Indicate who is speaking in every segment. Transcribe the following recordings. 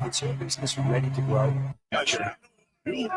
Speaker 1: Is your business ready to grow?
Speaker 2: Gotcha.
Speaker 1: We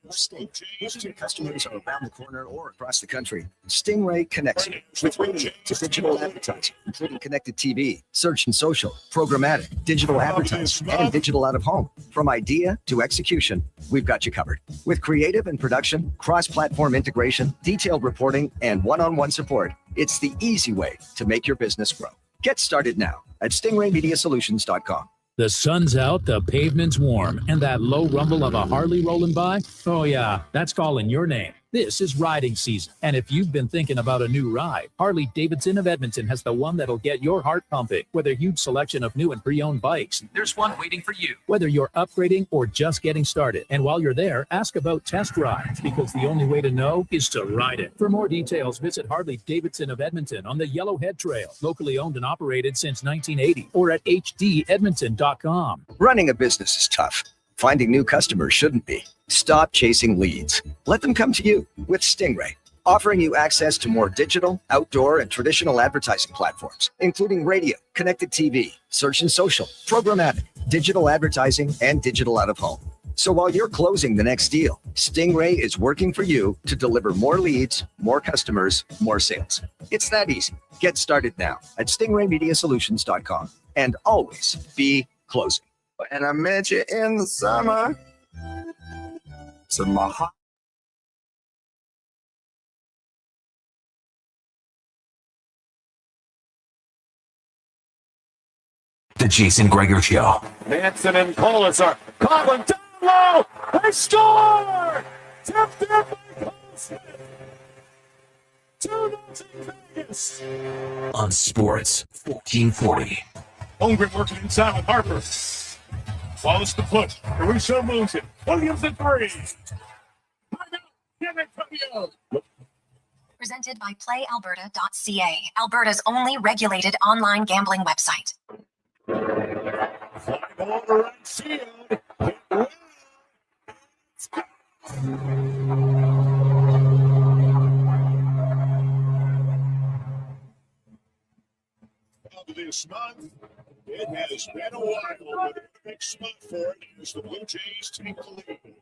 Speaker 1: most of your customers are around the corner or across the country. Stingray connects you with radio to digital advertising, including connected TV, search and social, programmatic, digital advertising, and digital out of home. From idea to execution, we've got you covered. With creative and production, cross-platform integration, detailed reporting, and one-on-one support, it's the easy way to make your business grow. Get started now at stingraymediasolutions.com.
Speaker 3: The sun's out, the pavement's warm, and that low rumble of a Harley rolling by? Oh yeah, that's calling your name. This is riding season, and if you've been thinking about a new ride, Harley-Davidson of Edmonton has the one that'll get your heart pumping. With a huge selection of new and pre-owned bikes, there's one waiting for you. Whether you're upgrading or just getting started. And while you're there, ask about test rides, because the only way to know is to ride it. For more details, visit Harley-Davidson of Edmonton on the Yellowhead Trail, locally owned and operated since 1980, or at hdedmonton.com.
Speaker 1: Running a business is tough. Finding new customers shouldn't be. Stop chasing leads. Let them come to you with Stingray, offering you access to more digital, outdoor, and traditional advertising platforms, including radio, connected TV, search and social, programmatic, digital advertising, and digital out of home. So while you're closing the next deal, Stingray is working for you to deliver more leads, more customers, more sales. It's that easy. Get started now at stingraymediasolutions.com, and always be closing.
Speaker 2: And I met you in the summer. So my heart.
Speaker 4: The Jason Gregor Show.
Speaker 5: Manson and Polisar. Colin down low. They score! Tipped in by Cole Smith. 2-0 Vegas.
Speaker 4: On Sports 1440.
Speaker 5: Holmgren working inside with Harper. Follows the push. Caruso moves it. Williams at 3.
Speaker 6: Presented by PlayAlberta.ca, Alberta's only regulated online gambling website.
Speaker 5: Fly ball to right field. This month, it has been a while, but a big spot for it as the Blue Jays take the lead.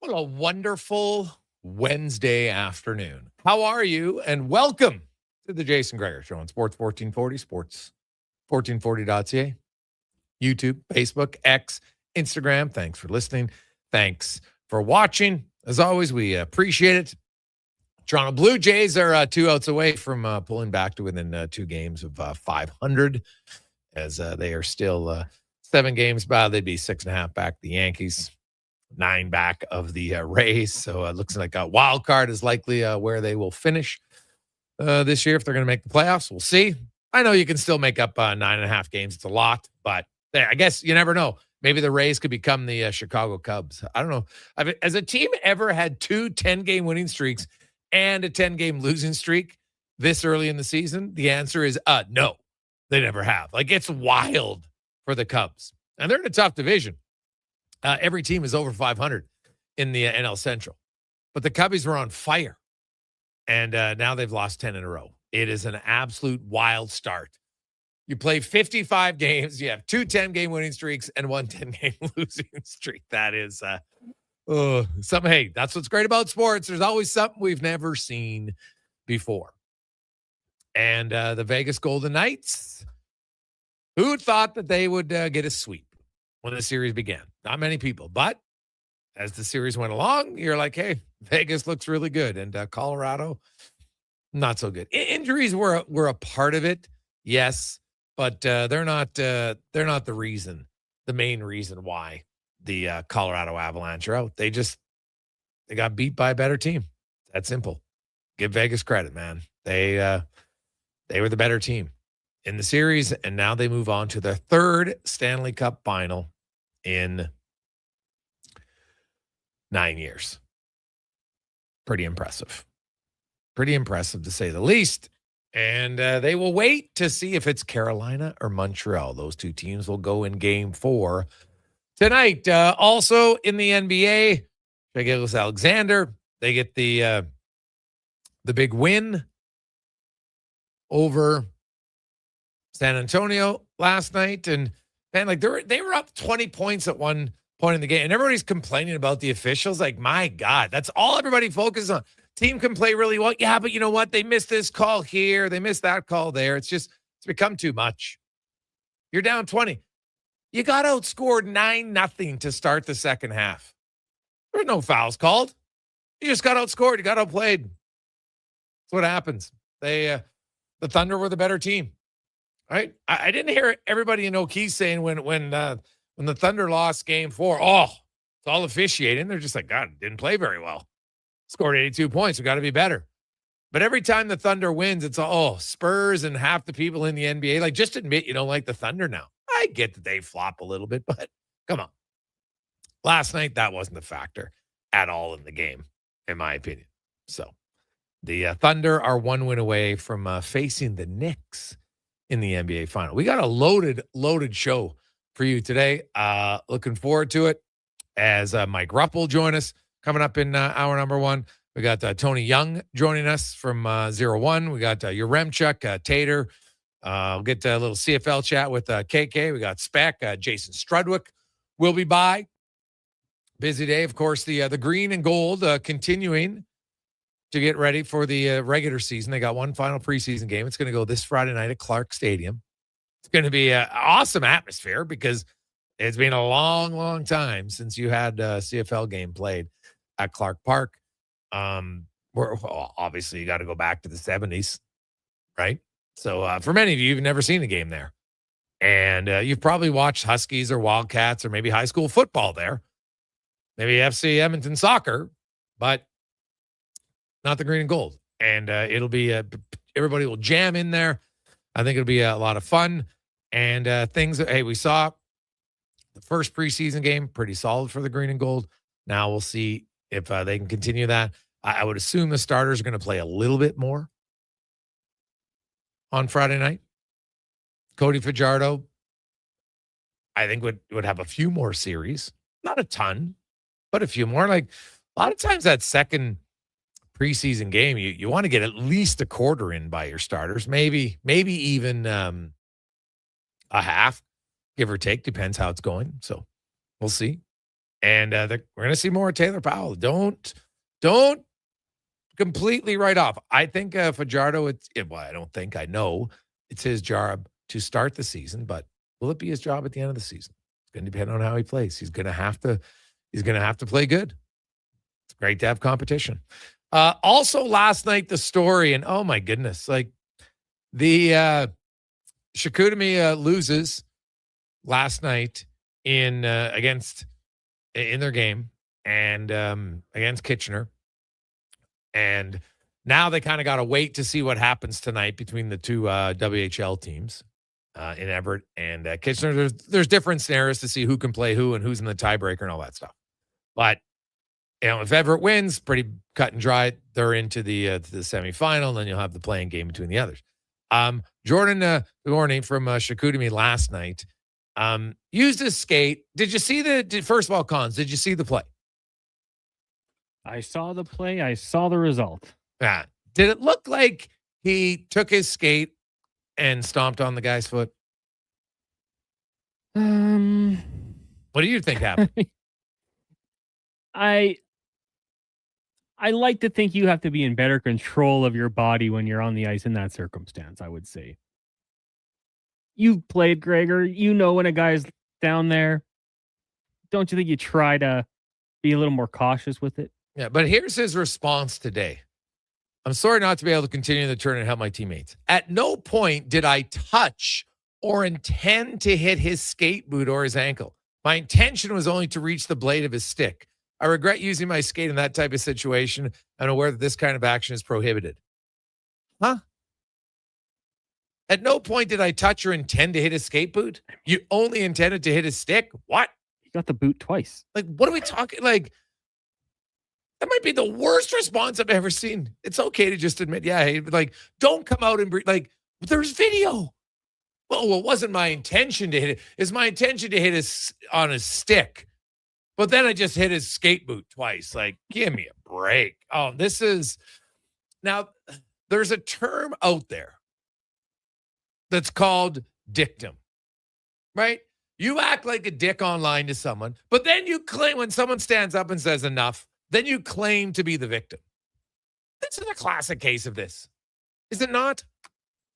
Speaker 7: What a wonderful Wednesday afternoon. How are you? And welcome to the Jason Gregor Show on Sports 1440, sports1440.ca, YouTube, Facebook, X, Instagram. Thanks for listening. Thanks for watching. As always, we appreciate it. Toronto Blue Jays are 2 outs away from pulling back to within 2 games of 500, as they are still 7 games back. They'd be 6.5 back the Yankees. 9 back of the Rays. So it looks like a wild card is likely where they will finish this year if they're going to make the playoffs. We'll see. I know you can still make up 9.5 games. It's a lot, but I guess you never know. Maybe the Rays could become the Chicago Cubs. I don't know. Has a team ever had 2 10-game winning streaks and a 10-game losing streak this early in the season? The answer is no, they never have. Like, it's wild for the Cubs. And they're in a tough division. Every team is over 500 in the NL Central. But the Cubbies were on fire. And now they've lost 10 in a row. It is an absolute wild start. You play 55 games. You have 2 10-game winning streaks and 1 10-game losing streak. That is something. Hey, that's what's great about sports. There's always something we've never seen before. And the Vegas Golden Knights, who thought that they would get a sweep when the series began? Not many people, but as the series went along, you're like, hey, Vegas looks really good. And Colorado, not so good. Injuries were a part of it, yes, but they're not the main reason why the Colorado Avalanche are out. They got beat by a better team. That's simple. Give Vegas credit, man. They were the better team. in the series, and now they move on to their third Stanley Cup final in 9 years. Pretty impressive. Pretty impressive, to say the least. And they will wait to see if it's Carolina or Montreal. Those two teams will go in game 4 tonight. Also in the NBA, Shai Gilgeous-Alexander, they get the big win over San Antonio last night. And man, like they were up 20 points at one point in the game, and everybody's complaining about the officials. Like, my God, that's all everybody focuses on. Team can play really well. Yeah, but you know what? They missed this call here. They missed that call there. It's become too much. You're down 20. You got outscored 9-0 to start the second half. There's no fouls called. You just got outscored. You got outplayed. That's what happens. The Thunder were the better team. Right? I didn't hear everybody in Okie saying when the Thunder lost game 4, it's all officiating. They're just like, God, didn't play very well. Scored 82 points. We got to be better. But every time the Thunder wins, it's Spurs and half the people in the NBA. Like, just admit you don't like the Thunder now. I get that they flop a little bit, but come on. Last night, that wasn't a factor at all in the game, in my opinion. So the Thunder are 1 win away from facing the Knicks in the NBA final. We got a loaded show for you today. Looking forward to it, as Mike Rupp will join us coming up in hour number 1. We got Tony Young joining us from 01. We got Yaremchuk, Tater. We'll get a little CFL chat with KK. We got Spec. Jason Strudwick will be by. Busy day, of course. The green and gold continuing to get ready for the regular season. They got one final preseason game. It's going to go this Friday night at Clark Stadium. It's going to be an awesome atmosphere because it's been a long, long time since you had a CFL game played at Clark Park. Obviously, you got to go back to the 70s, right? So for many of you, you've never seen a game there. And you've probably watched Huskies or Wildcats or maybe high school football there. Maybe FC Edmonton soccer, but not the green and gold. And it'll be everybody will jam in there. I think it'll be a lot of fun. And we saw the first preseason game, pretty solid for the green and gold. Now we'll see if they can continue that. I would assume the starters are going to play a little bit more on Friday night. Cody Fajardo, I think would have a few more series. Not a ton, but a few more. Like, a lot of times that second preseason game, you want to get at least a quarter in by your starters, maybe even a half, give or take, depends how it's going. So we'll see. And we're going to see more of Taylor Powell. Don't completely write off. I think Fajardo, I know it's his job to start the season, but will it be his job at the end of the season? It's going to depend on how he plays. He's going to have to play good. It's great to have competition. Also last night, the story, and oh my goodness, like the Chicoutimi loses last night in their game and against Kitchener. And now they kind of got to wait to see what happens tonight between the two WHL teams in Everett and Kitchener. There's different scenarios to see who can play who and who's in the tiebreaker and all that stuff. But if Everett wins, pretty cut and dry, they're into the semifinal, and then you'll have the playing game between the others. Jordan Gorney from Chicoutimi last night used his skate. Did you see first of all, Cons, did you see the play?
Speaker 8: I saw the play. I saw the result.
Speaker 7: Yeah. Did it look like he took his skate and stomped on the guy's foot? What do you think happened?
Speaker 8: I like to think you have to be in better control of your body when you're on the ice in that circumstance, I would say. You've played, Gregor. You know when a guy's down there. Don't you think you try to be a little more cautious with it?
Speaker 7: Yeah, but here's his response today. I'm sorry not to be able to continue the turn and help my teammates. At no point did I touch or intend to hit his skate boot or his ankle. My intention was only to reach the blade of his stick. I regret using my skate in that type of situation. I'm aware that this kind of action is prohibited. Huh? At no point did I touch or intend to hit his skate boot. You only intended to hit his stick? What?
Speaker 8: He got the boot twice.
Speaker 7: Like, what are we talking? Like, that might be the worst response I've ever seen. It's okay to just admit, yeah, hey, like, don't come out and like, there's video. Well, it wasn't my intention to hit it. It's my intention to hit his on his stick. But then I just hit his skate boot twice. Like, give me a break. Oh, this is now there's a term out there that's called dictum, right? You act like a dick online to someone, but then you claim when someone stands up and says enough, then you claim to be the victim. This is a classic case of this, is it not?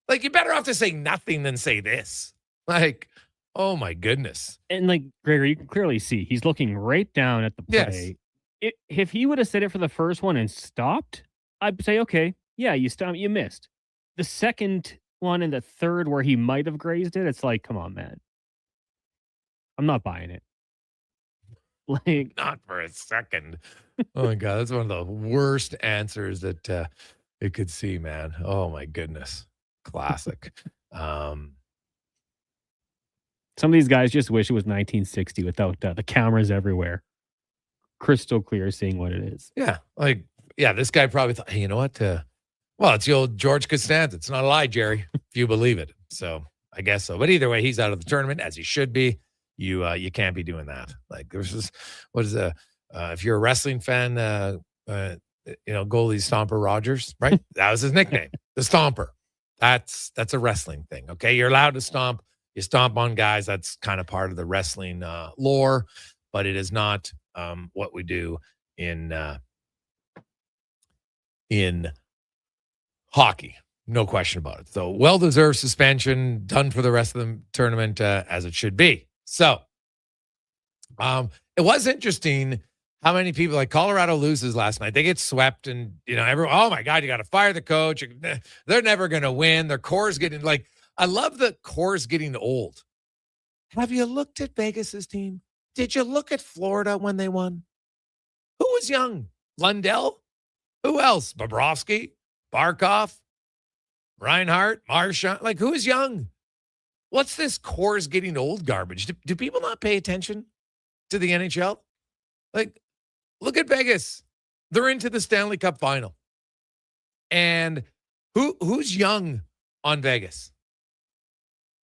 Speaker 7: Like, you're better off to say nothing than say this. Like, oh my goodness.
Speaker 8: And like Gregor, you can clearly see he's looking right down at the play.
Speaker 7: Yes.
Speaker 8: If he would have said it for the first one and stopped, I'd say, okay, yeah, you stopped, you missed. The second one and the third where he might have grazed it, it's like, come on, man. I'm not buying it. Like,
Speaker 7: Not for a second. Oh my God. That's one of the worst answers that it could see, man. Oh my goodness. Classic.
Speaker 8: some of these guys just wish it was 1960 without the cameras everywhere. Crystal clear seeing what it is.
Speaker 7: Yeah. Like, yeah, this guy probably thought, hey, you know what? Well, it's the old George Costanza. It's not a lie, Jerry, if you believe it. So I guess so. But either way, he's out of the tournament, as he should be. You can't be doing that. Like, there's this, what is if you're a wrestling fan, goalie Stomper Rogers, right? That was his nickname, the Stomper. That's a wrestling thing. Okay. You're allowed to stomp. You stomp on guys. That's kind of part of the wrestling lore, but it is not what we do in hockey. No question about it. So well-deserved suspension, done for the rest of the tournament as it should be. So it was interesting how many people, like Colorado loses last night. They get swept and, everyone, oh my God, you got to fire the coach. They're never going to win. Their core's getting I love the core's getting old. Have you looked at Vegas's team? Did you look at Florida when they won? Who was young? Lundell? Who else? Bobrovsky? Barkov? Reinhart? Marchand? Like, who is young? What's this core's getting old garbage? Do people not pay attention to the NHL? Like, look at Vegas. They're into the Stanley Cup final. And who's young on Vegas?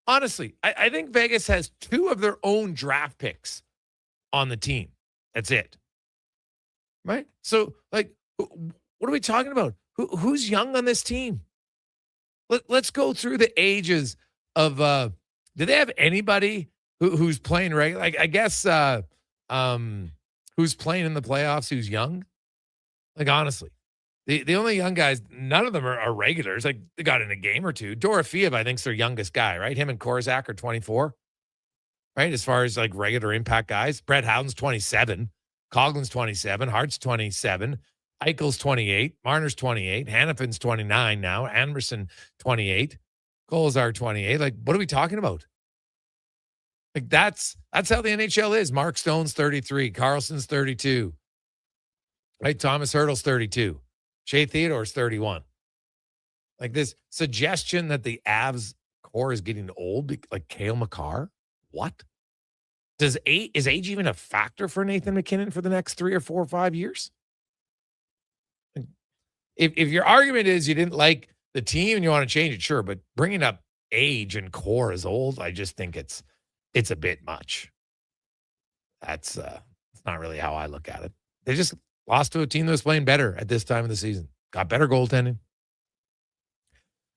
Speaker 7: Honestly, I think Vegas has two of their own draft picks on the team. That's it. Right? So, like, what are we talking about? Who's young on this team? Let's go through the ages of do they have anybody who's playing regular? Like, I guess who's playing in the playoffs who's young? Like, honestly. The only young guys, none of them are regulars. Like, they got in a game or two. Dorofeev, I think, is their youngest guy, right? Him and Korczak are 24, right? As far as, like, regular impact guys. Brett Howden's 27. Coughlin's 27. Hart's 27. Eichel's 28. Marner's 28. Hannafin's 29 now. Anderson, 28. Kolzar, 28. Like, what are we talking about? Like, that's how the NHL is. Mark Stone's 33. Carlson's 32. Right? Thomas Hertl's 32. Shea Theodore's 31. Like, this suggestion that the Avs core is getting old, like Cale Makar. What? Is age even a factor for Nathan McKinnon for the next 3 or 4 or 5 years? If your argument is you didn't like the team and you want to change it, sure, but bringing up age and core as old, I just think it's a bit much. That's it's not really how I look at it. They just lost to a team that was playing better at this time of the season. Got better goaltending.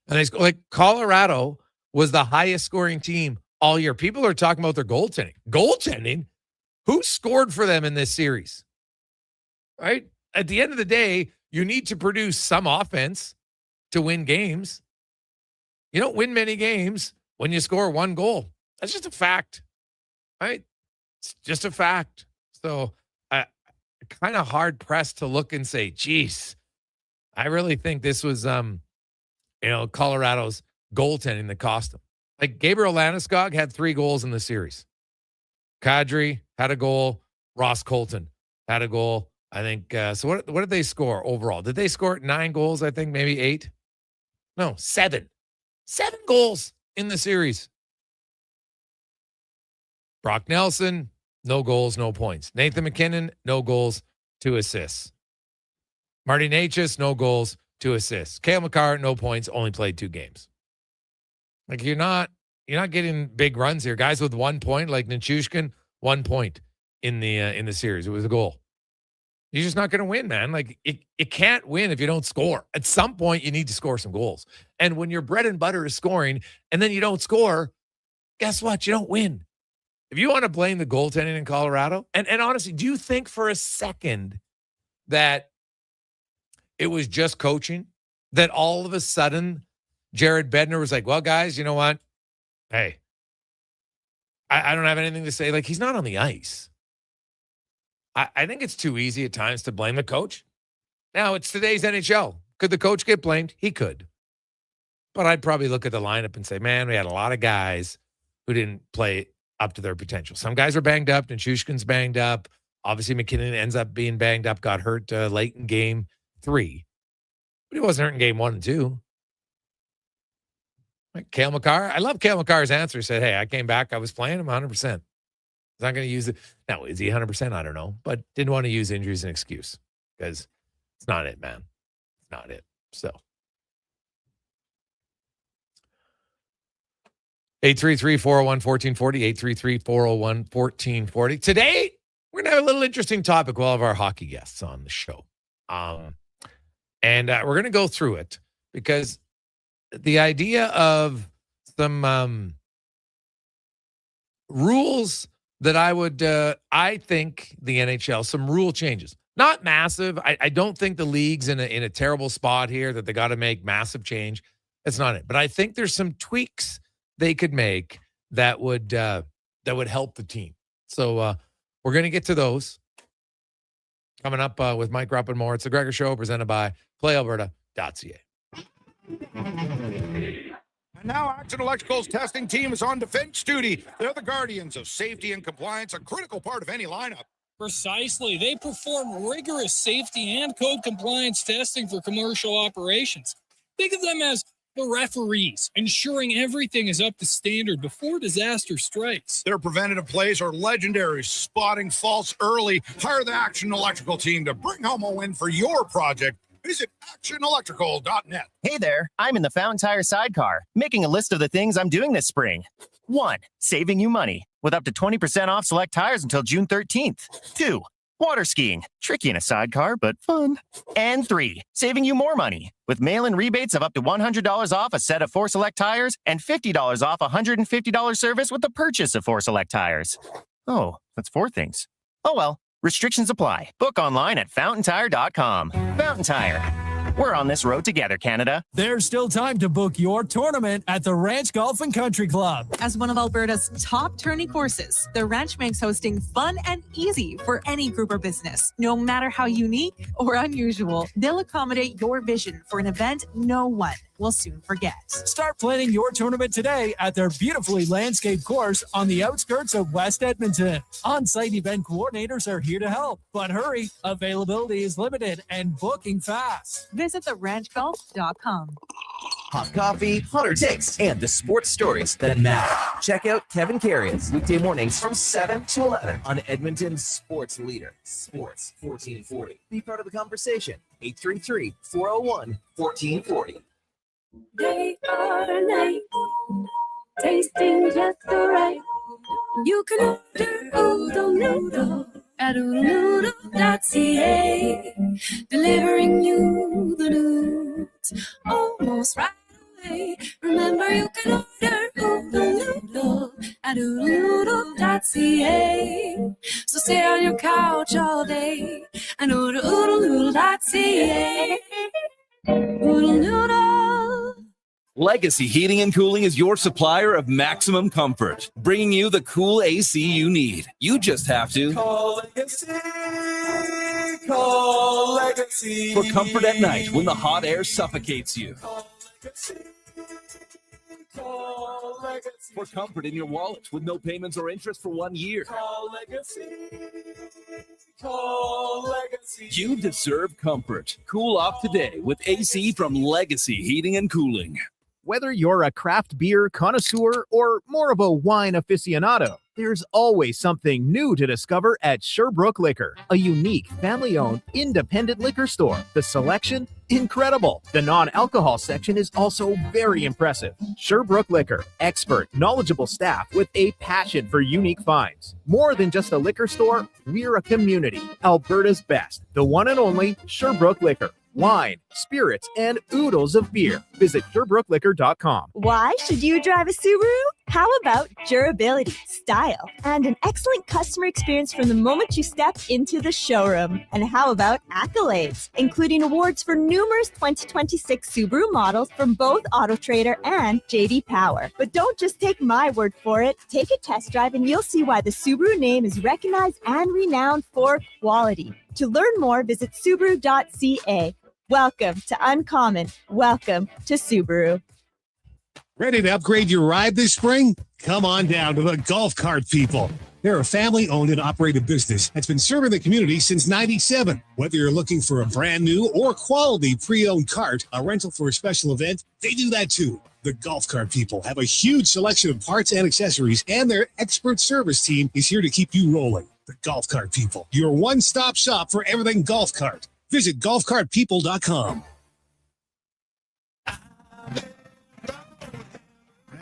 Speaker 7: And they like Colorado was the highest scoring team all year. People are talking about their goaltending. Goaltending? Who scored for them in this series? Right? At the end of the day, you need to produce some offense to win games. You don't win many games when you score one goal. That's just a fact. Right? It's just a fact. So kind of hard pressed to look and say, geez, I really think this was Colorado's goaltending that cost them. Like, Gabriel Landeskog had 3 goals in the series. Kadri had a goal. Ross Colton had a goal. I think, so what did they score overall? Did they score 9 goals? I think maybe 8? No, 7. 7 goals in the series. Brock Nelson, no goals, no points. Nathan McKinnon, no goals, 2 assists. Marty Necas, no goals, 2 assists. Cale Makar, no points, only played 2 games. Like you're not getting big runs here. Guys with 1 point, like Nichushkin, 1 point in the series. It was a goal. You're just not going to win, man. Like it can't win if you don't score. At some point, you need to score some goals. And when your bread and butter is scoring, and then you don't score, guess what? You don't win. If you want to blame the goaltending in Colorado, and honestly, do you think for a second that it was just coaching? That all of a sudden Jared Bednar was like, well, guys, you know what? Hey, I don't have anything to say. Like, he's not on the ice. I think it's too easy at times to blame the coach. Now, it's today's NHL. Could the coach get blamed? He could. But I'd probably look at the lineup and say, man, we had a lot of guys who didn't play up to their potential. Some guys are banged up, and Shushkin's banged up. Obviously, McKinnon ends up being banged up, got hurt late in game 3. But he wasn't hurt in game 1 and 2. Like Cale Makar, I love Cale Makar's answer. He said, hey, I came back, I was playing him 100%. He's not going to use it. Now, is he 100%? I don't know. But didn't want to use injury as an excuse because it's not it, man. It's not it. So 833-401-1440, 833-401-1440. Today, we're going to have a little interesting topic. We'll have our hockey guests on the show. And we're going to go through it because the idea of some rules that I think the NHL, some rule changes, not massive. I don't think the league's in a terrible spot here that they got to make massive change. That's not it. But I think there's some tweaks they could make that would help the team. So we're going to get to those coming up with Mike Rupp and more. It's the Gregor Show presented by PlayAlberta.ca.
Speaker 9: And now Action Electrical's testing team is on defense duty. They're the guardians of safety and compliance, a critical part of any lineup.
Speaker 10: Precisely. They perform rigorous safety and code compliance testing for commercial operations. Think of them as the referees, ensuring everything is up to standard before disaster strikes.
Speaker 9: Their preventative plays are legendary, spotting faults early. Hire the Action Electrical team to bring home a win for your project. Visit actionelectrical.net.
Speaker 11: Hey there, I'm in the Fountain Tire sidecar, making a list of the things I'm doing this spring. 1, saving you money with up to 20% off select tires until June 13th. 2, water skiing, tricky in a sidecar, but fun. And 3, saving you more money with mail-in rebates of up to $100 off a set of 4 select tires and $50 off a $150 service with the purchase of 4 select tires. Oh, that's 4 things. Oh well. Restrictions apply. Book online at fountaintire.com. Fountain Tire. We're on this road together, Canada.
Speaker 12: There's still time to book your tournament at the Ranch Golf and Country Club.
Speaker 13: As one of Alberta's top tourney courses, the Ranch makes hosting fun and easy for any group or business. No matter how unique or unusual, they'll accommodate your vision for an event no one will soon forget.
Speaker 12: Start planning your tournament today at their beautifully landscaped course on the outskirts of West Edmonton. On-site event coordinators are here to help, but hurry, availability is limited and booking fast.
Speaker 13: Visit theranchgolf.com.
Speaker 14: Hot coffee, hotter takes, and the sports stories that matter. Check out Kevin Carrions weekday mornings from 7 to 11 on Edmonton's sports leader, Sports 1440. Be part of the conversation. 833-401-1440.
Speaker 15: Day or night, tasting just the right. You can order Oodle Noodle at oodlenoodle.ca, delivering you the news almost right away. Remember, you can order Oodle Noodle at oodlenoodle.ca. So stay on your couch all day and order oodlenoodle.ca. Oodle Noodle.
Speaker 16: Legacy Heating and Cooling is your supplier of maximum comfort, bringing you the cool AC you need. You just have to call Legacy. Call Legacy. For comfort at night when the hot air suffocates you. Call Legacy. Call Legacy. For comfort in your wallet with no payments or interest for 1 year. Call Legacy. Call Legacy. You deserve comfort. Cool off today with AC from Legacy Heating and Cooling.
Speaker 17: Whether you're a craft beer connoisseur or more of a wine aficionado, there's always something new to discover at Sherbrooke Liquor, a unique, family-owned, independent liquor store. The selection? Incredible. The non-alcohol section is also very impressive. Sherbrooke Liquor, expert, knowledgeable staff with a passion for unique finds. More than just a liquor store, we're a community. Alberta's best, the one and only Sherbrooke Liquor. Wine, spirits, and oodles of beer. Visit SherbrookeLiquor.com.
Speaker 18: Why should you drive a Subaru? How about durability, style, and an excellent customer experience from the moment you step into the showroom? And how about accolades, including awards for numerous 2026 Subaru models from both AutoTrader and JD Power? But don't just take my word for it. Take a test drive and you'll see why the Subaru name is recognized and renowned for quality. To learn more, visit Subaru.ca. Welcome to Uncommon. Welcome to Subaru.
Speaker 19: Ready to upgrade your ride this spring? Come on down to the Golf Cart People. They're a family-owned and operated business that's been serving the community since '97. Whether you're looking for a brand new or quality pre-owned cart, a rental for a special event, they do that too. The Golf Cart People have a huge selection of parts and accessories, and their expert service team is here to keep you rolling. The Golf Cart People, your one-stop shop for everything golf cart. Visit golfcartpeople.com.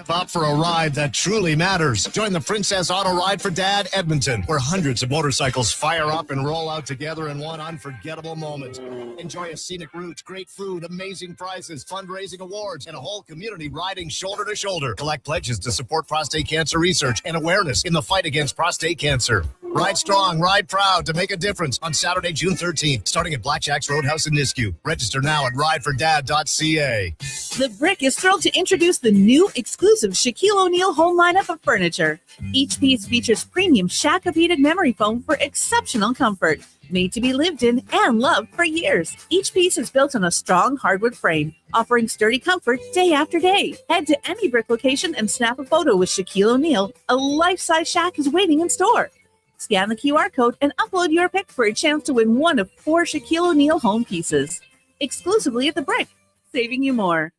Speaker 20: Up for a ride that truly matters. Join the Princess Auto Ride for Dad Edmonton, where hundreds of motorcycles fire up and roll out together in one unforgettable moment. Enjoy a scenic route, great food, amazing prizes, fundraising awards, and a whole community riding shoulder to shoulder. Collect pledges to support prostate cancer research and awareness in the fight against prostate cancer. Ride strong, ride proud to make a difference on Saturday, June 13th, starting at Blackjack's Roadhouse in Nisku. Register now at ridefordad.ca.
Speaker 21: The Brick is thrilled to introduce the new exclusive Shaquille O'Neal home lineup of furniture. Each piece features premium Shaq-heated memory foam for exceptional comfort, made to be lived in and loved for years. Each piece is built on a strong hardwood frame, offering sturdy comfort day after day. Head to any Brick location and snap a photo with Shaquille O'Neal. A life-size Shaq is waiting in store. Scan the QR code and upload your pic for a chance to win one of 4 Shaquille O'Neal home pieces. Exclusively at The Brick, saving you more.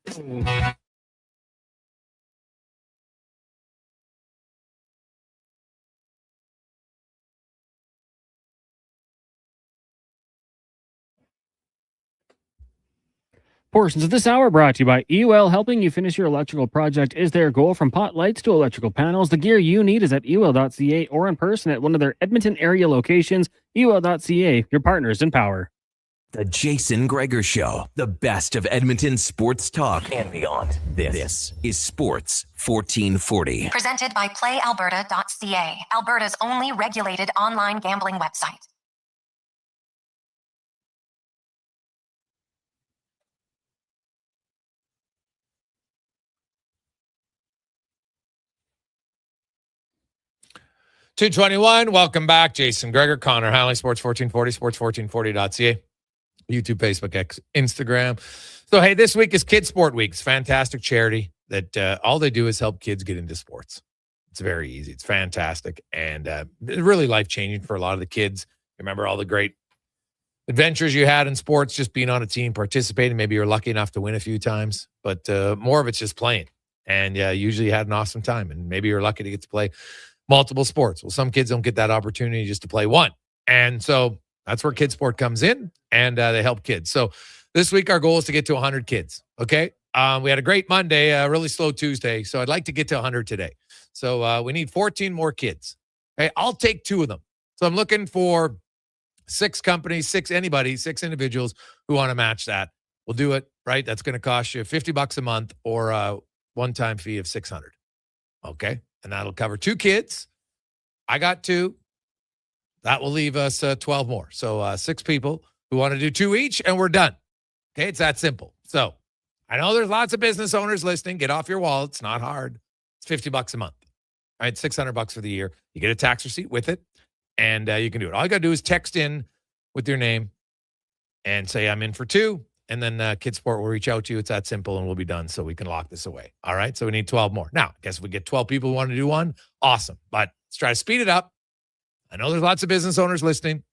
Speaker 8: Portions of this hour brought to you by EUL. Helping you finish your electrical project is their goal. From pot lights to electrical panels, the gear you need is at EUL.ca or in person at one of their Edmonton area locations. EUL.ca, your partners in power.
Speaker 4: The Jason Gregor Show, the best of Edmonton sports talk and beyond. This is Sports 1440.
Speaker 6: Presented by PlayAlberta.ca, Alberta's only regulated online gambling website.
Speaker 7: .221, welcome back. Jason Gregor, Connor Halley, Sports 1440, sports1440.ca, YouTube, Facebook, X, Instagram. So, hey, this week is Kids Sport Week. It's fantastic charity that all they do is help kids get into sports. It's very easy. It's fantastic and really life-changing for a lot of the kids. Remember all the great adventures you had in sports, just being on a team, participating. Maybe you're lucky enough to win a few times, but more of it's just playing. And usually you had an awesome time, and maybe you're lucky to get to play multiple sports. Well, some kids don't get that opportunity just to play one. And so that's where Kids Sport comes in, and they help kids. So this week, our goal is to get to 100 kids. Okay. We had a great Monday, a really slow Tuesday. So I'd like to get to 100 today. So we need 14 more kids. Okay. I'll take 2 of them. So I'm looking for 6 companies, 6 individuals who want to match that. We'll do it, right? That's going to cost you $50 a month or a one-time fee of $600. Okay. And that'll cover 2 kids. I got 2. That will leave us 12 more. So 6 people who want to do 2 each, and we're done. Okay, it's that simple. So I know there's lots of business owners listening. Get off your wallet. It's not hard. It's $50 a month. All right, $600 for the year. You get a tax receipt with it, and you can do it. All you got to do is text in with your name and say, I'm in for 2. And then Kids Sport will reach out to you. It's that simple, and we'll be done so we can lock this away. All right, so we need 12 more. Now, I guess if we get 12 people who want to do one, awesome. But let's try to speed it up. I know there's lots of business owners listening.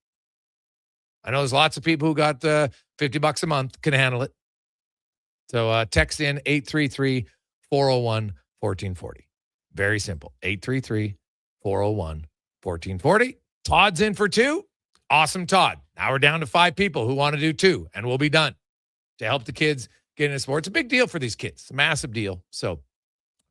Speaker 7: I know there's lots of people who got $50 a month, can handle it. So text in 833-401-1440. Very simple. 833-401-1440. Todd's in for 2. Awesome, Todd. Now we're down to 5 people who want to do 2, and we'll be done to help the kids get into sports. It's a big deal for these kids. It's a massive deal. So if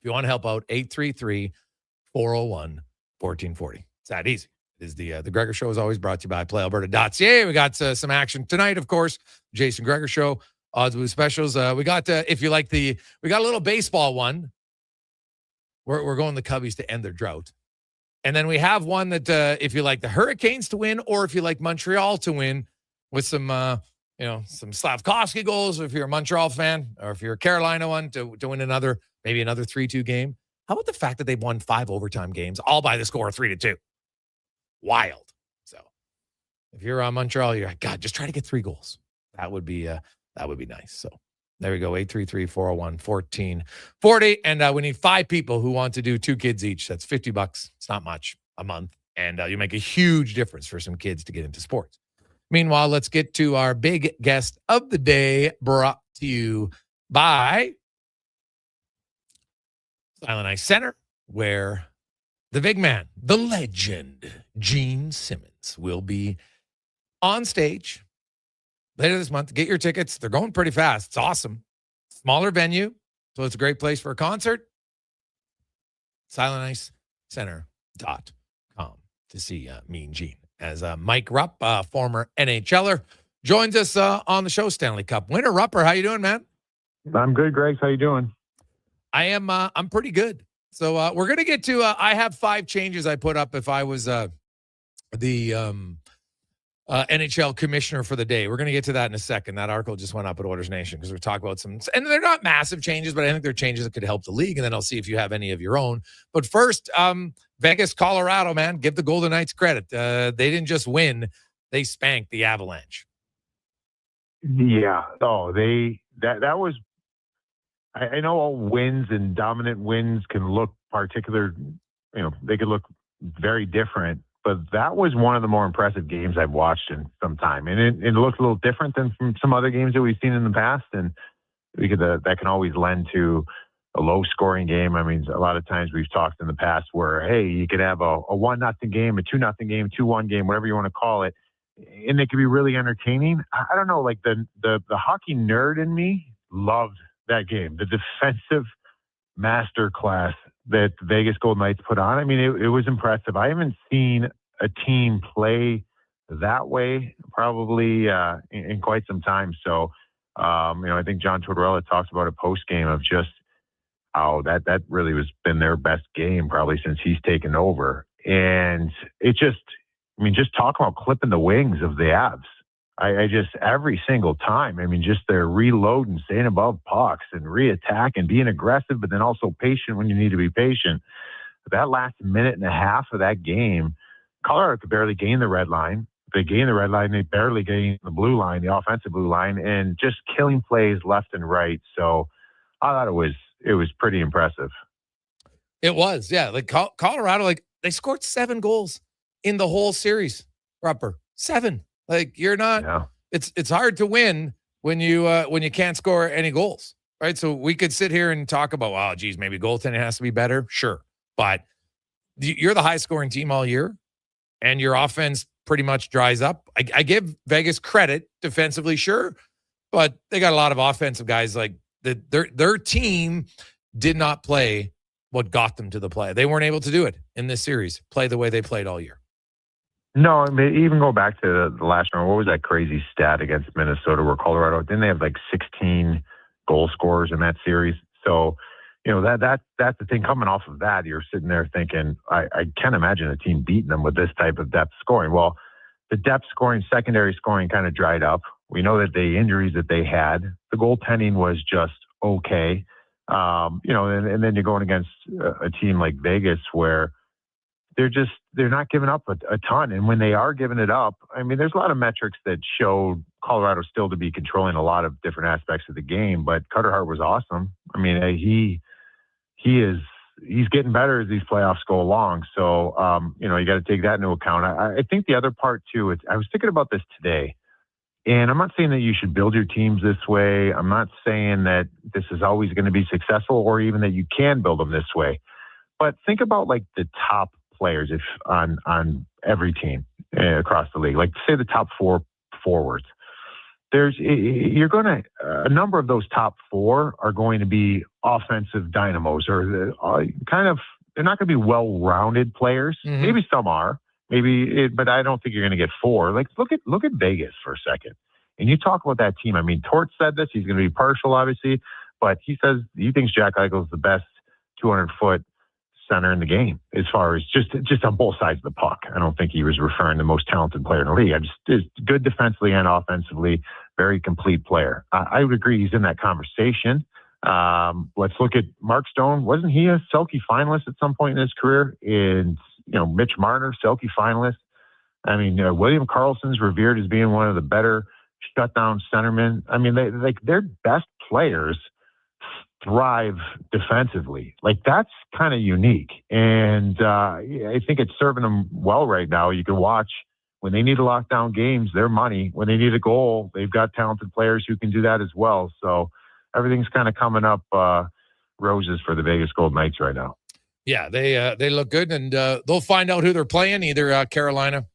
Speaker 7: you want to help out, 833-401-1440. It's that easy. It is the Gregor Show is always brought to you by PlayAlberta.ca. We got some action tonight, of course. Jason Gregor Show, odds with specials. We got, if you like we got a little baseball one. We're going the Cubbies to end their drought. And then we have one that if you like the Hurricanes to win, or if you like Montreal to win with some, some Slavkovsky goals, if you're a Montreal fan, or if you're a Carolina one to win maybe another 3-2 game. How about the fact that they've won 5 overtime games, all by the score of 3-2? Wild. So if you're on Montreal, you're like, God, just try to get 3 goals. That would be nice. So there we go. 833-401-1440. And we need 5 people who want to do 2 kids each. That's $50. It's not much a month. And you make a huge difference for some kids to get into sports. Meanwhile, let's get to our big guest of the day, brought to you by Silent Ice Center, where the big man, the legend, Gene Simmons, will be on stage later this month. Get your tickets. They're going pretty fast. It's awesome. Smaller venue, so it's a great place for a concert. SilentIceCenter.com to see Mean Gene. As Mike Rupp, former NHLer, joins us on the show, Stanley Cup winner. Rupper, how you doing, man?
Speaker 3: I'm good, Greg. How you doing?
Speaker 7: I'm pretty good. So we're going to get to, I have 5 changes I put up if I was the NHL commissioner for the day. We're going to get to that in a second. That article just went up at Oilers Nation because we're talking about some, and they're not massive changes, but I think they're changes that could help the league. And then I'll see if you have any of your own. But first, Vegas, Colorado, man, give the Golden Knights credit. They didn't just win. They spanked the Avalanche.
Speaker 3: Yeah. Oh, that was, I know all wins and dominant wins can look particular, they could look very different, but that was one of the more impressive games I've watched in some time. And it looks a little different than from some other games that we've seen in the past. And that can always lend to a low scoring game. I mean, a lot of times we've talked in the past where, hey, you could have a 1-0 game, a 2-0 game, 2-1 game, whatever you want to call it. And it could be really entertaining. I don't know, like the hockey nerd in me loved that game, the defensive masterclass that the Vegas Golden Knights put on. I mean, it was impressive. I haven't seen a team play that way probably in quite some time. So, I think John Tortorella talks about a post game of just how that really been their best game probably since he's taken over. And it just talk about clipping the wings of the Avs. I just, every single time, just they're reloading, staying above pucks and reattack and being aggressive, but then also patient when you need to be patient. That last minute and a half of that game, Colorado could barely gain the red line. If they gain the red line, they barely gain the blue line, the offensive blue line, and just killing plays left and right. So I thought it was pretty impressive.
Speaker 7: It was, yeah. Like Colorado, they scored 7 goals in the whole series. Rupper, 7. You're not. Yeah. It's hard to win when you can't score any goals, right? So we could sit here and talk about, oh, geez, maybe goaltending has to be better. Sure, but you're the high scoring team all year, and your offense pretty much dries up. I give Vegas credit defensively, sure, but they got a lot of offensive guys. Their team did not play what got them to the play. They weren't able to do it in this series. Play the way they played all year.
Speaker 3: No, even go back to the last round. What was that crazy stat against Minnesota where Colorado, didn't they have 16 goal scorers in that series? So, that's the thing. Coming off of that, you're sitting there thinking, I can't imagine a team beating them with this type of depth scoring. Well, the depth scoring, secondary scoring kind of dried up. We know that the injuries that they had, the goaltending was just okay. And then you're going against a team like Vegas where they're not giving up a ton. And when they are giving it up, there's a lot of metrics that show Colorado still to be controlling a lot of different aspects of the game, but Carter Hart was awesome. He's getting better as these playoffs go along. So, you got to take that into account. I think the other part too, I was thinking about this today, And I'm not saying that you should build your teams this way. I'm not saying that this is always going to be successful or even that you can build them this way. But think about like the top players if on every team across the league. Like say the top 4 forwards. A number of those top 4 are going to be offensive dynamos or they're not going to be well-rounded players.
Speaker 7: Mm-hmm.
Speaker 3: Maybe some are. But I don't think you're going to get 4. Like look at Vegas for a second. And you talk about that team. I mean, Tort said this. He's going to be partial, obviously, but he says he thinks Jack Eichel's the best 200-foot center in the game as far as just on both sides of the puck. I don't think he was referring to the most talented player in the league. Is good defensively and offensively, very complete player. I would agree he's in that conversation. Let's look at Mark Stone. Wasn't he a Selke finalist at some point in his career? And Mitch Marner, Selke finalist. I mean, William Karlsson's revered as being one of the better shutdown centermen. I mean, their best players thrive defensively. Like that's kind of unique. And I think it's serving them well right now. You can watch when they need to lock down games, their money. When they need a goal, they've got talented players who can do that as well. So everything's kind of coming up roses for the Vegas Golden Knights right now.
Speaker 7: Yeah, they look good, and they'll find out who they're playing, either Carolina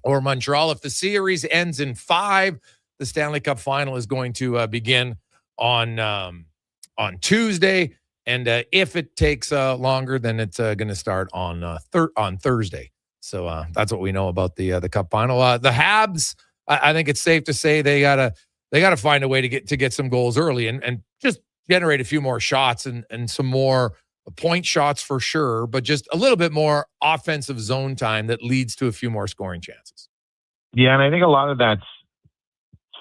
Speaker 7: or Montreal. If the series ends in 5, the Stanley Cup final is going to begin on Tuesday, and if it takes longer, then it's going to start on Thursday. So that's what we know about the Cup final. The Habs, I think it's safe to say they gotta find a way to get some goals early and just generate a few more shots and some more point shots for sure, but just a little bit more offensive zone time that leads to a few more scoring chances.
Speaker 3: Yeah, and I think a lot of that's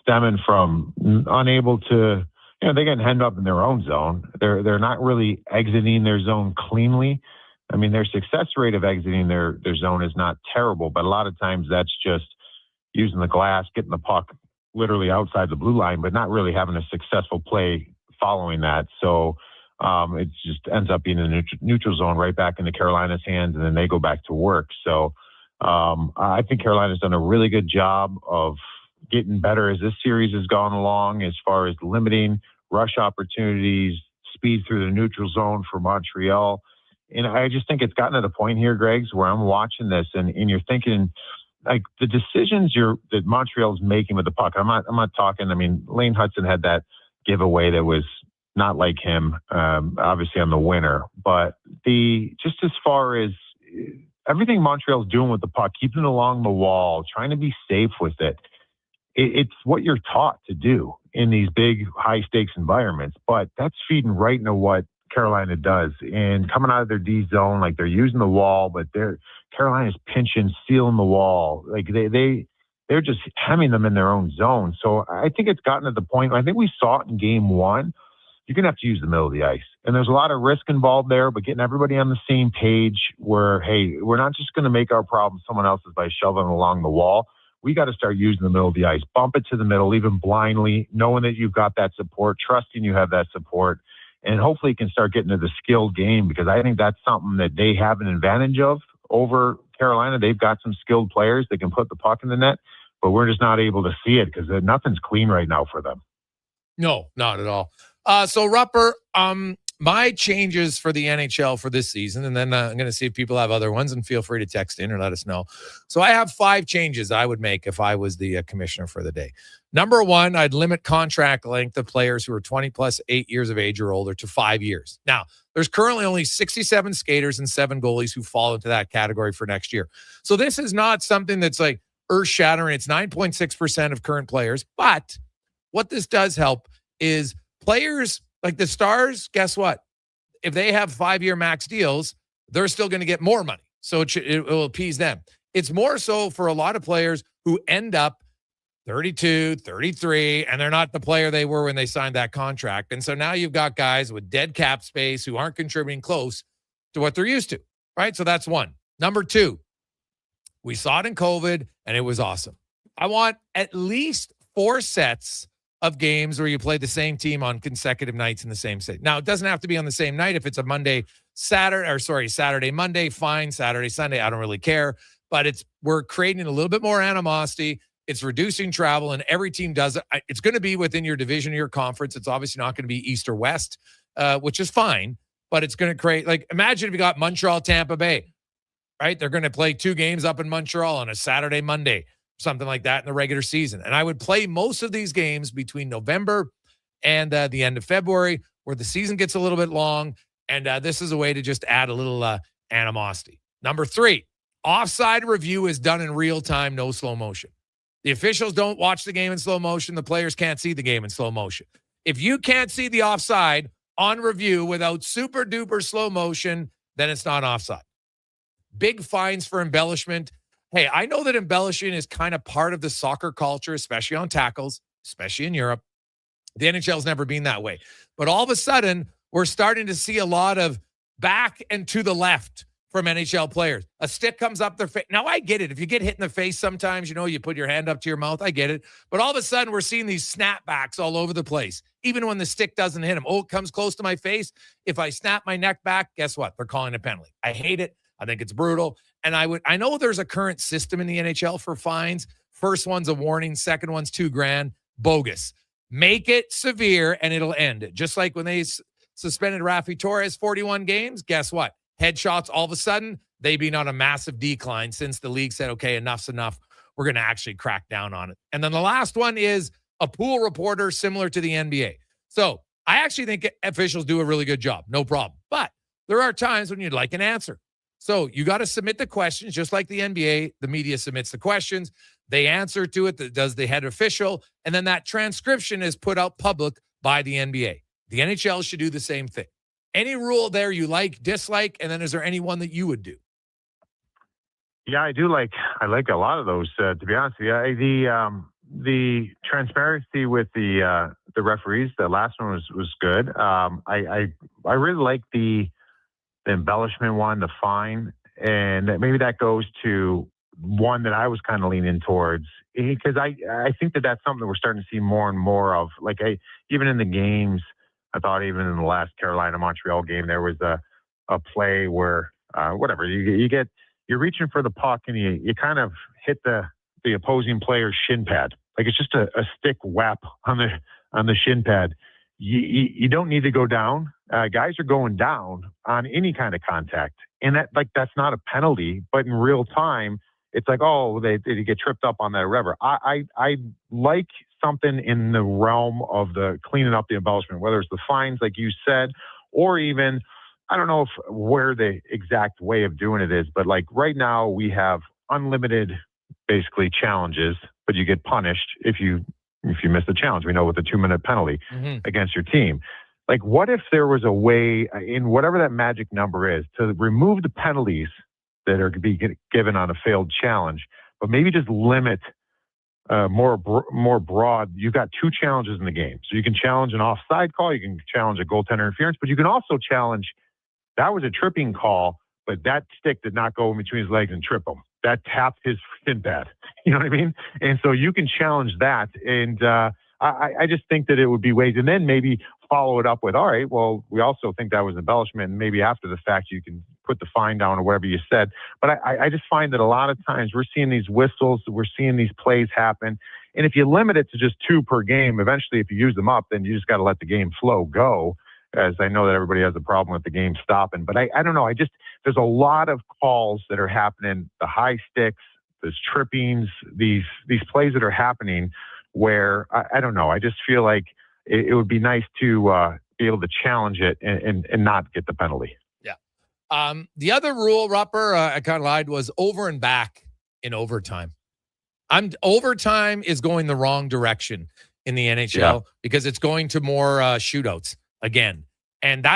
Speaker 3: stemming from unable to, they're getting hemmed up in their own zone. They're not really exiting their zone cleanly. I mean, their success rate of exiting their zone is not terrible, but a lot of times that's just using the glass, getting the puck literally outside the blue line, but not really having a successful play following that. So it just ends up being in the neutral zone right back into Carolina's hands, and then they go back to work. So I think Carolina's done a really good job of getting better as this series has gone along as far as limiting rush opportunities, speed through the neutral zone for Montreal. And I just think it's gotten to the point here, Greg's, where I'm watching this and you're thinking, like the decisions that Montreal's making with the puck. I'm not talking. I mean, Lane Hudson had that giveaway that was not like him, obviously on the winner, but just as far as everything Montreal's doing with the puck, keeping it along the wall, trying to be safe with it. It's what you're taught to do in these big high stakes environments, but that's feeding right into what Carolina does. And coming out of their D zone, like they're using the wall, but Carolina's pinching, sealing the wall. Like they're just hemming them in their own zone. So I think it's gotten to the point, I think we saw it in game 1. You're going to have to use the middle of the ice. And there's a lot of risk involved there, but getting everybody on the same page where, hey, we're not just going to make our problem someone else's by shoving along the wall. We got to start using the middle of the ice. Bump it to the middle, even blindly, knowing that you've got that support, trusting you have that support. And hopefully it can start getting to the skilled game, because I think that's something that they have an advantage of over Carolina. They've got some skilled players that can put the puck in the net, but we're just not able to see it because nothing's clean right now for them.
Speaker 7: No, not at all. So Rupper, my changes for the NHL for this season, and then I'm going to see if people have other ones, and feel free to text in or let us know. So I have 5 changes I would make if I was the commissioner for the day. Number 1, I'd limit contract length of players who are 20 plus 8 years of age or older to 5 years. Now, there's currently only 67 skaters and 7 goalies who fall into that category for next year. So this is not something that's like earth-shattering. It's 9.6% of current players. But what this does help is players like the Stars, guess what? If they have 5-year max deals, they're still going to get more money. So it will appease them. It's more so for a lot of players who end up 32, 33, and they're not the player they were when they signed that contract. And so now you've got guys with dead cap space who aren't contributing close to what they're used to, right? So that's 1. Number 2, we saw it in COVID, and it was awesome. I want at least 4 sets of games where you play the same team on consecutive nights in the same city. Now, it doesn't have to be on the same night. If it's a Saturday, Monday, fine. Saturday, Sunday, I don't really care. But we're creating a little bit more animosity It's reducing travel, and every team does it. It's going to be within your division or your conference. It's obviously not going to be East or West, which is fine, but it's going to create, like, imagine if you got Montreal, Tampa Bay, right? They're going to play 2 games up in Montreal on a Saturday, Monday, something like that in the regular season. And I would play most of these games between November and the end of February, where the season gets a little bit long. And this is a way to just add a little animosity. Number 3, offside review is done in real time, no slow motion. The officials don't watch the game in slow motion. The players can't see the game in slow motion. If you can't see the offside on review without super duper slow motion, then it's not offside. Big fines for embellishment. Hey, I know that embellishing is kind of part of the soccer culture, especially on tackles, especially in Europe. The NHL's never been that way. But all of a sudden, we're starting to see a lot of back and to the left from NHL players. A stick comes up their face. Now, I get it. If you get hit in the face sometimes, you put your hand up to your mouth. I get it. But all of a sudden, we're seeing these snapbacks all over the place, even when the stick doesn't hit him. Oh, it comes close to my face. If I snap my neck back, guess what? They're calling a penalty. I hate it. I think it's brutal. And I know there's a current system in the NHL for fines. First one's a warning. Second one's $2,000. Bogus. Make it severe and it'll end. Just like when they suspended Rafi Torres 41 games, guess what? Headshots, all of a sudden, they've been on a massive decline since the league said, okay, enough's enough. We're going to actually crack down on it. And then the last one is a pool reporter similar to the NBA. So I actually think officials do a really good job. No problem. But there are times when you'd like an answer. So you got to submit the questions, just like the NBA. The media submits the questions. They answer to it. That does the head official. And then that transcription is put out public by the NBA. The NHL should do the same thing. Any rule there you like, dislike, and then is there any one that you would do?
Speaker 3: Yeah, I like a lot of those, to be honest with you. The transparency with the referees, the last one was good. I really like the embellishment one, the fine, and maybe that goes to one that I was kind of leaning towards, because I think that's something that we're starting to see more and more of. Like, even in the games, I thought even in the last Carolina-Montreal game, there was a play where you're reaching for the puck and you kind of hit the opposing player's shin pad. Like, it's just a stick whap on the shin pad. You don't need to go down. Guys are going down on any kind of contact, and that's not a penalty. But in real time, it's like, oh, they get tripped up on that or whatever. I like something in the realm of the cleaning up the embellishment, whether it's the fines, like you said, or even, I don't know where the exact way of doing it is, but like right now we have unlimited basically challenges, but you get punished if you miss the challenge. We know with a 2-minute penalty against your team. Like, what if there was a way in whatever that magic number is to remove the penalties that are to be given on a failed challenge, but maybe just limit more broad. You've got 2 challenges in the game. So you can challenge an offside call, you can challenge a goaltender interference, but you can also challenge, that was a tripping call, but that stick did not go in between his legs and trip him. That tapped his shin pad. You know what I mean? And so you can challenge that. And I just think that it would be ways, and then maybe follow it up with, all right, well, we also think that was embellishment, and maybe after the fact you can put the fine down or whatever you said. But I just find that a lot of times we're seeing these whistles, we're seeing these plays happen. And if you limit it to just 2 per game, eventually if you use them up, then you just got to let the game flow go, as I know that everybody has a problem with the game stopping. But I don't know. There's a lot of calls that are happening, the high sticks, there's trippings, these plays that are happening where I don't know. I just feel like it would be nice to be able to challenge it and not get the penalty.
Speaker 7: Yeah. The other rule, Rupper, I kind of lied, was over and back in overtime. Overtime is going the wrong direction in the NHL because it's going to more shootouts again. And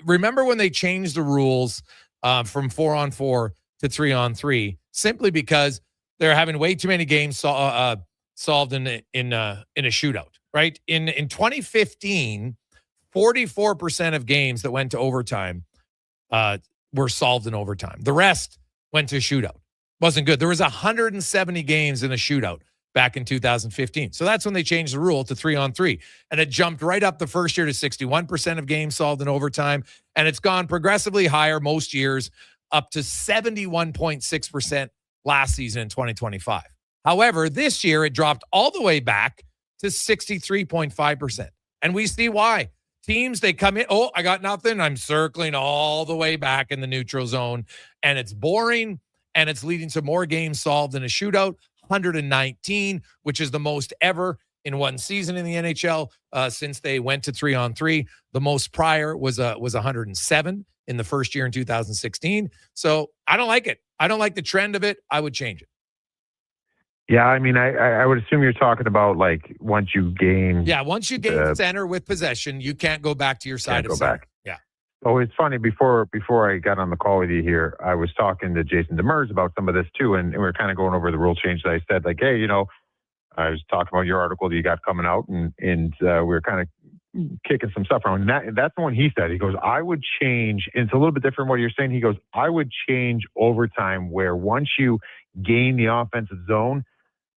Speaker 7: remember when they changed the rules from 4-on-4 to 3-on-3, simply because they're having way too many games solved in a shootout, right? In 2015, 44% of games that went to overtime were solved in overtime. The rest went to shootout. Wasn't good. There was 170 games in a shootout back in 2015. So that's when they changed the rule to 3-on-3. And it jumped right up the first year to 61% of games solved in overtime. And it's gone progressively higher most years, up to 71.6% last season in 2025. However, this year it dropped all the way back to 63.5%. And we see why. Teams, they come in, oh, I got nothing. I'm circling all the way back in the neutral zone. And it's boring, and it's leading to more games solved in a shootout. 119, which is the most ever in one season in the NHL since they went to 3-on-3. The most prior was 107 in the first year in 2016. So I don't like it. I don't like the trend of it. I would change it.
Speaker 3: Yeah, I mean, I would assume you're talking about like once you gain.
Speaker 7: Yeah, once you gain center with possession, you can't go back to your side of center. Yeah.
Speaker 3: Oh, it's funny. Before I got on the call with you here, I was talking to Jason Demers about some of this too, and we were kind of going over the rule change that I said, like, hey, I was talking about your article that you got coming out, and we were kind of kicking some stuff around. And that's the one he said. He goes, I would change, and it's a little bit different what you're saying. He goes, I would change overtime, where once you gain the offensive zone,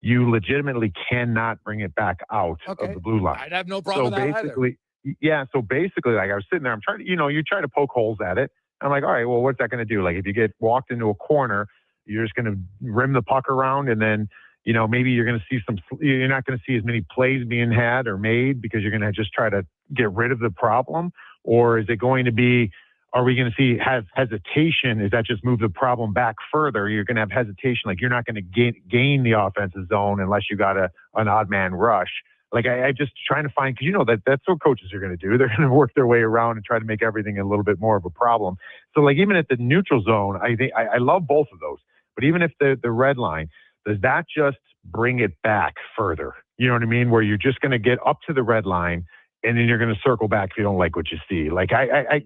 Speaker 3: you legitimately cannot bring it back out of the blue line.
Speaker 7: I'd have no problem with that
Speaker 3: basically, either. Yeah, so basically, like I was sitting there, I'm trying to, you try to poke holes at it. I'm like, all right, well, what's that going to do? Like if you get walked into a corner, you're just going to rim the puck around, and then maybe you're going to see you're not going to see as many plays being had or made because you're going to just try to get rid of the problem. Or is it going to be, are we going to see hesitation? Is that just move the problem back further? You're going to have hesitation. Like you're not going to gain the offensive zone unless you got an odd man rush. Like I just trying to find, because that's what coaches are going to do. They're going to work their way around and try to make everything a little bit more of a problem. So like even at the neutral zone, I think I love both of those. But even if the red line, does that just bring it back further? You know what I mean? Where you're just going to get up to the red line and then you're going to circle back if you don't like what you see. Like I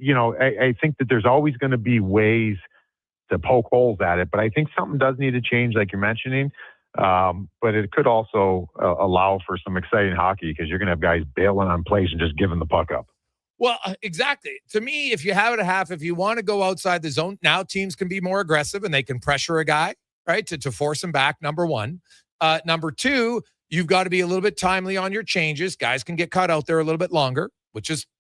Speaker 3: think that there's always going to be ways to poke holes at it, but I think something does need to change, like you're mentioning. But it could also allow for some exciting hockey because you're going to have guys bailing on plays and just giving the puck up.
Speaker 7: Well, exactly. To me, if you have it at half, if you want to go outside the zone, now teams can be more aggressive and they can pressure a guy, right, to force him back, number one. Number two, you've got to be a little bit timely on your changes. Guys can get caught out there a little bit longer,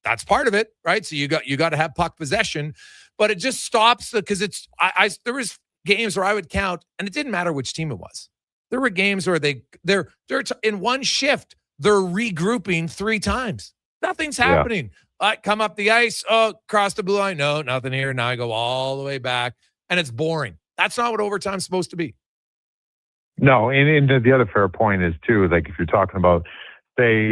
Speaker 7: that's part of it, right? So you got to have puck possession, but it just stops because there was games where I would count, and it didn't matter which team it was. There were games where they're in one shift, they're regrouping 3 times. Nothing's happening. Come up the ice. Oh, cross the blue line. No, nothing here. Now I go all the way back, and it's boring. That's not what overtime's supposed to be.
Speaker 3: No, and the other fair point is too, like if you're talking about, say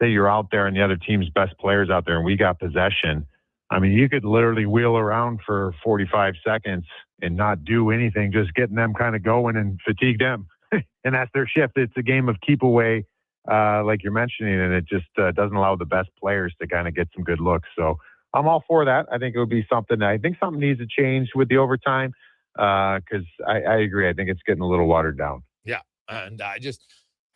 Speaker 3: you're out there and the other team's best players out there, and we got possession. I mean, you could literally wheel around for 45 seconds and not do anything, just getting them kind of going and fatigue them, and that's their shift. It's a game of keep away. Like you're mentioning, and it just doesn't allow the best players to kind of get some good looks. So I'm all for that. I think it would be something. I think something needs to change with the overtime because I agree. I think it's getting a little watered down.
Speaker 7: Yeah, and I think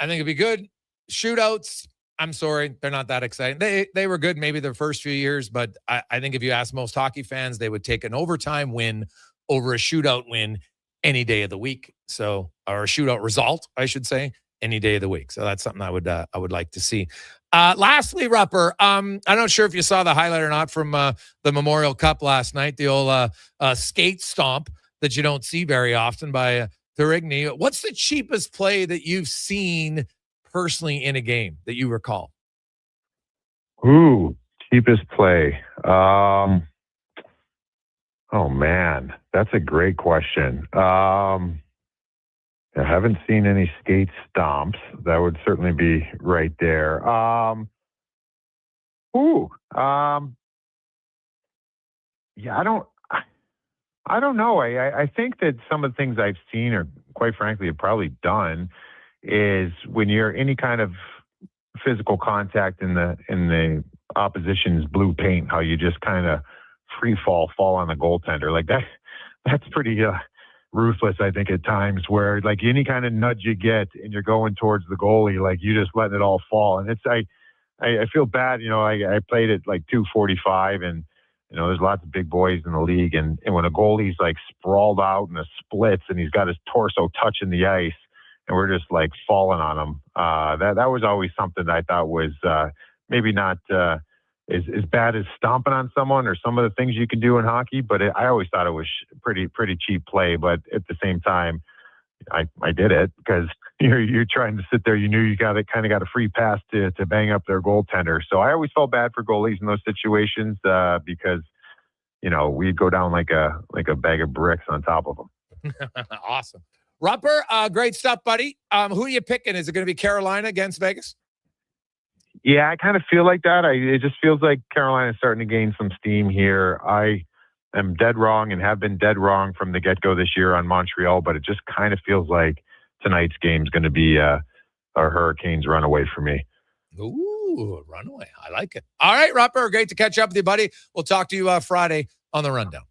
Speaker 7: it'd be good. Shootouts, I'm sorry, they're not that exciting. They were good maybe the first few years, but I think if you ask most hockey fans, they would take an overtime win over a shootout win any day of the week. So, or a shootout result, I should say, any day of the week. So that's something I would like to see. Lastly, Rupper, I'm not sure if you saw the highlight or not from the Memorial Cup last night, the old skate stomp that you don't see very often by Turigny. What's the cheapest play that you've seen personally in a game that you recall?
Speaker 3: Ooh, cheapest play. Oh man, that's a great question. I haven't seen any skate stomps. That would certainly be right there. Yeah, I don't know. I think that some of the things I've seen, or quite frankly, have probably done, is when you're any kind of physical contact in the opposition's blue paint, how you just kind of fall on the goaltender. Like that's pretty ruthless, I think, at times, where like any kind of nudge you get and you're going towards the goalie, like you just letting it all fall. And I feel bad, I played at like 245, and there's lots of big boys in the league, and when a goalie's like sprawled out in the splits and he's got his torso touching the ice and we're just like falling on him, that was always something that I thought was maybe not as bad as stomping on someone or some of the things you can do in hockey, but I always thought it was pretty cheap play. But at the same time, I did it because you're trying to sit there. You knew you got a free pass to bang up their goaltender. So I always felt bad for goalies in those situations because we'd go down like a bag of bricks on top of them.
Speaker 7: Awesome. Rupper, great stuff, buddy. Who are you picking? Is it going to be Carolina against Vegas?
Speaker 3: Yeah, I kind of feel like that. It just feels like Carolina's starting to gain some steam here. I am dead wrong and have been dead wrong from the get-go this year on Montreal, but it just kind of feels like tonight's game is going to be a Hurricanes runaway for me.
Speaker 7: Ooh, runaway. I like it. All right, Rupper, great to catch up with you, buddy. We'll talk to you Friday on the Rundown.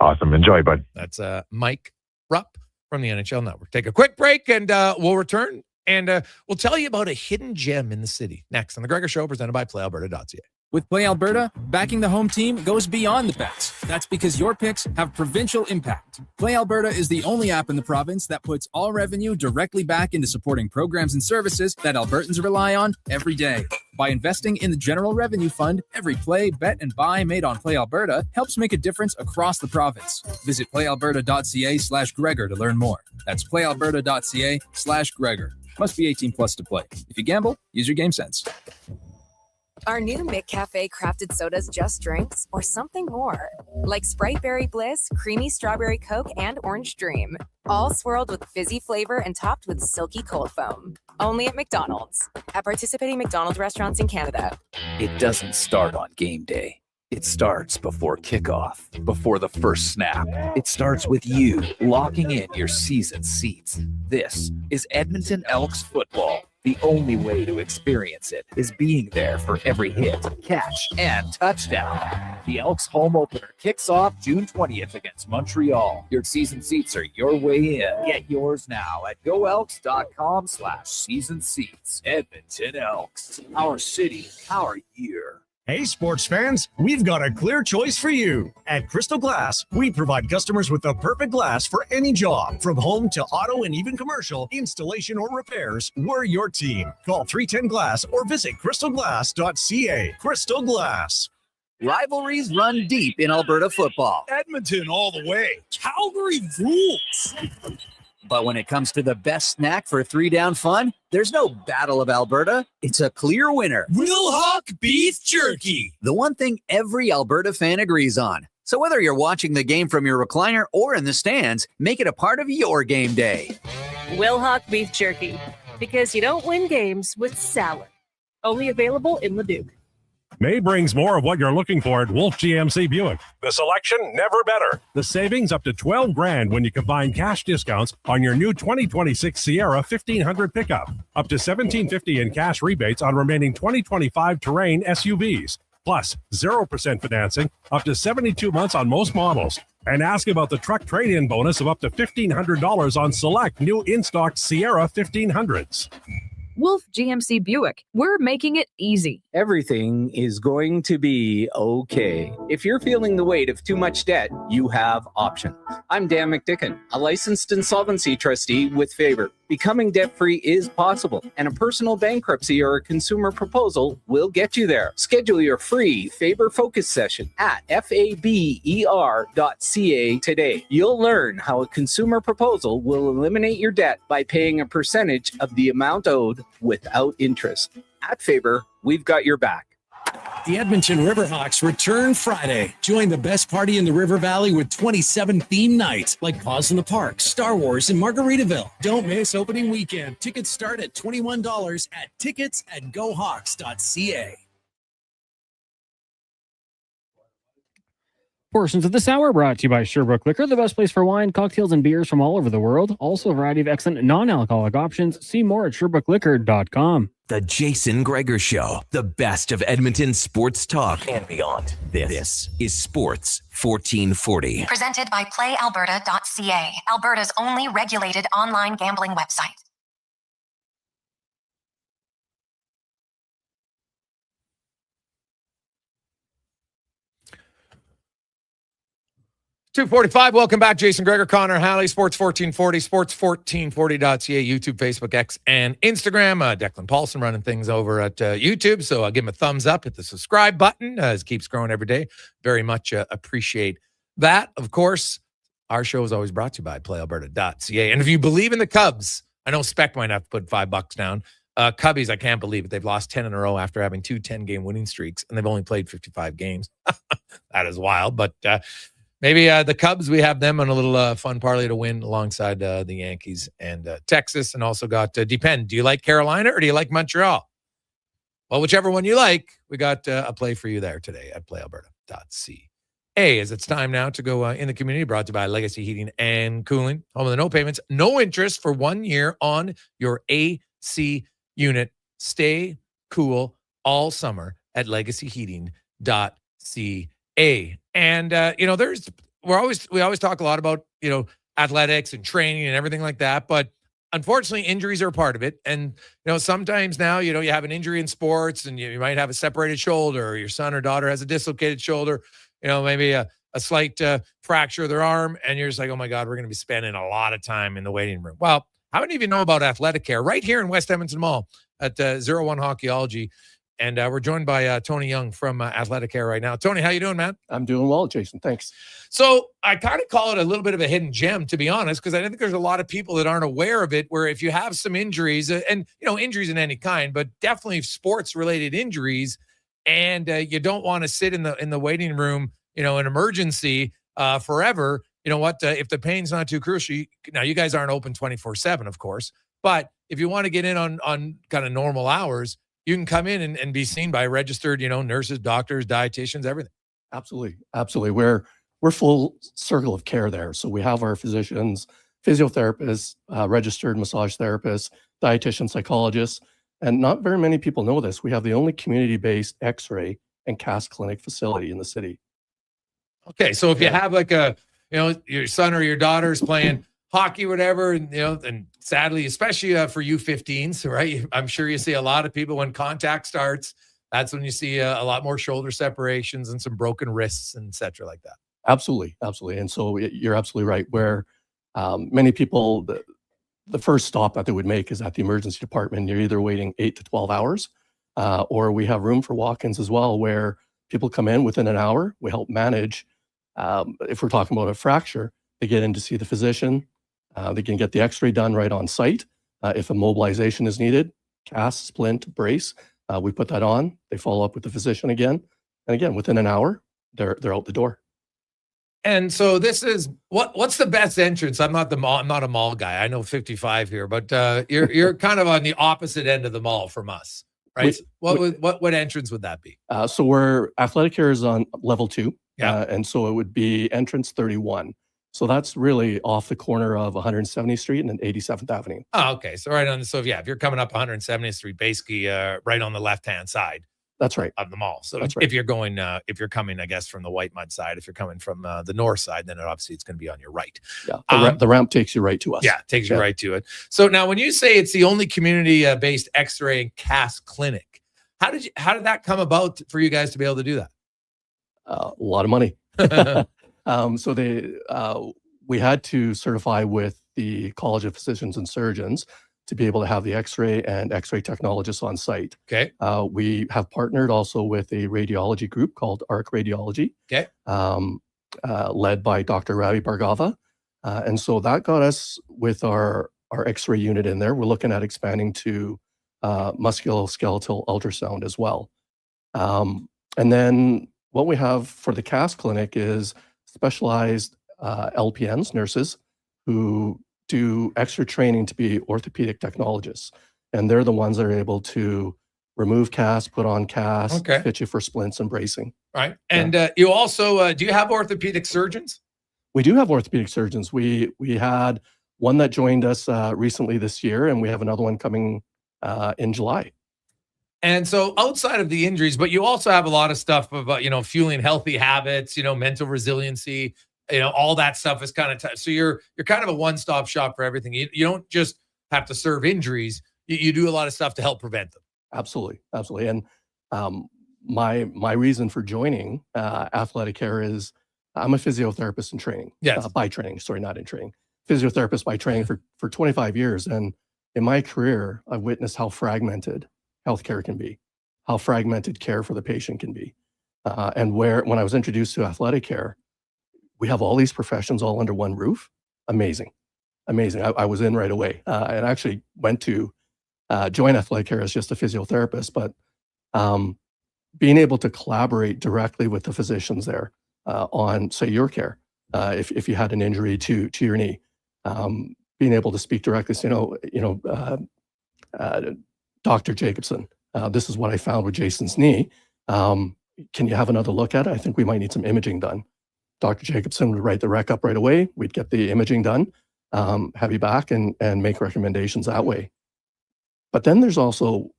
Speaker 3: Awesome. Enjoy, bud.
Speaker 7: That's Mike Rupp from the NHL Network. Take a quick break, and we'll return. And we'll tell you about a hidden gem in the city next on The Gregor Show, presented by PlayAlberta.ca.
Speaker 1: With Play Alberta, backing the home team goes beyond the bets. That's because your picks have provincial impact. Play Alberta is the only app in the province that puts all revenue directly back into supporting programs and services that Albertans rely on every day. By investing in the General Revenue Fund, every play, bet, and buy made on Play Alberta helps make a difference across the province. Visit playalberta.ca/Gregor to learn more. That's playalberta.ca/Gregor. Must be 18 plus to play. If you gamble, use your game sense.
Speaker 22: Are new McCafe crafted sodas just drinks or something more? Like Sprite Berry Bliss, Creamy Strawberry Coke, and Orange Dream. All swirled with fizzy flavor and topped with silky cold foam. Only at McDonald's. At participating McDonald's restaurants in Canada.
Speaker 23: It doesn't start on game day. It starts before kickoff, before the first snap. It starts with you locking in your season seats. This is Edmonton Elks football. The only way to experience it is being there for every hit, catch, and touchdown. The Elks home opener kicks off June 20th against Montreal. Your season seats are your way in. Get yours now at goelks.com/season seats. Edmonton Elks. Our city, our year.
Speaker 20: Hey, sports fans, we've got a clear choice for you. At Crystal Glass, we provide customers with the perfect glass for any job. From home to auto and even commercial, installation or repairs, we're your team. Call 310 Glass or visit crystalglass.ca. Crystal Glass.
Speaker 14: Rivalries run deep in Alberta football.
Speaker 9: Edmonton all the way.
Speaker 10: Calgary rules.
Speaker 14: But when it comes to the best snack for 3-down fun, there's no Battle of Alberta. It's a clear winner.
Speaker 10: Wilhauk Beef Jerky.
Speaker 14: The one thing every Alberta fan agrees on. So whether you're watching the game from your recliner or in the stands, make it a part of your game day.
Speaker 24: Wilhauk Beef Jerky. Because you don't win games with salad. Only available in Leduc.
Speaker 19: May brings more of what you're looking for at Wolf GMC Buick. The selection, never better. The savings up to $12,000 when you combine cash discounts on your new 2026 Sierra 1500 pickup. Up to $1,750 in cash rebates on remaining 2025 Terrain SUVs. Plus 0% financing up to 72 months on most models. And ask about the truck trade-in bonus of up to $1,500 on select new in-stock Sierra 1500s.
Speaker 25: Wolf GMC Buick. We're making it easy.
Speaker 26: Everything is going to be okay. If you're feeling the weight of too much debt, you have options. I'm Dan McDicken, a licensed insolvency trustee with Faber. Becoming debt-free is possible, and a personal bankruptcy or a consumer proposal will get you there. Schedule your free Faber Focus session at faber.ca today. You'll learn how a consumer proposal will eliminate your debt by paying a percentage of the amount owed without interest. At Faber, we've got your back.
Speaker 27: The Edmonton Riverhawks return Friday. Join the best party in the River Valley with 27 theme nights like Paws in the Park, Star Wars, and Margaritaville. Don't miss opening weekend. Tickets start at $21 at tickets@gohawks.ca.
Speaker 8: Portions of this hour brought to you by Sherbrooke Liquor, the best place for wine, cocktails, and beers from all over the world. Also, a variety of excellent non-alcoholic options. See more at SherbrookeLiquor.com.
Speaker 4: The Jason Gregor Show, the best of Edmonton sports talk and beyond. This is Sports 1440.
Speaker 6: Presented by PlayAlberta.ca, Alberta's only regulated online gambling website.
Speaker 7: .245. Welcome back. Jason Gregor, Connor Halley, Sports 1440, sports1440.ca, YouTube, Facebook, X, and Instagram. Declan Paulson running things over at YouTube. So I'll give him a thumbs up. Hit the subscribe button as it keeps growing every day. Very much appreciate that. Of course, Our show is always brought to you by PlayAlberta.ca. And if you believe in the Cubs, I know Spec might have to put $5 down. Cubbies, I can't believe it. They've lost 10 in a row after having 2 10-game winning streaks, and they've only played 55 games. That is wild. But maybe the Cubs, we have them on a little fun parlay to win alongside the Yankees and Texas, and also got depend. Do you like Carolina or do you like Montreal? Well, whichever one you like, we got a play for you there today at PlayAlberta.ca. As it's time now to go in the community, brought to you by Legacy Heating and Cooling. Home of the no payments, no interest for 1 year on your AC unit. Stay cool all summer at legacyheating.ca. And we always talk a lot about athletics and training and everything like that, but unfortunately injuries are a part of it. And sometimes now you have an injury in sports, and you might have a separated shoulder, or your son or daughter has a dislocated shoulder, maybe a slight fracture of their arm, and you're just like, oh my God, we're going to be spending a lot of time in the waiting room. Well, how many of you know about Athletic Care right here in West Edmonton Mall at 01 Hockeyology? And we're joined by Tony Young from Athletic Care right now. Tony, how you doing, man?
Speaker 2: I'm doing well, Jason. Thanks.
Speaker 7: So I kind of call it a little bit of a hidden gem, to be honest, because I think there's a lot of people that aren't aware of it, where if you have some injuries, and injuries in any kind, but definitely sports-related injuries, and you don't want to sit in the waiting room, an emergency forever. You know what? If the pain's not too crucial, now you guys aren't open 24/7, of course, but if you want to get in on kind of normal hours, you can come in and be seen by registered, nurses, doctors, dietitians, everything.
Speaker 2: Absolutely. We're full circle of care there. So we have our physicians, physiotherapists, registered massage therapists, dietitians, psychologists, and not very many people know this. We have the only community-based X-ray and CAS clinic facility in the city.
Speaker 7: Okay, so if you have like your son or your daughter's playing hockey, whatever, and sadly, especially for U15s, right? I'm sure you see a lot of people when contact starts. That's when you see a lot more shoulder separations and some broken wrists and et cetera like that.
Speaker 2: Absolutely. And so you're absolutely right. Where many people, the first stop that they would make is at the emergency department. You're either waiting 8 to 12 hours, or we have room for walk-ins as well, where people come in within an hour. We help manage. If we're talking about a fracture, they get in to see the physician. They can get the X-ray done right on site. If a mobilization is needed, cast, splint, brace, we put that on. They follow up with the physician again, and again within an hour, they're out the door.
Speaker 7: And so this is what's the best entrance? I'm not a mall guy. I know 55 here, but you're kind of on the opposite end of the mall from us, right? What entrance would that be?
Speaker 2: So we're Athletic Care is on level 2,
Speaker 7: yeah,
Speaker 2: and so it would be entrance 31. So that's really off the corner of 170th Street and 87th Avenue.
Speaker 7: Oh, okay. So right on. So if you're coming up 170th Street, basically right on the left-hand side.
Speaker 2: That's right.
Speaker 7: Of the mall. So
Speaker 2: That's right.
Speaker 7: if you're coming, I guess, from the White Mud side, if you're coming from the north side, then obviously it's going to be on your right.
Speaker 2: Yeah. The ramp takes you right to us.
Speaker 7: Yeah, it takes you right to it. So now when you say it's the only community-based X-ray and CAS clinic, how did that come about for you guys to be able to do that?
Speaker 2: A lot of money. So we had to certify with the College of Physicians and Surgeons to be able to have the X-ray and X-ray technologists on site.
Speaker 7: Okay.
Speaker 2: We have partnered also with a radiology group called ARC Radiology.
Speaker 7: Okay.
Speaker 2: Led by Dr. Ravi Bhargava. And so that got us with our X-ray unit in there. We're looking at expanding to musculoskeletal ultrasound as well. And then what we have for the CAS clinic is specialized LPNs, nurses, who do extra training to be orthopedic technologists. And they're the ones that are able to remove cast, put on cast, fit you for splints and bracing.
Speaker 7: Right. And you also, do you have orthopedic surgeons?
Speaker 2: We do have orthopedic surgeons. We had one that joined us recently this year, and we have another one coming in July.
Speaker 7: And so outside of the injuries, but you also have a lot of stuff about, fueling healthy habits, mental resiliency, all that stuff is kind of so you're kind of a one-stop shop for everything. You don't just have to serve injuries. You do a lot of stuff to help prevent them.
Speaker 2: Absolutely. And my reason for joining Athletic Care is I'm a physiotherapist in training.
Speaker 7: Yes.
Speaker 2: By training, sorry, not in training. Physiotherapist by training for 25 years. And in my career, I've witnessed how fragmented healthcare can be, how fragmented care for the patient can be. And when I was introduced to Athletic Care, we have all these professions all under one roof. Amazing. I was in right away, and actually went to join Athletic Care as just a physiotherapist, but being able to collaborate directly with the physicians there on, say, your care, if you had an injury to your knee, being able to speak directly, say, Dr. Jacobson, this is what I found with Jason's knee. Can you have another look at it? I think we might need some imaging done. Dr. Jacobson would write the rec up right away. We'd get the imaging done, have you back and make recommendations that way. But then there's also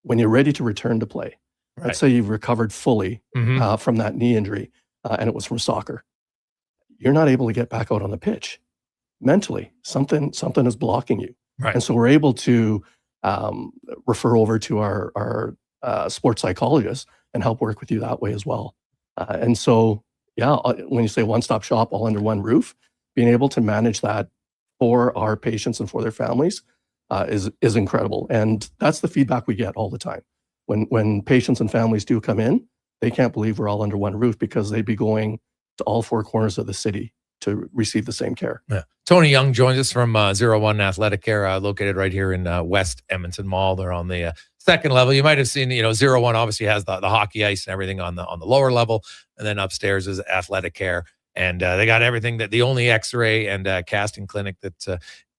Speaker 2: when you're ready to return to play. Right. Let's say you've recovered fully from that knee injury, and it was from soccer. You're not able to get back out on the pitch. Mentally, something is blocking you.
Speaker 7: Right.
Speaker 2: And so we're able to refer over to our sports psychologist and help work with you that way as well. And so, yeah, when you say one-stop shop all under one roof, being able to manage that for our patients and for their families is incredible. And that's the feedback we get all the time. When patients and families do come in, they can't believe we're all under one roof because they'd be going to all four corners of the city to receive the same care.
Speaker 7: Yeah. Tony Young joins us from 01 Athletic Care, located right here in West Edmonton Mall. They're on the second level. You might have seen, 01 obviously has the hockey ice and everything on the lower level, and then upstairs is Athletic Care, and they got everything that the only X-ray and casting clinic that's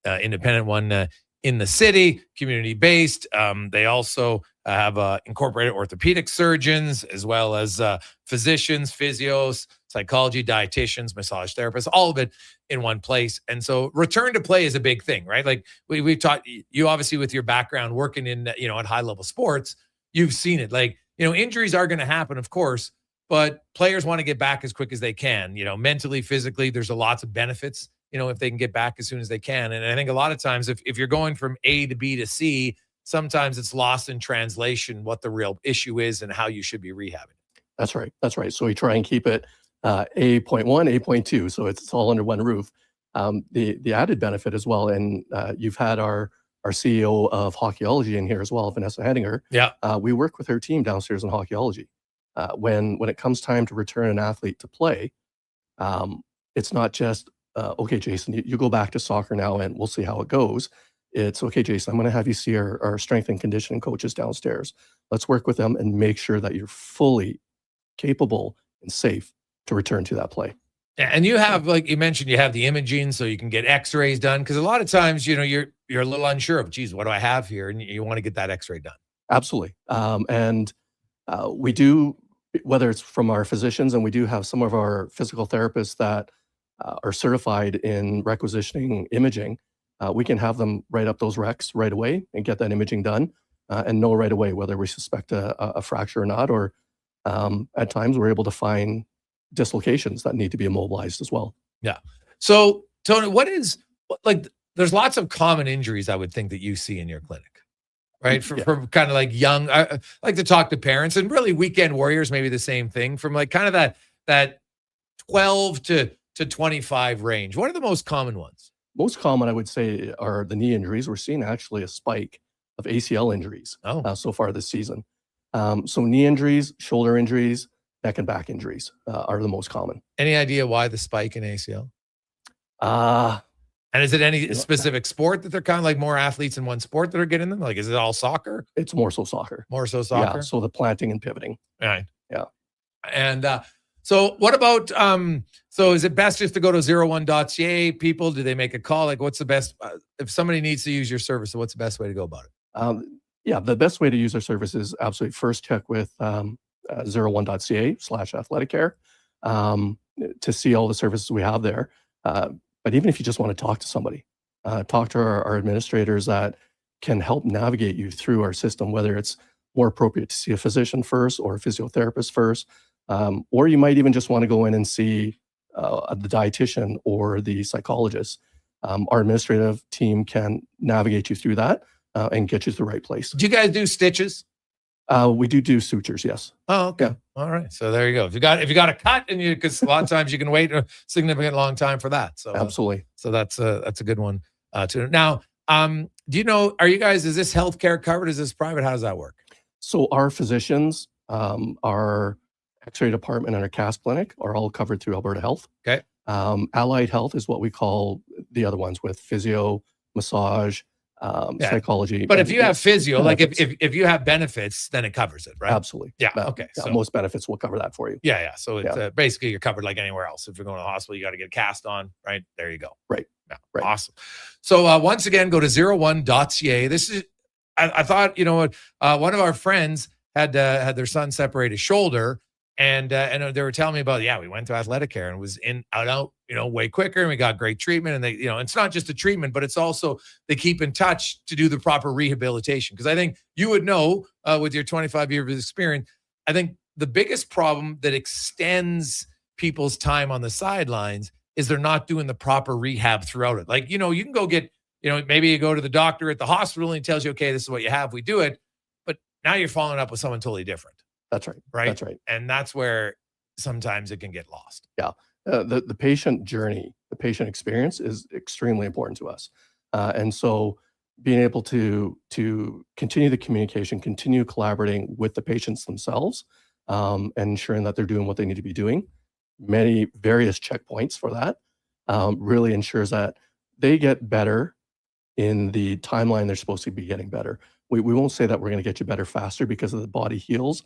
Speaker 7: independent one in the city, community based. They also have incorporated orthopedic surgeons as well as physicians, physios, psychology, dietitians, massage therapists, all of it in one place. And so return to play is a big thing, right? Like we've taught you, obviously, with your background working in, at high level sports, you've seen it. Like, injuries are going to happen, of course, but players want to get back as quick as they can, mentally, physically. There's lots of benefits, if they can get back as soon as they can. And I think a lot of times if you're going from A to B to C, sometimes it's lost in translation what the real issue is and how you should be rehabbing.
Speaker 2: That's right. So we try and keep it A.1, A.2, so it's all under one roof. The added benefit as well, and you've had our CEO of hockeyology in here as well, Vanessa Hedinger.
Speaker 7: Yeah.
Speaker 2: We work with her team downstairs in hockeyology. When it comes time to return an athlete to play, it's not just, okay, Jason, you go back to soccer now and we'll see how it goes. It's, okay, Jason, I'm going to have you see our strength and conditioning coaches downstairs. Let's work with them and make sure that you're fully capable and safe to return to that play.
Speaker 7: And you have, like you mentioned, you have the imaging so you can get x-rays done. Because a lot of times, you're a little unsure of, geez, what do I have here? And you want to get that x-ray done.
Speaker 2: Absolutely. And we do, whether it's from our physicians, and we do have some of our physical therapists that are certified in requisitioning imaging. We can have them write up those recs right away and get that imaging done and know right away whether we suspect a fracture or not, or at times we're able to find dislocations that need to be immobilized as well.
Speaker 7: Yeah. So, Tony, there's lots of common injuries I would think that you see in your clinic, right? From kind of like young, I like to talk to parents, and really weekend warriors, maybe the same thing, from like kind of that 12 to 25 range. What are the most common ones?
Speaker 2: Most common, I would say, are the knee injuries. We're seeing actually a spike of ACL injuries so far this season. So knee injuries, shoulder injuries, neck and back injuries are the most common.
Speaker 7: Any idea why the spike in ACL? And is it any specific sport that they're kind of like more athletes in one sport that are getting them? Like, is it all soccer?
Speaker 2: It's more so soccer.
Speaker 7: More so soccer?
Speaker 2: Yeah, so the planting and pivoting.
Speaker 7: Right.
Speaker 2: Yeah.
Speaker 7: And so what about, so is it best just to go to 01.ca? People, do they make a call? Like, what's the best, if somebody needs to use your service, so what's the best way to go about it?
Speaker 2: Yeah, the best way to use our service is absolutely first check with 01.ca/athletic-care to see all the services we have there. But even if you just want to talk to somebody, talk to our administrators that can help navigate you through our system, whether it's more appropriate to see a physician first or a physiotherapist first, or you might even just want to go in and see the dietitian or the psychologist. Our administrative team can navigate you through that and get you to the right place.
Speaker 7: Do you guys do stitches?
Speaker 2: We do sutures, yes.
Speaker 7: Oh, okay. Yeah. All right. So there you go. If you got a cut, and because a lot of times you can wait a significant long time for that. So
Speaker 2: absolutely.
Speaker 7: So that's a good one to now. Do you know? Are you guys? Is this healthcare covered? Is this private? How does that work?
Speaker 2: So our physicians are X-ray department, and our CAS clinic are all covered through Alberta Health.
Speaker 7: Okay.
Speaker 2: Allied Health is what we call the other ones with physio, massage, psychology.
Speaker 7: But if you have physio, like
Speaker 2: benefits.
Speaker 7: if you have benefits, then it covers it, right?
Speaker 2: Absolutely.
Speaker 7: Yeah. Okay.
Speaker 2: Yeah,
Speaker 7: So
Speaker 2: most benefits will cover that for you.
Speaker 7: yeah. So it's basically you're covered like anywhere else. If you're going to the hospital, you got to get a cast on, right? There you go.
Speaker 2: Right.
Speaker 7: Yeah.
Speaker 2: Right.
Speaker 7: Awesome. So once again, go to 01.ca. This is, I thought, one of our friends had their son separate his shoulder. And they were telling me about, we went to Athletic Care and it was out, way quicker, and we got great treatment. And they, it's not just the treatment, but it's also they keep in touch to do the proper rehabilitation. Because I think you would know with your 25 years of experience, I think the biggest problem that extends people's time on the sidelines is they're not doing the proper rehab throughout it. Like, you can go get, maybe you go to the doctor at the hospital and he tells you, okay, this is what you have, we do it. But now you're following up with someone totally different.
Speaker 2: That's right.
Speaker 7: Right.
Speaker 2: That's right.
Speaker 7: And that's where sometimes it can get lost.
Speaker 2: Yeah. The patient journey, the patient experience is extremely important to us. And so being able to continue the communication, continue collaborating with the patients themselves, and ensuring that they're doing what they need to be doing, various checkpoints for that, really ensures that they get better in the timeline they're supposed to be getting better. We won't say that we're going to get you better faster because the body heals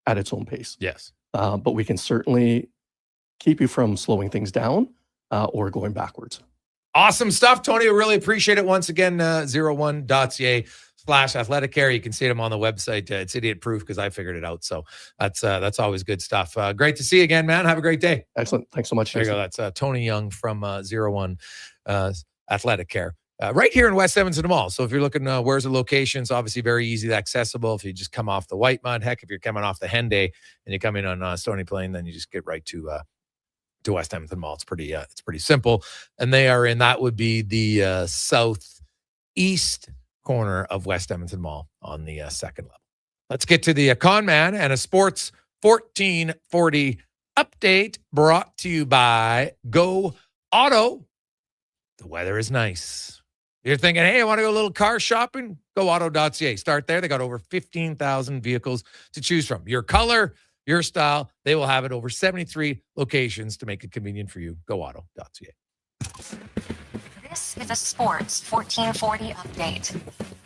Speaker 2: at its own pace.
Speaker 7: Yes.
Speaker 2: But we can certainly keep you from slowing things down or going backwards.
Speaker 7: Awesome stuff, Tony. We really appreciate it. Once again, 01.ca/athletic care. You can see them on the website. It's idiot proof because I figured it out. So that's always good stuff. Great to see you again, man. Have a great day.
Speaker 2: Excellent. Thanks so much.
Speaker 7: There you go. That's Tony Young from 01 Athletic Care. Right here in West Edmonton Mall. So if you're looking, where's the location? It's obviously very easy, accessible. If you just come off the White Mud, heck, if you're coming off the Henday and you come in on Stony Plain, then you just get right to West Edmonton Mall. It's pretty simple. And they are that would be the southeast corner of West Edmonton Mall on the second level. Let's get to the Con Man and a Sports 1440 update brought to you by Go Auto. The weather is nice. You're thinking, hey, I want to go a little car shopping? Go auto.ca. Start there. They got over 15,000 vehicles to choose from. Your color, your style, they will have it over 73 locations to make it convenient for you. Go auto.ca.
Speaker 6: This is a Sports 1440 update.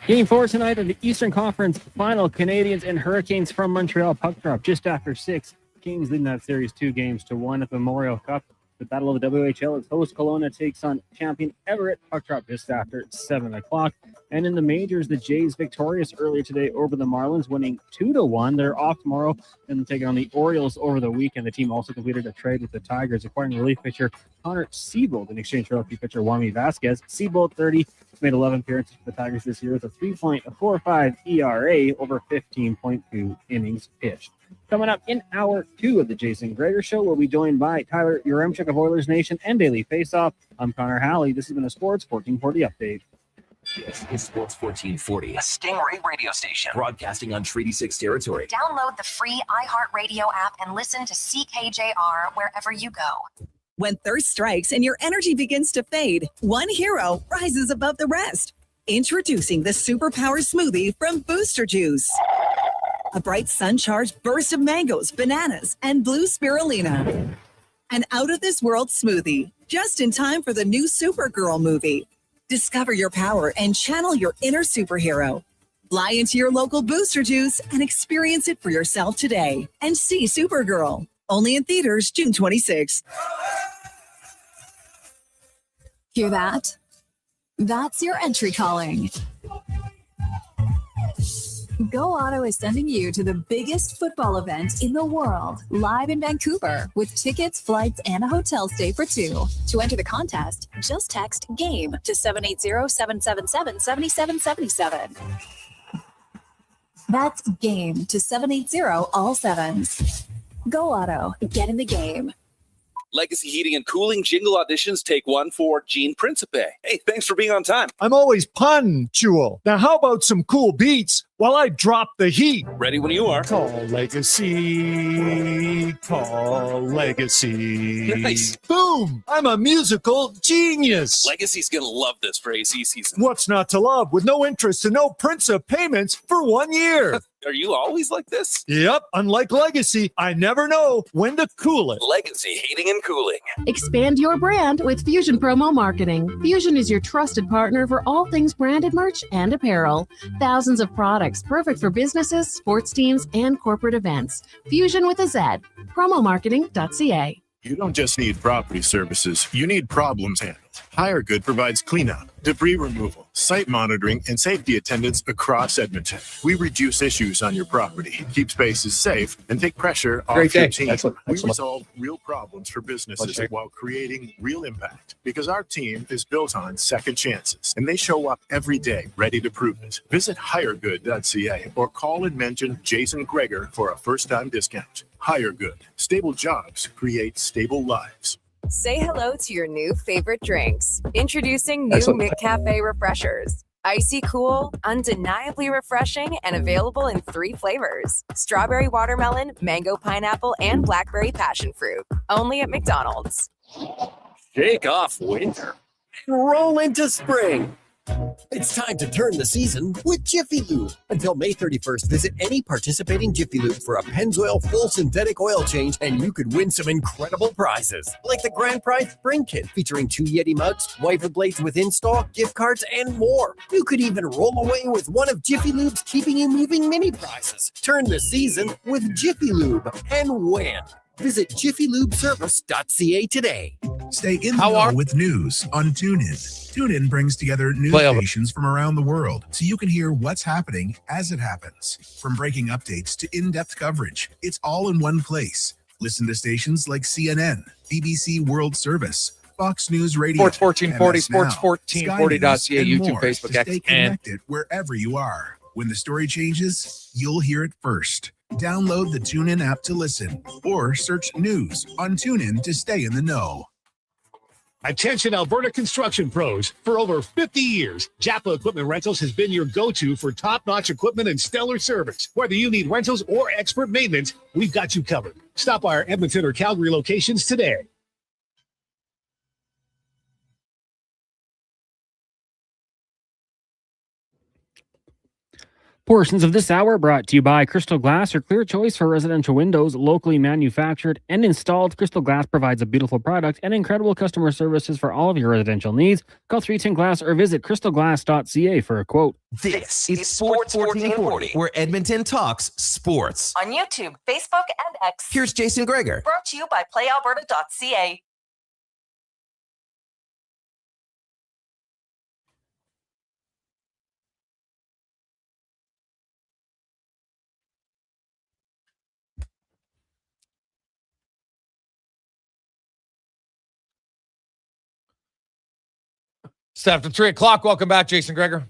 Speaker 8: Game 4 tonight of the Eastern Conference Final. Canadians and Hurricanes from Montreal. Puck drop just after 6. Kings leading that series 2-1 at the Memorial Cup. The Battle of the WHL is host Kelowna takes on champion Everett. Puck drop just after 7 o'clock. And in the majors, the Jays victorious earlier today over the Marlins, winning 2-1. They're off tomorrow and taking on the Orioles over the weekend. The team also completed a trade with the Tigers, acquiring relief pitcher Connor Seabold in exchange for rookie pitcher Wamy Vasquez. Seabold, 30, made 11 appearances for the Tigers this year with a 3.45 ERA over 15.2 innings pitched. Coming up in hour 2 of the Jason Gregor Show, we'll be joined by Tyler Yaremchuk of Oilers Nation and Daily Faceoff. I'm Connor Halley. This has been a Sports 1440 update.
Speaker 14: This is Sports 1440, a Stingray radio station broadcasting on Treaty 6 territory.
Speaker 6: Download the free iHeartRadio app and listen to CKJR wherever you go.
Speaker 5: When thirst strikes and your energy begins to fade, one hero rises above the rest. Introducing the Superpower Smoothie from Booster Juice. A bright sun-charged burst of mangoes, bananas, and blue spirulina. An out-of-this-world smoothie, just in time for the new Supergirl movie. Discover your power and channel your inner superhero. Fly into your local Booster Juice and experience it for yourself today. And see Supergirl, only in theaters June 26th.
Speaker 11: Hear that? That's your entry calling. Go Auto is sending you to the biggest football event in the world, live in Vancouver, with tickets, flights, and a hotel stay for 2. To enter the contest, just text GAME to 780-777-7777. That's GAME to 780 all 7s. Go Auto, get in the game.
Speaker 12: Legacy Heating and Cooling jingle auditions take 1 for Gene Principe. Hey, thanks for being on time.
Speaker 13: I'm always punctual. Now, how about some cool beats?
Speaker 3: while I drop the heat.
Speaker 12: Ready when you are.
Speaker 3: Call Legacy. Call Legacy.
Speaker 12: Nice.
Speaker 3: Boom! I'm a musical genius.
Speaker 12: Legacy's going to love this for AC season.
Speaker 3: What's not to love with no interest and no Prince payments for 1 year?
Speaker 12: Are you always like this?
Speaker 3: Yep. Unlike Legacy, I never know when to cool it.
Speaker 12: Legacy Heating and Cooling.
Speaker 13: Expand your brand with Fusion Promo Marketing. Fusion is your trusted partner for all things branded merch and apparel. Thousands of products perfect for businesses, sports teams, and corporate events. Fusion with a Z. Promomarketing.ca.
Speaker 15: You don't just need property services, you need problems handled. HireGood provides cleanup, debris removal, site monitoring, and safety attendance across Edmonton. We reduce issues on your property, keep spaces safe, and take pressure off your team.
Speaker 2: Excellent.
Speaker 15: We resolve real problems for businesses while creating real impact. Because our team is built on second chances, and they show up every day ready to prove it. Visit hiregood.ca or call and mention Jason Gregor for a first-time discount. HireGood. Stable jobs create stable lives.
Speaker 22: Say hello to your new favorite drinks. Introducing new
Speaker 2: Excellent.
Speaker 22: McCafe Refreshers. Icy cool, undeniably refreshing, and available in 3 flavors. Strawberry watermelon, mango pineapple, and blackberry passion fruit. Only at McDonald's.
Speaker 16: Shake off winter and roll into spring. It's time to turn the season with Jiffy Lube. Until May 31st, visit any participating Jiffy Lube for a Pennzoil full synthetic oil change, and you could win some incredible prizes, like the Grand Prize Spring Kit featuring 2 Yeti mugs, wiper blades with install, gift cards, and more. You could even roll away with one of Jiffy Lube's Keeping You Moving mini prizes. Turn the season with Jiffy Lube and win. Visit jiffylubeservice.ca today.
Speaker 17: Stay in the know with news on TuneIn. TuneIn brings together news stations from around the world so you can hear what's happening as it happens. From breaking updates to in-depth coverage, it's all in one place. Listen to stations like CNN, BBC World Service, Fox News Radio,
Speaker 7: Sports 1440, sports1440.ca, YouTube, Facebook,
Speaker 17: to
Speaker 7: X,
Speaker 17: stay connected wherever you are. When the story changes, you'll hear it first. Download the TuneIn app to listen or search news on TuneIn to stay in the know.
Speaker 19: Attention Alberta construction pros. For over 50 years, Japa Equipment Rentals has been your go-to for top-notch equipment and stellar service. Whether you need rentals or expert maintenance, we've got you covered. Stop by our Edmonton or Calgary locations today.
Speaker 8: Portions of this hour brought to you by Crystal Glass, your clear choice for residential windows, locally manufactured and installed. Crystal Glass provides a beautiful product and incredible customer services for all of your residential needs. Call 310 Glass or visit crystalglass.ca for a quote.
Speaker 4: This is Sports 1440, where Edmonton talks sports.
Speaker 18: On YouTube, Facebook, and X.
Speaker 4: Here's Jason Gregor.
Speaker 18: Brought to you by playalberta.ca.
Speaker 7: It's after 3 o'clock. Welcome back, Jason Gregor.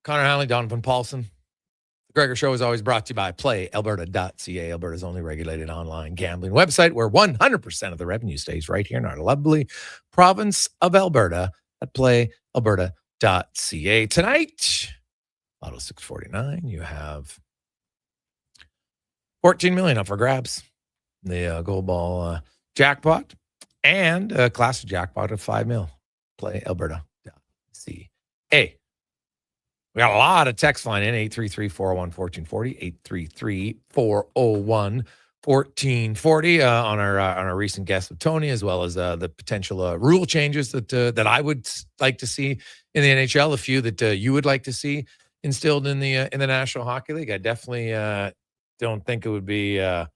Speaker 7: Connor Hanley, Donovan Paulson. The Gregor Show is always brought to you by playalberta.ca, Alberta's only regulated online gambling website, where 100% of the revenue stays right here in our lovely province of Alberta at playalberta.ca. Tonight, Lotto 649, you have 14 million up for grabs. The gold ball jackpot and a classic jackpot of 5 mil. playalberta.ca. We got a lot of text line in 833-401-1440, 833-401-1440 on our recent guest with Tony, as well as the potential rule changes that I would like to see in the NHL, a few that you would like to see instilled in the National Hockey League. I definitely don't think it would be a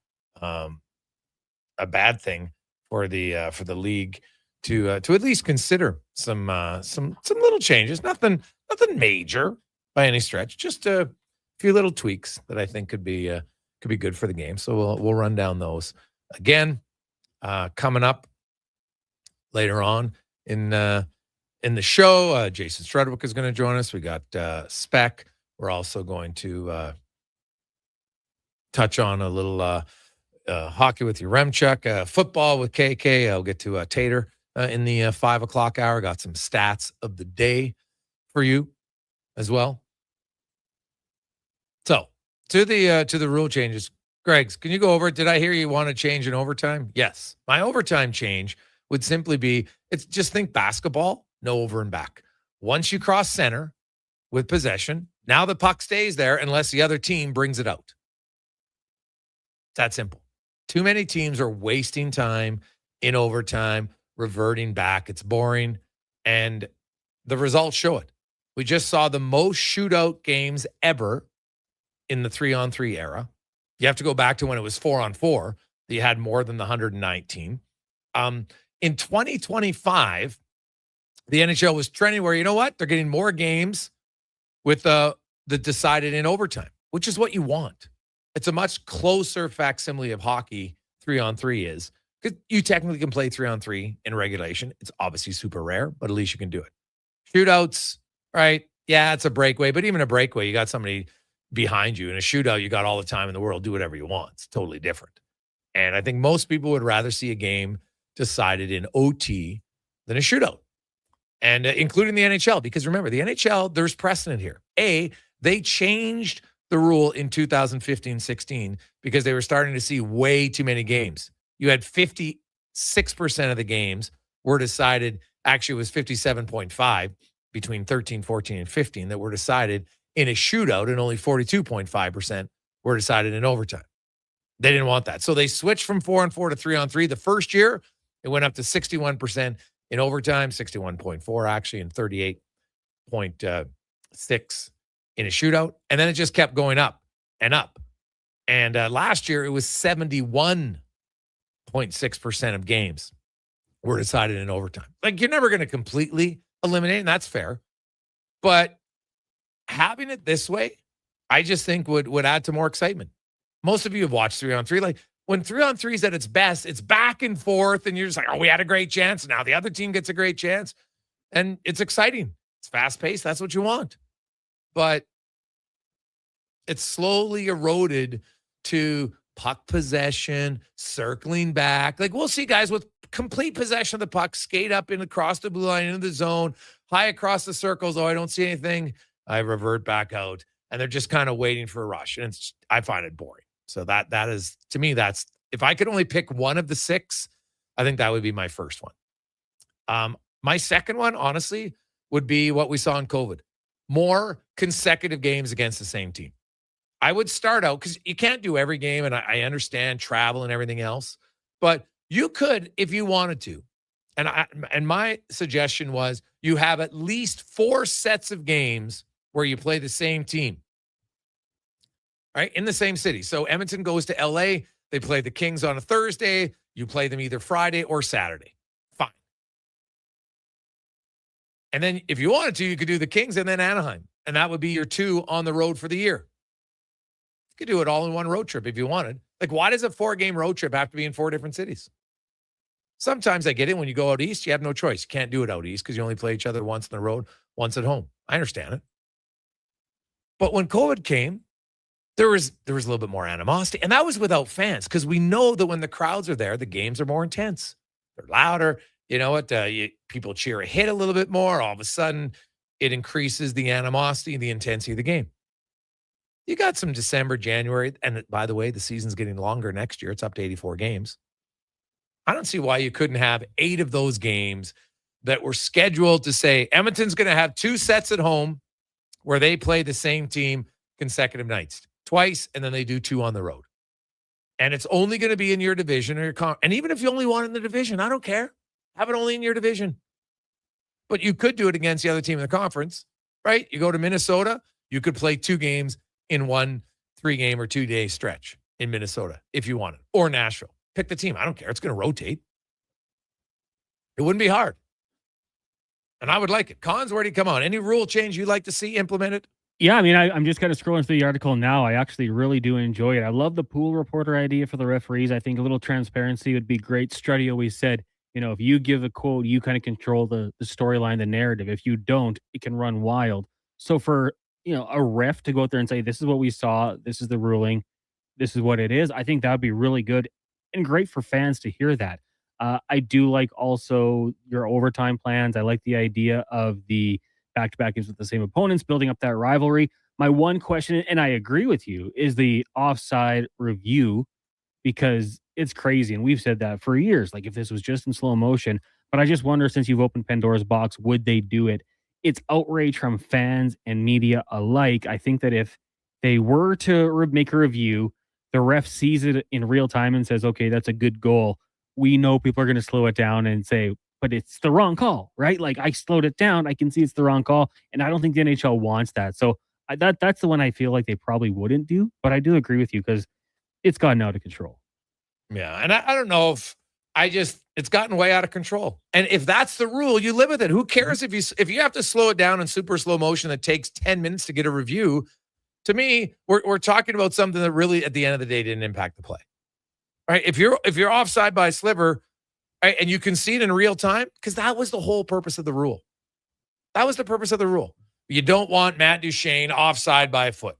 Speaker 7: bad thing for the league to at least consider some little changes. Nothing major by any stretch. Just a few little tweaks that I think could be good for the game. So we'll run down those again coming up later on in the show. Jason Strudwick is going to join us. We got Spec. We're also going to touch on a little hockey with your Remchuk, football with KK. I'll get to Tater in the 5 o'clock hour. Got some stats of the day for you as well. To the rule changes, Greg's, can you go over it? Did I hear you want to change in overtime? Yes. My overtime change would simply be, it's just think basketball, no over and back. Once you cross center with possession, now the puck stays there unless the other team brings it out. It's that simple. Too many teams are wasting time in overtime, reverting back. It's boring, and the results show it. We just saw the most shootout games ever in the 3-on-3 era. You have to go back to when it was 4-on-4 that you had more than the 119. In 2025, the NHL was trending where, you know what? They're getting more games with the decided in overtime, which is what you want. It's a much closer facsimile of hockey 3-on-3 is, because you technically can play 3-on-3 in regulation. It's obviously super rare, but at least you can do it. Shootouts, right? Yeah, it's a breakaway, but even a breakaway, you got somebody behind you. In a shootout, you got all the time in the world. Do whatever you want. It's totally different. And I think most people would rather see a game decided in OT than a shootout. And including the NHL, because remember, the NHL, there's precedent here. They changed the rule in 2015-16 because they were starting to see way too many games. You had 56% of the games were decided, actually it was 57.5 between 13, 14, and 15 that were decided in a shootout, and only 42.5% were decided in overtime. They didn't want that. So they switched from 4-on-4 to 3-on-3. The first year, it went up to 61% in overtime, 61.4 actually, and 38.6 in a shootout. And then it just kept going up and up. And last year, it was 71.6% of games were decided in overtime. Like, you're never going to completely eliminate, and that's fair. But having it this way, I just think would add to more excitement. Most of you have watched 3-on-3. Like, when 3-on-3 is at its best, it's back and forth, and you're just like, oh, we had a great chance. Now the other team gets a great chance. And it's exciting. It's fast-paced. That's what you want. But it's slowly eroded to puck possession, circling back. Like, we'll see guys with complete possession of the puck, skate up and across the blue line into the zone, high across the circles. Oh, I don't see anything. I revert back out. And they're just kind of waiting for a rush. And I find it boring. So that is, to me, that's, if I could only pick one of the six, I think that would be my first one. My second one, honestly, would be what we saw in COVID. More consecutive games against the same team. I would start out, because you can't do every game, and I understand travel and everything else, but you could if you wanted to. And my suggestion was you have at least 4 sets of games where you play the same team, right, in the same city. So Edmonton goes to LA. They play the Kings on a Thursday. You play them either Friday or Saturday. Fine. And then if you wanted to, you could do the Kings and then Anaheim. And that would be your 2 on the road for the year. You could do it all in one road trip if you wanted. Like, why does a 4-game road trip have to be in 4 different cities? Sometimes I get it. When you go out east, you have no choice. You can't do it out east because you only play each other once on the road, once at home. I understand it. But when COVID came, there was a little bit more animosity. And that was without fans, because we know that when the crowds are there, the games are more intense. They're louder. You know what? People cheer a hit a little bit more. All of a sudden, it increases the animosity and the intensity of the game. You got some December, January. And by the way, the season's getting longer next year. It's up to 84 games. I don't see why you couldn't have 8 of those games that were scheduled to say Edmonton's going to have 2 sets at home where they play the same team consecutive nights, twice, and then they do 2 on the road. And it's only going to be in your division or your and even if you only want in the division, I don't care. Have it only in your division. But you could do it against the other team in the conference, right? You go to Minnesota, you could play 2 games in one 3-game or 2-day stretch in Minnesota if you wanted, or Nashville. Pick the team. I don't care. It's going to rotate. It wouldn't be hard. And I would like it. Cons, where do you come on? Any rule change you'd like to see implemented?
Speaker 8: Yeah, I mean, I'm just kind of scrolling through the article now. I actually really do enjoy it. I love the pool reporter idea for the referees. I think a little transparency would be great. Struddy always said, you know, if you give a quote, you kind of control the storyline, the narrative. If you don't, it can run wild. So for, you know, a ref to go out there and say, this is what we saw, this is the ruling, this is what it is, I think that would be really good and great for fans to hear that. I do like also your overtime plans. I like the idea of the back-to-back games with the same opponents, building up that rivalry. My one question, and I agree with you, is the offside review, because it's crazy. And we've said that for years. Like, if this was just in slow motion, but I just wonder, since you've opened Pandora's box, would they do it? It's outrage from fans and media alike. I think that if they were to make a review, the ref sees it in real time and says, okay, that's a good goal. We know people are going to slow it down and say, but it's the wrong call, right? Like, I slowed it down. I can see it's the wrong call. And I don't think the NHL wants that. So that's the one I feel like they probably wouldn't do. But I do agree with you, because it's gotten out of control.
Speaker 7: Yeah. And I don't know if it's gotten way out of control. And if that's the rule, you live with it. Who cares if you have to slow it down in super slow motion that takes 10 minutes to get a review? To me, we're talking about something that really, at the end of the day, didn't impact the play. Right? If you're offside by a sliver, right, and you can see it in real time, because that was the whole purpose of the rule. That was the purpose of the rule. You don't want Matt Duchene offside by a foot.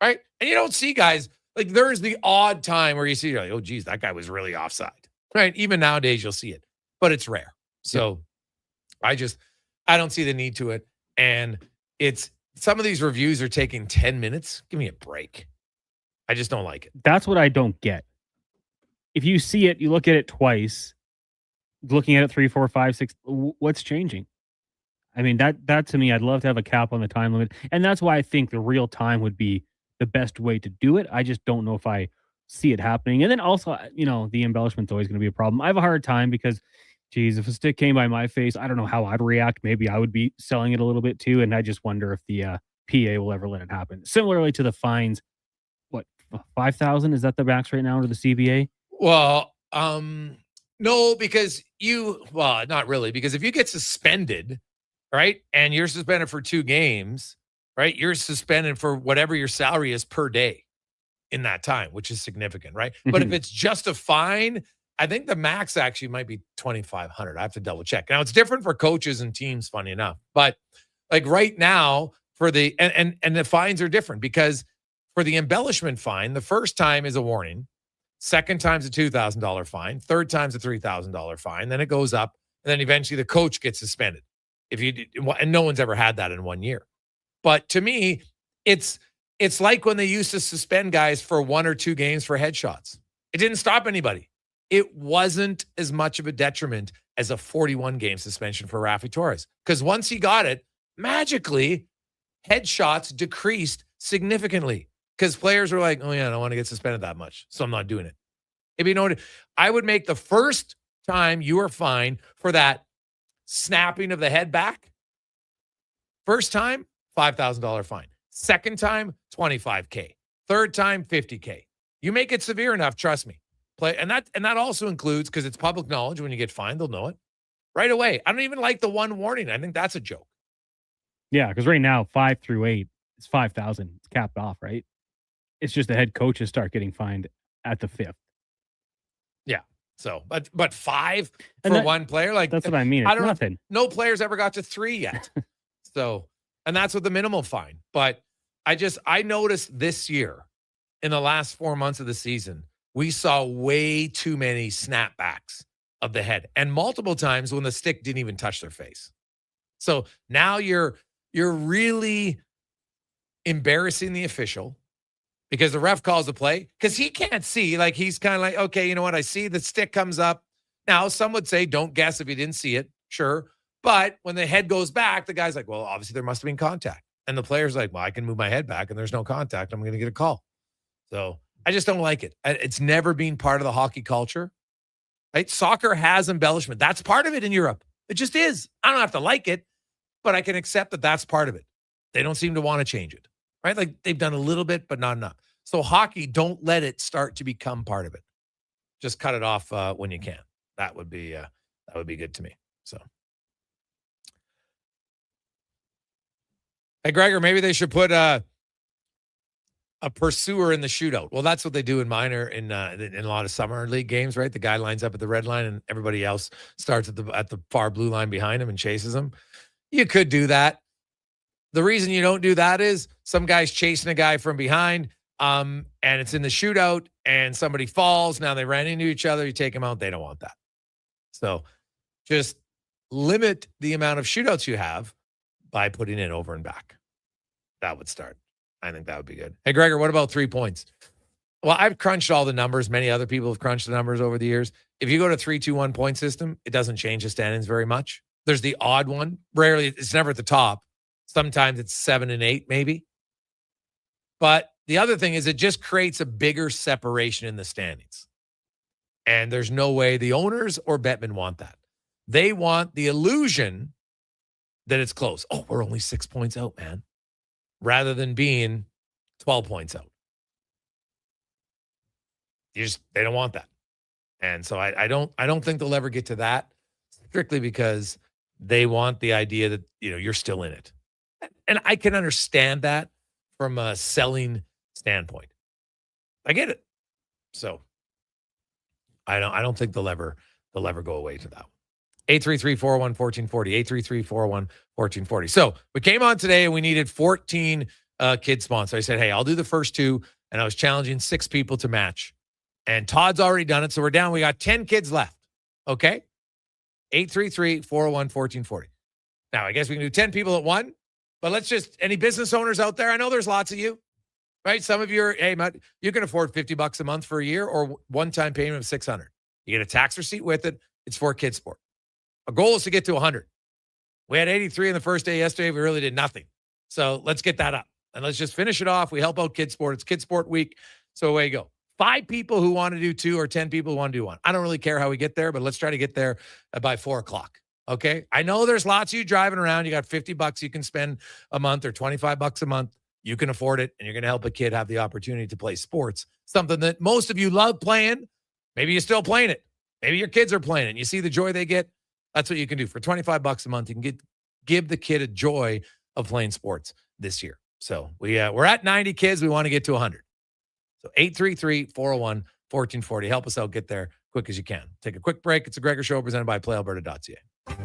Speaker 7: Right? And you don't see guys, like, there's the odd time where you see, you're like, oh, geez, that guy was really offside. Right? Even nowadays, you'll see it. But it's rare. So I don't see the need to it. And some of these reviews are taking 10 minutes. Give me a break. I just don't like it.
Speaker 8: That's what I don't get. If you see it, you look at it twice, looking at it 3, 4, 5, 6, what's changing? I mean, that to me, I'd love to have a cap on the time limit. And that's why I think the real time would be the best way to do it. I just don't know if I see it happening. And then also, the embellishment's always going to be a problem. I have a hard time because, geez, if a stick came by my face, I don't know how I'd react. Maybe I would be selling it a little bit too. And I just wonder if the PA will ever let it happen. Similarly to the fines, what, 5,000? Is that the max right now under the CBA?
Speaker 7: Well, no, because not really, because if you get suspended, right, and you're suspended for 2 games, right, you're suspended for whatever your salary is per day in that time, which is significant, right? But if it's just a fine, I think the max actually might be $2,500. I have to double check. Now, it's different for coaches and teams, funny enough, but like right now for the and the fines are different, because for the embellishment fine, the first time is a warning. Second time's a $2,000 fine. Third time's a $3,000 fine. Then it goes up, and then eventually the coach gets suspended. And no one's ever had that in 1 year. But to me, it's like when they used to suspend guys for 1 or 2 games for headshots. It didn't stop anybody. It wasn't as much of a detriment as a 41-game suspension for Rafi Torres, because once he got it, magically, headshots decreased significantly. Because players were like, oh, yeah, I don't want to get suspended that much, so I'm not doing it. If you know, I would make the first time you are fined for that snapping of the head back. First time, $5,000 fine. Second time, $25K. Third time, $50K. You make it severe enough, trust me. And that also includes, because it's public knowledge, when you get fined, they'll know it right away. I don't even like the one warning. I think that's a joke.
Speaker 8: Yeah, because right now, 5 through 8, it's 5,000. It's capped off, right? It's just the head coaches start getting fined at the 5th.
Speaker 7: Yeah. So, but 5 for one player, like,
Speaker 8: that's what I mean. It's nothing.
Speaker 7: No players ever got to 3 yet. So, and that's with the minimal fine. But I noticed this year, in the last 4 months of the season, we saw way too many snapbacks of the head, and multiple times when the stick didn't even touch their face. So now you're really embarrassing the official, because the ref calls the play, because he can't see. Like, he's kind of like, okay, you know what? I see the stick comes up. Now, some would say, don't guess if you didn't see it. Sure. But when the head goes back, the guy's like, well, obviously there must have been contact. And the player's like, well, I can move my head back and there's no contact. I'm going to get a call. So I just don't like it. It's never been part of the hockey culture. Right? Soccer has embellishment. That's part of it in Europe. It just is. I don't have to like it, but I can accept that that's part of it. They don't seem to want to change it. Right? Like, they've done a little bit, but not enough. So hockey, don't let it start to become part of it. Just cut it off when you can. That would be good to me. So, hey, Gregor, maybe they should put a pursuer in the shootout. Well, that's what they do in minor in a lot of summer league games, right? The guy lines up at the red line and everybody else starts at the far blue line behind him and chases him. You could do that. The reason you don't do that is some guy's chasing a guy from behind, and it's in the shootout, and somebody falls. Now they ran into each other. You take them out. They don't want that. So just limit the amount of shootouts you have by putting it over and back. That would start. I think that would be good. Hey, Gregor, what about 3 points? Well, I've crunched all the numbers. Many other people have crunched the numbers over the years. If you go to 3-2-1 point system, it doesn't change the standings very much. There's the odd one. Rarely, it's never at the top. Sometimes it's 7 and 8, maybe. But the other thing is it just creates a bigger separation in the standings. And there's no way the owners or Bettman want that. They want the illusion that it's close. Oh, we're only 6 points out, man. Rather than being 12 points out. They don't want that. And so I don't think they'll ever get to that, strictly because they want the idea that, you're still in it. And I can understand that from a selling standpoint. I get it. So I don't think they'll ever go away to that one. 833-401-1440, 833-401-1440. So we came on today and we needed 14 kid sponsors. I said, hey, I'll do the first 2, and I was challenging 6 people to match. And Todd's already done it, so we're down. We got 10 kids left, okay? 833-401-1440. Now, I guess we can do 10 people at 1, but let's just, any business owners out there, I know there's lots of you, right? Some of you are, hey, Matt, you can afford $50 a month for a year or one-time payment of $600. You get a tax receipt with it. It's for Kid Sport. Our goal is to get to 100. We had 83 in the first day yesterday. We really did nothing. So let's get that up. And let's just finish it off. We help out Kid Sport. It's Kid Sport week. So away you go. 5 people who want to do 2 or 10 people who want to do 1. I don't really care how we get there, but let's try to get there by 4 o'clock. Okay. I know there's lots of you driving around. You got $50 you can spend a month or $25 a month. You can afford it, and you're going to help a kid have the opportunity to play sports, something that most of you love playing. Maybe you're still playing it. Maybe your kids are playing it and you see the joy they get. That's what you can do. For $25 a month, you can give the kid a joy of playing sports this year. So we're at 90 kids. We want to get to 100. So 833-401-1440. Help us out. Get there quick as you can. Take a quick break. It's a Gregor Show presented by PlayAlberta.ca.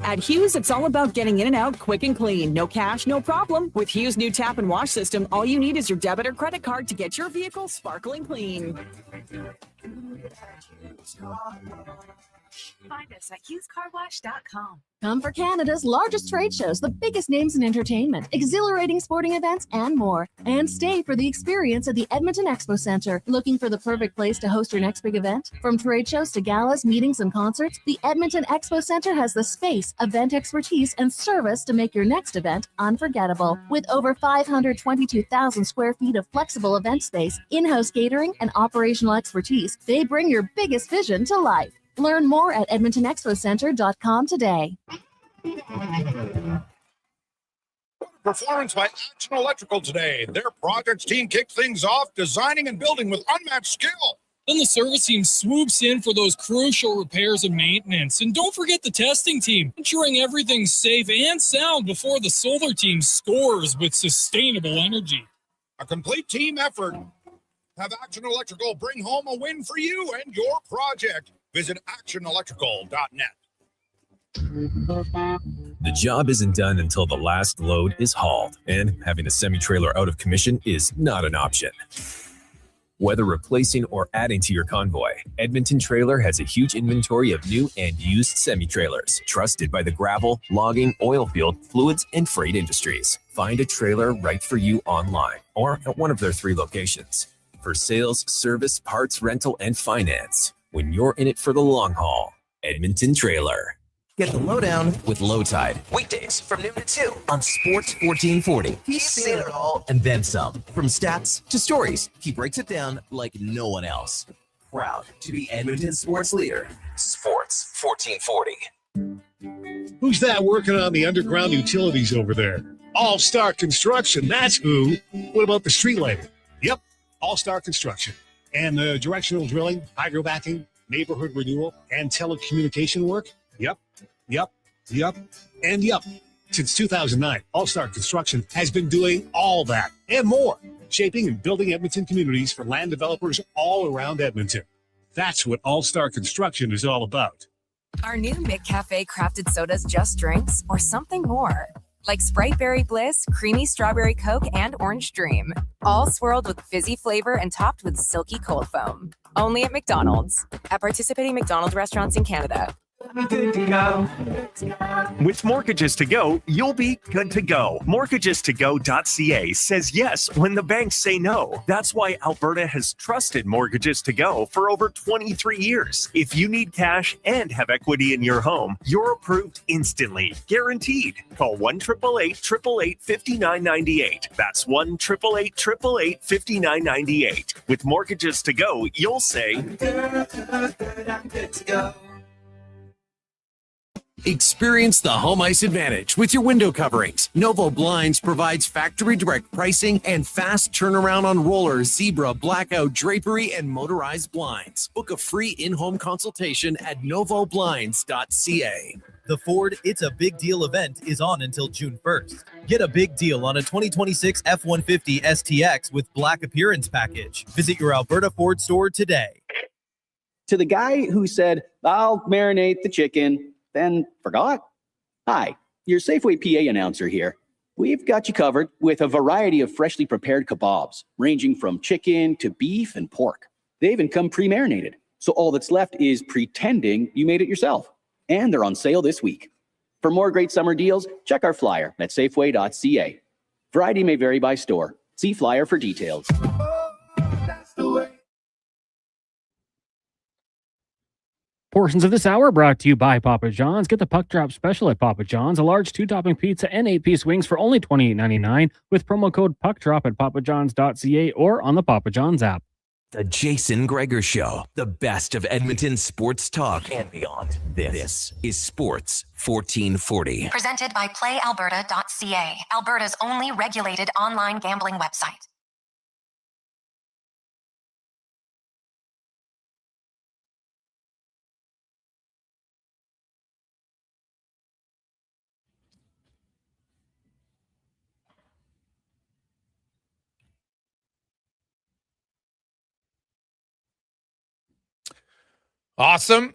Speaker 1: At Hughes, it's all about getting in and out quick and clean. No cash, no problem. With Hughes' new tap and wash system, all you need is your debit or credit card to get your vehicle sparkling clean.
Speaker 22: Find us at HughesCarWash.com.
Speaker 13: Come for Canada's largest trade shows, the biggest names in entertainment, exhilarating sporting events, and more. And stay for the experience at the Edmonton Expo Centre. Looking for the perfect place to host your next big event? From trade shows to galas, meetings, and concerts, the Edmonton Expo Centre has the space, event expertise, and service to make your next event unforgettable. With over 522,000 square feet of flexible event space, in-house catering, and operational expertise, they bring your biggest vision to life. Learn more at EdmontonExpoCenter.com today.
Speaker 9: Performance by Action Electrical today. Their projects team kicked things off, designing and building with unmatched skill.
Speaker 10: Then the service team swoops in for those crucial repairs and maintenance. And don't forget the testing team, ensuring everything's safe and sound before the solar team scores with sustainable energy.
Speaker 9: A complete team effort. Have Action Electrical bring home a win for you and your project. Visit actionelectrical.net.
Speaker 20: The job isn't done until the last load is hauled, and having a semi-trailer out of commission is not an option. Whether replacing or adding to your convoy, Edmonton Trailer has a huge inventory of new and used semi-trailers, trusted by the gravel, logging, oil field, fluids, and freight industries. Find a trailer right for you online or at one of their 3 locations. For sales, service, parts, rental, and finance. When you're in it for the long haul, Edmonton Trailer.
Speaker 14: Get the lowdown with Low Tide. Weekdays from noon to 2 on Sports 1440. He's seen it all and then some. From stats to stories, he breaks it down like no one else. Proud to be Edmonton sports leader. Sports 1440.
Speaker 19: Who's that working on the underground utilities over there? All-Star Construction, that's who. What about the street lighting? Yep, All-Star Construction. And the directional drilling, hydrovacking, neighborhood renewal, and telecommunication work? Yep. Since 2009, All-Star Construction has been doing all that and more, shaping and building Edmonton communities for land developers all around Edmonton. That's what All-Star Construction is all about.
Speaker 22: Our new McCafe crafted sodas just drinks or something more. Like Sprite Berry Bliss, Creamy Strawberry Coke, and Orange Dream. All swirled with fizzy flavor and topped with silky cold foam. Only at McDonald's. At participating McDonald's restaurants in Canada.
Speaker 6: Good to go. With Mortgages to Go, you'll be good to go. MortgagesToGo.ca says yes when the banks say no. That's why Alberta has trusted Mortgages to Go for over 23 years. If you need cash and have equity in your home, you're approved instantly, guaranteed. Call 1-888-888-5998. That's 1-888-888-5998. With Mortgages to Go, you'll say, I'm good to go.
Speaker 4: Experience the home ice advantage with your window coverings. Novo Blinds provides factory direct pricing and fast turnaround on roller, zebra, blackout, drapery, and motorized blinds. Book a free in-home consultation at novoblinds.ca.
Speaker 21: The Ford It's a Big Deal event is on until June 1st. Get a big deal on a 2026 F-150 STX with Black Appearance Package. Visit your Alberta Ford store today.
Speaker 23: To the guy who said, I'll marinate the chicken, then forgot? Hi, your Safeway PA announcer here. We've got you covered with a variety of freshly prepared kebabs, ranging from chicken to beef and pork. They even come pre-marinated, so all that's left is pretending you made it yourself. And they're on sale this week. For more great summer deals, check our flyer at safeway.ca. Variety may vary by store. See flyer for details.
Speaker 8: Portions of this hour brought to you by Papa John's. Get the puck drop special at Papa John's. A large 2-topping pizza and 8-piece wings for only $28.99 with promo code PUCKDROP at papajohns.ca or on the Papa John's app.
Speaker 4: The Jason Gregor Show, the best of Edmonton sports talk and beyond. This is Sports 1440.
Speaker 18: Presented by PlayAlberta.ca, Alberta's only regulated online gambling website.
Speaker 7: Awesome.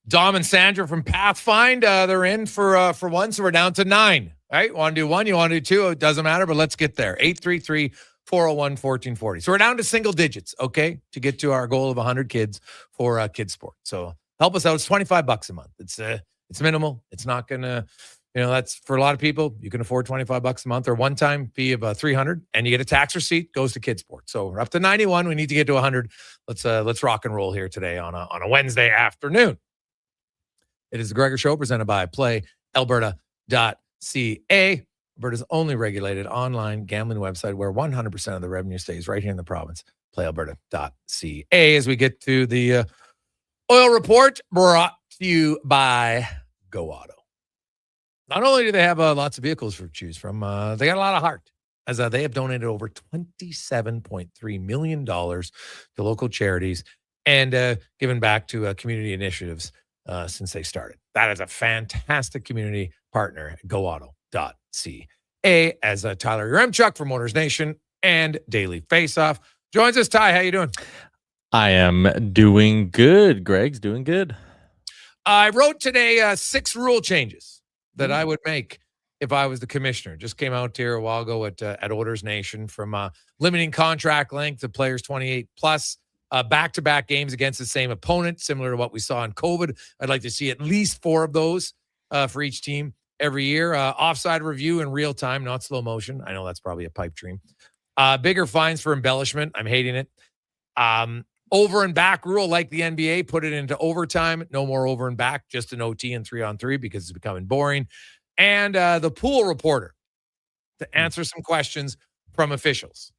Speaker 7: Dom and Sandra from Pathfind, they're in for one, so we're down to 9. All right, want to do 1, you want to do 2, it doesn't matter, but let's get there. 833-401-1440. So we're down to single digits, okay, to get to our goal of 100 kids for kids sport. So help us out. It's $25 a month. It's minimal. It's not going to, that's for a lot of people. You can afford $25 a month or one-time fee of $300, and you get a tax receipt, goes to kids sport. So we're up to 91. We need to get to 100. Let's rock and roll here today on a Wednesday afternoon. It is the Gregor Show presented by PlayAlberta.ca, Alberta's only regulated online gambling website where 100% of the revenue stays right here in the province. PlayAlberta.ca. As we get to the oil report, brought to you by Go Auto. Not only do they have lots of vehicles to choose from, they got a lot of heart, as they have donated over $27.3 million to local charities and given back to community initiatives since they started. That is a fantastic community partner, GoAuto.ca. As Tyler Yaremchuk from Oilersnation and Daily Faceoff joins us. Ty, how you doing?
Speaker 24: I am doing good. Greg's doing good.
Speaker 7: I wrote today 6 rule changes that I would make if I was the commissioner. Just came out here a while ago at Oilersnation, from limiting contract length to players 28 plus, back-to-back games against the same opponent, similar to what we saw in COVID. I'd like to see at least 4 of those for each team every year. Offside review in real time, not slow motion. I know that's probably a pipe dream. Bigger fines for embellishment. I'm hating it. Over and back rule, like the NBA, put it into overtime. No more over and back, just an OT and 3-on-3 because it's becoming boring. And the pool reporter to answer some questions from officials.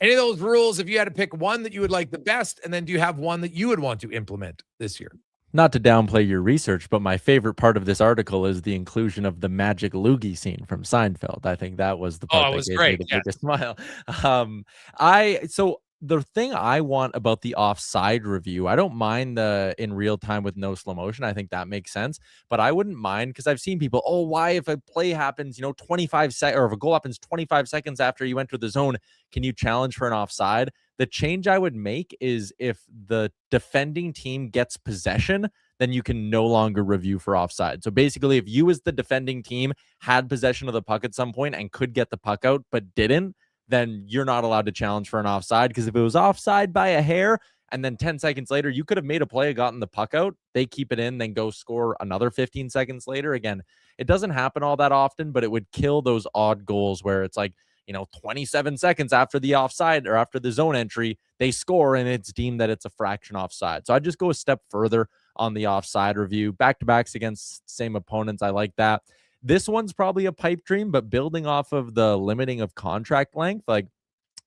Speaker 7: Any of those rules, if you had to pick one that you would like the best, and then do you have one that you would want to implement this year?
Speaker 24: Not to downplay your research, but my favorite part of this article is the inclusion of the magic loogie scene from Seinfeld. I think that was the part that gave me the biggest smile. The thing I want about the offside review, I don't mind the in real time with no slow motion. I think that makes sense, but I wouldn't mind, because I've seen people, why if a play happens, 25 seconds, or if a goal happens 25 seconds after you enter the zone, can you challenge for an offside? The change I would make is if the defending team gets possession, then you can no longer review for offside. So basically, if you as the defending team had possession of the puck at some point and could get the puck out but didn't, then you're not allowed to challenge for an offside, because if it was offside by a hair And then 10 seconds later, you could have made a play, gotten the puck out. They keep it in, then go score another 15 seconds later. Again, it doesn't happen all that often, but it would kill those odd goals where it's like, 27 seconds after the offside or after the zone entry, they score and it's deemed that it's a fraction offside. So I'd just go a step further on the offside review. Back-to-backs against same opponents. I like that. This one's probably a pipe dream, but building off of the limiting of contract length, like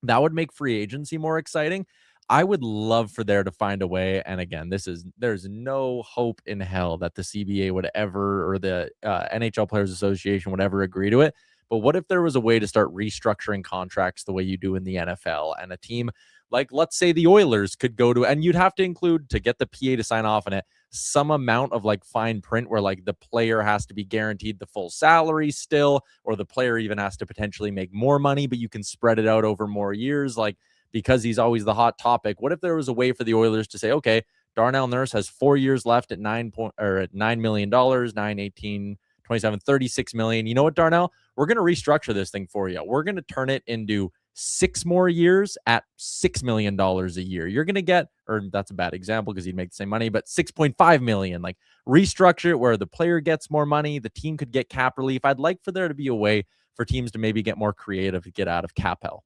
Speaker 24: that would make free agency more exciting. I would love for there to find a way. And again, there's no hope in hell that the CBA would ever, or the NHL Players Association would ever agree to it. But what if there was a way to start restructuring contracts the way you do in the NFL, and a team like, let's say the Oilers could go to, and you'd have to include, to get the PA to sign off on it, some amount of like fine print where like the player has to be guaranteed the full salary still, or the player even has to potentially make more money, but you can spread it out over more years, like, because he's always the hot topic. What if there was a way for the Oilers to say, okay, Darnell Nurse has 4 years left at $9 million, 9, 18, 27, 36 million. You know what, Darnell? We're going to restructure this thing for you. We're going to turn it into 6 more years at $6 million a year. You're going to get, or that's a bad example because he'd make the same money, but $6.5 million. Like, restructure it where the player gets more money, the team could get cap relief. I'd like for there to be a way for teams to maybe get more creative to get out of cap hell.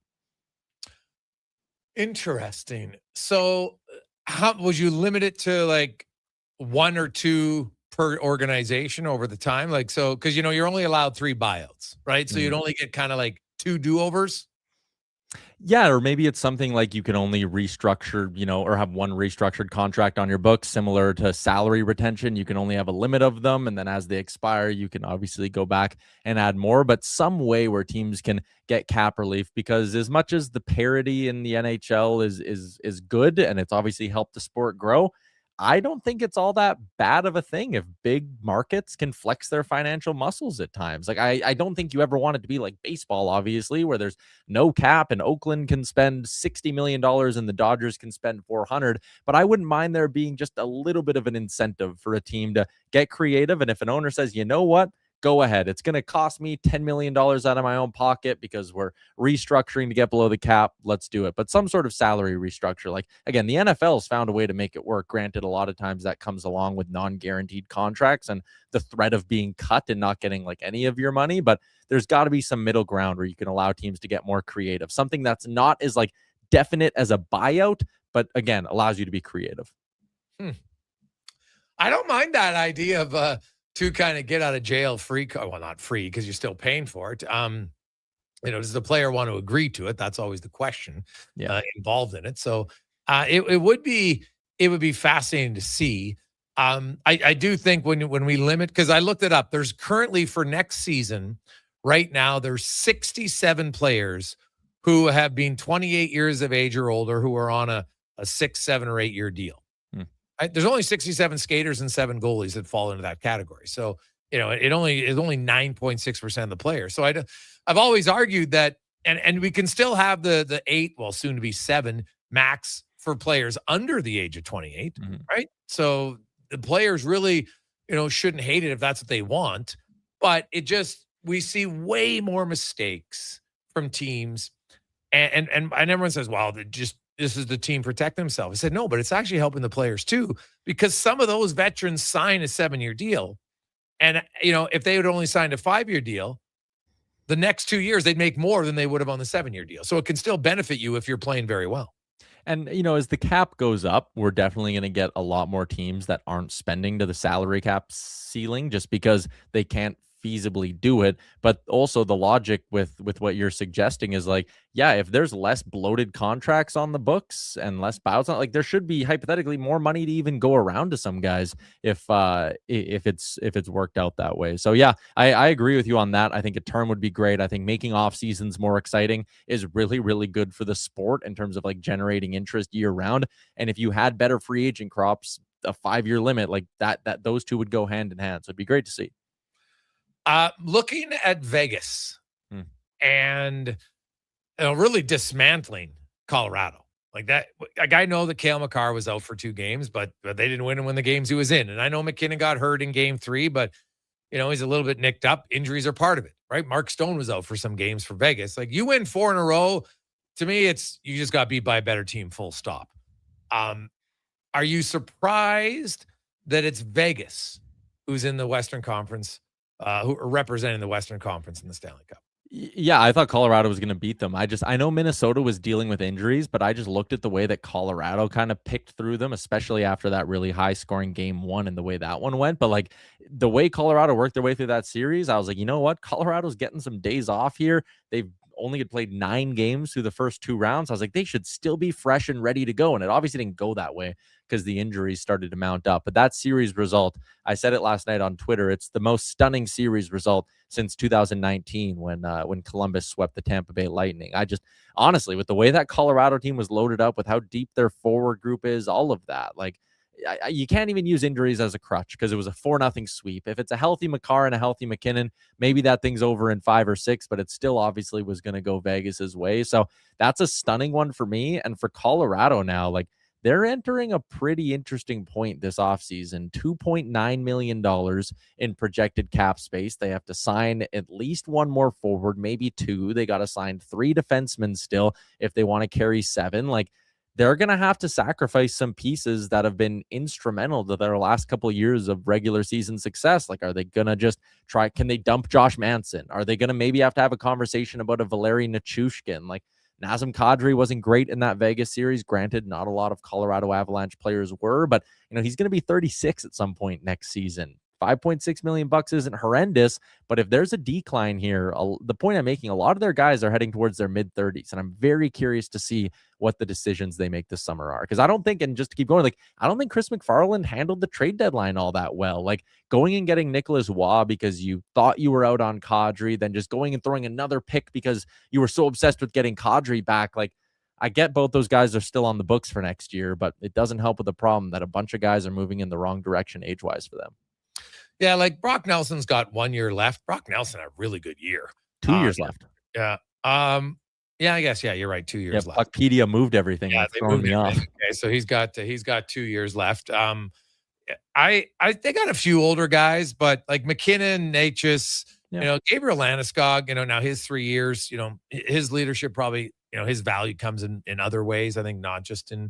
Speaker 7: Interesting. So how would you limit it to like 1 or 2 per organization over the time? Like, so, because, you're only allowed 3 buyouts, right? So you'd only get kind of like 2 do-overs.
Speaker 24: Yeah, or maybe it's something like you can only restructure, or have 1 restructured contract on your books, similar to salary retention. You can only have a limit of them, and then as they expire, you can obviously go back and add more, but some way where teams can get cap relief, because as much as the parity in the NHL is good, and it's obviously helped the sport grow, I don't think it's all that bad of a thing if big markets can flex their financial muscles at times. Like, I don't think you ever want it to be like baseball, obviously, where there's no cap and Oakland can spend $60 million and the Dodgers can spend $400. But I wouldn't mind there being just a little bit of an incentive for a team to get creative. And if an owner says, you know what, go ahead, it's going to cost me $10 million out of my own pocket because we're restructuring to get below the cap, let's do it. But some sort of salary restructure. Like, again, the NFL's found a way to make it work. Granted, a lot of times that comes along with non-guaranteed contracts and the threat of being cut and not getting like any of your money. But there's got to be some middle ground where you can allow teams to get more creative. Something that's not as like definite as a buyout, but again, allows you to be creative.
Speaker 7: I don't mind that idea of to kind of get out of jail free. Well, not free because you're still paying for it. Does the player want to agree to it? That's always the question involved in it. So it would be fascinating to see. I do think when we limit, because I looked it up, there's currently for next season, right now, there's 67 players who have been 28 years of age or older who are on a 6, 7, or 8 year deal. There's only 67 skaters and 7 goalies that fall into that category. So, it's only 9.6% of the players. So I've always argued that, and we can still have the 8, well, soon to be 7 max for players under the age of 28, right? So the players really, shouldn't hate it if that's what they want. But we see way more mistakes from teams. And everyone says, well, this is the team protect themselves. I said, no, but it's actually helping the players too, because some of those veterans sign a 7-year deal. And, if they would only signed a 5-year deal, the next 2 years, they'd make more than they would have on the 7-year deal. So it can still benefit you if you're playing very well.
Speaker 24: And, as the cap goes up, we're definitely going to get a lot more teams that aren't spending to the salary cap ceiling just because they can't feasibly do it. But also the logic with what you're suggesting is like, yeah, if there's less bloated contracts on the books and less buyouts, like there should be hypothetically more money to even go around to some guys if it's worked out that way. So yeah, I agree with you on that. I think a term would be great. I think making off seasons more exciting is really, really good for the sport in terms of like generating interest year round. And if you had better free agent crops, a 5-year limit like that those two would go hand in hand. So it'd be great to see.
Speaker 7: Looking at Vegas and really dismantling Colorado like that. I know that Cale Makar was out for 2 games, but they didn't win the games he was in. And I know McKinnon got hurt in game 3, but he's a little bit nicked up. Injuries are part of it, right? Mark Stone was out for some games for Vegas. Like, you win 4 in a row. To me, you just got beat by a better team, full stop. Are you surprised that it's Vegas who's in the Western Conference, who are representing the Western Conference in the Stanley Cup?
Speaker 24: Yeah, I thought Colorado was going to beat them. I know Minnesota was dealing with injuries, but I just looked at the way that Colorado kind of picked through them, especially after that really high scoring game one and the way that one went. But like the way Colorado worked their way through that series, I was like, you know what? Colorado's getting some days off here. They've only had played 9 games through the first 2 rounds. I was like, they should still be fresh and ready to go. And it obviously didn't go that way because the injuries started to mount up. But that series result, I said it last night on Twitter, it's the most stunning series result since 2019 when Columbus swept the Tampa Bay Lightning. I just, honestly, with the way that Colorado team was loaded up, with how deep their forward group is, all of that, like, you can't even use injuries as a crutch because it was a 4-0 sweep. If it's a healthy Makar and a healthy McKinnon, maybe that thing's over in 5 or 6, but it still obviously was going to go Vegas's way. So that's a stunning one for me. And for Colorado now, like, they're entering a pretty interesting point this offseason. $2.9 million in projected cap space. They have to sign at least 1 more forward, maybe 2. They got to sign 3 defensemen still if they want to carry 7. Like, they're going to have to sacrifice some pieces that have been instrumental to their last couple of years of regular season success. Like, are they going to just try? Can they dump Josh Manson? Are they going to maybe have to have a conversation about a Valeri Nichushkin? Like, Nazem Kadri wasn't great in that Vegas series. Granted, not a lot of Colorado Avalanche players were, but he's going to be 36 at some point next season. $5.6 million isn't horrendous, but if there's a decline here, the point I'm making, a lot of their guys are heading towards their mid-30s, and I'm very curious to see what the decisions they make this summer are. Because I don't think, and just to keep going, like, I don't think Chris McFarland handled the trade deadline all that well. Like, going and getting Nicholas Waugh because you thought you were out on Kadri, then just going and throwing another pick because you were so obsessed with getting Kadri back. Like, I get both those guys are still on the books for next year, but it doesn't help with the problem that a bunch of guys are moving in the wrong direction age-wise for them.
Speaker 7: Yeah, like Brock Nelson's got 1 year left. Brock Nelson had a really good year.
Speaker 24: 2 years left.
Speaker 7: Yeah. Yeah, I guess. Yeah, you're right. 2 years left.
Speaker 24: Puckpedia moved everything.
Speaker 7: Yeah, they moved me off. Okay, so he's got 2 years left. They got a few older guys, but like McKinnon, Natchez, Gabriel Landeskog, now his 3 years, his leadership probably, his value comes in other ways. I think not just in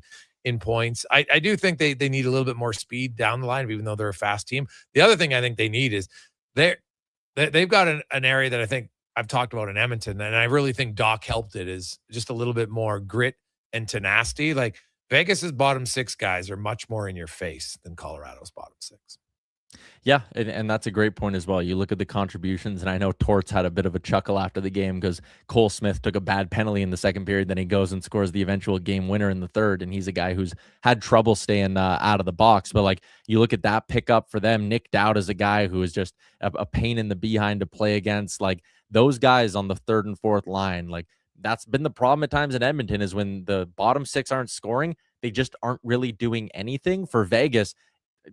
Speaker 7: points. I do think they need a little bit more speed down the line, even though they're a fast team. The other thing I think they need is they've got an area that I think I've talked about in Edmonton, and I really think Doc helped it, is just a little bit more grit and tenacity. Like, Vegas's bottom 6 guys are much more in your face than Colorado's bottom 6.
Speaker 24: Yeah, and that's a great point as well. You look at the contributions, and I know Torts had a bit of a chuckle after the game because Cole Smith took a bad penalty in the second period. Then he goes and scores the eventual game winner in the third, and he's a guy who's had trouble staying out of the box. But, like, you look at that pickup for them, Nick Dowd is a guy who is just a pain in the behind to play against. Like, those guys on the 3rd and 4th line, like, that's been the problem at times in Edmonton, is when the bottom 6 aren't scoring, they just aren't really doing anything. For Vegas,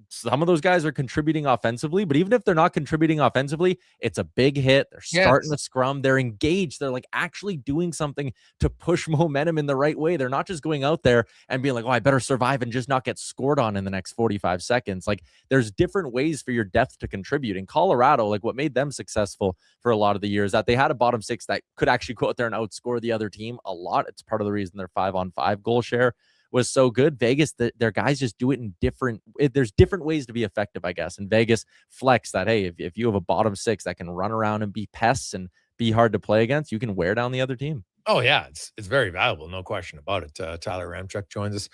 Speaker 24: some of those guys are contributing offensively, but even if they're not contributing offensively, it's a big hit. They're starting to scrum. They're engaged. They're like actually doing something to push momentum in the right way. They're not just going out there and being like, oh, I better survive and just not get scored on in the next 45 seconds. Like, there's different ways for your depth to contribute. In Colorado, like, what made them successful for a lot of the years, that they had a bottom 6 that could actually go out there and outscore the other team a lot. It's part of the reason their 5-on-5 goal share was so good. Vegas, their guys just do it in there's different ways to be effective, I guess. And Vegas flex that, hey, if you have a bottom 6 that can run around and be pests and be hard to play against, you can wear down the other team.
Speaker 7: Oh, yeah. It's very valuable. No question about it. Tyler Ramchuk joins us.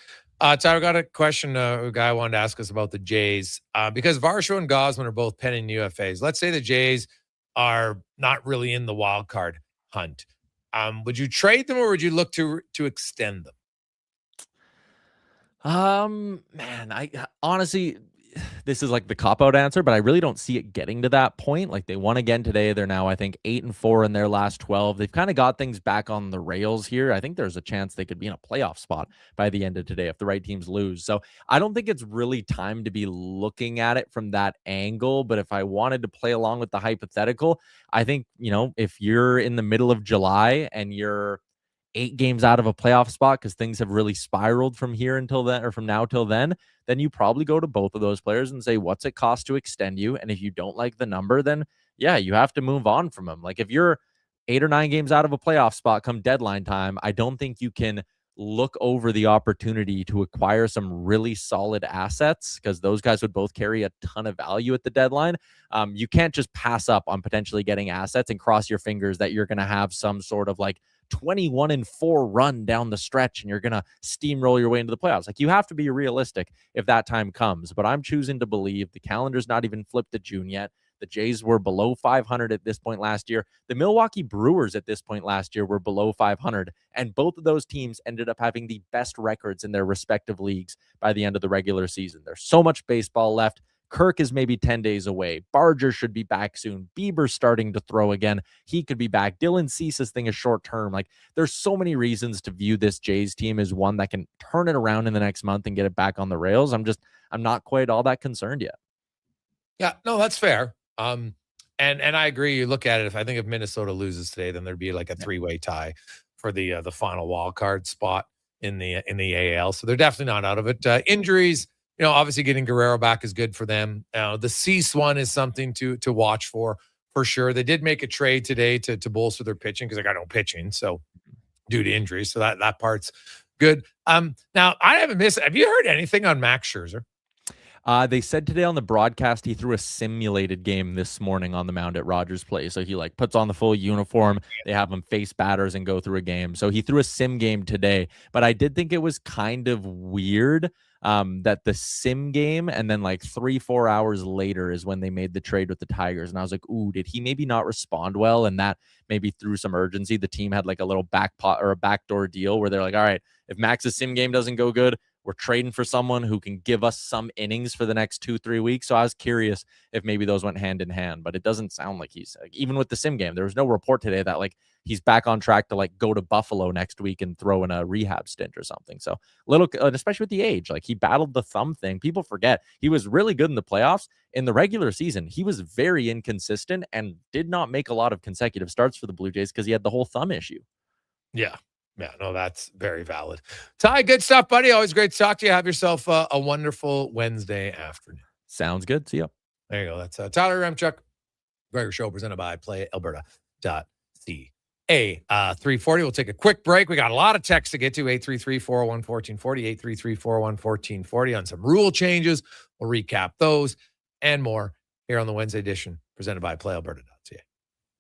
Speaker 7: Tyler, got a question. A guy wanted to ask us about the Jays. Because Varsho and Gosman are both pending UFAs. Let's say the Jays are not really in the wild card hunt. Would you trade them, or would you look to extend them?
Speaker 24: Man, I honestly, this is like the cop-out answer, but I really don't see it getting to that point. Like, they won again today. They're now, I think, 8-4 in their last 12. They've kind of got things back on the rails here. I think there's a chance they could be in a playoff spot by the end of today if the right teams lose. So I don't think it's really time to be looking at it from that angle. But if I wanted to play along with the hypothetical, I think, if you're in the middle of July and you're 8 games out of a playoff spot because things have really spiraled from here until then, or from now till then you probably go to both of those players and say, what's it cost to extend you? And if you don't like the number, then yeah, you have to move on from them. Like, if you're 8 or 9 games out of a playoff spot come deadline time, I don't think you can look over the opportunity to acquire some really solid assets, because those guys would both carry a ton of value at the deadline. You can't just pass up on potentially getting assets and cross your fingers that you're going to have some sort of like 21-4 run down the stretch and you're going to steamroll your way into the playoffs. Like, you have to be realistic if that time comes. But I'm choosing to believe the calendar's not even flipped to June yet. The Jays were below 500 at this point last year. The Milwaukee Brewers at this point last year were below 500. And both of those teams ended up having the best records in their respective leagues by the end of the regular season. There's so much baseball left. Kirk is maybe 10 days away. Barger should be back soon. Bieber's starting to throw again. He could be back. Dylan Cease's thing is short term. Like, there's so many reasons to view this Jays team as one that can turn it around in the next month and get it back on the rails. I'm not quite all that concerned yet.
Speaker 7: Yeah, no, that's fair. And I agree. You look at it. If Minnesota loses today, then there'd be like a 3-way tie for the final wild card spot in the AL. So they're definitely not out of it. Injuries, obviously getting Guerrero back is good for them. The Cease one is something to watch for sure. They did make a trade today to bolster their pitching because they got no pitching, so due to injuries. So that part's good. Now I haven't missed. Have you heard anything on Max Scherzer?
Speaker 24: They said today on the broadcast he threw a simulated game this morning on the mound at Rogers Place. So he like puts on the full uniform. They have him face batters and go through a game. So he threw a sim game today. But I did think it was kind of weird that the sim game and then like 3-4 hours later is when they made the trade with the Tigers. And I was like, ooh, did he maybe not respond well? And that maybe threw some urgency. The team had like a little backdoor deal where they're like, all right, if Max's sim game doesn't go good, we're trading for someone who can give us some innings for the next 2-3 weeks. So I was curious if maybe those went hand in hand, but it doesn't sound like he's like, even with the sim game, there was no report today that like he's back on track to like go to Buffalo next week and throw in a rehab stint or something. So little, especially with the age, like he battled the thumb thing. People forget he was really good in the playoffs. In the regular season, he was very inconsistent and did not make a lot of consecutive starts for the Blue Jays because he had the whole thumb issue.
Speaker 7: Yeah. Yeah, no, that's very valid. Ty, good stuff, buddy. Always great to talk to you. Have yourself a wonderful Wednesday afternoon.
Speaker 24: Sounds good. See you.
Speaker 7: There you go. That's Tyler Remchuk, Gregor Show, presented by PlayAlberta.ca. 3:40. We'll take a quick break. We got a lot of texts to get to. 833-401-1440, 833-401-1440 on some rule changes. We'll recap those and more here on the Wednesday edition, presented by PlayAlberta.ca.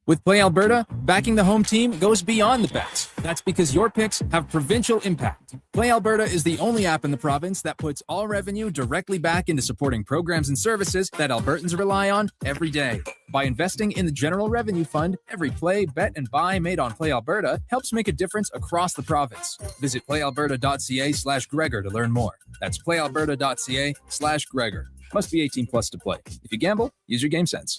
Speaker 3: With Play Alberta, backing the home team goes beyond the bets. That's because your picks have provincial impact. Play Alberta is the only app in the province that puts all revenue directly back into supporting programs and services that Albertans rely on every day. By investing in the General Revenue Fund, every play, bet, and buy made on Play Alberta helps make a difference across the province. Visit playalberta.ca/Gregor to learn more. That's playalberta.ca/Gregor. Must be 18 plus to play. If you gamble, use your game sense.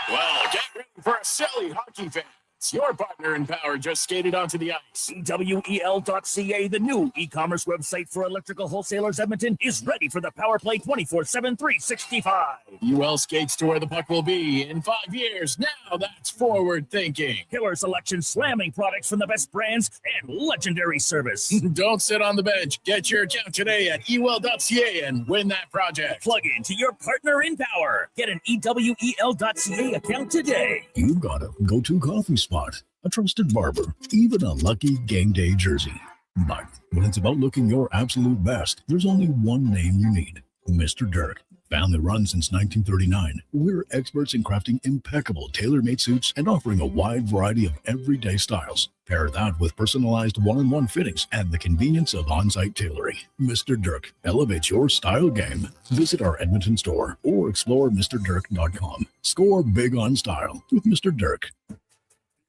Speaker 5: Well, get ready for a silly hockey fans. Your partner in power just skated onto the ice.
Speaker 11: EWEL.ca, the new e-commerce website for electrical wholesalers Edmonton, is ready for the power play 24/7, 365.
Speaker 5: UL skates to where the puck will be in 5 years. Now that's forward thinking.
Speaker 11: Killer selection, slamming products from the best brands, and legendary service.
Speaker 5: Don't sit on the bench. Get your account today at EWEL.ca and win that project.
Speaker 11: Plug into your partner in power. Get an EWEL.ca account today.
Speaker 12: You got a go-to coffee spot, a trusted barber, even a lucky game day jersey. But when it's about looking your absolute best, there's only one name you need: Mr. Dirk. Family run since 1939, we're experts in crafting impeccable tailor-made suits and offering a wide variety of everyday styles. Pair that with personalized one-on-one fittings and the convenience of on-site tailoring. Mr. Dirk elevates your style game. Visit our Edmonton store or explore MrDirk.com. Score big on style with Mr. Dirk.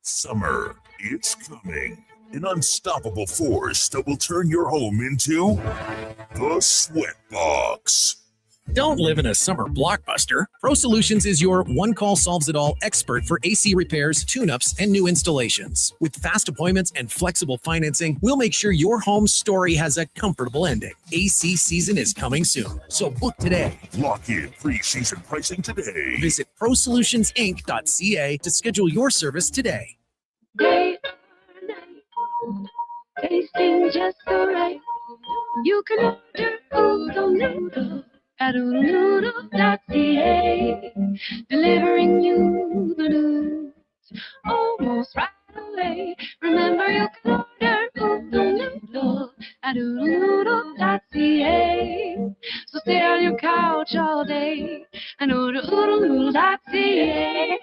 Speaker 25: Summer, it's coming. An unstoppable force that will turn your home into the Sweatbox.
Speaker 26: Don't live in a summer blockbuster. Pro Solutions is your one-call-solves-it-all expert for AC repairs, tune-ups, and new installations. With fast appointments and flexible financing, we'll make sure your home story has a comfortable ending. AC season is coming soon, so book today.
Speaker 25: Lock in pre-season pricing today.
Speaker 26: Visit ProSolutionsInc.ca to schedule your service today.
Speaker 27: Day or night, tasting just so right. You can order Oodle Noodle at oodlenoodle.ca, delivering you the news almost right away. Remember, you can order SCF.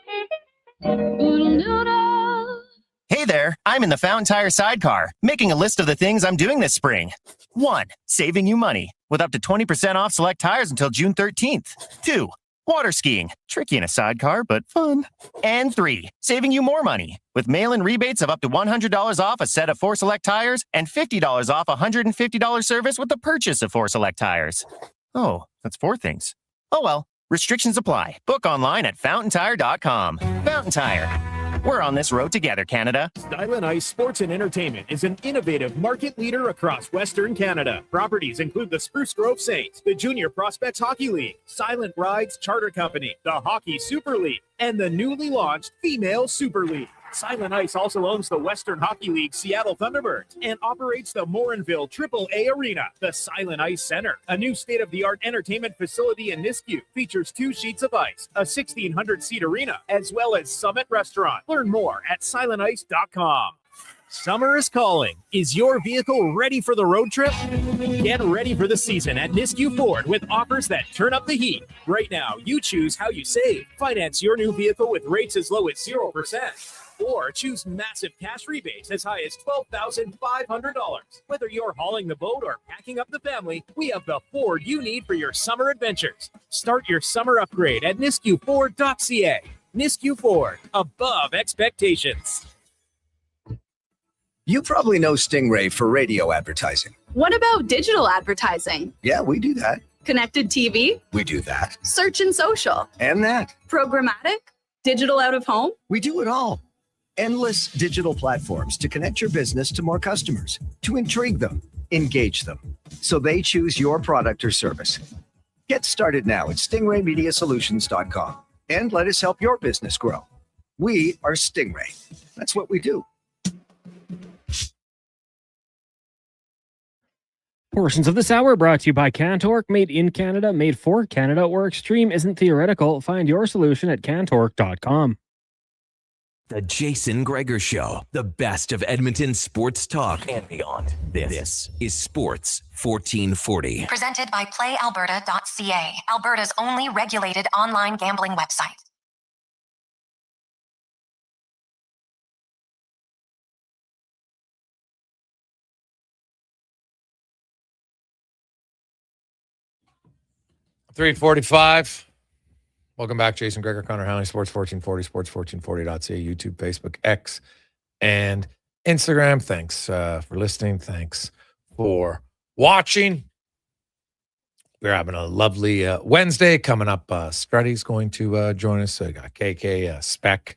Speaker 27: Oodle-doodle.
Speaker 1: Hey there, I'm in the Fountain Tire sidecar, making a list of the things I'm doing this spring. 1. Saving you money, with up to 20% off select tires until June 13th. 2. Water skiing, tricky in a sidecar, but fun. And 3. Saving you more money, with mail-in rebates of up to $100 off a set of 4 select tires and $50 off a $150 service with the purchase of 4 select tires. Oh, that's 4 things. Oh well, restrictions apply. Book online at fountaintire.com. Fountain Tire. We're on this road together, Canada.
Speaker 11: Silent Ice Sports and Entertainment is an innovative market leader across Western Canada. Properties include the Spruce Grove Saints, the Junior Prospects Hockey League, Silent Rides Charter Company, the Hockey Super League, and the newly launched Female Super League. Silent Ice also owns the Western Hockey League Seattle Thunderbirds and operates the Morinville AAA Arena. The Silent Ice Center, a new state-of-the-art entertainment facility in Nisku, features 2 sheets of ice, a 1,600-seat arena, as well as Summit Restaurant. Learn more at silentice.com. Summer is calling. Is your vehicle ready for the road trip? Get ready for the season at Nisku Ford with offers that turn up the heat. Right now, you choose how you save. Finance your new vehicle with rates as low as 0%. Or choose massive cash rebates as high as $12,500. Whether you're hauling the boat or packing up the family, we have the Ford you need for your summer adventures. Start your summer upgrade at niskuford.ca. Nisku Ford, above expectations.
Speaker 2: You probably know Stingray for radio advertising.
Speaker 10: What about digital advertising?
Speaker 2: Yeah, we do that.
Speaker 10: Connected TV?
Speaker 2: We do that.
Speaker 10: Search and social?
Speaker 2: And that.
Speaker 10: Programmatic? Digital out of home?
Speaker 2: We do it all. Endless digital platforms to connect your business to more customers, to intrigue them, engage them, so they choose your product or service. Get started now at stingraymediasolutions.com and let us help your business grow. We are Stingray. That's what we do.
Speaker 8: Portions of this hour brought to you by Cantork, made in Canada, made for Canada, where extreme isn't theoretical. Find your solution at cantork.com.
Speaker 4: The Jason Gregor Show, the best of Edmonton sports talk and beyond. This is Sports 1440.
Speaker 18: Presented by PlayAlberta.ca, Alberta's only regulated online gambling website.
Speaker 7: $3:45. Welcome back, Jason Gregor, Connor Howley, Sports 1440, sports1440.ca, YouTube, Facebook, X, and Instagram. Thanks for listening. Thanks for watching. We're having a lovely Wednesday coming up. Struddy's going to join us. So got KK, Spec,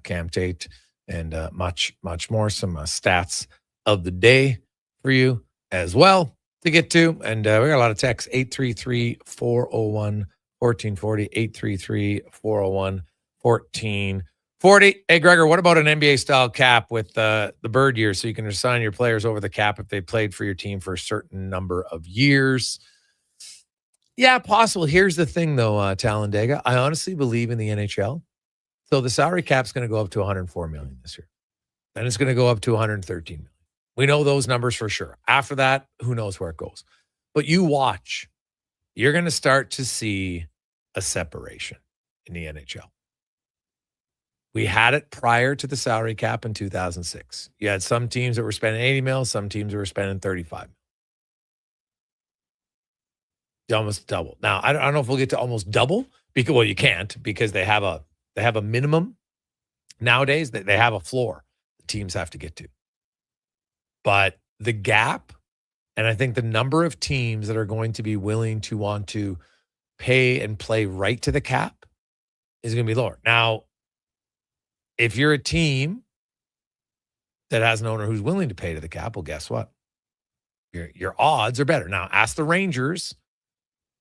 Speaker 7: Cam Tate, and much more. Some stats of the day for you as well to get to. And we got a lot of texts. 833-401-1440, 833-401-1440. Hey, Gregor, what about an NBA-style cap with the bird year so you can assign your players over the cap if they played for your team for a certain number of years? Yeah, possible. Here's the thing, though, Talladega. I honestly believe in the NHL. So the salary cap's going to go up to $104 million this year. Then it's going to go up to $113 million. We know those numbers for sure. After that, who knows where it goes. But you watch. You're going to start to see a separation in the NHL. We had it prior to the salary cap in 2006. You had some teams that were spending $80 million, some teams that were spending $35 million. Almost double. Now, I don't know if we'll get to almost double because, well, you can't because they have a minimum nowadays. They have a floor the teams have to get to. But the gap, and I think the number of teams that are going to be willing to want to pay and play right to the cap is going to be lower. Now, if you're a team that has an owner who's willing to pay to the cap, well, guess what? Your odds are better. Now, ask the Rangers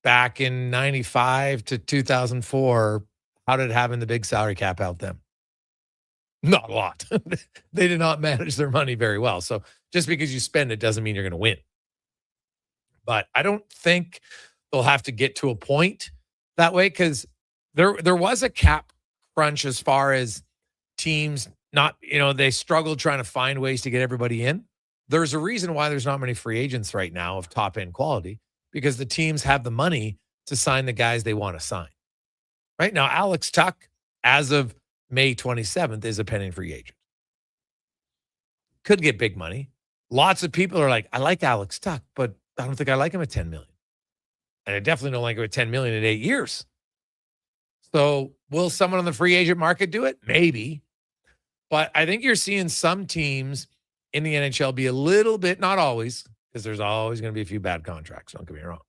Speaker 7: back in 95 to 2004, how did having the big salary cap help them? Not a lot. They did not manage their money very well. So just because you spend it doesn't mean you're going to win. But I don't think they'll have to get to a point that way because there was a cap crunch as far as teams not, they struggled trying to find ways to get everybody in. There's a reason why there's not many free agents right now of top end quality because the teams have the money to sign the guys they want to sign. Right now, Alex Tuck, as of May 27th, is a pending free agent. Could get big money. Lots of people are like, I like Alex Tuck, but I don't think I like him at $10 million. And I definitely don't like him at $10 million in 8 years. So will someone on the free agent market do it? Maybe. But I think you're seeing some teams in the NHL be a little bit, not always, because there's always going to be a few bad contracts. Don't get me wrong.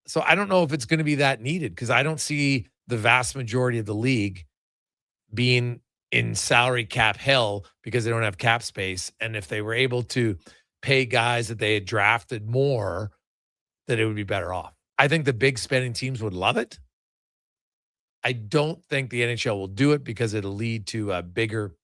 Speaker 7: So I don't know if it's going to be that needed, because I don't see the vast majority of the league being in salary cap hell because they don't have cap space. And if they were able to pay guys that they had drafted more, that it would be better off. I think the big spending teams would love it. I don't think the NHL will do it because it'll lead to a bigger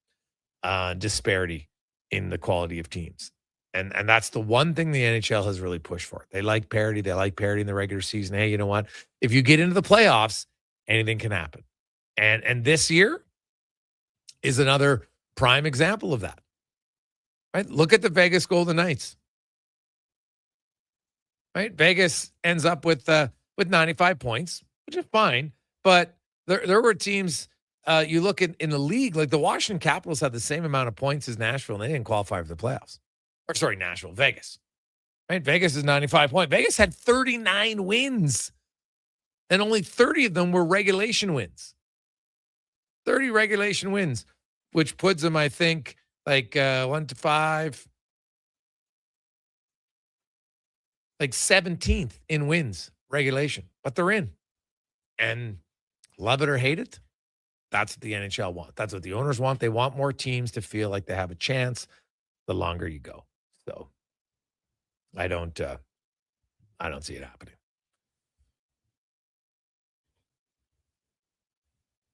Speaker 7: disparity in the quality of teams. And that's the one thing the NHL has really pushed for. They like parity. They like parity in the regular season. Hey, you know what? If you get into the playoffs, anything can happen. And this year is another prime example of that. Right? Look at the Vegas Golden Knights. Right? Vegas ends up with 95 points, which is fine. But there were teams, you look in the league, like the Washington Capitals had the same amount of points as Nashville, and they didn't qualify for the playoffs. Or sorry, Nashville, Vegas. Right? Vegas is 95 points. Vegas had 39 wins, and only 30 of them were regulation wins. 30 regulation wins, which puts them, I think, like 1 to 5, like 17th in wins regulation, but they're in. And love it or hate it, that's what the NHL wants. That's what the owners want. They want more teams to feel like they have a chance the longer you go. So I don't see it happening.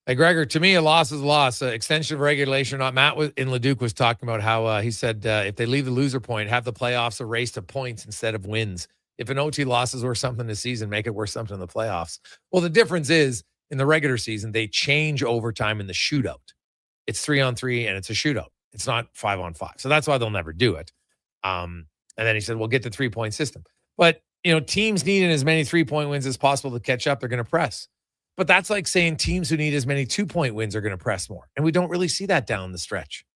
Speaker 7: Hey, Gregor, to me, a loss is a loss. Extension of regulation or not. Matt in Leduc was talking about how he said if they leave the loser point, have the playoffs a race to points instead of wins. If an OT loss is worth something this season, make it worth something in the playoffs. Well, the difference is in the regular season, they change overtime in the shootout. It's 3-on-3 and it's a shootout. It's not 5-on-5. So that's why they'll never do it. And then he said, we'll get the 3-point system. But, teams needing as many 3-point wins as possible to catch up, they're going to press. But that's like saying teams who need as many 2-point wins are going to press more. And we don't really see that down the stretch.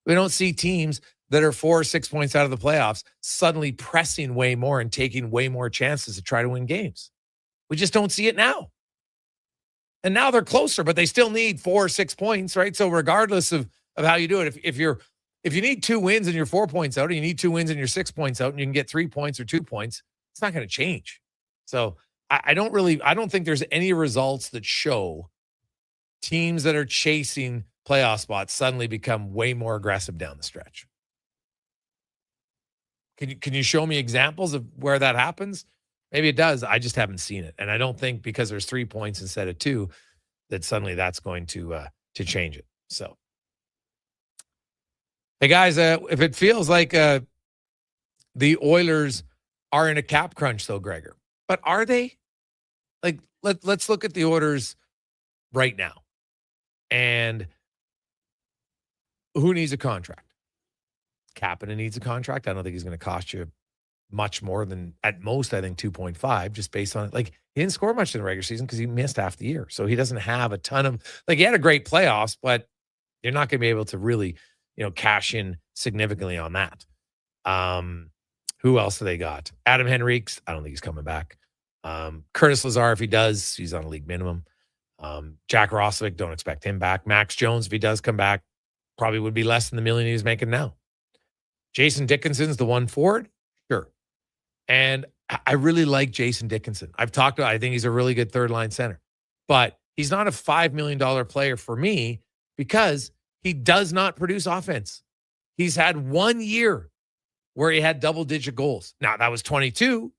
Speaker 7: We don't see teams that are 4 or 6 points out of the playoffs suddenly pressing way more and taking way more chances to try to win games. We just don't see it now. And now they're closer, but they still need 4 or 6 points, right? So regardless of how you do it, if you need 2 wins and you're 4 points out, and you need 2 wins and you're 6 points out, and you can get 3 points or 2 points, it's not going to change. So I don't think there's any results that show teams that are chasing playoff spots suddenly become way more aggressive down the stretch. Can you show me examples of where that happens? Maybe it does. I just haven't seen it. And I don't think because there's 3 points instead of 2 that suddenly that's going to change it. So, hey guys, if it feels like the Oilers are in a cap crunch though, Gregor, but are they? Like, let's look at the Oilers right now. And who needs a contract? Kapanen needs a contract. I don't think he's going to cost you much more than, at most, I think 2.5, just based on it. Like, he didn't score much in the regular season because he missed half the year. So he doesn't have a ton of, like, he had a great playoffs, but you're not going to be able to really, cash in significantly on that. Who else do they got? Adam Henriques, I don't think he's coming back. Curtis Lazar, if he does, he's on a league minimum. Jack Roslovic, don't expect him back. Max Jones, if he does come back, probably would be less than the $1 million he's making now. Jason Dickinson's the one forward, sure. And I really like Jason Dickinson. I think he's a really good third line center, but he's not a $5 million player for me because he does not produce offense. He's had 1 year where he had double-digit goals. Now, that was 22,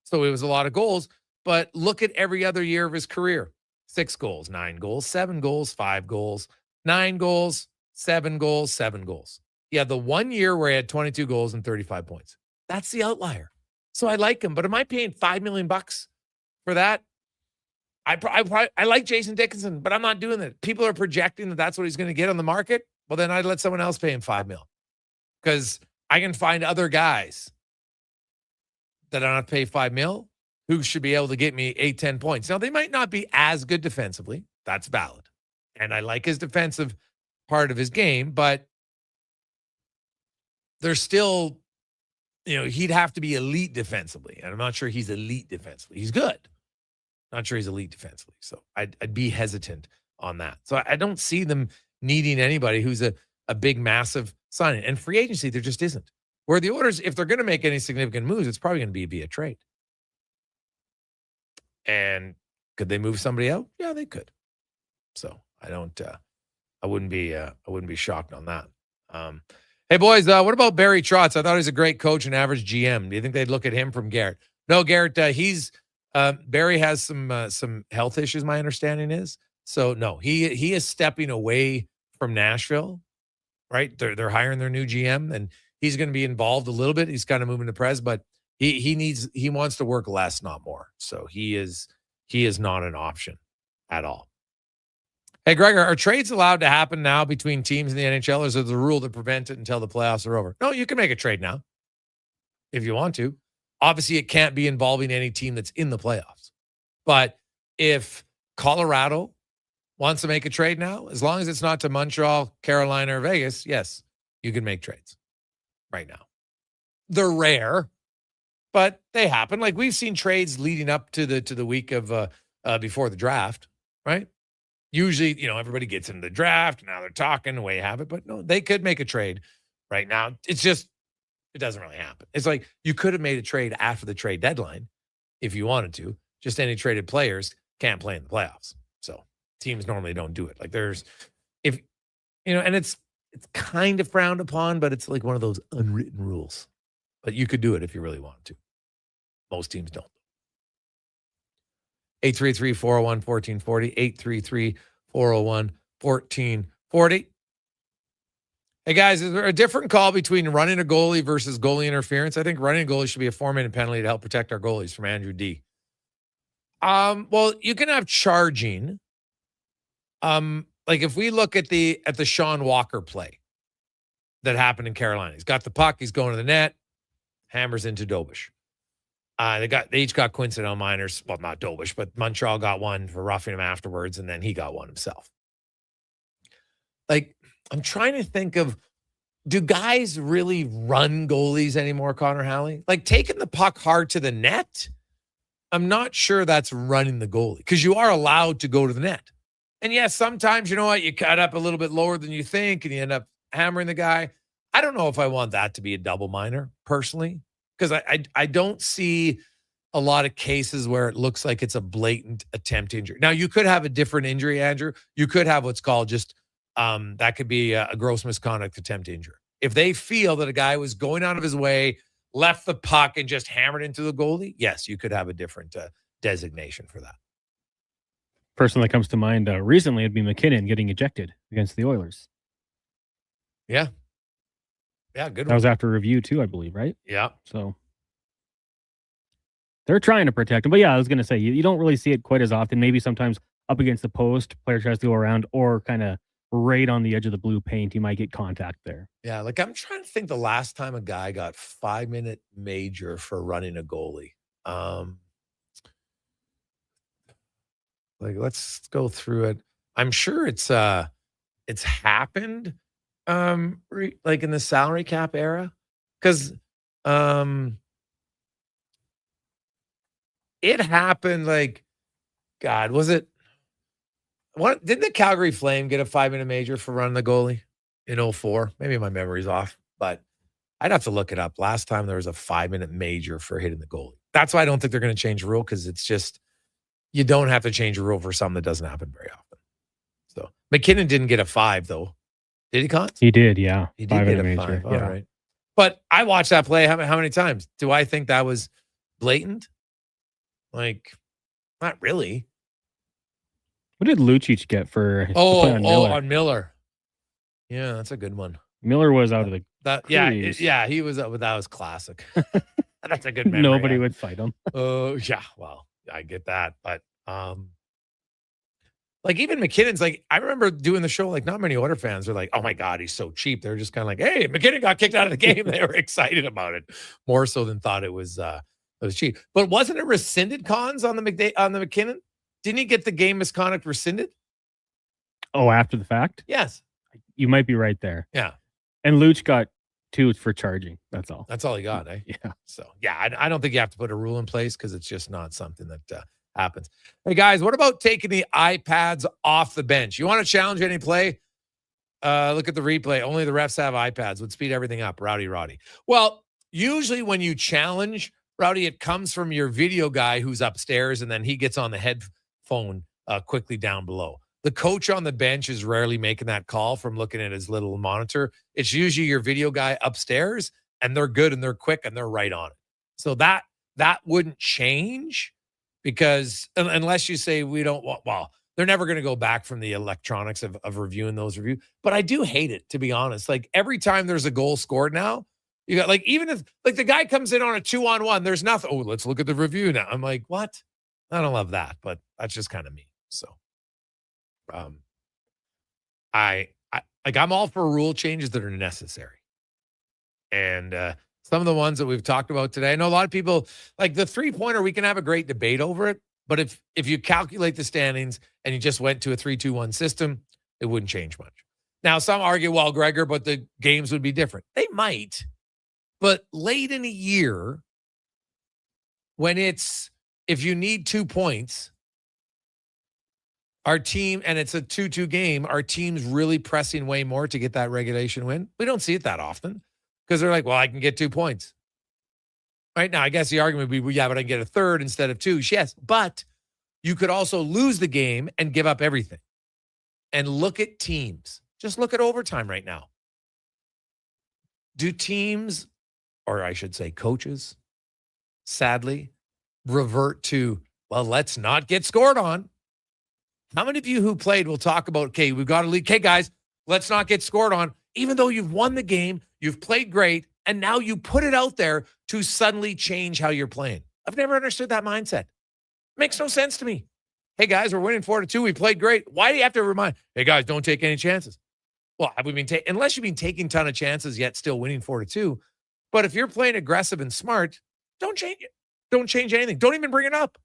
Speaker 7: so it was a lot of goals, but look at every other year of his career. 6 goals, 9 goals, 7 goals, 5 goals, 9 goals, 7 goals, 7 goals. He had the 1 year where he had 22 goals and 35 points. That's the outlier. So I like him, but am I paying $5 million for that? I like Jason Dickinson, but I'm not doing that. People are projecting that that's what he's going to get on the market. Well, then I'd let someone else pay him $5 million because I can find other guys that I don't have to pay $5 million who should be able to get me 8-10 points. Now, they might not be as good defensively. That's valid. And I like his defensive part of his game, but there's still, he'd have to be elite defensively. And I'm not sure he's elite defensively. He's good. Not sure he's elite defensively. So I'd be hesitant on that. So I don't see them needing anybody who's a big, massive signing. And free agency, there just isn't. Where the Oilers, if they're going to make any significant moves, it's probably going to be via trade. And could they move somebody out? Yeah, they could. So I wouldn't be shocked on that. Hey boys, what about Barry Trotz? I thought he was a great coach and average GM. Do you think they'd look at him from Garrett? No, Garrett, Barry has some health issues, my understanding is. So no, he is stepping away from Nashville, right? They're hiring their new GM, and he's going to be involved a little bit. He's kind of moving to Prez, but he wants to work less, not more. So he is not an option at all. Hey, Gregor, are trades allowed to happen now between teams in the NHL, or is there the rule that prevents it until the playoffs are over? No, you can make a trade now if you want to. Obviously, it can't be involving any team that's in the playoffs. But if Colorado wants to make a trade now, as long as it's not to Montreal, Carolina, or Vegas, yes, you can make trades right now. They're rare, but they happen. Like we've seen trades leading up to the week of before the draft, right? Usually, everybody gets into the draft. Now they're talking the way you have it. But no, they could make a trade right now. It's just, it doesn't really happen. It's like you could have made a trade after the trade deadline if you wanted to. Just any traded players can't play in the playoffs. So teams normally don't do it. Like and it's kind of frowned upon, but it's like one of those unwritten rules. But you could do it if you really wanted to. Most teams don't. 833-401-1440, 833-401-1440. Hey, guys, is there a different call between running a goalie versus goalie interference? I think running a goalie should be a 4-minute penalty to help protect our goalies, from Andrew D. Well, you can have charging. Like if we look at the Sean Walker play that happened in Carolina. He's got the puck, he's going to the net, hammers into Dobish. They each got coincidental minors. Well, not Dobish, but Montreal got one for roughing him afterwards, and then he got one himself. Like, I'm trying to think of, do guys really run goalies anymore, Connor Halley? Like, taking the puck hard to the net, I'm not sure that's running the goalie, because you are allowed to go to the net. And yes, sometimes, you know what, you cut up a little bit lower than you think, and you end up hammering the guy. I don't know if I want that to be a double minor, personally. Because I don't see a lot of cases where it looks like it's a blatant attempt injury. Now, you could have a different injury, Andrew. You could have what's called just, that could be a gross misconduct attempt injury. If they feel that a guy was going out of his way, left the puck, and just hammered into the goalie, yes, you could have a different designation for that.
Speaker 8: Person that comes to mind recently would be McKinnon getting ejected against the Oilers.
Speaker 7: Yeah. Yeah, good one.
Speaker 8: That was after review too, I believe, right?
Speaker 7: Yeah.
Speaker 8: So they're trying to protect him. But yeah, I was going to say, you don't really see it quite as often. Maybe sometimes up against the post, player tries to go around, or kind of right on the edge of the blue paint, you might get contact there.
Speaker 7: Yeah, like I'm trying to think the last time a guy got 5-minute major for running a goalie. Like, let's go through it. I'm sure it's happened. Like in the salary cap era, because it happened like, God, was it what did the Calgary Flame get a 5-minute major for running the goalie in 2004? Maybe my memory's off, but I'd have to look it up. Last time there was a 5-minute major for hitting the goalie. That's why I don't think they're going to change the rule, because it's just, you don't have to change a rule for something that doesn't happen very often. So McKinnon didn't get a 5 though. Did he, Cons?
Speaker 8: He did, yeah.
Speaker 7: He did get a 5. All right. But I watched that play how many times? Do I think that was blatant? Like, not really.
Speaker 8: What did Lucic get for his
Speaker 7: play
Speaker 8: on Miller?
Speaker 7: On Miller. Yeah, that's a good one.
Speaker 8: Miller was out of the
Speaker 7: Yeah, he was up, but that was classic. That's a good memory.
Speaker 8: Nobody would fight him.
Speaker 7: Oh, yeah, well, I get that. But like even McKinnon's like, I remember doing the show, like not many Oilers fans are like, oh my God, he's so cheap. They're just kind of like, hey, McKinnon got kicked out of the game. They were excited about it more so than thought it was cheap. But wasn't it rescinded, Cons, on the McKinnon? Didn't he get the game misconduct rescinded?
Speaker 8: Oh, after the fact?
Speaker 7: Yes.
Speaker 8: You might be right there.
Speaker 7: Yeah.
Speaker 8: And Luch got 2 for charging. That's all.
Speaker 7: That's all he got, eh?
Speaker 8: Yeah.
Speaker 7: So, yeah, I don't think you have to put a rule in place because it's just not something that happens. Hey, guys, what about taking the iPads off the bench? You want to challenge any play? Look at the replay. Only the refs have iPads. Would speed everything up. Roddy. Well, usually when you challenge, Rowdy, it comes from your video guy who's upstairs, and then he gets on the headphone quickly down below. The coach on the bench is rarely making that call from looking at his little monitor. It's usually your video guy upstairs, and they're good and they're quick and they're right on it. So that wouldn't change because unless you say we don't want, well, they're never going to go back from the electronics of reviewing those reviews. But I do hate it, to be honest. Like every time there's a goal scored now, you got like, even if like the guy comes in on a 2-on-1, there's nothing. Oh, let's look at the review now. I'm like, what? I don't love that, but that's just kind of me. So, I'm all for rule changes that are necessary. And some of the ones that we've talked about today, I know a lot of people like the 3-pointer, we can have a great debate over it. But if you calculate the standings and you just went to a 3-2-1 system, it wouldn't change much. Now, some argue, well, Gregor, but the games would be different. They might. But late in a year, when if you need 2 points, our team, and it's a 2-2 game, our team's really pressing way more to get that regulation win. We don't see it that often because they're like, well, I can get 2 points. Right now, I guess the argument would be, well, yeah, but I can get a third instead of 2. Yes, but you could also lose the game and give up everything. And look at teams. Just look at overtime right now. Do teams, or I should say coaches, sadly, revert to, well, let's not get scored on? How many of you who played will talk about, okay, we've got to lead. Okay, guys, let's not get scored on. Even though you've won the game, you've played great, and now you put it out there to suddenly change how you're playing. I've never understood that mindset. Makes no sense to me. Hey, guys, we're winning 4-2. We played great. Why do you have to remind, hey, guys, don't take any chances? Well, have we been unless you've been taking a ton of chances yet still winning 4-2. But if you're playing aggressive and smart, don't change it. Don't change anything. Don't even bring it up.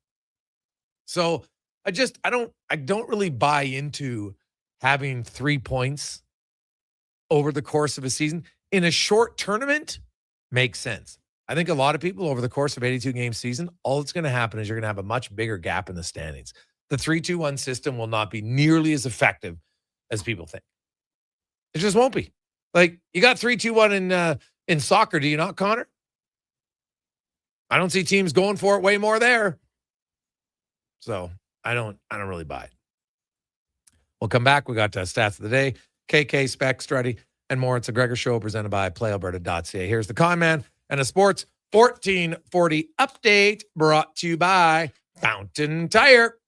Speaker 7: So I don't really buy into having 3 points over the course of a season. In a short tournament, makes sense. I think a lot of people over the course of 82-game season, all that's going to happen is you're going to have a much bigger gap in the standings. The 3-2-1 system will not be nearly as effective as people think. It just won't be. Like, you got 3-2-1 in soccer, do you not, Connor? I don't see teams going for it way more there. So I don't really buy it. We'll come back. We got stats of the day, KK, Specs, Strutty, and more. It's a Gregor Show presented by PlayAlberta.ca. Here's the Con Man and a Sports 1440 update brought to you by Fountain Tire.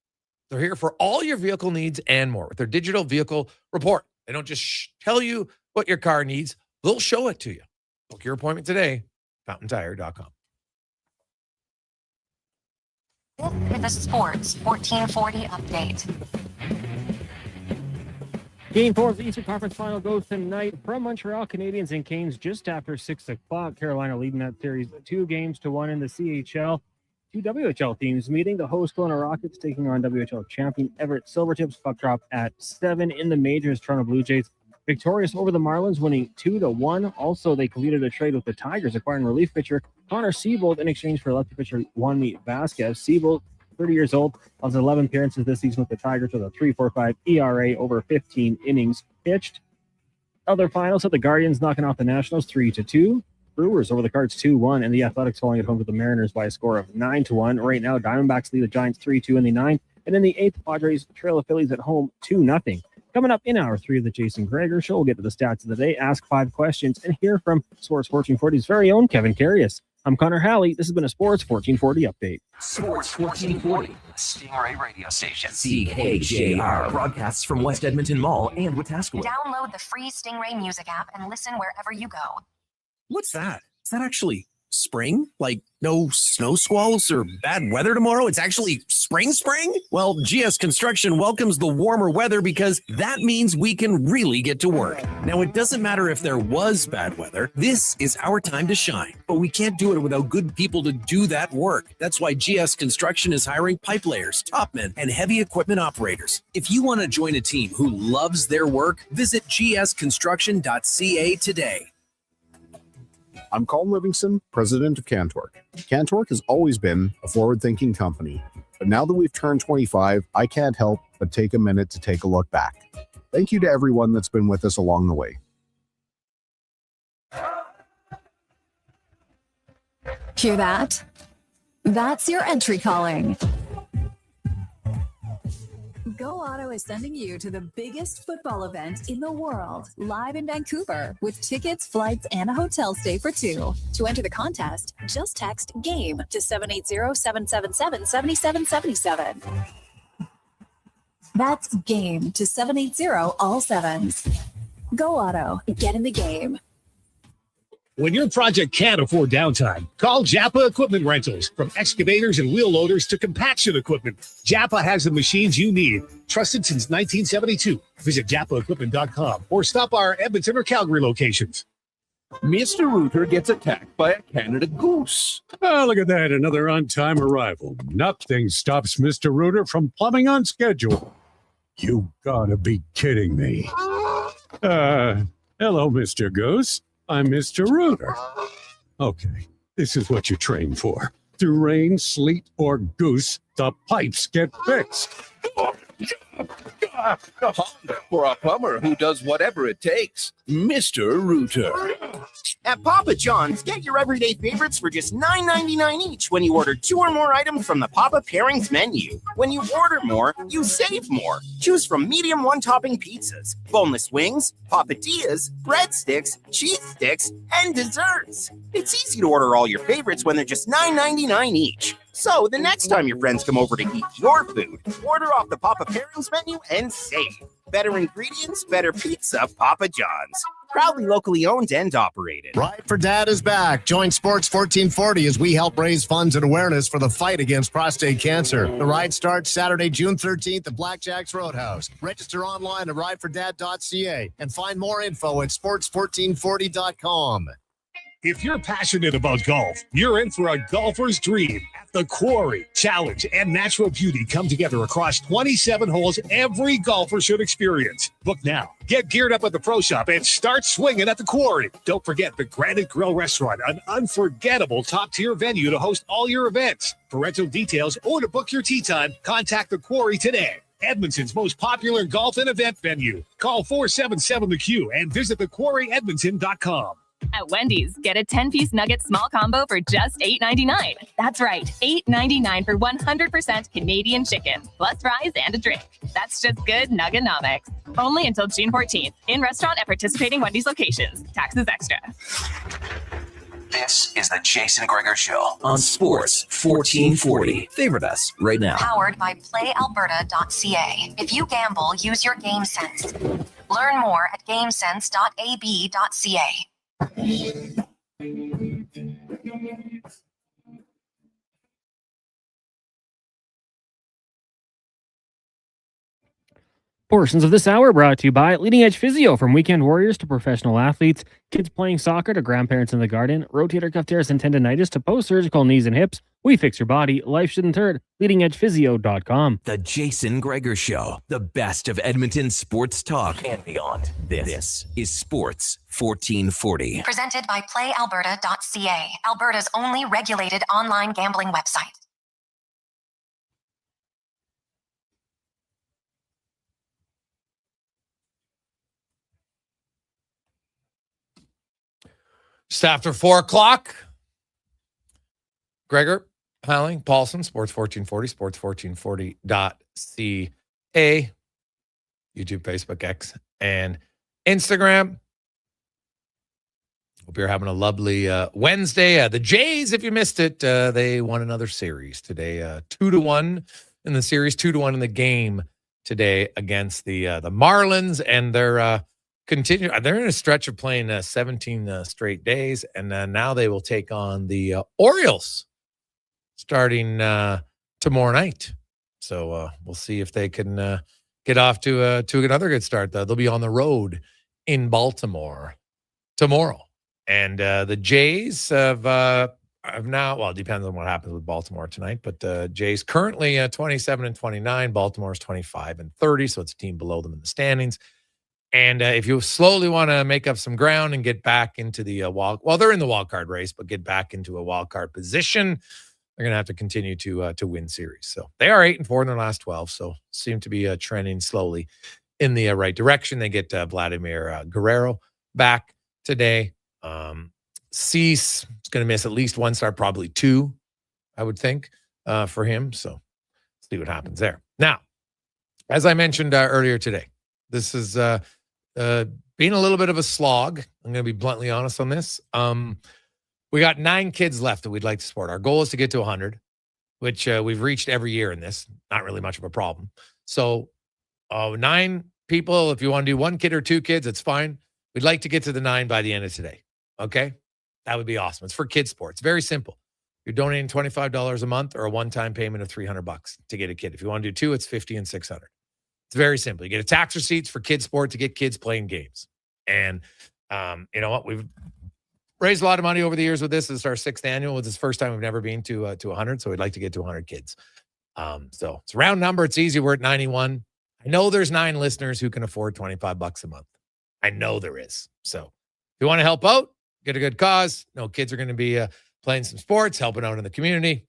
Speaker 7: They're here for all your vehicle needs and more with their digital vehicle report. They don't just tell you what your car needs. They'll show it to you. Book your appointment today, fountaintire.com.
Speaker 18: With the Sports 1440 update.
Speaker 8: Game 4 of the Eastern Conference Final goes tonight from Montreal Canadiens and Canes just after 6 o'clock. Carolina leading that series 2-1 in the CHL. 2 WHL teams meeting. The host Kelowna Rockets taking on WHL champion Everett Silvertips. Puck drop at 7 in the majors. Toronto Blue Jays victorious over the Marlins, winning 2-1. Also, they completed a trade with the Tigers, acquiring relief pitcher Connor Siebold in exchange for lefty pitcher Juanmi Vasquez. Siebold, 30 years old, has 11 appearances this season with the Tigers with a 3.45 ERA over 15 innings pitched. Other finals, at the Guardians knocking off the Nationals 3-2. Brewers over the Cards 2-1, and the Athletics falling at home to the Mariners by a score of 9-1. Right now, Diamondbacks lead the Giants 3-2 in the 9th, and in the 8th, Padres trail the Phillies at home 2-0. Coming up in hour 3 of the Jason Gregor Show, we'll get to the stats of the day, ask 5 questions, and hear from Sports 1440's very own Kevin Carius. I'm Connor Halley. This has been a Sports 1440 update.
Speaker 9: Sports 1440, Stingray Radio Station. CKJR broadcasts from West Edmonton Mall and Wetaskiwin.
Speaker 18: Download the free Stingray music app and listen wherever you go.
Speaker 9: What's that? Is that actually
Speaker 4: Spring? Like no snow squalls or bad weather tomorrow? It's actually spring? Well, GS Construction welcomes the warmer weather because that means we can really get to work. Now, it doesn't matter if there was bad weather. This is our time to shine. But we can't do it without good people to do that work. That's why GS Construction is hiring pipe layers, topmen, and heavy equipment operators. If you want to join a team who loves their work, visit gsconstruction.ca today.
Speaker 13: I'm Colin Livingston, president of Cantork. Cantork has always been a forward-thinking company, but now that we've turned 25, I can't help but take a minute to take a look back. Thank you to everyone that's been with us along the way.
Speaker 14: Hear that? That's your entry calling. Go Auto is sending you to the biggest football event in the world, live in Vancouver, with tickets, flights, and a hotel stay for two. To enter the contest, just text GAME to 780-777-7777. That's GAME to 780 all sevens. Go Auto, get in the game.
Speaker 11: When your project can't afford downtime, call Japa Equipment Rentals. From excavators and wheel loaders to compaction equipment, Japa has the machines you need. Trusted since 1972. Visit japaequipment.com or stop our Edmonton or Calgary locations.
Speaker 15: Mr. Rooter gets attacked by a Canada goose.
Speaker 16: Oh, look at that. Another on-time arrival. Nothing stops Mr. Rooter from plumbing on schedule. You gotta be kidding me. Hello, Mr. Goose. I'm Mr. Rooter. Okay, this is what you train for. Through rain, sleet, or goose, the pipes get fixed.
Speaker 15: For a plumber who does whatever it takes, Mr. Rooter.
Speaker 17: At Papa John's, get your everyday favorites for just $9.99 each when you order 2 or more items from the Papa Pairings menu. When you order more, you save more. Choose from medium one-topping pizzas, boneless wings, papadillas, breadsticks, cheese sticks, and desserts. It's easy to order all your favorites when they're just $9.99 each. So the next time your friends come over to eat your food, order off the Papa Pairings menu and save. Better ingredients, better pizza, Papa John's. Proudly locally owned and operated.
Speaker 19: Ride for Dad is back. Join Sports 1440 as we help raise funds and awareness for the fight against prostate cancer. The ride starts Saturday, June 13th at Blackjack's Roadhouse. Register online at ridefordad.ca and find more info at sports1440.com.
Speaker 11: If you're passionate about golf, you're in for a golfer's dream. At the Quarry, challenge and natural beauty come together across 27 holes every golfer should experience. Book now. Get geared up at the Pro Shop and start swinging at the Quarry. Don't forget the Granite Grill Restaurant, an unforgettable top-tier venue to host all your events. For rental details or to book your tee time, contact the Quarry today. Edmonton's most popular golf and event venue. Call 477-THE-Q and visit thequarryedmonton.com.
Speaker 20: At Wendy's, get a 10-piece nugget small combo for just $8.99. That's right, $8.99 for 100% Canadian chicken, plus fries and a drink. That's just good nuggenomics. Only until June 14th. In restaurant at participating Wendy's locations. Taxes extra.
Speaker 9: This is the Jason Gregor Show on Sports 1440. Favorite us right now.
Speaker 18: Powered by PlayAlberta.ca. If you gamble, use your game sense. Learn more at gamesense.ab.ca.
Speaker 8: Portions of this hour brought to you by Leading Edge Physio. From weekend warriors to professional athletes, kids playing soccer to grandparents in the garden, rotator cuff tears and tendonitis to post-surgical knees and hips. We fix your body. Life shouldn't hurt. LeadingEdgePhysio.com.
Speaker 9: The Jason Gregor Show. The best of Edmonton sports talk and beyond. This is Sports 1440.
Speaker 18: Presented by PlayAlberta.ca. Alberta's only regulated online gambling website.
Speaker 7: Just after 4 o'clock. Gregor, Howling, Paulson, Sports 1440, sports1440.ca, YouTube, Facebook, X, and Instagram. Hope you're having a lovely Wednesday. The Jays, if you missed it, they won another series today. 2-1 in the series, 2-1 in the game today against the Marlins, and they're continue. They're in a stretch of playing 17 straight days, and now they will take on the Orioles starting tomorrow night. So we'll see if they can get off to another good start. They'll be on the road in Baltimore tomorrow, and the Jays have now. Well, it depends on what happens with Baltimore tonight, but Jays currently 27-29. Baltimore's 25-30, so it's a team below them in the standings. And if you slowly want to make up some ground and get back into the they're in the wild card race, but get back into a wild card position, they're going to have to continue to win series. So they are 8-4 in their last 12, so seem to be trending slowly in the right direction. They get Vladimir Guerrero back today. Cease is going to miss at least one start, probably two, I would think, for him. So see what happens there. Now, as I mentioned earlier today, this is being a little bit of a slog. I'm going to be bluntly honest on this. We got 9 kids left that we'd like to support. Our goal is to get to 100, which we've reached every year in this. Not really much of a problem. So 9 people, if you want to do 1 kid or 2 kids, it's fine. We'd like to get to the 9 by the end of today. Okay? That would be awesome. It's for kids sports. Very simple. You're donating $25 a month or a one-time payment of $300 to get a kid. If you want to do 2, it's $50 and $600. It's very simple. You get a tax receipts for kids sport to get kids playing games. And you know what? We've raised a lot of money over the years with this. This is our 6th annual. It's the first time we've never been to 100. So we'd like to get to 100 kids. So it's a round number. It's easy. We're at 91. I know there's 9 listeners who can afford $25 a month. I know there is. So if you want to help out, get a good cause. No kids are going to be playing some sports, helping out in the community.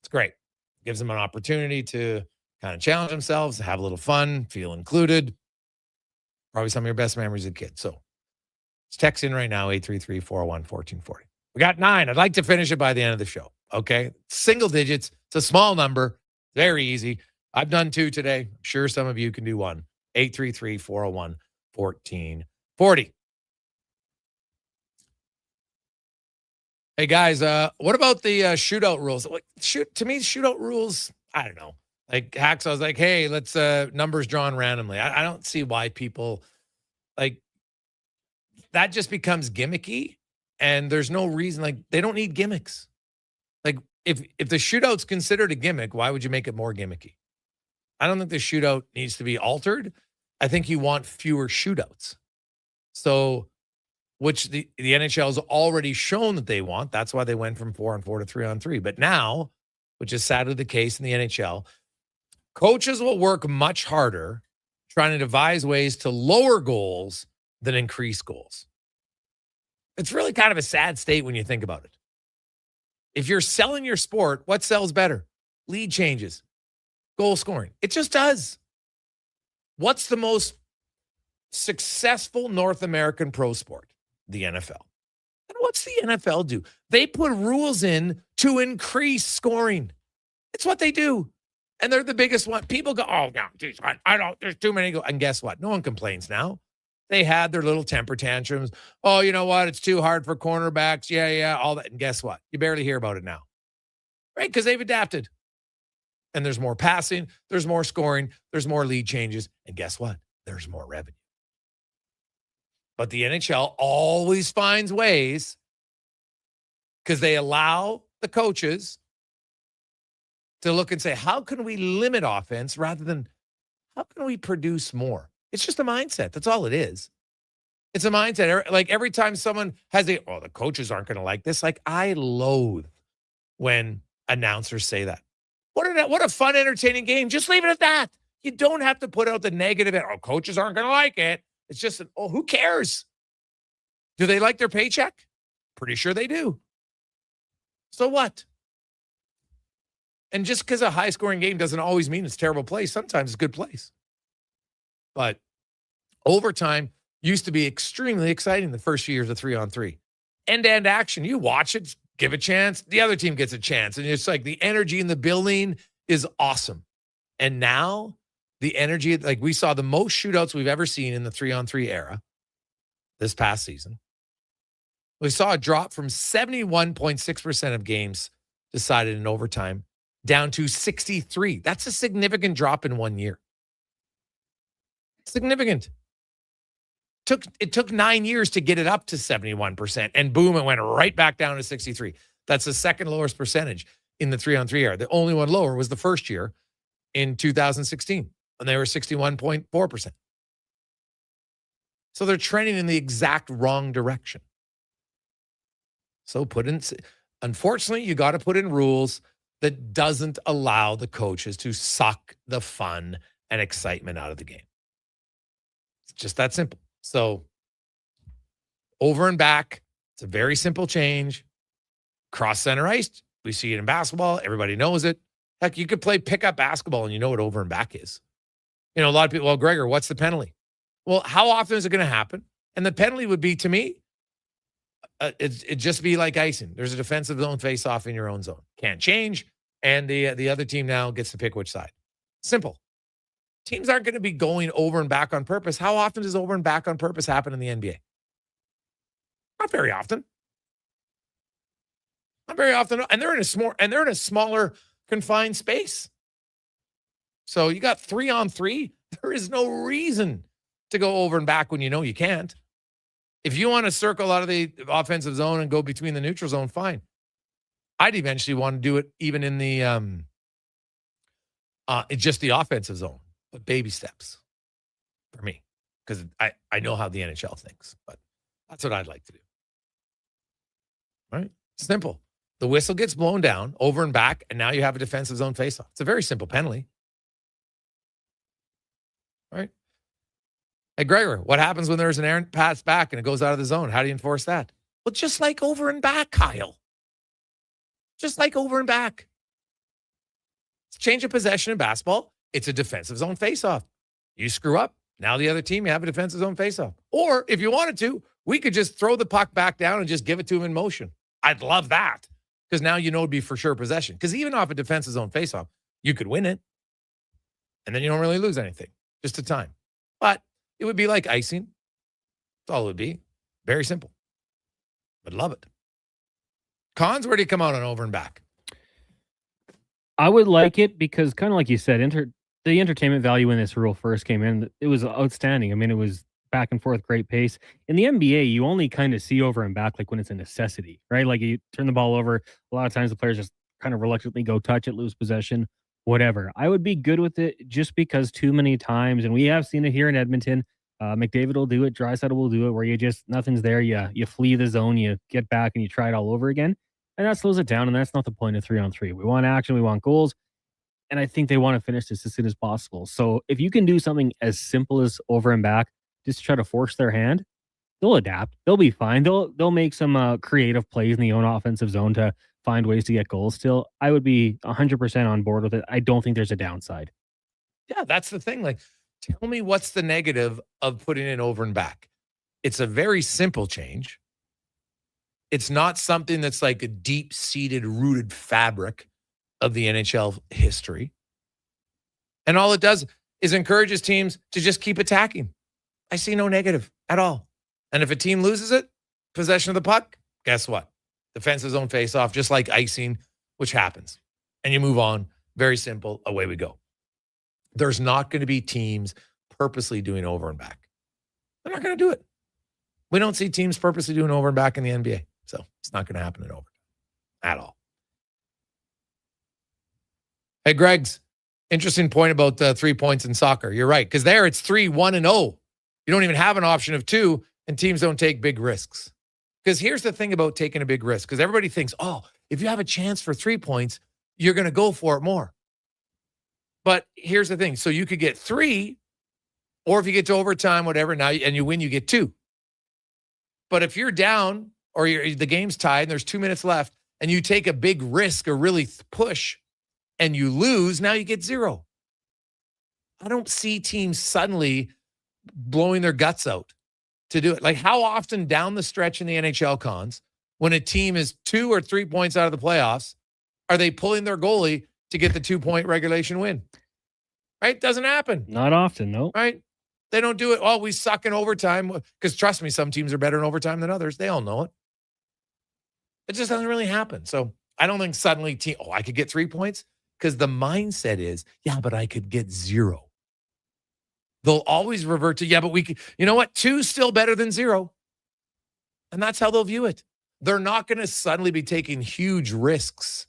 Speaker 7: It's great. Gives them an opportunity to kind of challenge themselves, have a little fun, feel included. Probably some of your best memories as a kid. So just text in right now, 833-401-1440. We got 9. I'd like to finish it by the end of the show. Okay. Single digits. It's a small number. Very easy. I've done 2 today. I'm sure some of you can do 1. 833-401-1440. Hey guys, what about the shootout rules? To me, shootout rules, I don't know. Like Hacksaw's like, hey, let's numbers drawn randomly. I don't see why people like that just becomes gimmicky, and there's no reason. Like they don't need gimmicks. Like if the shootout's considered a gimmick, why would you make it more gimmicky? I don't think the shootout needs to be altered. I think you want fewer shootouts. So, which the NHL has already shown that they want. That's why they went from 4-on-4 to 3-on-3. But now, which is sadly the case in the NHL, coaches will work much harder trying to devise ways to lower goals than increase goals. It's really kind of a sad state when you think about it. If you're selling your sport, what sells better? Lead changes, goal scoring. It just does. What's the most successful North American pro sport? The NFL. And what's the NFL do? They put rules in to increase scoring. It's what they do. And they're the biggest one. People go, oh, no, geez, I don't, there's too many. And guess what? No one complains now. They had their little temper tantrums. Oh, you know what? It's too hard for cornerbacks. Yeah, all that. And guess what? You barely hear about it now. Right? Because they've adapted. And there's more passing. There's more scoring. There's more lead changes. And guess what? There's more revenue. But the NHL always finds ways because they allow the coaches to look and say, how can we limit offense rather than how can we produce more? It's just a mindset. That's all it is. It's a mindset. Like every time someone has the coaches aren't going to like this. Like I loathe when announcers say that. What a fun, entertaining game. Just leave it at that. You don't have to put out the negative. Coaches aren't going to like it. It's just, who cares? Do they like their paycheck? Pretty sure they do. So what? And just because a high-scoring game doesn't always mean it's a terrible place. Sometimes it's a good place. But overtime used to be extremely exciting the first few years of 3-on-3. End-to-end action. You watch it, give a chance. The other team gets a chance. And it's like the energy in the building is awesome. And now the energy, like we saw the most shootouts we've ever seen in the 3-on-3 era this past season. We saw a drop from 71.6% of games decided in overtime down to 63. That's a significant drop in 1 year. Significant. It took 9 years to get it up to 71%, and boom, it went right back down to 63. That's the second lowest percentage in the 3-on-3 era. The only one lower was the first year in 2016, and they were 61.4%. So they're trending in the exact wrong direction. So unfortunately, you got to put in rules that doesn't allow the coaches to suck the fun and excitement out of the game. It's just that simple. So over and back, it's a very simple change. Cross center ice, we see it in basketball. Everybody knows it. Heck, you could play pickup basketball and you know what over and back is. A lot of people, well, Gregor, what's the penalty? Well, how often is it going to happen? And the penalty would be, to me, it'd just be like icing. There's a defensive zone face-off in your own zone. Can't change, and the other team now gets to pick which side. Simple. Teams aren't going to be going over and back on purpose. How often does over and back on purpose happen in the NBA? Not very often. Not very often. And they're in a smaller confined space. So you got 3-on-3. There is no reason to go over and back when you know you can't. If you want to circle out of the offensive zone and go between the neutral zone, fine. I'd eventually want to do it even in the just the offensive zone, but baby steps for me, because I know how the NHL thinks, but that's what I'd like to do. Right? Simple. The whistle gets blown down, over and back, and now you have a defensive zone faceoff. It's a very simple penalty. Right? Hey, Gregor, what happens when there's an errant pass back and it goes out of the zone? How do you enforce that? Well, just like over and back, Kyle. Just like over and back. It's change of possession in basketball. It's a defensive zone faceoff. You screw up. Now the other team, you have a defensive zone faceoff. Or if you wanted to, we could just throw the puck back down and just give it to him in motion. I'd love that, because now you know it'd be for sure possession. Because even off a defensive zone faceoff, you could win it. And then you don't really lose anything. Just a time. But it would be like icing. That's all it would be. Very simple. But love it. Cons, where do you come out on over and back?
Speaker 8: I would like it because, kind of like you said, the entertainment value when this rule first came in, it was outstanding. I mean, it was back and forth, great pace. In the NBA, you only kind of see over and back like when it's a necessity, right? Like you turn the ball over, a lot of times the players just kind of reluctantly go touch it, lose possession, whatever. I would be good with it just because too many times, and we have seen it here in Edmonton, McDavid will do it, Draisaitl will do it, where you just, nothing's there, you flee the zone, you get back and you try it all over again. And that slows it down, and that's not the point of 3-on-3. We want action, we want goals, and I think they want to finish this as soon as possible. So if you can do something as simple as over and back, just try to force their hand, they'll adapt. They'll be fine. They'll make some creative plays in the own offensive zone to find ways to get goals still. I would be 100% on board with it. I don't think there's a downside.
Speaker 7: Yeah, that's the thing. Like, tell me what's the negative of putting it over and back. It's a very simple change. It's not something that's like a deep-seated, rooted fabric of the NHL history. And all it does is encourages teams to just keep attacking. I see no negative at all. And if a team loses it, possession of the puck, guess what? Defensive zone face-off, just like icing, which happens. And you move on. Very simple. Away we go. There's not going to be teams purposely doing over and back. They're not going to do it. We don't see teams purposely doing over and back in the NBA. So it's not going to happen in overtime at all. Hey, Greg's interesting point about 3 points in soccer. You're right. Because there it's 3-1-0. You don't even have an option of 2, and teams don't take big risks. Because here's the thing about taking a big risk. Because everybody thinks, oh, if you have a chance for 3 points, you're going to go for it more. But here's the thing. So you could get 3, or if you get to overtime, whatever, now and you win, you get 2. But if you're down or the game's tied and there's 2 minutes left and you take a big risk or really push and you lose, now you get 0. I don't see teams suddenly blowing their guts out to do it. Like, how often down the stretch in the NHL cons, when a team is 2 or 3 points out of the playoffs, are they pulling their goalie to get the 2-point regulation win? Right? Doesn't happen.
Speaker 8: Not often, no.
Speaker 7: Right? They don't do it. Oh, we suck in overtime. Because trust me, some teams are better in overtime than others. They all know it. It just doesn't really happen. So I don't think suddenly I could get 3 points. Because the mindset is, yeah, but I could get 0. They'll always revert to, yeah, but you know what? 2's still better than 0. And that's how they'll view it. They're not going to suddenly be taking huge risks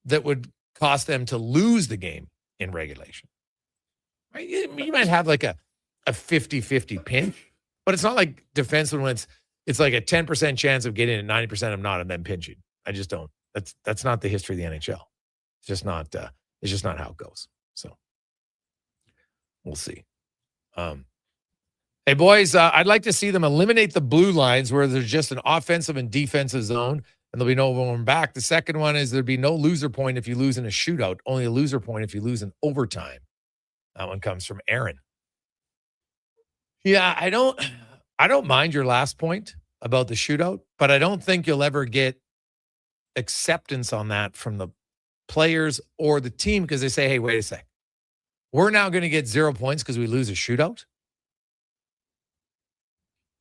Speaker 7: that would cost them to lose the game in regulation. Right? You might have like a 50-50 pinch, but it's not like defenseman when it's like a 10% chance of getting it, 90% of not, and then pinching. I just don't. That's not the history of the NHL. It's just not how it goes. So we'll see. Hey, boys, I'd like to see them eliminate the blue lines where there's just an offensive and defensive zone, and there'll be no going back. The second one is there'd be no loser point if you lose in a shootout, only a loser point if you lose in overtime. That one comes from Aaron. Yeah, I don't mind your last point about the shootout, but I don't think you'll ever get acceptance on that from the players or the team because they say, hey, wait a sec. We're now going to get 0 points because we lose a shootout.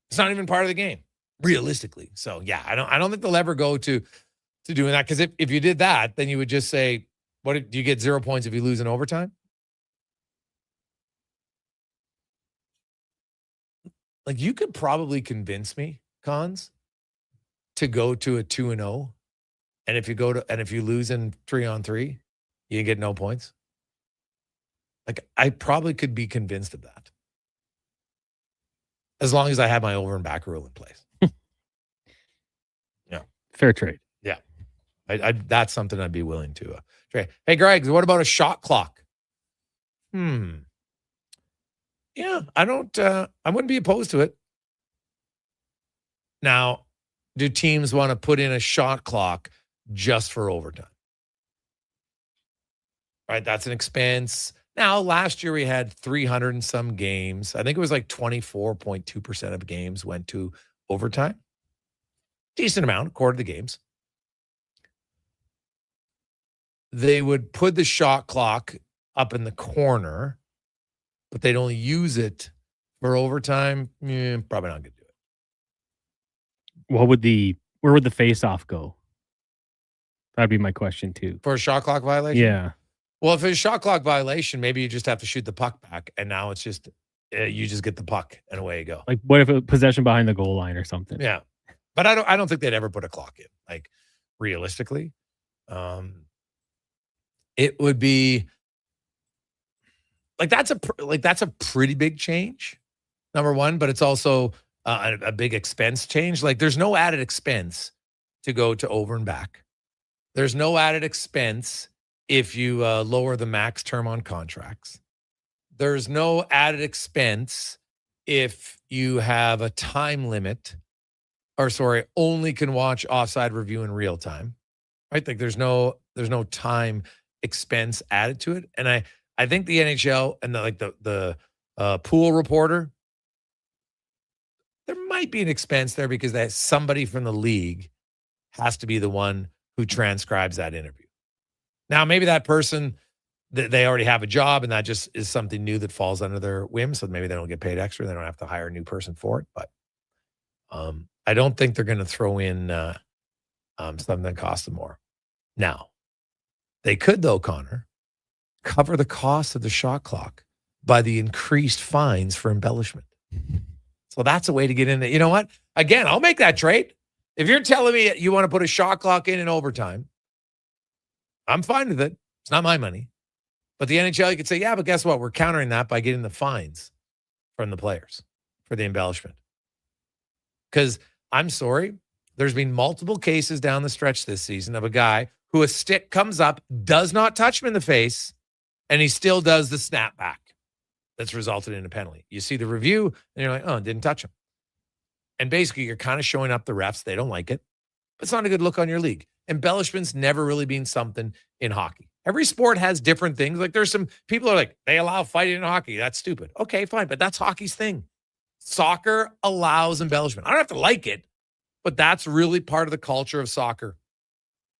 Speaker 7: It's not even part of the game, realistically. So, yeah, I don't think they'll ever go to doing that because if you did that, then you would just say, do you get 0 points if you lose in overtime? Like, you could probably convince me, Cons, to go to a 2-0, and if you lose in 3-on-3, you get no points. Like, I probably could be convinced of that, as long as I have my over and back rule in place. Yeah,
Speaker 8: fair trade.
Speaker 7: Yeah, I that's something I'd be willing to trade. Hey, Greg, what about a shot clock? Yeah, I wouldn't be opposed to it. Now, do teams want to put in a shot clock just for overtime? Right, that's an expense. Now, last year we had 300 and some games. I think it was like 24.2% of games went to overtime. Decent amount, a quarter of the games. They would put the shot clock up in the corner, but they'd only use it for overtime. Probably not going to do it.
Speaker 8: Where would the face-off go? That'd be my question too.
Speaker 7: For a shot clock violation?
Speaker 8: Yeah.
Speaker 7: Well, if it's a shot clock violation, maybe you just have to shoot the puck back, and now it's just you just get the puck and away you go.
Speaker 8: Like, what if a possession behind the goal line or something?
Speaker 7: Yeah, but I don't think they'd ever put a clock in. Like, realistically, it would be like that's a pretty big change, number one. But it's also a big expense change. Like, there's no added expense to go to over and back. There's no added expense if you lower the max term on contracts. There's no added expense if you have a time limit, only can watch offside review in real time, right? Like, there's no time expense added to it. And I think the NHL and the pool reporter, there might be an expense there because that somebody from the league has to be the one who transcribes that interview. Now, maybe that person, they already have a job and that just is something new that falls under their whim. So maybe they don't get paid extra. They don't have to hire a new person for it. But I don't think they're going to throw in something that costs them more. Now, they could, though, Connor, cover the cost of the shot clock by the increased fines for embellishment. So that's a way to get in there. You know what? Again, I'll make that trade. If you're telling me you want to put a shot clock in overtime, I'm fine with it. It's not my money. But the NHL, you could say, yeah, but guess what? We're countering that by getting the fines from the players for the embellishment. Because I'm sorry, there's been multiple cases down the stretch this season of a guy who a stick comes up, does not touch him in the face, and he still does the snapback that's resulted in a penalty. You see the review, and you're like, oh, didn't touch him. And basically, you're kind of showing up the refs. They don't like it. But it's not a good look on your league. Embellishment's never really been something in hockey. Every sport has different things. Like, there's some people are like, they allow fighting in hockey. That's stupid. Okay, fine. But that's hockey's thing. Soccer allows embellishment. I don't have to like it, but that's really part of the culture of soccer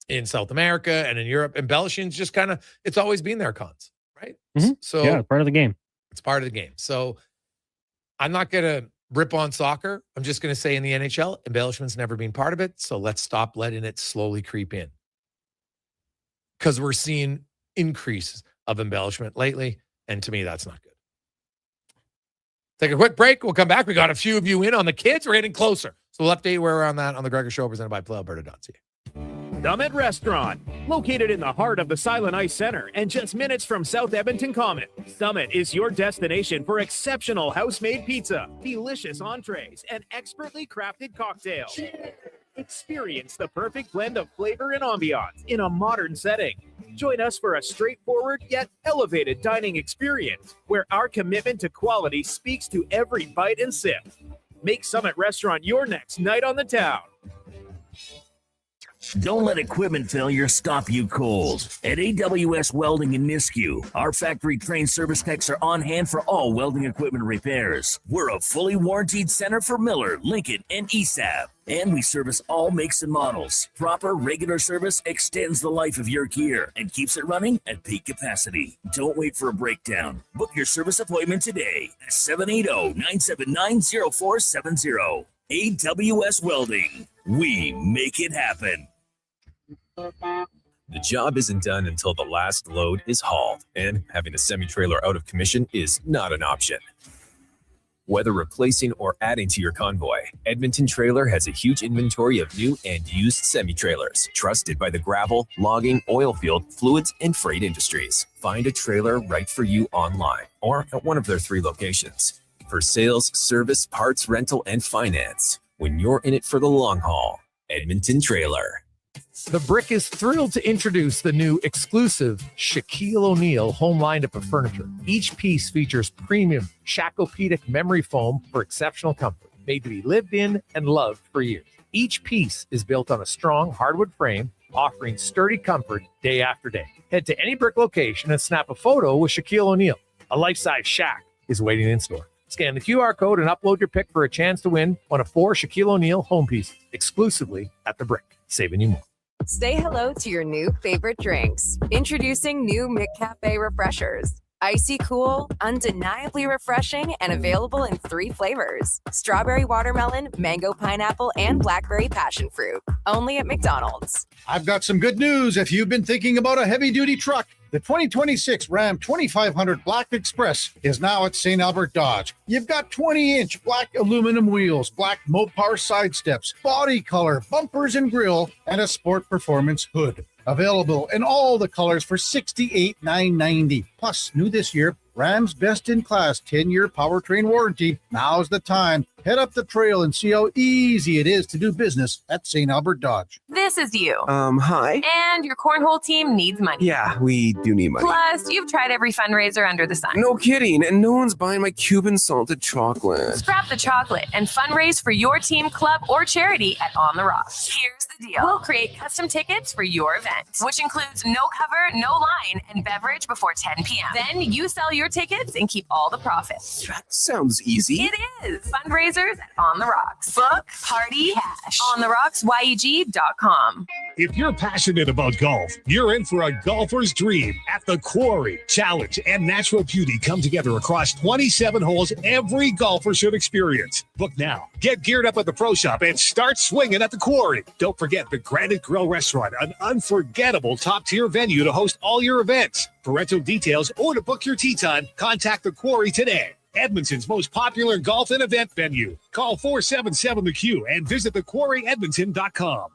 Speaker 7: in South America and in Europe. Embellishing's just kind of, it's always been there, Cons, right?
Speaker 8: Mm-hmm.
Speaker 7: So
Speaker 8: yeah, part of the game.
Speaker 7: It's part of the game. So I'm not going to rip on soccer. I'm just going to say in the NHL, embellishment's never been part of it. So let's stop letting it slowly creep in. Because we're seeing increases of embellishment lately. And to me, that's not good. Take a quick break. We'll come back. We got a few of you in on the kids. We're getting closer. So we'll update where we're on that on the Gregor Show, presented by PlayAlberta.ca.
Speaker 11: Summit Restaurant, located in the heart of the Silent Ice Center and just minutes from South Edmonton Common. Summit is your destination for exceptional house-made pizza, delicious entrees, and expertly crafted cocktails. Experience the perfect blend of flavor and ambiance in a modern setting. Join us for a straightforward yet elevated dining experience where our commitment to quality speaks to every bite and sip. Make Summit Restaurant your next night on the town.
Speaker 3: Don't let equipment failure stop you cold. At AWS Welding in Nisku, our factory-trained service techs are on hand for all welding equipment repairs. We're a fully warranted center for Miller, Lincoln, and ESAB. And we service all makes and models. Proper, regular service extends the life of your gear and keeps it running at peak capacity. Don't wait for a breakdown. Book your service appointment today at 780-979-0470. AWS Welding. We make it happen.
Speaker 5: The job isn't done until the last load is hauled, and having a semi-trailer out of commission is not an option. Whether replacing or adding to your convoy, Edmonton Trailer has a huge inventory of new and used semi-trailers, trusted by the gravel, logging, oil field, fluids, and freight industries. Find a trailer right for you online or at one of their 3 locations. For sales, service, parts, rental, and finance, when you're in it for the long haul, Edmonton Trailer.
Speaker 7: The Brick is thrilled to introduce the new exclusive Shaquille O'Neal home lineup of furniture. Each piece features premium Shacopedic memory foam for exceptional comfort, made to be lived in and loved for years. Each piece is built on a strong hardwood frame, offering sturdy comfort day after day. Head to any Brick location and snap a photo with Shaquille O'Neal. A life-size Shaq is waiting in store. Scan the QR code and upload your pic for a chance to win one of 4 Shaquille O'Neal home pieces exclusively at The Brick, saving you more.
Speaker 6: Say hello to your new favorite drinks. Introducing new McCafe Refreshers. Icy cool, undeniably refreshing, and available in 3 flavors. Strawberry watermelon, mango pineapple, and blackberry passion fruit. Only at McDonald's.
Speaker 21: I've got some good news if you've been thinking about a heavy-duty truck. The 2026 Ram 2500 Black Express is now at St. Albert Dodge. You've got 20-inch black aluminum wheels, black Mopar side steps, body color, bumpers and grille, and a sport performance hood. Available in all the colors for $68,990. Plus, new this year, Ram's best-in-class 10-year powertrain warranty. Now's the time. Head up the trail and see how easy it is to do business at St. Albert Dodge.
Speaker 22: This is you.
Speaker 21: Hi.
Speaker 22: And your cornhole team needs money.
Speaker 21: Yeah, we do need money.
Speaker 22: Plus, you've tried every fundraiser under the sun.
Speaker 21: No kidding, and no one's buying my Cuban salted chocolate.
Speaker 22: Scrap the chocolate and fundraise for your team, club, or charity at On the Rocks. Here's the deal. We'll create custom tickets for your event, which includes no cover, no line, and beverage before 10 p.m. Then you sell your tickets and keep all the profits.
Speaker 21: That sounds easy.
Speaker 22: It is. Fundraisers at On the Rocks. Book, party, cash. OnTheRocksYEG.com.
Speaker 23: If you're passionate about golf, you're in for a golfer's dream at the Quarry. Challenge and natural beauty come together across 27 holes every golfer should experience. Book now. Get geared up at the Pro Shop and start swinging at the Quarry. Don't forget the Granite Grill Restaurant, an unforgettable top-tier venue to host all your events. For rental details or to book your tee time, contact the Quarry today. Edmonton's most popular golf and event venue. Call 477-THE-Q and visit thequarryedmonton.com.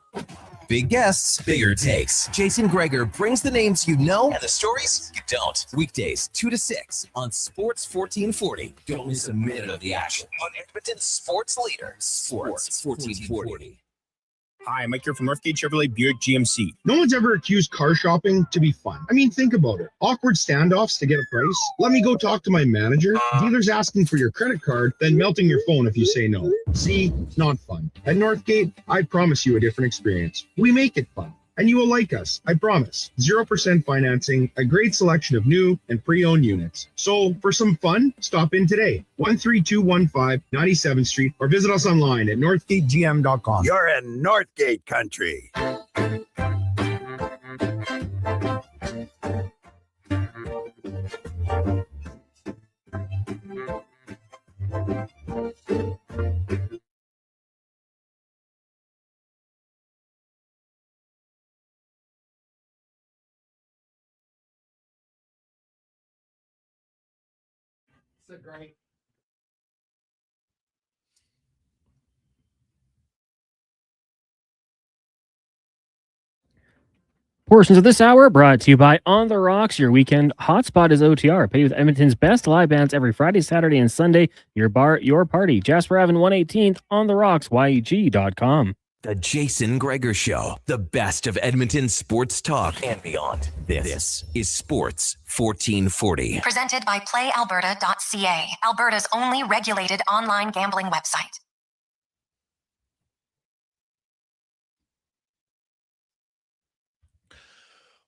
Speaker 9: Big guests, bigger takes. Jason Gregor brings the names you know and the stories you don't. Weekdays, 2 to 6 on Sports 1440. Don't miss a minute of the action on Edmonton's sports leader, Sports 1440.
Speaker 24: Hi, Mike here from Northgate Chevrolet Buick GMC. No one's ever accused car shopping to be fun. I mean, think about it. Awkward standoffs to get a price. Let me go talk to my manager. Dealers asking for your credit card, then melting your phone if you say no. See, not fun. At Northgate, I promise you a different experience. We make it fun. And you will like us, I promise. 0% financing, a great selection of new and pre-owned units. So for some fun, stop in today. 13215 97th Street or visit us online at northgategm.com.
Speaker 28: You're in Northgate country.
Speaker 7: It's a great
Speaker 8: Portions of this hour brought to you by On the Rocks. Your weekend hotspot is OTR. Pay with Edmonton's best live bands every Friday, Saturday, and Sunday. Your bar, your party. Jasper Ave 118th, On the Rocks, YEG.com.
Speaker 9: The Jason Gregor Show, the best of Edmonton sports talk and beyond. This is Sports 1440.
Speaker 18: Presented by PlayAlberta.ca, Alberta's only regulated online gambling website.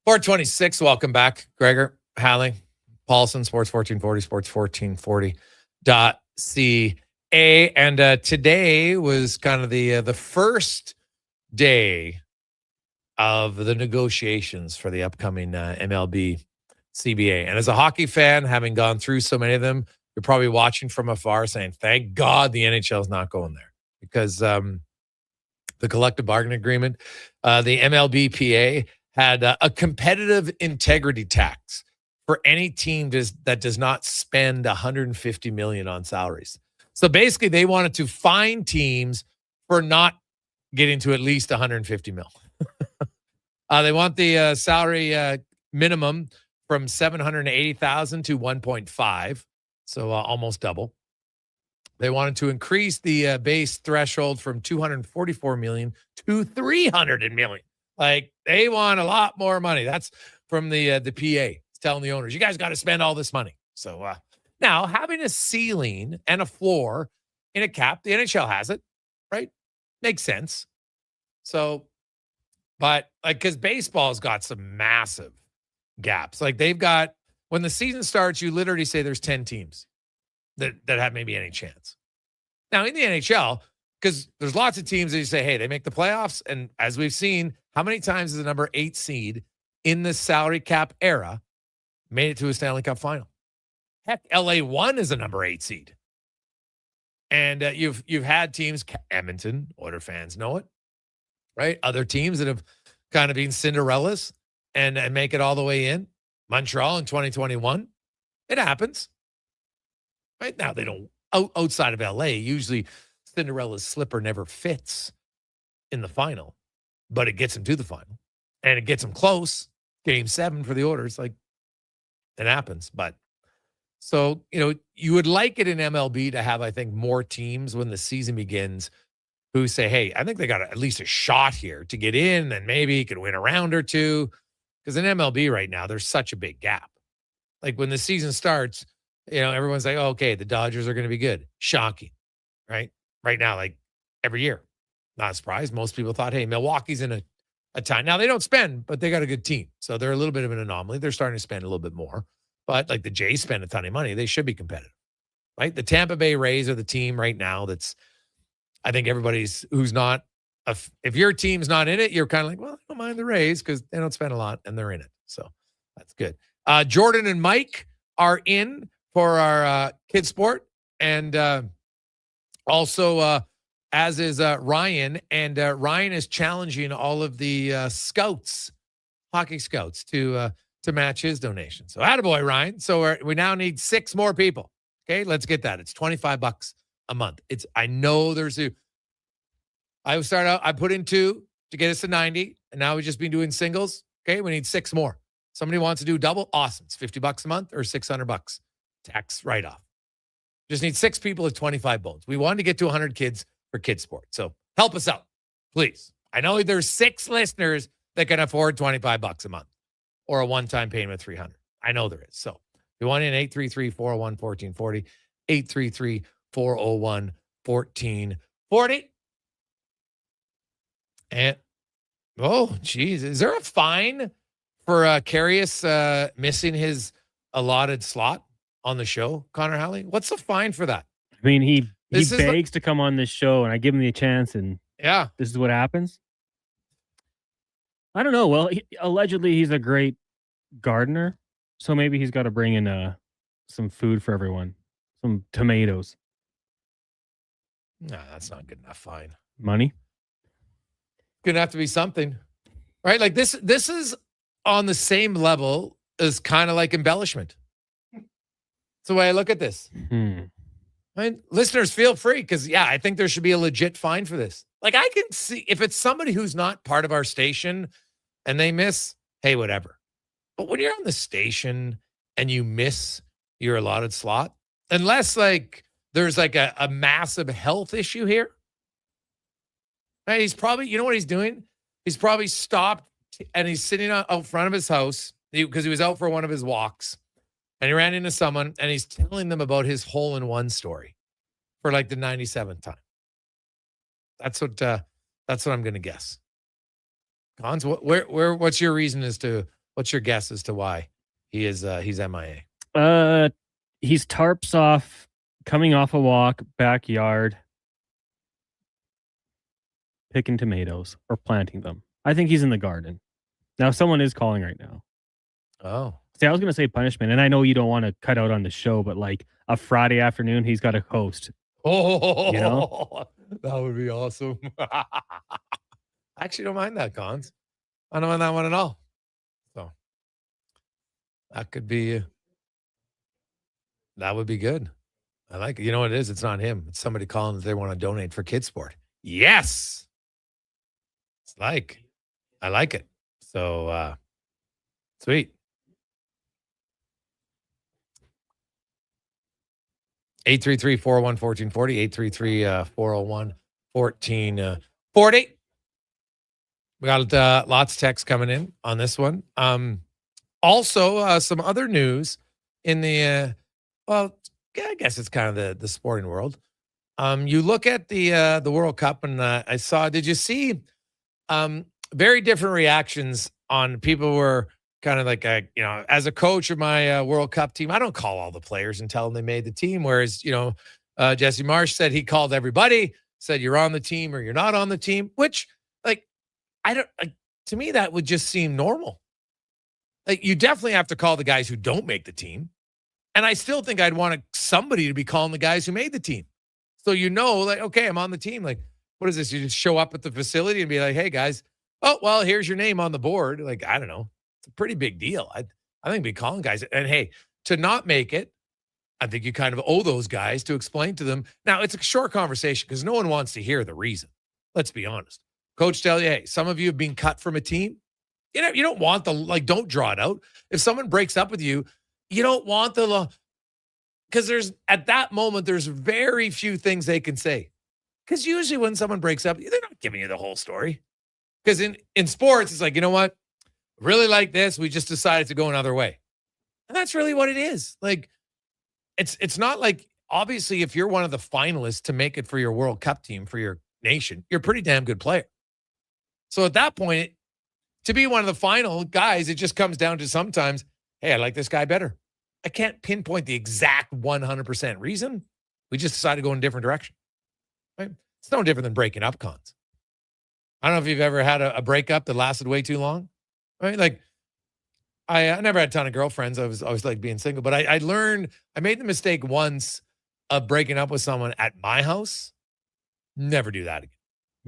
Speaker 7: 426, welcome back. Gregor, Hallie, Paulson, Sports 1440, sports1440.ca. And today was kind of the first day of the negotiations for the upcoming MLB CBA. And as a hockey fan, having gone through so many of them, you're probably watching from afar saying, thank God the NHL is not going there. Because the collective bargaining agreement, the MLBPA, had a competitive integrity tax for any team that does not spend $150 million on salaries. So basically, they wanted to fine teams for not getting to at least $150 million. They want the salary minimum from $780,000 to $1.5, so almost double. They wanted to increase the base threshold from $244 million to $300 million. Like, they want a lot more money. That's from the PA. It's telling the owners, you guys got to spend all this money. So now, having a ceiling and a floor in a cap, the NHL has it, right? Makes sense. So, but like, because baseball's got some massive gaps. Like, they've got, when the season starts, you literally say there's 10 teams that have maybe any chance. Now, in the NHL, because there's lots of teams that you say, hey, they make the playoffs. And as we've seen, how many times has the number 8 seed in the salary cap era made it to a Stanley Cup final? Heck, LA won as a number 8 seed. And you've had teams, Edmonton, Oilers fans know it, right? Other teams that have kind of been Cinderellas and make it all the way in. Montreal in 2021. It happens. Right now, they don't, outside of LA, usually Cinderella's slipper never fits in the final, but it gets them to the final and it gets them close. Game 7 for the Oilers, like, it happens. But so, you would like it in MLB to have, I think, more teams when the season begins who say, hey, I think they got at least a shot here to get in and maybe you can win a round or two. Because in MLB right now, there's such a big gap. Like, when the season starts, everyone's like, oh, okay, the Dodgers are going to be good. Shocking, right? Right now, like every year. Not surprised. Most people thought, hey, Milwaukee's in a time. Now, they don't spend, but they got a good team. So they're a little bit of an anomaly. They're starting to spend a little bit more. But like the Jays spend a ton of money. They should be competitive, right? The Tampa Bay Rays are the team right now that's, I think who's not, if your team's not in it, you're kind of like, well, I don't mind the Rays because they don't spend a lot and they're in it. So that's good. Jordan and Mike are in for our kids sport. And also, as is Ryan. And Ryan is challenging all of the scouts, hockey scouts, to match his donation. So attaboy, Ryan. So we now need 6 more people. Okay, let's get that. It's $25 a month. I know I put in 2 to get us to 90. And now we've just been doing singles. Okay, we need 6 more. Somebody wants to do double? Awesome. It's $50 a month or $600 tax write-off. Just need 6 people at 25 bones. We wanted to get to 100 kids for kids sport. So help us out, please. I know there's 6 listeners that can afford $25 a month or a one-time payment of $300. I know there is. So if you want in 833-401-1440, 833-401-1440. And, oh, geez, is there a fine for Carius missing his allotted slot on the show, Connor Halley? What's the fine for that?
Speaker 8: I mean, he begs to come on this show, and I give him the chance, and
Speaker 7: yeah,
Speaker 8: this is what happens. I don't know. Well, allegedly, he's a great gardener, so maybe he's got to bring in some food for everyone, some tomatoes.
Speaker 7: No, that's not good enough fine.
Speaker 8: Money?
Speaker 7: Gonna have to be something, right? Like this is on the same level as kind of like embellishment. That's the way I look at this. Right? Listeners, feel free, because I think there should be a legit fine for this. Like, I can see if it's somebody who's not part of our station and they miss, hey, whatever. But when you're on the station and you miss your allotted slot, unless like there's like a massive health issue here, right? He's probably, you know what he's doing? He's probably stopped and he's sitting out front of his house because he was out for one of his walks and he ran into someone and he's telling them about his hole-in-one story for like the 97th time. That's what I'm going to guess. Cons, what's your reason what's your guess as to why he's MIA?
Speaker 8: He's tarps off, coming off a walk, backyard, picking tomatoes or planting them. I think he's in the garden. Now, someone is calling right now.
Speaker 7: Oh.
Speaker 8: See, I was going to say punishment, and I know you don't want to cut out on the show, but like a Friday afternoon, he's got to host.
Speaker 7: Oh,
Speaker 8: you know?
Speaker 7: That would be awesome. I actually don't mind that, Cons. I don't mind that one at all. So that would be good. I like it. You know what it is? It's not him. It's somebody calling that they want to donate for kids sport. Yes. I like it. So sweet. 833-401-1440, 833-401-1440. We got lots of text coming in on this one. Also, some other news in the, I guess it's kind of the sporting world. You look at the World Cup, and I saw, did you see very different reactions on people who were kind of like, as a coach of my World Cup team, I don't call all the players and tell them they made the team. Whereas, Jesse Marsh said he called everybody, said you're on the team or you're not on the team, which to me, that would just seem normal. Like, you definitely have to call the guys who don't make the team. And I still think I'd want somebody to be calling the guys who made the team. So, like, okay, I'm on the team. Like, what is this? You just show up at the facility and be like, hey, guys, oh, well, here's your name on the board. Like, I don't know. It's a pretty big deal. I think be calling guys. And, hey, to not make it, I think you kind of owe those guys to explain to them. Now, it's a short conversation because no one wants to hear the reason. Let's be honest. Coach tell you, hey, some of you have been cut from a team. You don't want don't draw it out. If someone breaks up with you, you don't want because at that moment, there's very few things they can say. Because usually when someone breaks up, they're not giving you the whole story. Because in sports, it's like, you know what? Really like this. We just decided to go another way. And that's really what it is. Like, it's not like, obviously, if you're one of the finalists to make it for your World Cup team, for your nation, you're a pretty damn good player. So at that point, to be one of the final guys, it just comes down to sometimes, hey, I like this guy better. I can't pinpoint the exact 100% reason. We just decided to go in a different direction. Right? It's no different than breaking up, Cons. I don't know if you've ever had a breakup that lasted way too long. Right? Like, I never had a ton of girlfriends. I was always like being single. But I learned, I made the mistake once of breaking up with someone at my house. Never do that again.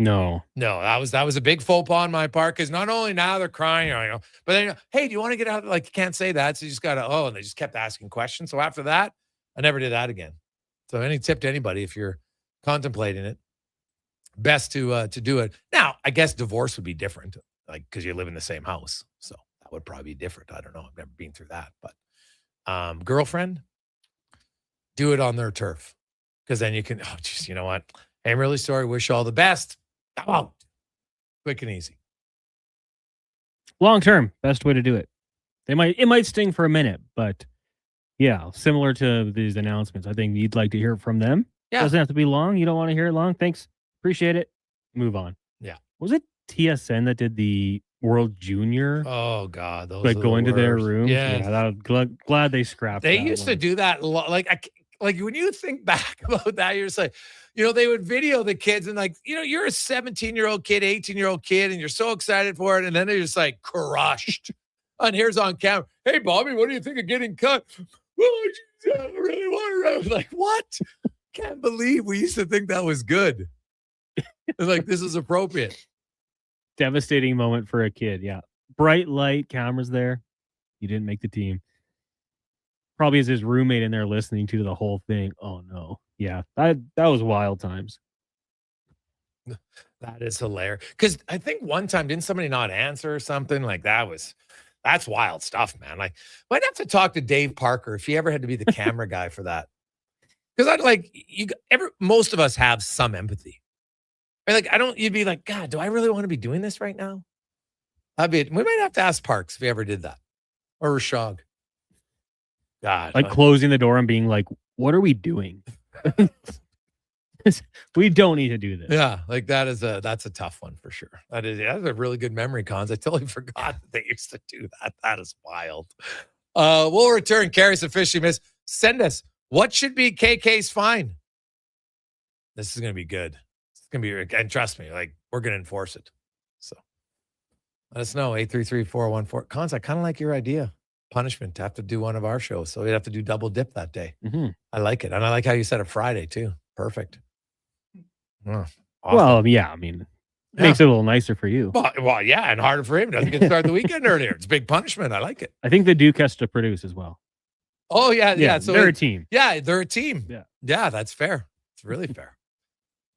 Speaker 8: No,
Speaker 7: that was a big faux pas on my part, because not only now they're crying, but then, hey, do you want to get out? Like, you can't say that. So you just got to, and they just kept asking questions. So after that, I never did that again. So any tip to anybody, if you're contemplating it, best to do it. Now, I guess divorce would be different, like, because you live in the same house. So that would probably be different. I don't know. I've never been through that. But girlfriend, do it on their turf, because then you can, you know what? Hey, I'm really sorry. Wish you all the best. Come on. Quick and easy.
Speaker 8: Long term, best way to do it. It might sting for a minute, but yeah, similar to these announcements, I think you'd like to hear from them.
Speaker 7: Yeah.
Speaker 8: Doesn't have to be long. You don't want to hear it long. Thanks. Appreciate it. Move on.
Speaker 7: Yeah.
Speaker 8: Was it TSN that did the World Junior?
Speaker 7: Oh God, those
Speaker 8: like going to their
Speaker 7: worst.
Speaker 8: room.
Speaker 7: Yeah.
Speaker 8: Glad they scrapped.
Speaker 7: They
Speaker 8: that
Speaker 7: used
Speaker 8: one.
Speaker 7: to do that. Like when you think back about that, you're just like, they would video the kids and like, you're a 17-year-old kid, 18-year-old kid, and you're so excited for it. And then they're just like crushed. And here's on camera. Hey, Bobby, what do you think of getting cut? Oh, geez, I really want to. Like, what? Can't believe we used to think that was good. Like, this is appropriate.
Speaker 8: Devastating moment for a kid. Yeah. Bright light, cameras there. You didn't make the team. Probably is his roommate in there listening to the whole thing. Oh no. Yeah. That was wild times.
Speaker 7: That is hilarious. Because I think one time, didn't somebody not answer or something? Like, that was That's wild stuff, man. Like, might have to talk to Dave Parker if he ever had to be the camera guy for that. Because I'd like most of us have some empathy. Right? Like, you'd be like, God, do I really want to be doing this right now? We might have to ask Parks if he ever did that. Or Rashog. God.
Speaker 8: Like closing the door and being like, what are we doing? We don't need to do this.
Speaker 7: Yeah, like that's a tough one for sure. That's a really good memory, Cons. I totally forgot that they used to do that. That is wild. We'll return. Carrie's officially missed. Send us what should be KK's fine. This is gonna be good. It's gonna be, and trust me, like we're gonna enforce it. So let us know. 833-414. Cons, I kind of like your idea. Punishment to have to do one of our shows, so we'd have to do double dip that day.
Speaker 8: Mm-hmm.
Speaker 7: I like it, and I like how you said a Friday too. Perfect. Oh, awesome.
Speaker 8: Well, yeah, I mean, it makes it a little nicer for you.
Speaker 7: Well, yeah, and harder for him. Doesn't get to start the weekend earlier. It's big punishment. I like it.
Speaker 8: I think the Duke has to produce as well.
Speaker 7: Oh, yeah. So
Speaker 8: they're a team.
Speaker 7: Yeah, they're a team.
Speaker 8: Yeah,
Speaker 7: that's fair. It's really fair.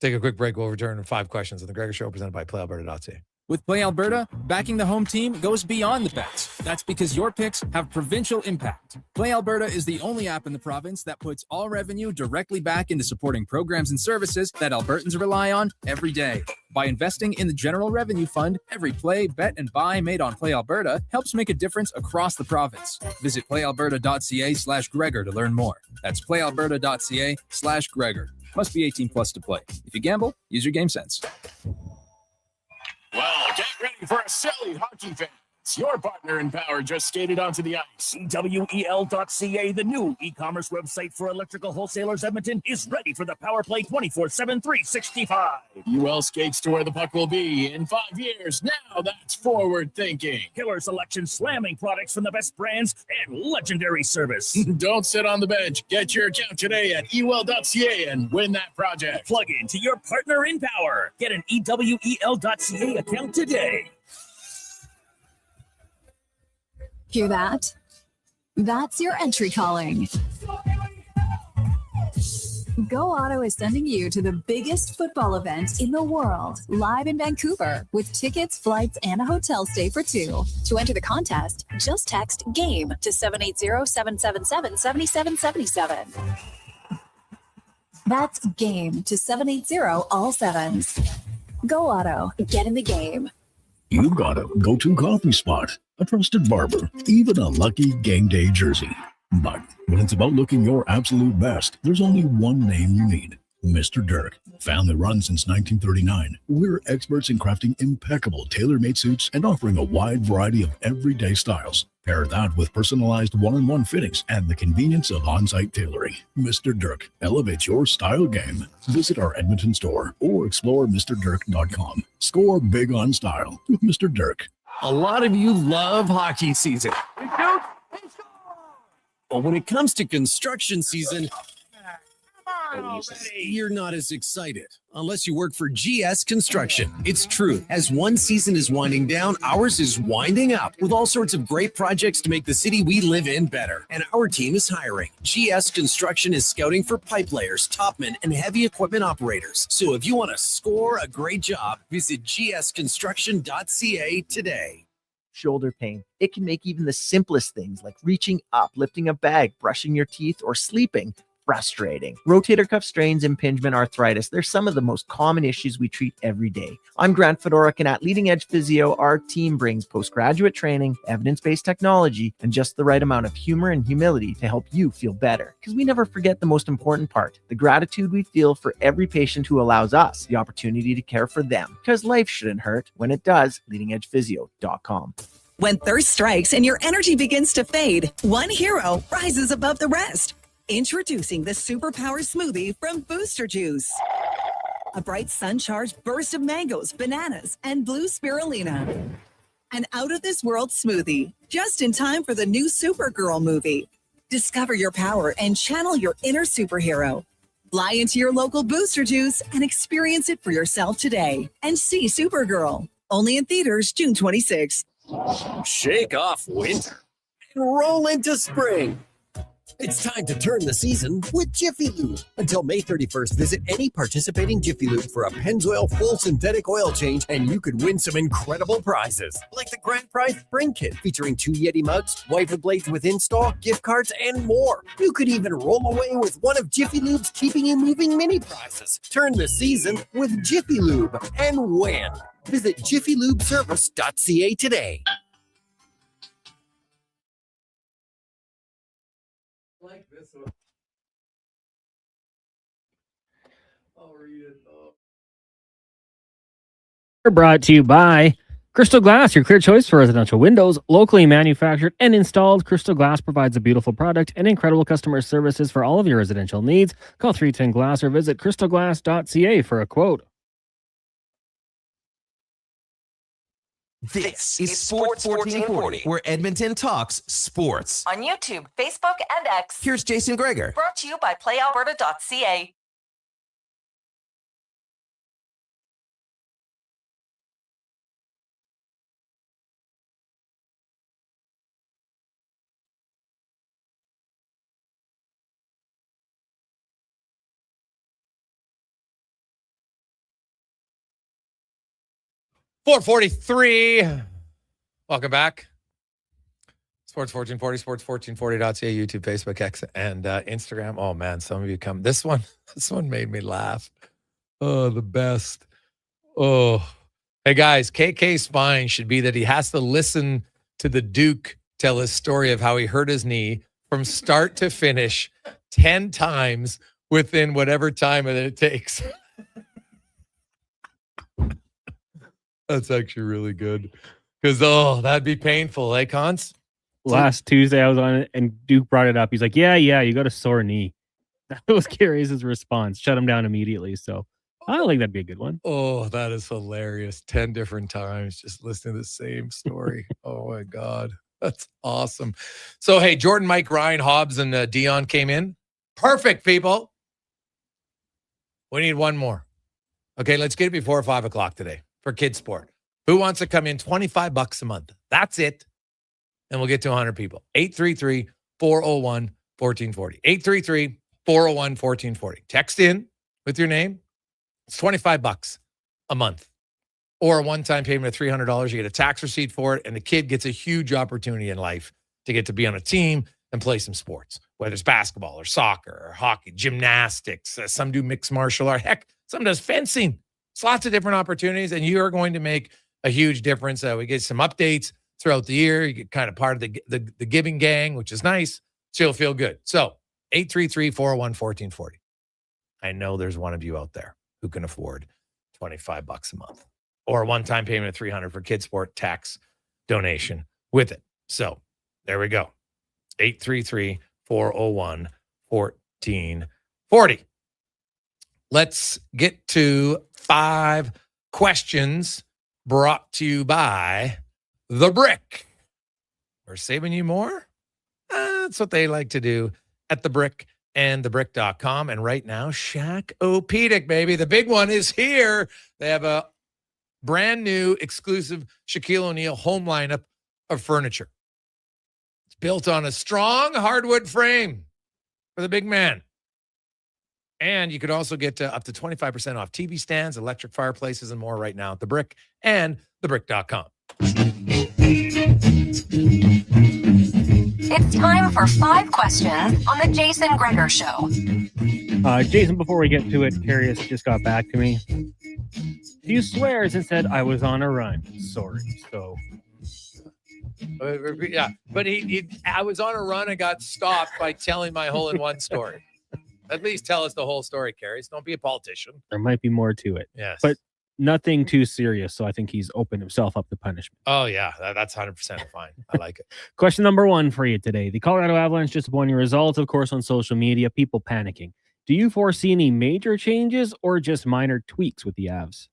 Speaker 7: Take a quick break. We'll return in 5 questions on the Gregor Show presented by PlayAlberta.ca.
Speaker 1: With Play Alberta, backing the home team goes beyond the bets. That's because your picks have provincial impact. Play Alberta is the only app in the province that puts all revenue directly back into supporting programs and services that Albertans rely on every day. By investing in the General Revenue Fund, every play, bet, and buy made on Play Alberta helps make a difference across the province. Visit playalberta.ca/Gregor to learn more. That's playalberta.ca/Gregor. Must be 18 plus to play. If you gamble, use your game sense.
Speaker 11: Well, get ready for a silly hockey fans. Your partner in power just skated onto the ice. EWEL.ca, the new e-commerce website for electrical wholesalers Edmonton, is ready for the power play 24/7, 365. UL skates to where the puck will be in 5 years. Now that's forward thinking. Killer selection, slamming products from the best brands, and legendary service. Don't sit on the bench. Get your account today at EWEL.ca and win that project. Plug into your partner in power. Get an EWEL.ca account today.
Speaker 14: Hear that? That's your entry calling. Go Auto is sending you to the biggest football event in the world, live in Vancouver, with tickets, flights, and a hotel stay for 2. To enter the contest, just text GAME to 780-777-7777. That's GAME to 780 all sevens. Go Auto, get in the game.
Speaker 2: You got a go-to coffee spot, a trusted barber, even a lucky game day jersey. But when it's about looking your absolute best, there's only one name you need: Mr. Dirk. Family run since 1939, we're experts in crafting impeccable tailor-made suits and offering a wide variety of everyday styles. Pair that with personalized one-on-one fittings and the convenience of on-site tailoring. Mr. Dirk elevates your style game. Visit our Edmonton store or explore MrDirk.com. Score big on style with Mr. Dirk.
Speaker 4: A lot of you love hockey season. But when it comes to construction season, you're not as excited unless you work for GS Construction. It's true. As one season is winding down, ours is winding up with all sorts of great projects to make the city we live in better. And our team is hiring. GS Construction is scouting for pipe layers, topmen, and heavy equipment operators. So if you want to score a great job, visit gsconstruction.ca today.
Speaker 10: Shoulder pain. It can make even the simplest things like reaching up, lifting a bag, brushing your teeth, or sleeping frustrating. Rotator cuff strains, impingement, arthritis, they're some of the most common issues we treat every day. I'm Grant Fedoruk, and at Leading Edge Physio, our team brings postgraduate training, evidence-based technology, and just the right amount of humor and humility to help you feel better. Because we never forget the most important part, the gratitude we feel for every patient who allows us the opportunity to care for them. Because life shouldn't hurt. When it does, leadingedgephysio.com.
Speaker 12: When thirst strikes and your energy begins to fade, one hero rises above the rest. Introducing the Superpower Smoothie from Booster Juice. A bright sun-charged burst of mangoes, bananas, and blue spirulina. An out-of-this-world smoothie, just in time for the new Supergirl movie. Discover your power and channel your inner superhero. Fly into your local Booster Juice and experience it for yourself today. And see Supergirl. Only in theaters June 26th.
Speaker 4: Shake off winter and roll into spring.
Speaker 13: It's time to turn the season with Jiffy Lube. Until May 31st, visit any participating Jiffy Lube for a Pennzoil full synthetic oil change, and you could win some incredible prizes, like the grand prize spring kit featuring 2 Yeti mugs, wiper blades with install, gift cards, and more. You could even roll away with one of Jiffy Lube's Keeping You Moving mini prizes. Turn the season with Jiffy Lube and win. Visit jiffylubeservice.ca today.
Speaker 7: Like this one. I'll read it.
Speaker 8: We're brought to you by Crystal Glass, your clear choice for residential windows. Locally manufactured and installed, Crystal Glass provides a beautiful product and incredible customer services for all of your residential needs. Call 310 Glass or visit crystalglass.ca for a quote.
Speaker 9: This is Sports 1440, where Edmonton talks sports.
Speaker 12: On YouTube, Facebook, and X.
Speaker 9: Here's Jason Gregor.
Speaker 12: Brought to you by PlayAlberta.ca.
Speaker 7: .443. Welcome back. Sports 1440, sports1440.ca, YouTube, Facebook, X, and Instagram. Oh man, some of you come. This one made me laugh. Oh, the best. Oh, hey guys, KK's spine should be that he has to listen to the Duke tell his story of how he hurt his knee from start to finish 10 times within whatever time it takes. That's actually really good. Because, that'd be painful, eh, Cons?
Speaker 8: Last Tuesday, I was on it, and Duke brought it up. He's like, yeah, you got a sore knee. That was Carey's response. Shut him down immediately. So I don't think that'd be a good one.
Speaker 7: Oh, that is hilarious. 10 different times just listening to the same story. Oh, my God. That's awesome. So, hey, Jordan, Mike, Ryan, Hobbs, and Dion came in. Perfect, people. We need one more. Okay, let's get it before 5 o'clock today for Kids Sport. Who wants to come in? $25 a month. That's it. And we'll get to 100 people. 833-401-1440. 833-401-1440. Text in with your name. It's $25 a month. Or a one-time payment of $300. You get a tax receipt for it, and the kid gets a huge opportunity in life to get to be on a team and play some sports, whether it's basketball or soccer or hockey, gymnastics. Some do mixed martial art. Heck, some does fencing. It's lots of different opportunities, and you are going to make a huge difference. We get some updates throughout the year. You get kind of part of the giving gang, which is nice. So you'll feel good. So 833-401-1440. I know there's one of you out there who can afford $25 a month or a one-time payment of $300 for Kids Sport tax donation with it. So there we go. 833-401-1440. Let's get to 5 questions brought to you by The Brick. We're saving you more. That's what they like to do at The Brick and thebrick.com. And right now, Shack-O-Pedic, baby. The big one is here. They have a brand new exclusive Shaquille O'Neal home lineup of furniture. It's built on a strong hardwood frame for the big man. And you could also get up to 25% off TV stands, electric fireplaces, and more right now at The Brick and thebrick.com.
Speaker 18: It's time for 5 questions on the Jason Gregor Show.
Speaker 8: Jason, before we get to it, Carey just got back to me. He swears and said, I was on a run. Sorry. So.
Speaker 7: Yeah, but I was on a run and got stopped by telling my hole-in-one story. At least tell us the whole story, Carey. Don't be a politician.
Speaker 8: There might be more to it.
Speaker 7: Yes.
Speaker 8: But nothing too serious, so I think he's opened himself up to punishment.
Speaker 7: Oh, yeah. That's 100% fine. I like it.
Speaker 8: Question number 1 for you today. The Colorado Avalanche disappointing results, of course, on social media, people panicking. Do you foresee any major changes or just minor tweaks with the Avs?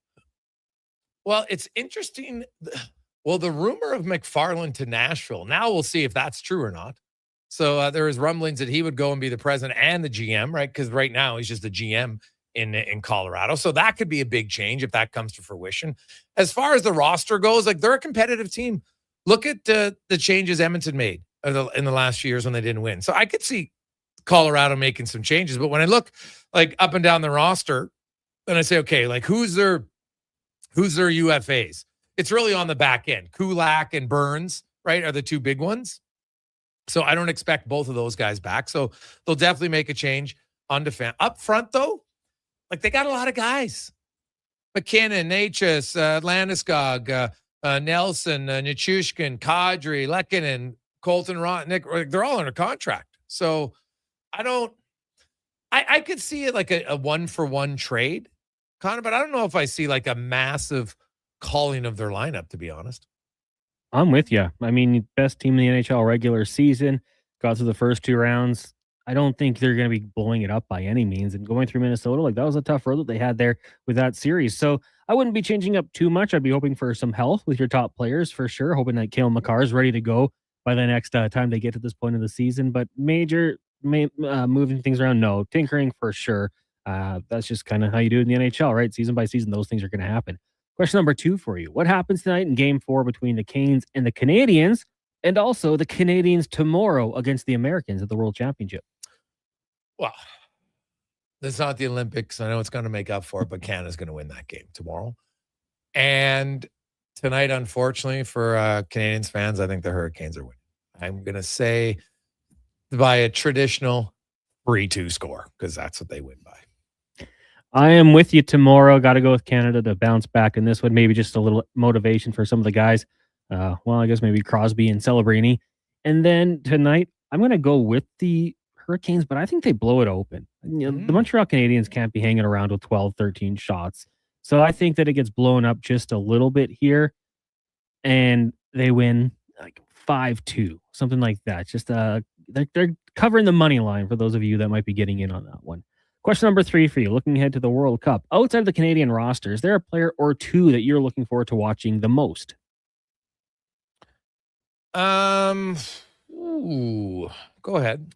Speaker 7: Well, it's interesting. Well, the rumor of McFarland to Nashville, now we'll see if that's true or not. So there was rumblings that he would go and be the president and the GM, right? Because right now he's just the GM in Colorado. So that could be a big change if that comes to fruition. As far as the roster goes, like they're a competitive team. Look at the changes Edmonton made in the last few years when they didn't win. So I could see Colorado making some changes. But when I look like up and down the roster, and I say, okay, like who's their UFAs? It's really on the back end. Kulak and Burns, right, are the two big ones. So I don't expect both of those guys back. So they'll definitely make a change on defense. Up front, though, like they got a lot of guys. McKinnon, Natchez, Landeskog, Nelson, Nichushkin, Kadri, Lehkonen, Colton Rotnick, they're all under contract. So I could see it like a one-for-one trade, Connor, but I don't know if I see like a massive calling of their lineup, to be honest.
Speaker 8: I'm with you. I mean, best team in the NHL regular season, got through the first 2 rounds. I don't think they're going to be blowing it up by any means. And going through Minnesota, like that was a tough road that they had there with that series. So I wouldn't be changing up too much. I'd be hoping for some health with your top players for sure. Hoping that Cale Makar is ready to go by the next time they get to this point of the season. But moving things around, no. Tinkering for sure. That's just kind of how you do it in the NHL, right? Season by season, those things are going to happen. Question number 2 for you. What happens tonight in Game 4 between the Canes and the Canadiens, and also the Canadiens tomorrow against the Americans at the World Championship?
Speaker 7: Well, it's not the Olympics. I know it's going to make up for it, but Canada's going to win that game tomorrow. And tonight, unfortunately, for Canadiens fans, I think the Hurricanes are winning. I'm going to say by a traditional 3-2 score, because that's what they win by.
Speaker 8: I am with you tomorrow. Got to go with Canada to bounce back in this one. Maybe just a little motivation for some of the guys. I guess maybe Crosby and Celebrini. And then tonight, I'm going to go with the Hurricanes, but I think they blow it open. The Montreal Canadiens can't be hanging around with 12, 13 shots. So I think that it gets blown up just a little bit here, and they win like 5-2, something like that. Just they're covering the money line for those of you that might be getting in on that one. Question number 3 for you. Looking ahead to the World Cup, outside of the Canadian roster, is there a player or two that you're looking forward to watching the most?
Speaker 7: Go ahead.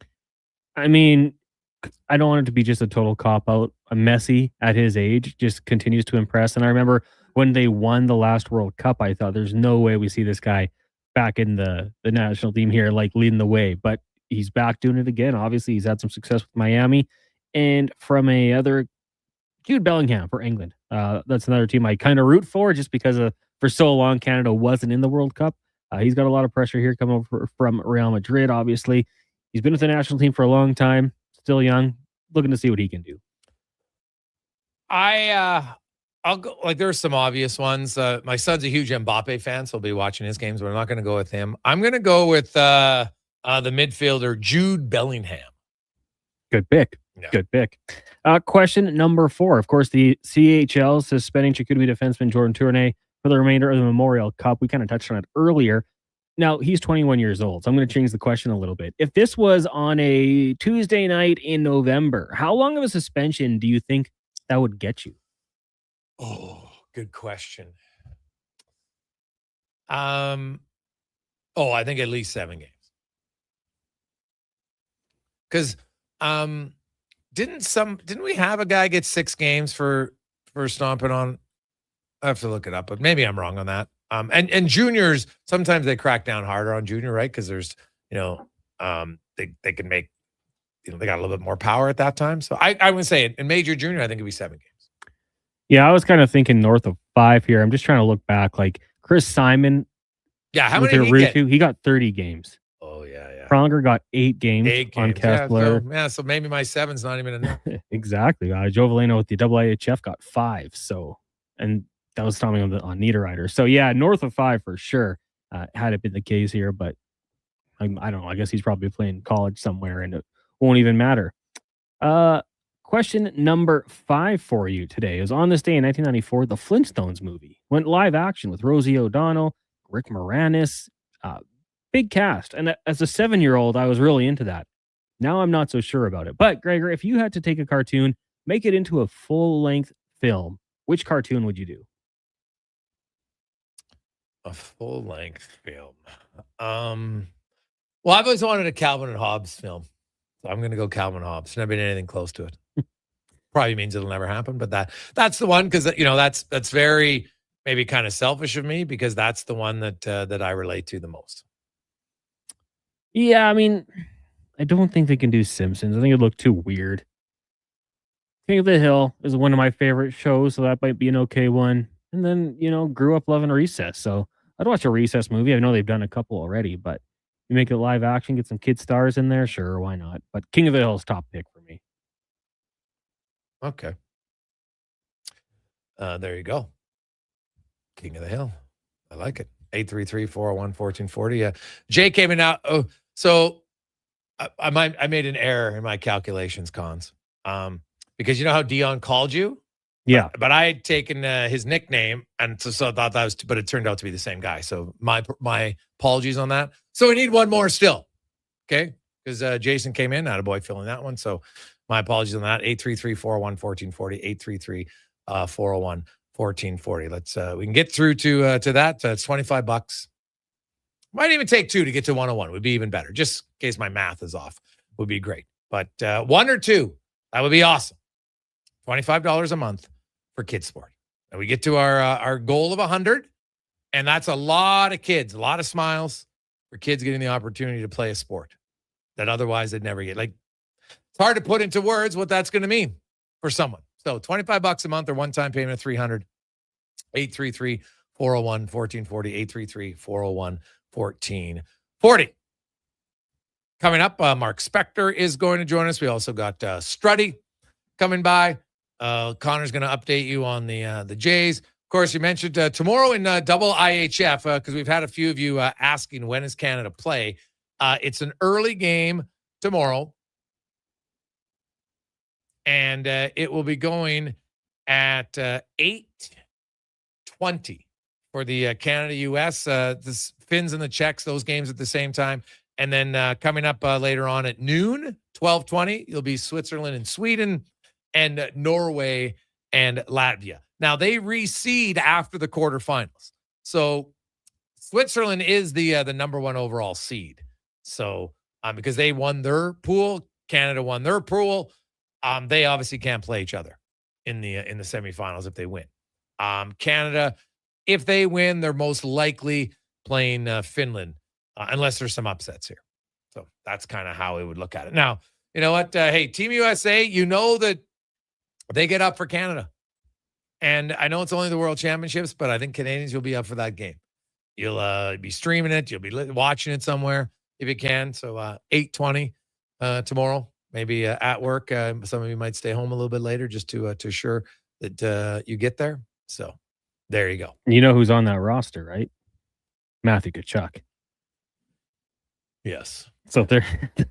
Speaker 8: I mean, I don't want it to be just a total cop-out. Messi, at his age, just continues to impress. And I remember when they won the last World Cup, I thought there's no way we see this guy back in the national team here, like leading the way. But he's back doing it again. Obviously, he's had some success with Miami. And from Jude Bellingham for England. That's another team I kind of root for just because for so long Canada wasn't in the World Cup. He's got a lot of pressure here coming over from Real Madrid, obviously. He's been with the national team for a long time, still young, looking to see what he can do.
Speaker 7: I'll go, like there's some obvious ones. My son's a huge Mbappe fan, so I'll be watching his games, but I'm not going to go with him. I'm going to go with the midfielder Jude Bellingham.
Speaker 8: Good pick.
Speaker 7: Yeah.
Speaker 8: Good pick. Question number 4. Of course, the CHL suspending Chicoutimi defenseman Jordan Tourné for the remainder of the Memorial Cup. We kind of touched on it earlier. Now, he's 21 years old, so I'm going to change the question a little bit. If this was on a Tuesday night in November, how long of a suspension do you think that would get you?
Speaker 7: Oh, good question. I think at least 7 games. Because didn't we have a guy get 6 games for stomping on? I have to look it up, but maybe I'm wrong on that. And juniors, sometimes they crack down harder on junior, right? Because there's, they can make, they got a little bit more power at that time. So I would say in major junior, I think it'd be 7 games.
Speaker 8: Yeah, I was kind of thinking north of 5 here. I'm just trying to look back. Like Chris Simon.
Speaker 7: Yeah, how many did he get?
Speaker 8: He got 30 games.
Speaker 7: Oh, yeah.
Speaker 8: Pronger got 8 games on Kessler.
Speaker 7: So maybe my 7's not even enough.
Speaker 8: Exactly. Joe Valeno with the IHF got 5. So, and that was stomping on Niederreiter. So, yeah, north of 5 for sure, had it been the case here. But I don't know. I guess he's probably playing college somewhere, and it won't even matter. Question number 5 for you today is on this day in 1994, the Flintstones movie went live action with Rosie O'Donnell, Rick Moranis, big cast. And as a 7-year-old, I was really into that. Now I'm not so sure about it. But Gregor, if you had to take a cartoon, make it into a full-length film, which cartoon would you do?
Speaker 7: A full-length film. Well, I've always wanted a Calvin and Hobbes film. So I'm going to go Calvin and Hobbes. Never been anything close to it. Probably means it'll never happen, but that's the one, because that's very maybe kind of selfish of me, because that's the one that I relate to the most.
Speaker 8: Yeah, I mean, I don't think they can do Simpsons. I think it'd look too weird. King of the Hill is one of my favorite shows, so that might be an okay one. And then, grew up loving Recess. So I'd watch a Recess movie. I know they've done a couple already, but you make it live action, get some kid stars in there, sure, why not? But King of the Hill is top pick for me.
Speaker 7: Okay. There you go. King of the Hill. I like it. 833-401-1440. Yeah. Jay came in out. Oh, so I made an error in my calculations, Cons. Because you know how Dion called you?
Speaker 8: Yeah.
Speaker 7: But I had taken his nickname, and so I thought that was, but it turned out to be the same guy. So my apologies on that. So we need one more still. Okay. Because Jason came in, attaboy filling that one. So my apologies on that. 833-401-1440, 833-401-1440. Let's we can get through to that. It's $25. Might even take 2 to get to 101. Would be even better. Just in case my math is off, would be great. But 1 or 2, that would be awesome. $25 a month for Kids Sport. And we get to our goal of 100, and that's a lot of kids, a lot of smiles for kids getting the opportunity to play a sport that otherwise they'd never get. Like, it's hard to put into words what that's going to mean for someone. So $25 a month or one-time payment of $300. 833-401-1440, 833-401-1440. Coming up, Mark Spector is going to join us. We also got Struddy coming by. Connor's going to update you on the Jays. Of course, you mentioned tomorrow in double IHF, because we've had a few of you asking when is Canada play. It's an early game tomorrow, and it will be going at 8:20 for the Canada-US. The Finns and the Czechs, those games at the same time. And then coming up later on at noon, 12:20, you'll be Switzerland and Sweden, and Norway and Latvia. Now, they reseed after the quarterfinals. So Switzerland is the number 1 overall seed. So because they won their pool, Canada won their pool, they obviously can't play each other in the semifinals if they win. Canada, if they win, they're most likely playing Finland, unless there's some upsets here. So that's kind of how we would look at it. Now, you know what? Hey, Team USA, you know that they get up for Canada. And I know it's only the World Championships, but I think Canadians will be up for that game. You'll be streaming it. You'll be watching it somewhere if you can. So 8:20 tomorrow, maybe at work. Some of you might stay home a little bit later just to assure that you get there. So there you go.
Speaker 8: You know who's on that roster, right? Matthew Tkachuk.
Speaker 7: Yes.
Speaker 8: So they're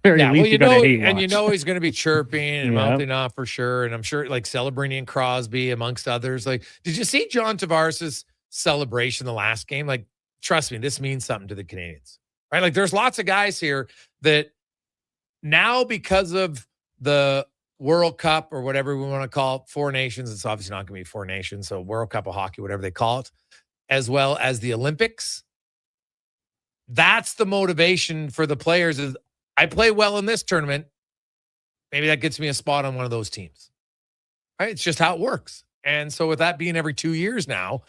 Speaker 8: at least
Speaker 7: and you know he's going to be chirping and mouthing off for sure. And I'm sure like celebrating and Crosby amongst others. Like, did you see John Tavares' celebration the last game? Like, trust me, this means something to the Canadians, right? Like, there's lots of guys here that now, because of the World Cup or whatever we want to call it, 4 nations, it's obviously not going to be 4 nations. So World Cup of hockey, whatever they call it, as well as the Olympics. That's the motivation for the players is I play well in this tournament. Maybe that gets me a spot on one of those teams. Right? It's just how it works. And so with that being every 2 years now,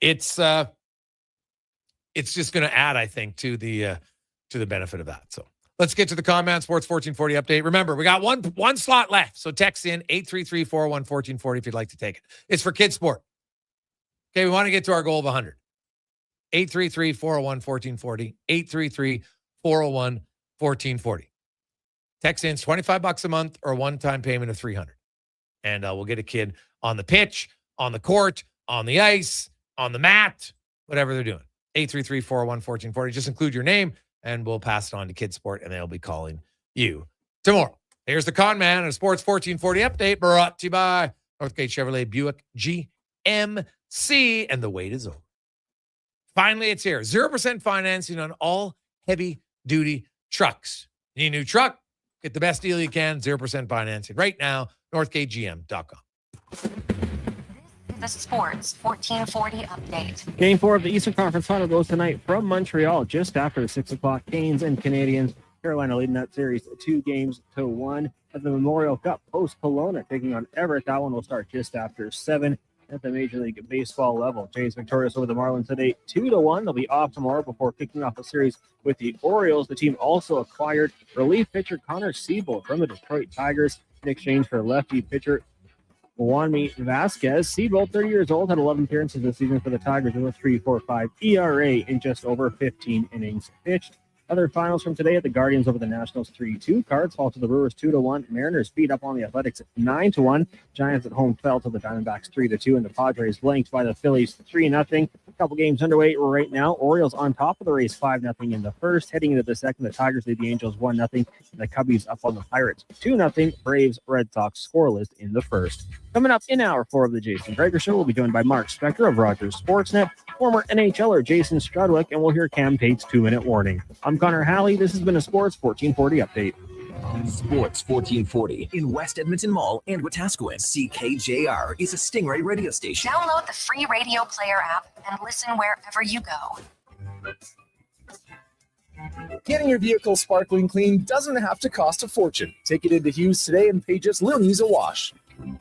Speaker 7: it's just going to add, I think, to the benefit of that. So let's get to the Command Sports 1440 update. Remember, we got one slot left. So text in 833-401-1440 if you'd like to take it. It's for Kids Sport. Okay, we want to get to our goal of 100. 833-401-1440, 833-401-1440. Text in $25 a month or a one-time payment of $300. And we'll get a kid on the pitch, on the court, on the ice, on the mat, whatever they're doing. 833-401-1440. Just include your name, and we'll pass it on to Kids Sport, and they'll be calling you tomorrow. Here's the Con Man and a Sports 1440 update brought to you by Northgate Chevrolet Buick GMC, and the wait is over. Finally, it's here. 0% financing on all heavy-duty trucks. Need a new truck? Get the best deal you can. 0% financing right now. NorthgateGM.com.
Speaker 18: The Sports 1440 update.
Speaker 8: Game 4 of the Eastern Conference Final goes tonight from Montreal just after the 6 o'clock. Canes and Canadians. Carolina leading that series 2-1. At the Memorial Cup, post Kelowna taking on Everett. That one will start just after 7. at the Major League Baseball level. Jays victorious over the Marlins today, 2-1. They'll be off tomorrow before kicking off a series with the Orioles. The team also acquired relief pitcher Connor Siebold from the Detroit Tigers in exchange for lefty pitcher Juanmi Vasquez. Siebold, 30 years old, had 11 appearances this season for the Tigers with a 3.45 ERA in just over 15 innings pitched. Other finals from today: at the Guardians over the Nationals 3-2. Cards fall to the Brewers 2-1. Mariners beat up on the Athletics 9-1. Giants at home fell to the Diamondbacks 3-2, and the Padres blanked by the Phillies 3-0. A couple games underway right now. Orioles on top of the race 5-0 in the first. Heading into the second, the Tigers lead the Angels 1-0. And the Cubbies up on the Pirates 2-0. Braves, Red Sox scoreless in the first. Coming up in hour 4 of the Jason Gregor Show, we'll be joined by Mark Spector of Rogers Sportsnet, former NHLer Jason Strudwick, and we'll hear Cam Tate's 2-minute warning. I'm Connor Halley. This has been a Sports 1440 update.
Speaker 9: Sports 1440 in West Edmonton Mall and Wetaskiwin. CKJR is a Stingray radio station.
Speaker 18: Download the free radio player app and listen wherever you go.
Speaker 15: Getting your vehicle sparkling clean doesn't have to cost a fortune. Take it into Hughes today and pay just loonies a wash.
Speaker 22: Find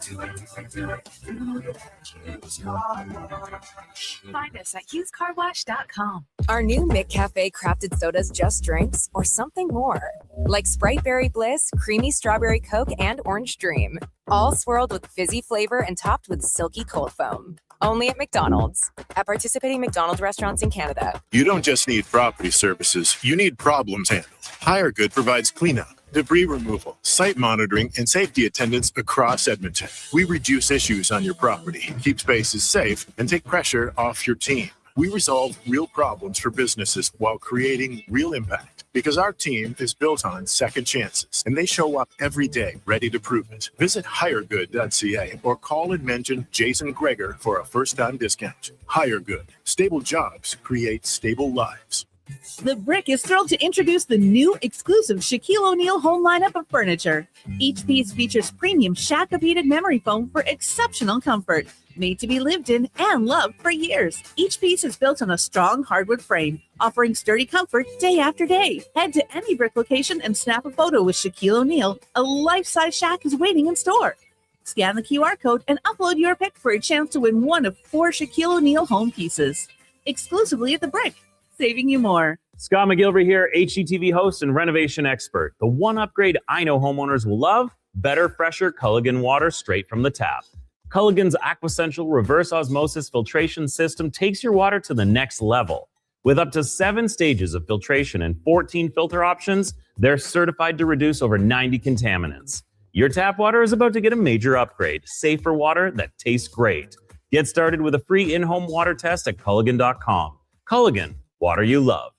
Speaker 22: us at hughescarwash.com.
Speaker 6: Are new McCafe crafted sodas just drinks or something more? Like Sprite Berry Bliss, Creamy Strawberry Coke, and Orange Dream. All swirled with fizzy flavor and topped with silky cold foam. Only at McDonald's. At participating McDonald's restaurants in Canada.
Speaker 16: You don't just need property services, you need problems handled. HireGood provides cleanup, debris removal, site monitoring, and safety attendance across Edmonton. We reduce issues on your property, keep spaces safe, and take pressure off your team. We resolve real problems for businesses while creating real impact, because our team is built on second chances, and they show up every day ready to prove it. Visit hiregood.ca or call and mention Jason Gregor for a first-time discount. HireGood. Stable jobs create stable lives.
Speaker 17: The Brick is thrilled to introduce the new exclusive Shaquille O'Neal home lineup of furniture. Each piece features premium Shaq-beaded memory foam for exceptional comfort, made to be lived in and loved for years. Each piece is built on a strong hardwood frame, offering sturdy comfort day after day. Head to any Brick location and snap a photo with Shaquille O'Neal. A life-size Shaq is waiting in store. Scan the QR code and upload your pic for a chance to win one of 4 Shaquille O'Neal home pieces. Exclusively at the Brick. Saving you more.
Speaker 19: Scott McGilvery here, HGTV host and renovation expert. The one upgrade I know homeowners will love: better, fresher Culligan water straight from the tap. Culligan's Aquacentral reverse osmosis filtration system takes your water to the next level. With up to 7 stages of filtration and 14 filter options, they're certified to reduce over 90 contaminants. Your tap water is about to get a major upgrade: safer water that tastes great. Get started with a free in-home water test at Culligan.com. Culligan. Water you love.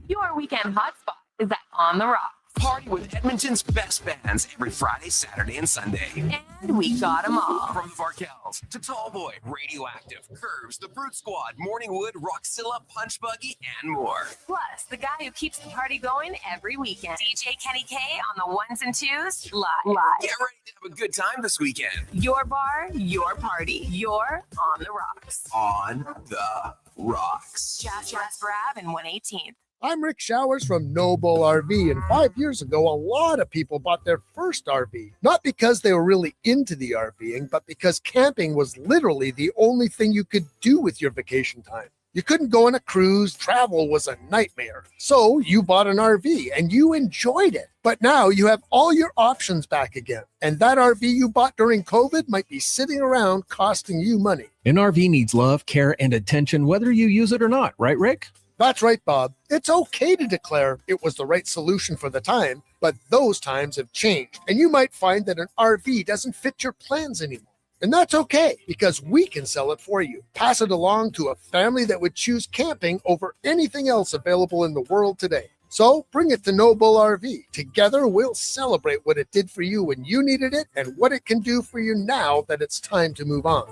Speaker 22: Your weekend hotspot is at On the Rocks.
Speaker 9: Party with Edmonton's best bands every Friday, Saturday, and Sunday.
Speaker 22: And we got them all.
Speaker 9: From the Varkels to Tallboy, Radioactive, Curves, the Brute Squad, Morningwood, Rockzilla, Punch Buggy, and more.
Speaker 22: Plus, the guy who keeps the party going every weekend, DJ Kenny K on the 1s and 2s, live.
Speaker 9: Get ready to have a good time this weekend.
Speaker 22: Your bar, your party. You're On the Rocks.
Speaker 9: On the Rocks.
Speaker 22: Just West Ave and 118th.
Speaker 20: I'm Rick Showers from Noble RV, and 5 years ago, a lot of people bought their first RV. Not because they were really into the RVing, but because camping was literally the only thing you could do with your vacation time. You couldn't go on a cruise, travel was a nightmare. So you bought an RV and you enjoyed it. But now you have all your options back again. And that RV you bought during COVID might be sitting around costing you money.
Speaker 25: An RV needs love, care, and attention whether you use it or not, right, Rick?
Speaker 20: That's right, Bob. It's okay to declare it was the right solution for the time, but those times have changed. And you might find that an RV doesn't fit your plans anymore. And that's okay, because we can sell it for you. Pass it along to a family that would choose camping over anything else available in the world today. So bring it to Noble RV. Together, we'll celebrate what it did for you when you needed it and what it can do for you now that it's time to move on.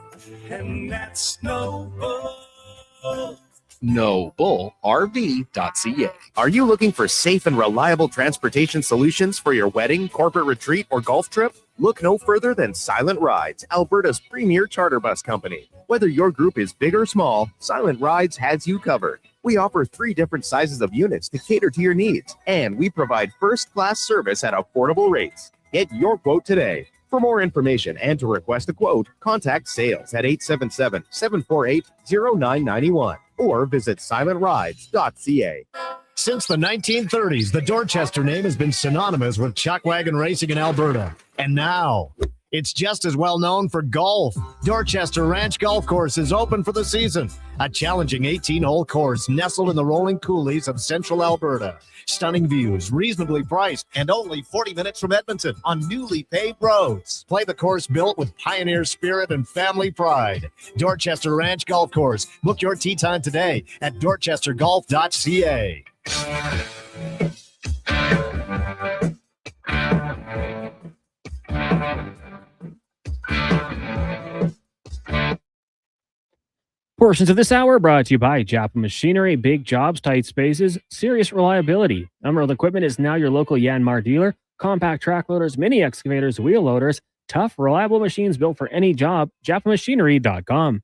Speaker 26: And that's Noble.
Speaker 27: NobleRV.ca. Are you looking for safe and reliable transportation solutions for your wedding, corporate retreat, or golf trip? Look no further than Silent Rides, Alberta's premier charter bus company. Whether your group is big or small, Silent Rides has you covered. We offer 3 different sizes of units to cater to your needs, and we provide first-class service at affordable rates. Get your quote today. For more information and to request a quote, contact sales at 877-748-0991 or visit silentrides.ca.
Speaker 2: Since the 1930s, the Dorchester name has been synonymous with chuck wagon racing in Alberta. And now, it's just as well known for golf. Dorchester Ranch Golf Course is open for the season. A challenging 18-hole course nestled in the rolling coulees of central Alberta. Stunning views, reasonably priced, and only 40 minutes from Edmonton on newly paved roads. Play the course built with pioneer spirit and family pride. Dorchester Ranch Golf Course. Book your tee time today at dorchestergolf.ca.
Speaker 8: Portions of this hour brought to you by Japa Machinery. Big jobs, tight spaces, serious reliability. Emerald Equipment is now your local Yanmar dealer. Compact track loaders, mini excavators, wheel loaders, tough, reliable machines built for any job. JapaMachinery.com.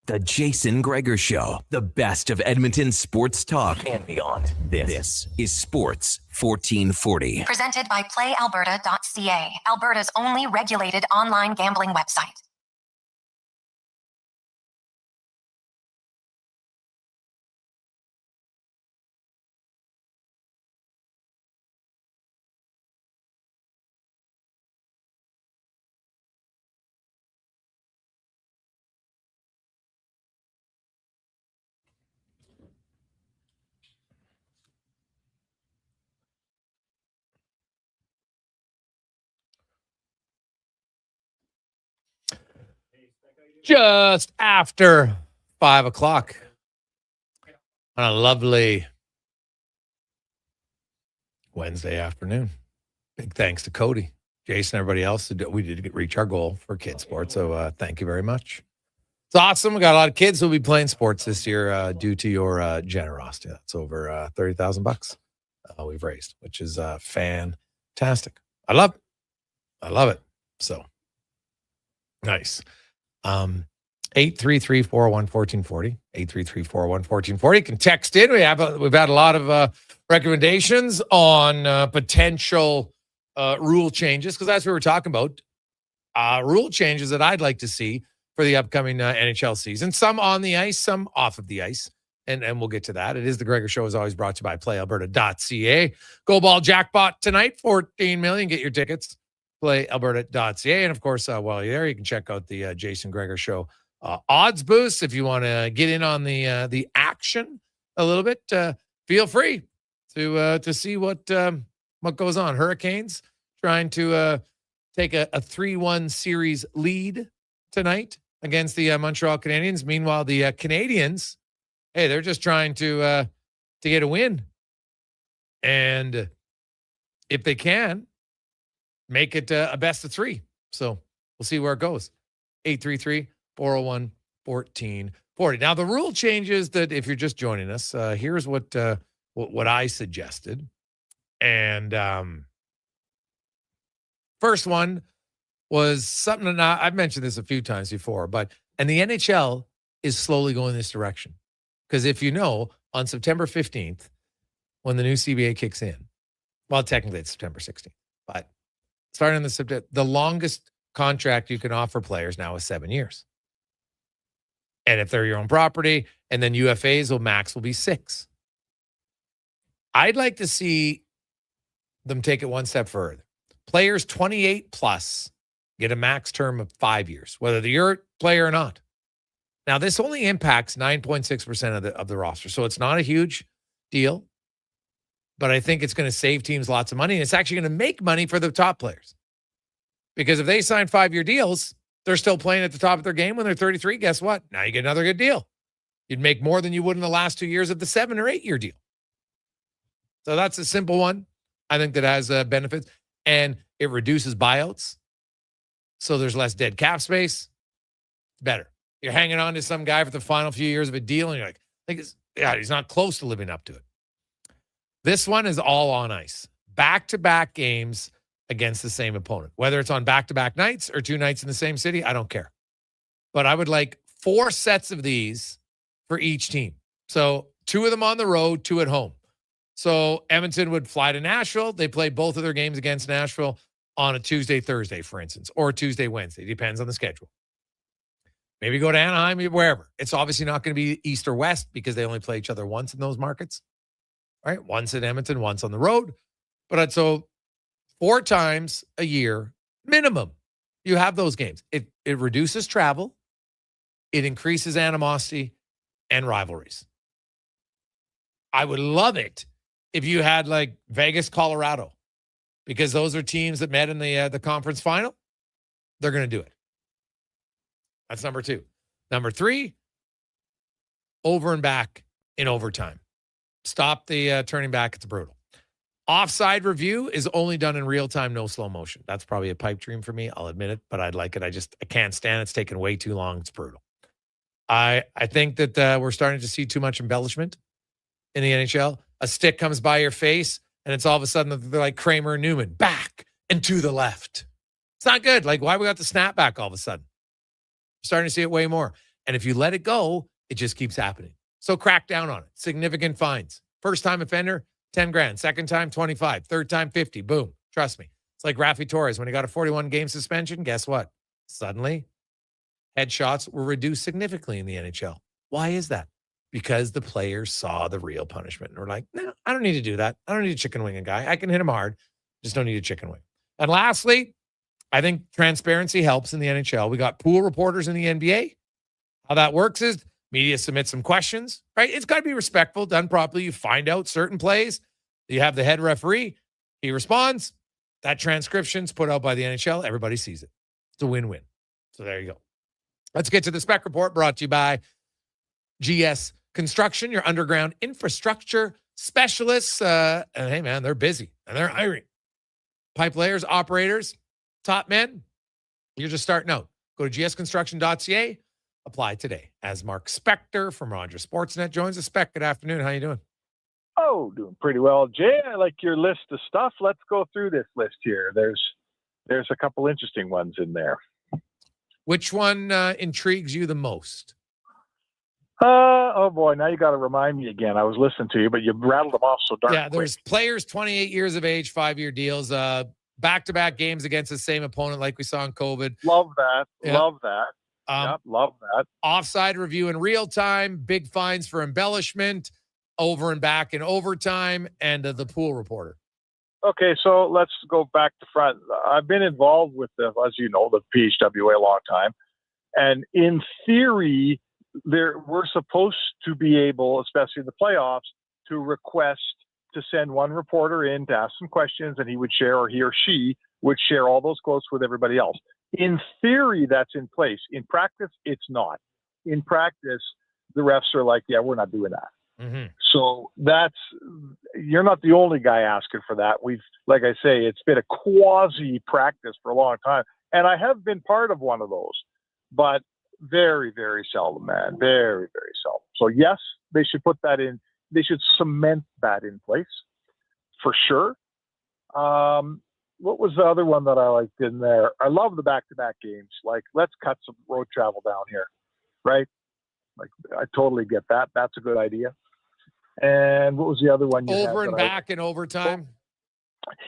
Speaker 9: The Jason Gregor Show, the best of Edmonton sports talk and beyond. This is Sports 1440.
Speaker 18: Presented by PlayAlberta.ca, Alberta's only regulated online gambling website.
Speaker 7: Just after 5 o'clock on a lovely Wednesday afternoon. Big thanks to Cody, Jason, everybody else. We did reach our goal for kids sports, so thank you very much. It's awesome. We got a lot of kids who'll be playing sports this year due to your generosity. That's over $30,000 we've raised, which is fantastic. I love it. I love it. So nice. 833-401-1440, 833-401-1440. You can text in. We've had a lot of recommendations on potential rule changes, because that's what we're talking about. Rule changes that I'd like to see for the upcoming NHL season. Some on the ice, some off of the ice. And we'll get to that. It is the Gregor Show, as always, brought to you by PlayAlberta.ca. Go Ball Jackpot tonight, $14 million. Get your tickets. PlayAlberta.ca. And of course, while you're there, you can check out the Jason Gregor Show odds boost. If you want to get in on the action a little bit, feel free to see what goes on. Hurricanes trying to take a 3-1 series lead tonight against the Montreal Canadiens. Meanwhile, the Canadiens, hey, they're just trying to get a win, and if they can, make it a best of 3. So we'll see where it goes. 833-401-1440. Now, the rule changes that, if you're just joining us, here's what I suggested. And first one was something that I've mentioned this a few times before, and the NHL is slowly going this direction. Because if you know, on September 15th, when the new CBA kicks in, well, technically it's September 16th, but starting in the longest contract you can offer players now is 7 years. And if they're your own property, and then UFAs will be 6. I'd like to see them take it one step further. Players 28 plus get a max term of 5 years, whether they're your player or not. Now, this only impacts 9.6% of the roster, so it's not a huge deal. But I think it's going to save teams lots of money, and it's actually going to make money for the top players. Because if they sign 5-year deals, they're still playing at the top of their game when they're 33. Guess what? Now you get another good deal. You'd make more than you would in the last 2 years of the 7 or 8-year deal. So that's a simple one. I think that has benefits, and it reduces buyouts. So there's less dead cap space. Better. You're hanging on to some guy for the final few years of a deal, and you're like he's not close to living up to it. This one is all on ice. Back-to-back games against the same opponent. Whether it's on back-to-back nights or 2 nights in the same city, I don't care. But I would like 4 sets of these for each team. So 2 of them on the road, 2 at home. So Edmonton would fly to Nashville. They play both of their games against Nashville on a Tuesday, Thursday, for instance, or Tuesday, Wednesday. Depends on the schedule. Maybe go to Anaheim, wherever. It's obviously not going to be East or West because they only play each other once in those markets. Right? Once in Edmonton, once on the road. But so 4 times a year, minimum, you have those games. It reduces travel. It increases animosity and rivalries. I would love it if you had like Vegas, Colorado, because those are teams that met in the conference final. They're going to do it. That's number 2. Number 3, over and back in overtime. Stop the turning back. It's brutal. Offside review is only done in real time, no slow motion. That's probably a pipe dream for me. I'll admit it, but I'd like it. I can't stand it. It's taken way too long. It's brutal. I think that we're starting to see too much embellishment in the NHL. A stick comes by your face, and it's all of a sudden they're like Kramer and Newman, back and to the left. It's not good. Like, why we got the snapback all of a sudden? Starting to see it way more. And if you let it go, it just keeps happening. So crack down on it. Significant fines. First time offender, 10 grand. Second time, 25. Third time, 50. Boom. Trust me. It's like Rafi Torres when he got a 41-game suspension. Guess what? Suddenly, headshots were reduced significantly in the NHL. Why is that? Because the players saw the real punishment and were like, no, I don't need to do that. I don't need to chicken wing a guy. I can hit him hard. Just don't need a chicken wing. And lastly, I think transparency helps in the NHL. We got pool reporters in the NBA. How that works is media submits some questions, right? It's got to be respectful, done properly. You find out certain plays. You have the head referee. He responds. That transcription's put out by the NHL. Everybody sees it. It's a win-win. So there you go. Let's get to the Spec Report brought to you by GS Construction, your underground infrastructure specialists. And hey, man, they're busy and they're hiring. Pipe layers, operators, top men. You're just starting out. Go to gsconstruction.ca. Apply today. As Mark Spector from Rogers Sportsnet joins us. Spec, good afternoon. How you doing?
Speaker 1: Oh, doing pretty well, Jay. I like your list of stuff. Let's go through this list here. There's a couple interesting ones in there.
Speaker 7: Which one intrigues you the most?
Speaker 1: Oh boy, now you got to remind me again. I was listening to you, but you rattled them off so darn
Speaker 7: Yeah,
Speaker 1: quick.
Speaker 7: there's players 28 years of age, 5-year deals, back-to-back games against the same opponent like we saw in COVID.
Speaker 1: Love that.
Speaker 7: Yeah.
Speaker 1: Love that. Yep, love that.
Speaker 7: Offside review in real time, big fines for embellishment, over and back in overtime, and the pool reporter.
Speaker 1: Okay, so let's go back to front. I've been involved with as you know, the PHWA a long time. And in theory, we're supposed to be able, especially in the playoffs, to request to send one reporter in to ask some questions, and he would share, or he or she would share all those quotes with everybody else. In theory, that's in place. In practice, it's not. In practice, the refs are like, yeah, we're not doing that.
Speaker 7: Mm-hmm.
Speaker 1: So you're not the only guy asking for that. Like I say, it's been a quasi practice for a long time. And I have been part of one of those, but very, very seldom, man. Very, very seldom. So yes, they should put that in. They should cement that in place for sure. What was the other one that I liked in there? I love the back-to-back games. Like, let's cut some road travel down here, right? Like, I totally get that. That's a good idea. And what was the other one?
Speaker 7: Over and back in overtime.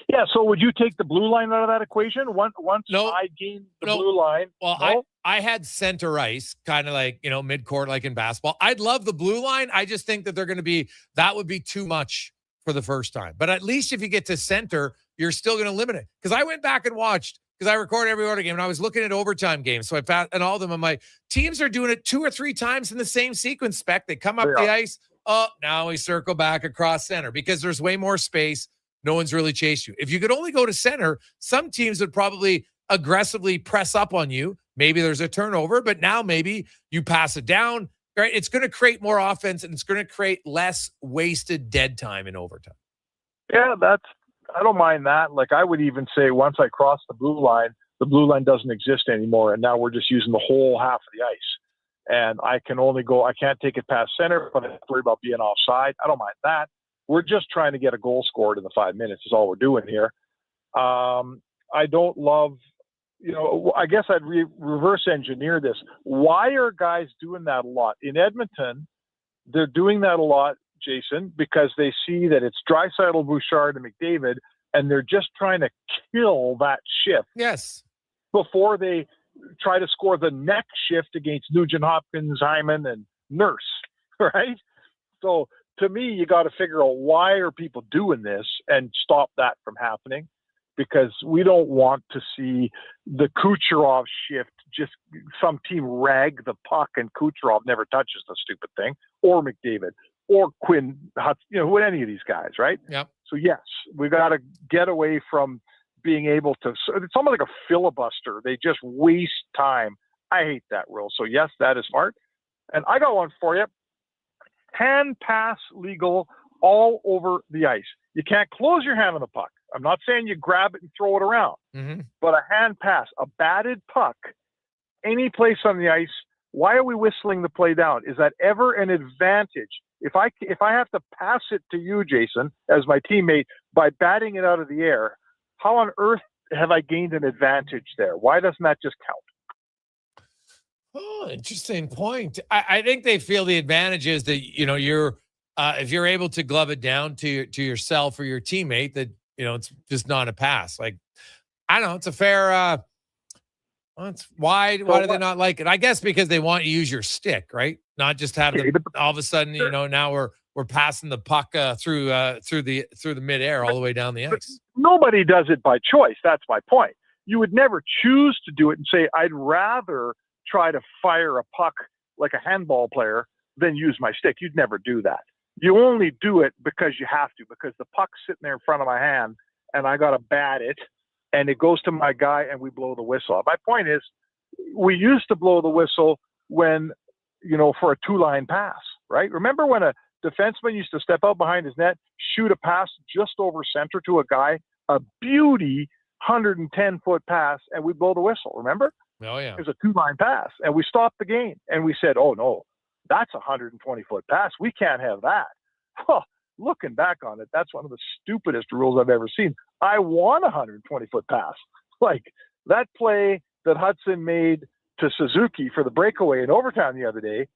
Speaker 1: Yeah. So would you take the blue line out of that equation? Once I gained the blue line.
Speaker 7: Well, I had center ice, kind of like, mid-court, like in basketball. I'd love the blue line. I just think that that would be too much for the first time. But at least if you get to center, you're still going to limit it. Because I went back and watched, because I record every order game, and I was looking at overtime games. So I found, and all of them, I'm like, teams are doing it 2 or 3 times in the same sequence, Spec. They come up the ice. Oh, now we circle back across center because there's way more space. No one's really chased you. If you could only go to center, some teams would probably aggressively press up on you. Maybe there's a turnover, but now maybe you pass it down. Right? It's going to create more offense, and it's going to create less wasted dead time in overtime.
Speaker 1: Yeah, I don't mind that. Like, I would even say once I cross the blue line doesn't exist anymore, and now we're just using the whole half of the ice. And I can't take it past center, but I have to worry about being offside. I don't mind that. We're just trying to get a goal scored in the 5 minutes is all we're doing here. I don't love, I guess I'd reverse engineer this. Why are guys doing that a lot? In Edmonton, they're doing that a lot, Jason, because they see that it's Draisaitl, Bouchard, and McDavid and they're just trying to kill that shift.
Speaker 7: Yes.
Speaker 1: Before they try to score the next shift against Nugent Hopkins, Hyman, and Nurse, right? So to me, you got to figure out why are people doing this and stop that from happening, because we don't want to see the Kucherov shift, just some team rag the puck and Kucherov never touches the stupid thing, or McDavid, or Quinn Hutz, with any of these guys, right?
Speaker 7: Yep.
Speaker 1: So yes, we got to get away from being able to, it's almost like a filibuster. They just waste time. I hate that rule. So yes, that is smart. And I got one for you. Hand pass legal all over the ice. You can't close your hand on the puck. I'm not saying you grab it and throw it around, but a hand pass, a batted puck, any place on the ice. Why are we whistling the play down? Is that ever an advantage? If I have to pass it to you, Jason, as my teammate, by batting it out of the air, how on earth have I gained an advantage there? Why doesn't that just count?
Speaker 7: Oh, interesting point. I think they feel the advantage is that, you're if you're able to glove it down to yourself or your teammate, that, it's just not a pass. Like, I don't know. It's a fair, why do they not like it? I guess because they want you to use your stick, right? Not just have them all of a sudden, now we're passing the puck through the midair all the way down the ice.
Speaker 1: Nobody does it by choice. That's my point. You would never choose to do it and say, I'd rather try to fire a puck like a handball player than use my stick. You'd never do that. You only do it because you have to, because the puck's sitting there in front of my hand and I got to bat it and it goes to my guy and we blow the whistle. My point is, we used to blow the whistle when, for a two-line pass, right? Remember when a defenseman used to step out behind his net, shoot a pass just over center to a guy, a beauty 110-foot pass, and we blow the whistle, remember?
Speaker 7: Oh, yeah.
Speaker 1: It was a two-line pass, and we stopped the game, and we said, oh, no, that's a 120-foot pass. We can't have that. Huh. Looking back on it, that's one of the stupidest rules I've ever seen. I want a 120-foot pass. Like that play that Hudson made to Suzuki for the breakaway in overtime the other day,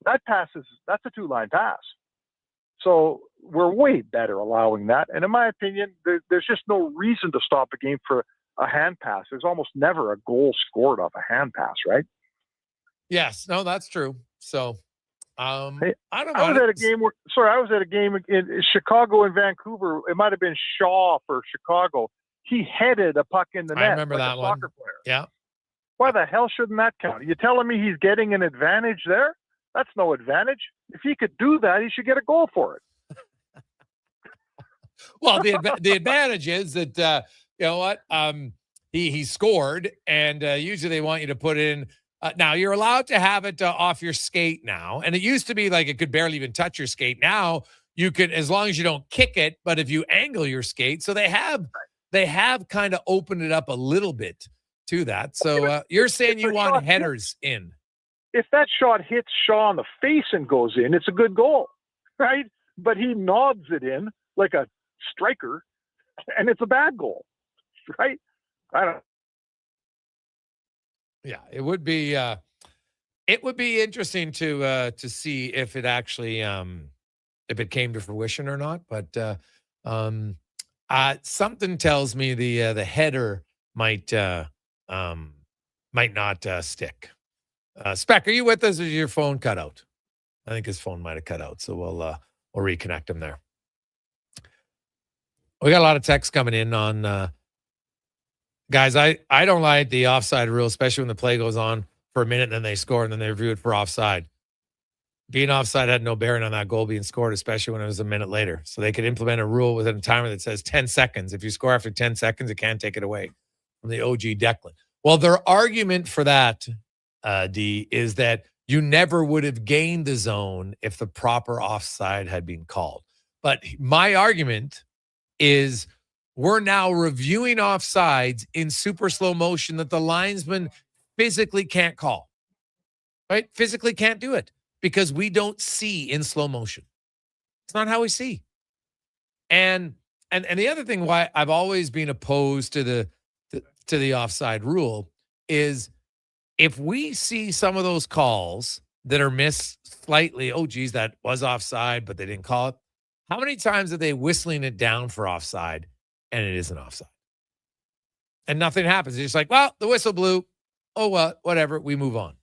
Speaker 1: that's a two-line pass. So we're way better allowing that. And in my opinion, there's just no reason to stop a game for a hand pass. There's almost never a goal scored off a hand pass, right?
Speaker 7: Yes, no, that's true. So, I don't know.
Speaker 1: I was at a game in Chicago and Vancouver. It might have been Shaw for Chicago. He headed a puck in the net.
Speaker 7: I remember
Speaker 1: like
Speaker 7: that
Speaker 1: a
Speaker 7: one.
Speaker 1: soccer player.
Speaker 7: Yeah.
Speaker 1: Why the hell shouldn't that count? Are you telling me he's getting an advantage there? That's no advantage. If he could do that, he should get a goal for it.
Speaker 7: Well, the advantage is that you know what, he scored, and usually they want you to put in. Now you're allowed to have it off your skate now, and it used to be like it could barely even touch your skate. Now you can, as long as you don't kick it, but if you angle your skate, so they have kind of opened it up a little bit to that. So you're saying you want headers in.
Speaker 1: If that shot hits Shaw on the face and goes in, it's a good goal, right? But he nods it in like a striker, and it's a bad goal, right? I don't.
Speaker 7: Yeah, it would be interesting to see if it actually if it came to fruition or not. But something tells me the header might not stick. Speck, are you with us? Or is your phone cut out? I think his phone might have cut out, so we'll reconnect him there. We got a lot of texts coming in on guys. I don't like the offside rule, especially when the play goes on for a minute and then they score and then they review it for offside. Being offside had no bearing on that goal being scored, especially when it was a minute later. So they could implement a rule within a timer that says 10 seconds. If you score after 10 seconds, it can't take it away from the OG Declan. Well, their argument for that, D, is that you never would have gained the zone if the proper offside had been called. But my argument is we're now reviewing offsides in super slow motion that the linesman physically can't call, right? Physically can't do it because we don't see in slow motion. It's not how we see. And the other thing why I've always been opposed to the offside rule is if we see some of those calls that are missed slightly, oh, geez, that was offside, but they didn't call it. How many times are they whistling it down for offside and it isn't offside. And nothing happens. It's just like, well, the whistle blew. Oh, well, whatever. We move on.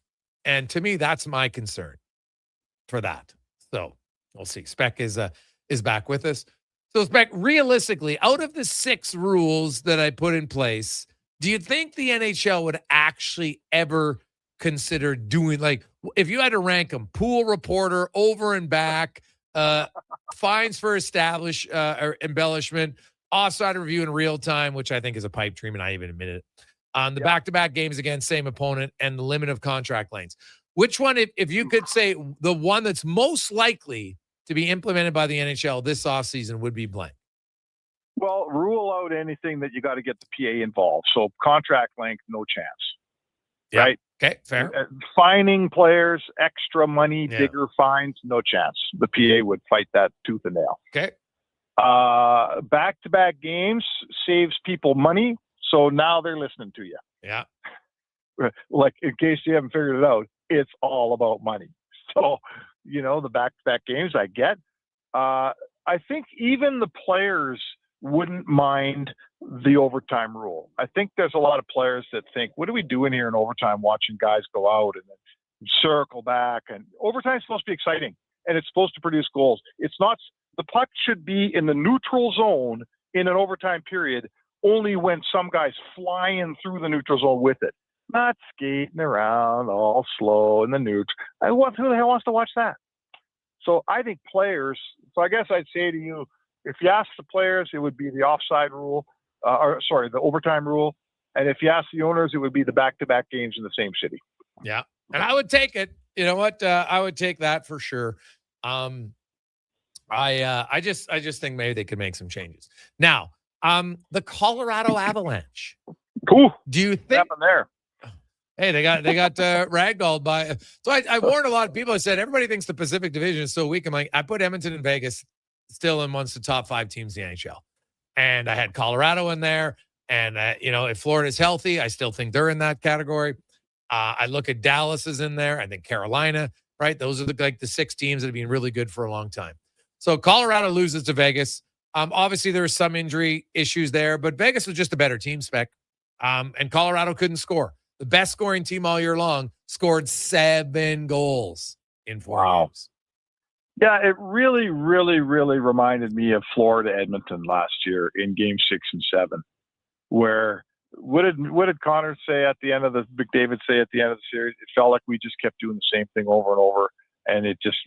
Speaker 7: And to me, that's my concern for that. So we'll see. Spec is back with us. So Spec, realistically, out of the 6 rules that I put in place, do you think the NHL would actually ever consider doing, like, if you had to rank them, pool reporter, over and back, fines for or embellishment, offside review in real time, which I think is a pipe dream, and I even admit it. The back-to-back games against same opponent, and the limit of contract lengths. Which one, if you could say the one that's most likely to be implemented by the NHL this offseason would be blank?
Speaker 1: Well, rule out anything that you got to get the PA involved. So contract length, no chance.
Speaker 7: Yeah.
Speaker 1: Right?
Speaker 7: Okay, fair.
Speaker 1: Fining players, extra money, bigger fines, no chance. The PA would fight that tooth and nail.
Speaker 7: Okay.
Speaker 1: Back-to-back games saves people money, so now they're listening to you.
Speaker 7: Yeah.
Speaker 1: Like, in case you haven't figured it out, it's all about money. So, the back-to-back games I get. I think even the players wouldn't mind the overtime rule. I think there's a lot of players that think, what are we doing here in overtime, watching guys go out and then circle back? And overtime's supposed to be exciting, and it's supposed to produce goals. It's not. The puck should be in the neutral zone in an overtime period only when some guy's flying through the neutral zone with it, not skating around all slow in the neutral. Who the hell wants to watch that? So I think players, so I guess I'd say to you, if you ask the players, it would be the offside rule, the overtime rule. And if you ask the owners, it would be the back-to-back games in the same city.
Speaker 7: Yeah. And I would take it. You know what? I would take that for sure. I just think maybe they could make some changes. Now, the Colorado Avalanche.
Speaker 1: Cool.
Speaker 7: Do you think
Speaker 1: what happened there?
Speaker 7: Hey, they got ragdolled by. So I warned a lot of people. I said everybody thinks the Pacific Division is so weak. I'm like, I put Edmonton and Vegas still in amongst the top 5 teams in the NHL, and I had Colorado in there. And if Florida's healthy, I still think they're in that category. I look at Dallas is in there. I think Carolina. Right, those are the 6 teams that have been really good for a long time. So Colorado loses to Vegas. Obviously, there were some injury issues there, but Vegas was just a better team, Spec. And Colorado couldn't score. The best scoring team all year long scored 7 goals in 4 games.
Speaker 1: Yeah, it really, really, really reminded me of Florida Edmonton last year in Game 6 and 7, where what did Connor say at the end of McDavid say at the end of the series? It felt like we just kept doing the same thing over and over, and it just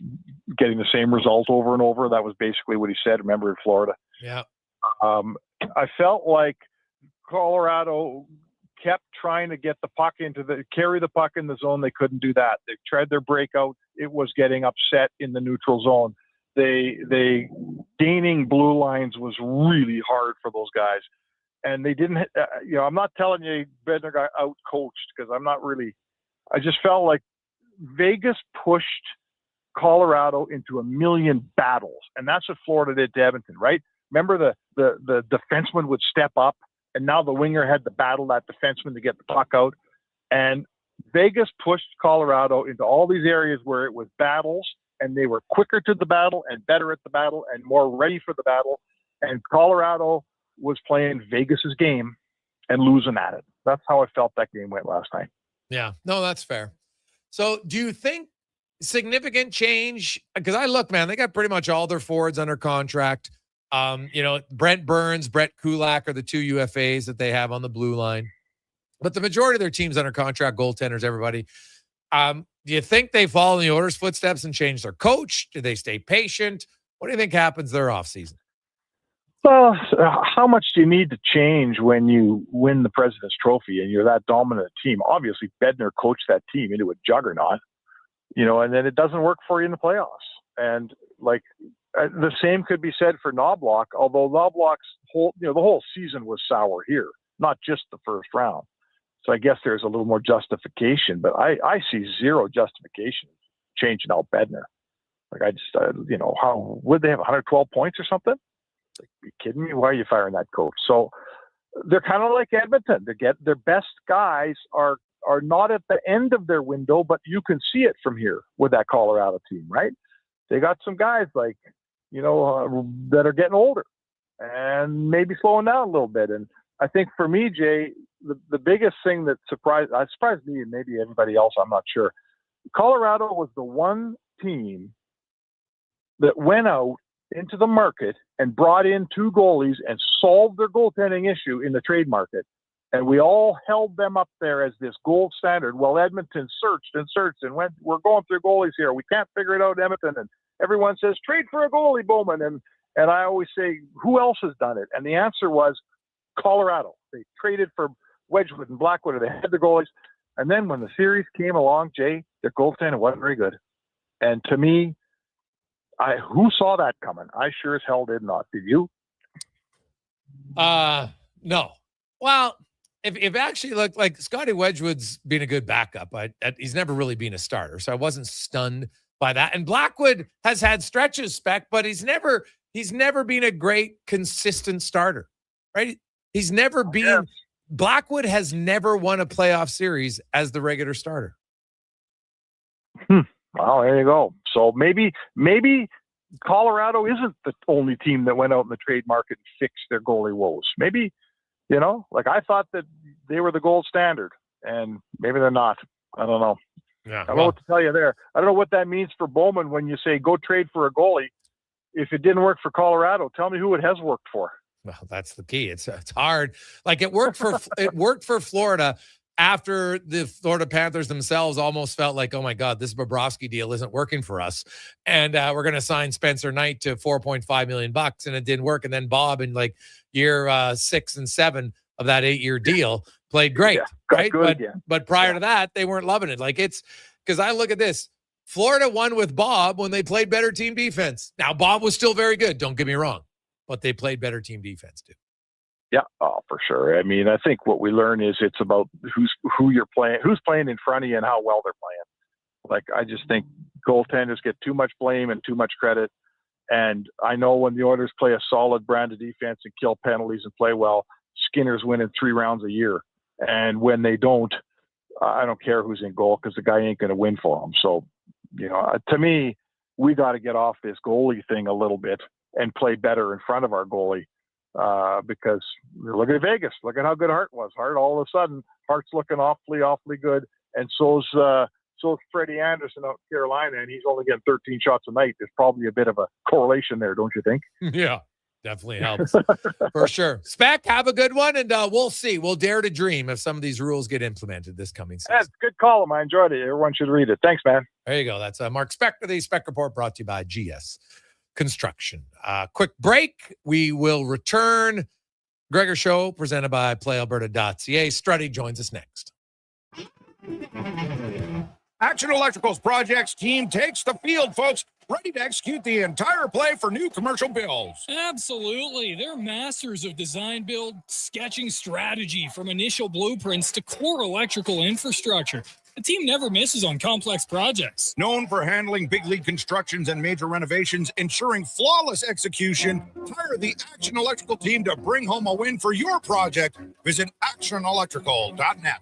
Speaker 1: getting the same result over and over. That was basically what he said. Remember, in Florida.
Speaker 7: Yeah.
Speaker 1: I felt like Colorado kept trying to get the puck carry the puck in the zone. They couldn't do that. They tried their breakout. It was getting upset in the neutral zone. They gaining blue lines was really hard for those guys. And they didn't, I'm not telling you Bednar got out coached, because I'm not really, I just felt like Vegas pushed Colorado into a million battles. And that's what Florida did to Edmonton, right? Remember the defenseman would step up, and now the winger had to battle that defenseman to get the puck out. And Vegas pushed Colorado into all these areas where it was battles, and they were quicker to the battle and better at the battle and more ready for the battle. And Colorado was playing Vegas's game and losing at it. That's how I felt that game went last night.
Speaker 7: Yeah, no, that's fair. So do you think significant change? Because I look, man, they got pretty much all their forwards under contract. Brent Burns, Brett Kulak are the 2 UFAs that they have on the blue line. But the majority of their team's under contract, goaltenders, everybody. Do you think they follow in the Oilers' footsteps and change their coach? Do they stay patient? What do you think happens their offseason?
Speaker 1: Well, how much do you need to change when you win the President's Trophy and you're that dominant team? Obviously, Bednar coached that team into a juggernaut, and then it doesn't work for you in the playoffs. And the same could be said for Knobloch, although Knobloch's the whole season was sour here, not just the first round. So I guess there's a little more justification, but I see zero justification changing out Bednar. I just, how would they have 112 points or something? Are you kidding me? Why are you firing that coach? So they're kind of like Edmonton. Their best guys are not at the end of their window, but you can see it from here with that Colorado team, right? They got some guys that are getting older, and maybe slowing down a little bit. And I think for me, Jay, the biggest thing that surprised me and maybe everybody else, I'm not sure. Colorado was the one team that went out into the market and brought in 2 goalies and solved their goaltending issue in the trade market. And we all held them up there as this gold standard. Well, Edmonton searched and went, we're going through goalies here. We can't figure it out, Edmonton. And everyone says, trade for a goalie, Bowman. And I always say, who else has done it? And the answer was Colorado. They traded for Wedgwood and Blackwood. They had the goalies. And then when the series came along, Jay, their goaltending wasn't very good. And to me, who saw that coming? I sure as hell did not. Did you?
Speaker 7: No. Well, if actually looked like Scotty Wedgwood's been a good backup, he's never really been a starter, so I wasn't stunned by that. And Blackwood has had stretches, Spec, but he's never been a great consistent starter, right? He's never been. Blackwood has never won a playoff series as the regular starter.
Speaker 1: Well, there you go. So maybe Colorado isn't the only team that went out in the trade market and fixed their goalie woes. Maybe, like I thought that they were the gold standard, and maybe they're not. I don't know.
Speaker 7: Yeah,
Speaker 1: I don't know what to tell you there. I don't know what that means for Bowman when you say go trade for a goalie. If it didn't work for Colorado, tell me who it has worked for.
Speaker 7: Well, that's the key. It's hard. Like it worked for Florida after the Florida Panthers themselves almost felt like, oh my God, this Bobrovsky deal isn't working for us, and we're going to sign Spencer Knight to $4.5 million, and it didn't work. And then Bob in like year 6 and 7 of that 8-year deal played great, right? But prior to that, they weren't loving it. Like it's because I look at this. Florida won with Bob when they played better team defense. Now Bob was still very good. Don't get me wrong. But they played better team defense too.
Speaker 1: Yeah, for sure. I mean, I think what we learn is it's about who you're playing, who's playing in front of you, and how well they're playing. Like I just think goaltenders get too much blame and too much credit. And I know when the Oilers play a solid brand of defense and kill penalties and play well, Skinner's winning 3 rounds a year. And when they don't, I don't care who's in goal because the guy ain't going to win for them. So, to me, we got to get off this goalie thing a little bit and play better in front of our goalie, because look at Vegas. Look at how good Hart was. Hart, all of a sudden, Hart's looking awfully good, and so's Freddie Anderson out in Carolina, and he's only getting 13 shots a night. There's probably a bit of a correlation there, don't you think?
Speaker 7: Yeah, definitely helps for sure. Spec, have a good one, and we'll see. We'll dare to dream if some of these rules get implemented this coming season.
Speaker 1: That's a good column. I enjoyed it. Everyone should read it. Thanks, man.
Speaker 7: There you go. That's Mark Speck with the Speck Report, brought to you by GS Construction. Quick break. We will return. Gregor Show, presented by PlayAlberta.ca. Struddy joins us next.
Speaker 3: Action Electrical's projects team takes the field, folks, ready to execute the entire play for new commercial builds.
Speaker 5: Absolutely. They're masters of design, build, sketching strategy, from initial blueprints to core electrical infrastructure. The team never misses on complex projects.
Speaker 3: Known for handling big league constructions and major renovations, ensuring flawless execution, hire the Action Electrical team to bring home a win for your project. Visit actionelectrical.net.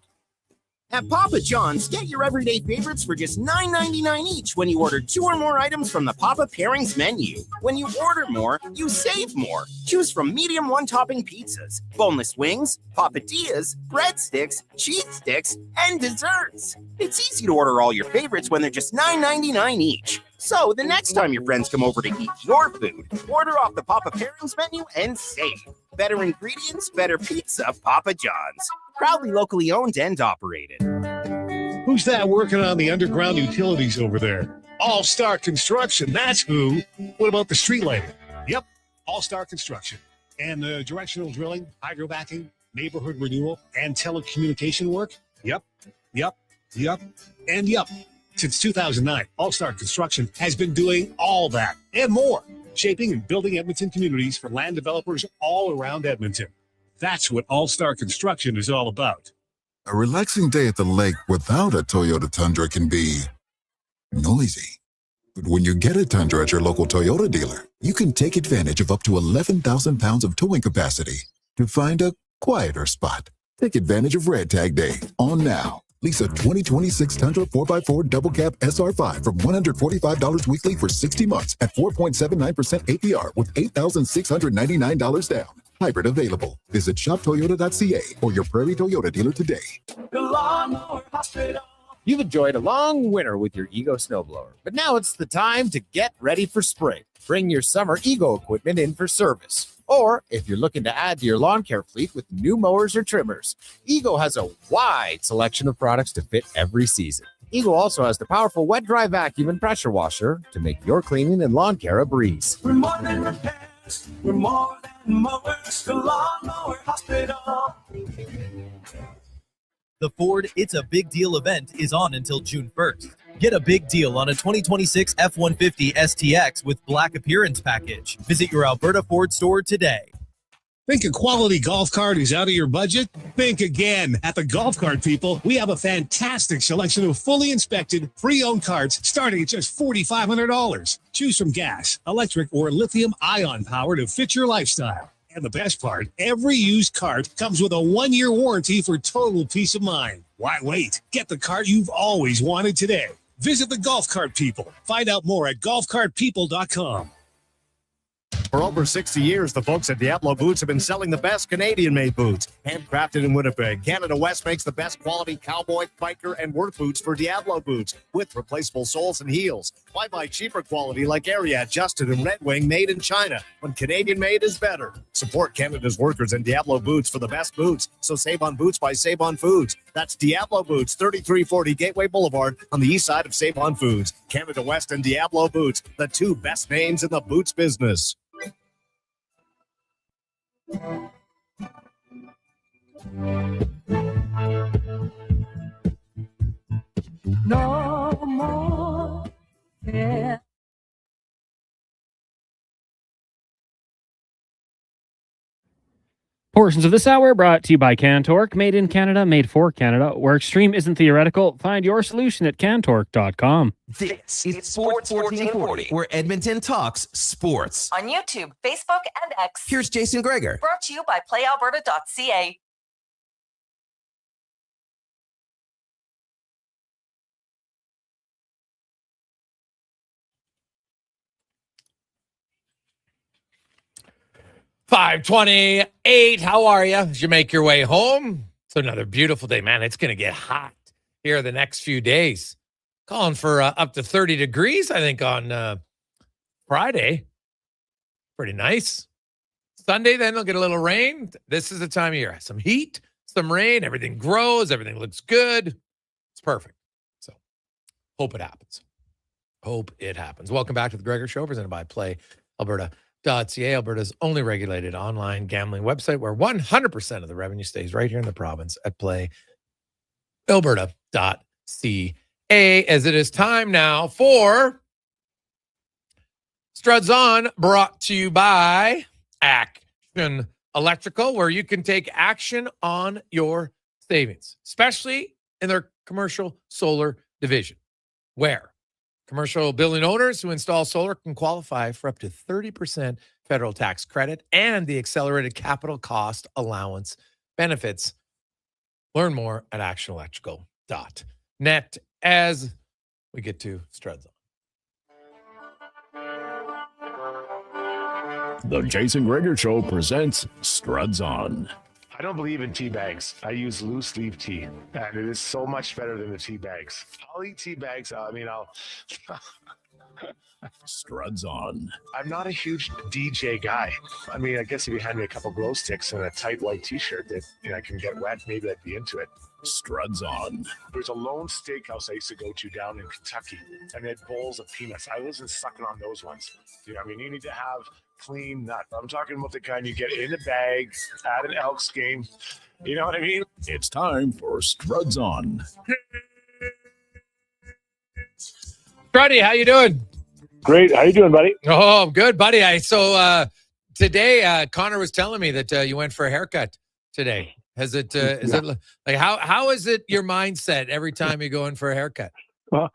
Speaker 11: At Papa John's, get your everyday favorites for just $9.99 each when you order 2 or more items from the Papa Pairings menu. When you order more, you save more. Choose from medium one-topping pizzas, boneless wings, papadillas, breadsticks, cheese sticks, and desserts. It's easy to order all your favorites when they're just $9.99 each. So the next time your friends come over to eat your food, order off the Papa Pairings menu and save. Better ingredients, better pizza, Papa John's. Proudly locally owned and operated.
Speaker 14: Who's that working on the underground utilities over there? All-Star Construction, that's who. What about the street lighting? Yep, All-Star Construction. And the directional drilling, hydrovacking, neighborhood renewal, and telecommunication work? Yep. Since 2009, All-Star Construction has been doing all that and more, shaping and building Edmonton communities for land developers all around Edmonton. That's what All-Star Construction is all about.
Speaker 21: A relaxing day at the lake without a Toyota Tundra can be noisy. But when you get a Tundra at your local Toyota dealer, you can take advantage of up to 11,000 pounds of towing capacity to find a quieter spot. Take advantage of Red Tag Day on now. Lease a 2026 Tundra 4x4 double cab SR5 from $145 weekly for 60 months at 4.79% APR with $8,699 down. Hybrid available. Visit shoptoyota.ca or your Prairie Toyota dealer today.
Speaker 4: You've enjoyed a long winter with your Ego snowblower, but now it's the time to get ready for spring. Bring your summer Ego equipment in for service. Or if you're looking to add to your lawn care fleet with new mowers or trimmers, Ego has a wide selection of products to fit every season. Ego also has the powerful wet-dry vacuum and pressure washer to make your cleaning and lawn care a breeze.
Speaker 26: We're more than repairs. We're more than mowers. The Lawnmower Hospital.
Speaker 10: The Ford It's a Big Deal event is on until June 1st. Get a big deal on a 2026 F-150 STX with Black Appearance Package. Visit your Alberta Ford store today.
Speaker 14: Think a quality golf cart is out of your budget? Think again. At the Golf Cart People, we have a fantastic selection of fully inspected, pre-owned carts starting at just $4,500. Choose from gas, electric, or lithium-ion power to fit your lifestyle. And the best part, every used cart comes with a 1-year warranty for total peace of mind. Why wait? Get the cart you've always wanted today. Visit the Golf Cart People. Find out more at golfcartpeople.com.
Speaker 27: For over 60 years, the folks at Diablo Boots have been selling the best Canadian-made boots. Handcrafted in Winnipeg, Canada West makes the best quality cowboy, biker, and work boots for Diablo Boots with replaceable soles and heels. Why buy cheaper quality like Ariat, Justin, and Red Wing made in China when Canadian-made is better? Support Canada's workers and Diablo Boots for the best boots. So save on boots by Save on Foods. That's Diablo Boots, 3340 Gateway Boulevard on the east side of Save on Foods. Canada West and Diablo Boots, the two best names in the boots business.
Speaker 26: No more. Yeah.
Speaker 8: Portions of this hour brought to you by Cantork, made in Canada, made for Canada. Where extreme isn't theoretical, find your solution at cantork.com.
Speaker 9: This is Sports 1440, where Edmonton talks sports.
Speaker 12: On YouTube, Facebook, and X.
Speaker 9: Here's Jason Gregor.
Speaker 12: Brought to you by playalberta.ca.
Speaker 7: $5:28. How are you as you make your way home? It's another beautiful day, man. It's going to get hot here the next few days. Calling for up to 30 degrees, I think, on Friday. Pretty nice. Sunday, then they'll get a little rain. This is the time of year. Some heat, some rain, everything grows, everything looks good. It's perfect. So hope it happens. Hope it happens. Welcome back to the Gregor Show, presented by PlayAlberta.ca, Alberta's only regulated online gambling website where 100% of the revenue stays right here in the province at PlayAlberta.ca. As it is time now for Struds On, brought to you by Action Electrical, where you can take action on your savings, especially in their commercial solar division, where commercial building owners who install solar can qualify for up to 30% federal tax credit and the accelerated capital cost allowance benefits. Learn more at actionelectrical.net as we get to Struds
Speaker 2: On. The Jason Gregor Show presents Struds On.
Speaker 13: I don't believe in tea bags. I use loose leaf tea, and it is so much better than the tea bags. I'll eat tea bags. I'll
Speaker 2: Struds On.
Speaker 13: I'm not a huge DJ guy. I mean, I guess if you hand me a couple glow sticks and a tight white t-shirt that I can get wet, maybe I'd be into it.
Speaker 2: Struds On.
Speaker 13: There's a lone steakhouse I used to go to down in Kentucky, and they had bowls of peanuts. I wasn't sucking on those ones. You need to have clean nut. I'm talking about the kind you get in a bag at an Elks game. You know what I mean?
Speaker 2: It's time for Struds On.
Speaker 7: Struddy, how you doing?
Speaker 1: Great. How you doing, buddy?
Speaker 7: Oh, good, buddy. Today, Connor was telling me that you went for a haircut today. Is it like how is it your mindset every time you go in for a haircut?
Speaker 1: Well,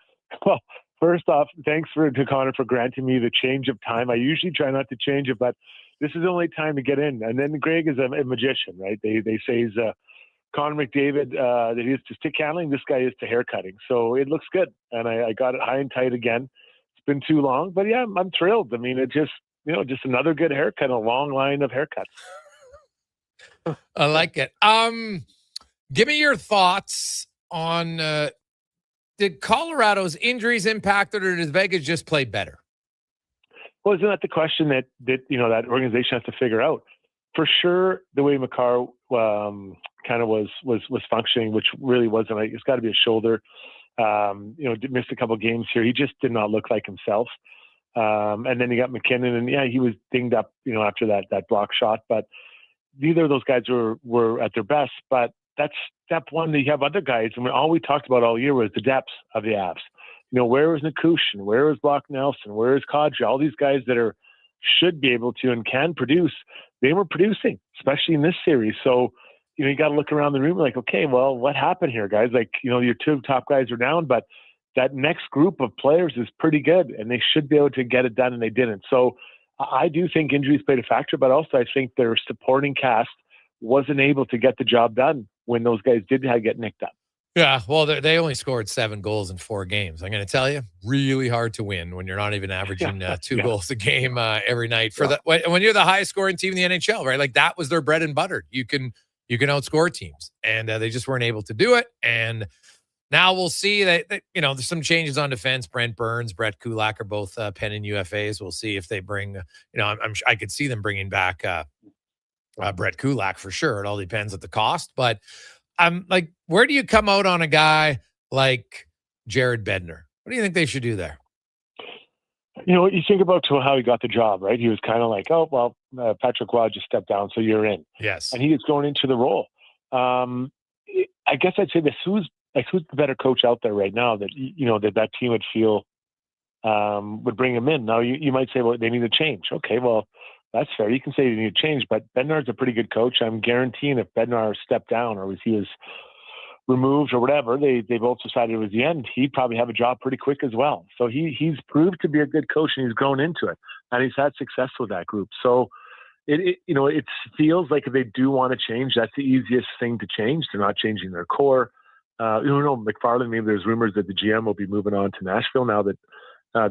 Speaker 1: first off, thanks to Connor for granting me the change of time. I usually try not to change it, but this is the only time to get in. And then Greg is a magician, right? They say he's
Speaker 13: Connor McDavid that he is to stick handling, this guy is to hair cutting. So it looks good. And I got it high and tight again. It's been too long, but yeah, I'm thrilled. I mean, it just, just another good haircut, a long line of haircuts.
Speaker 7: I like it. Give me your thoughts on did Colorado's injuries impact it, or did Vegas just play better?
Speaker 13: Well, isn't that the question that that organization has to figure out? For sure, the way Makar kind of was functioning, which really wasn't. It's got to be a shoulder. Missed a couple of games here. He just did not look like himself. And then you got McKinnon, and he was dinged up, after that block shot. But neither of those guys were at their best. But that's step one. That you have other guys, and all we talked about all year was the depth of the Avs. Where is Nikushin? Where is Brock Nelson? Where is Kadri? All these guys that should be able to and can produce, they were producing, especially in this series. So, you got to look around the room like, okay, well, what happened here, guys? Like, your two top guys are down, but that next group of players is pretty good, and they should be able to get it done, and they didn't. So I do think injuries played a factor, but also I think their supporting cast wasn't able to get the job done when those guys did get nicked up.
Speaker 7: Yeah, well, they only scored 7 goals in 4 games. I'm going to tell you, really hard to win when you're not even averaging 2 goals a game every night. When you're the highest scoring team in the NHL, right? Like that was their bread and butter. You can outscore teams, and they just weren't able to do it. And now we'll see that there's some changes on defense. Brent Burns, Brett Kulak are both pending UFAs. We'll see if they bring. I could see them bringing back Brett Kulak for sure. It all depends on the cost, but. Like, where do you come out on a guy like Jared Bednar? What do you think they should do there?
Speaker 13: You think about how he got the job, right? He was kind of like, oh, well, Patrick Roy just stepped down, so you're in.
Speaker 7: Yes.
Speaker 13: And he was going into the role. I guess I'd say this: who's the better coach out there right now that that team would feel would bring him in? Now you might say, well, they need a change. Okay, well. That's fair. You can say you need to change, but Bednar's a pretty good coach. I'm guaranteeing if Bednar stepped down or he was removed or whatever, they both decided it was the end. He'd probably have a job pretty quick as well. So he's proved to be a good coach, and he's grown into it, and he's had success with that group. So it feels like if they do want to change, that's the easiest thing to change. They're not changing their core. McFarland, maybe there's rumors that the GM will be moving on to Nashville now that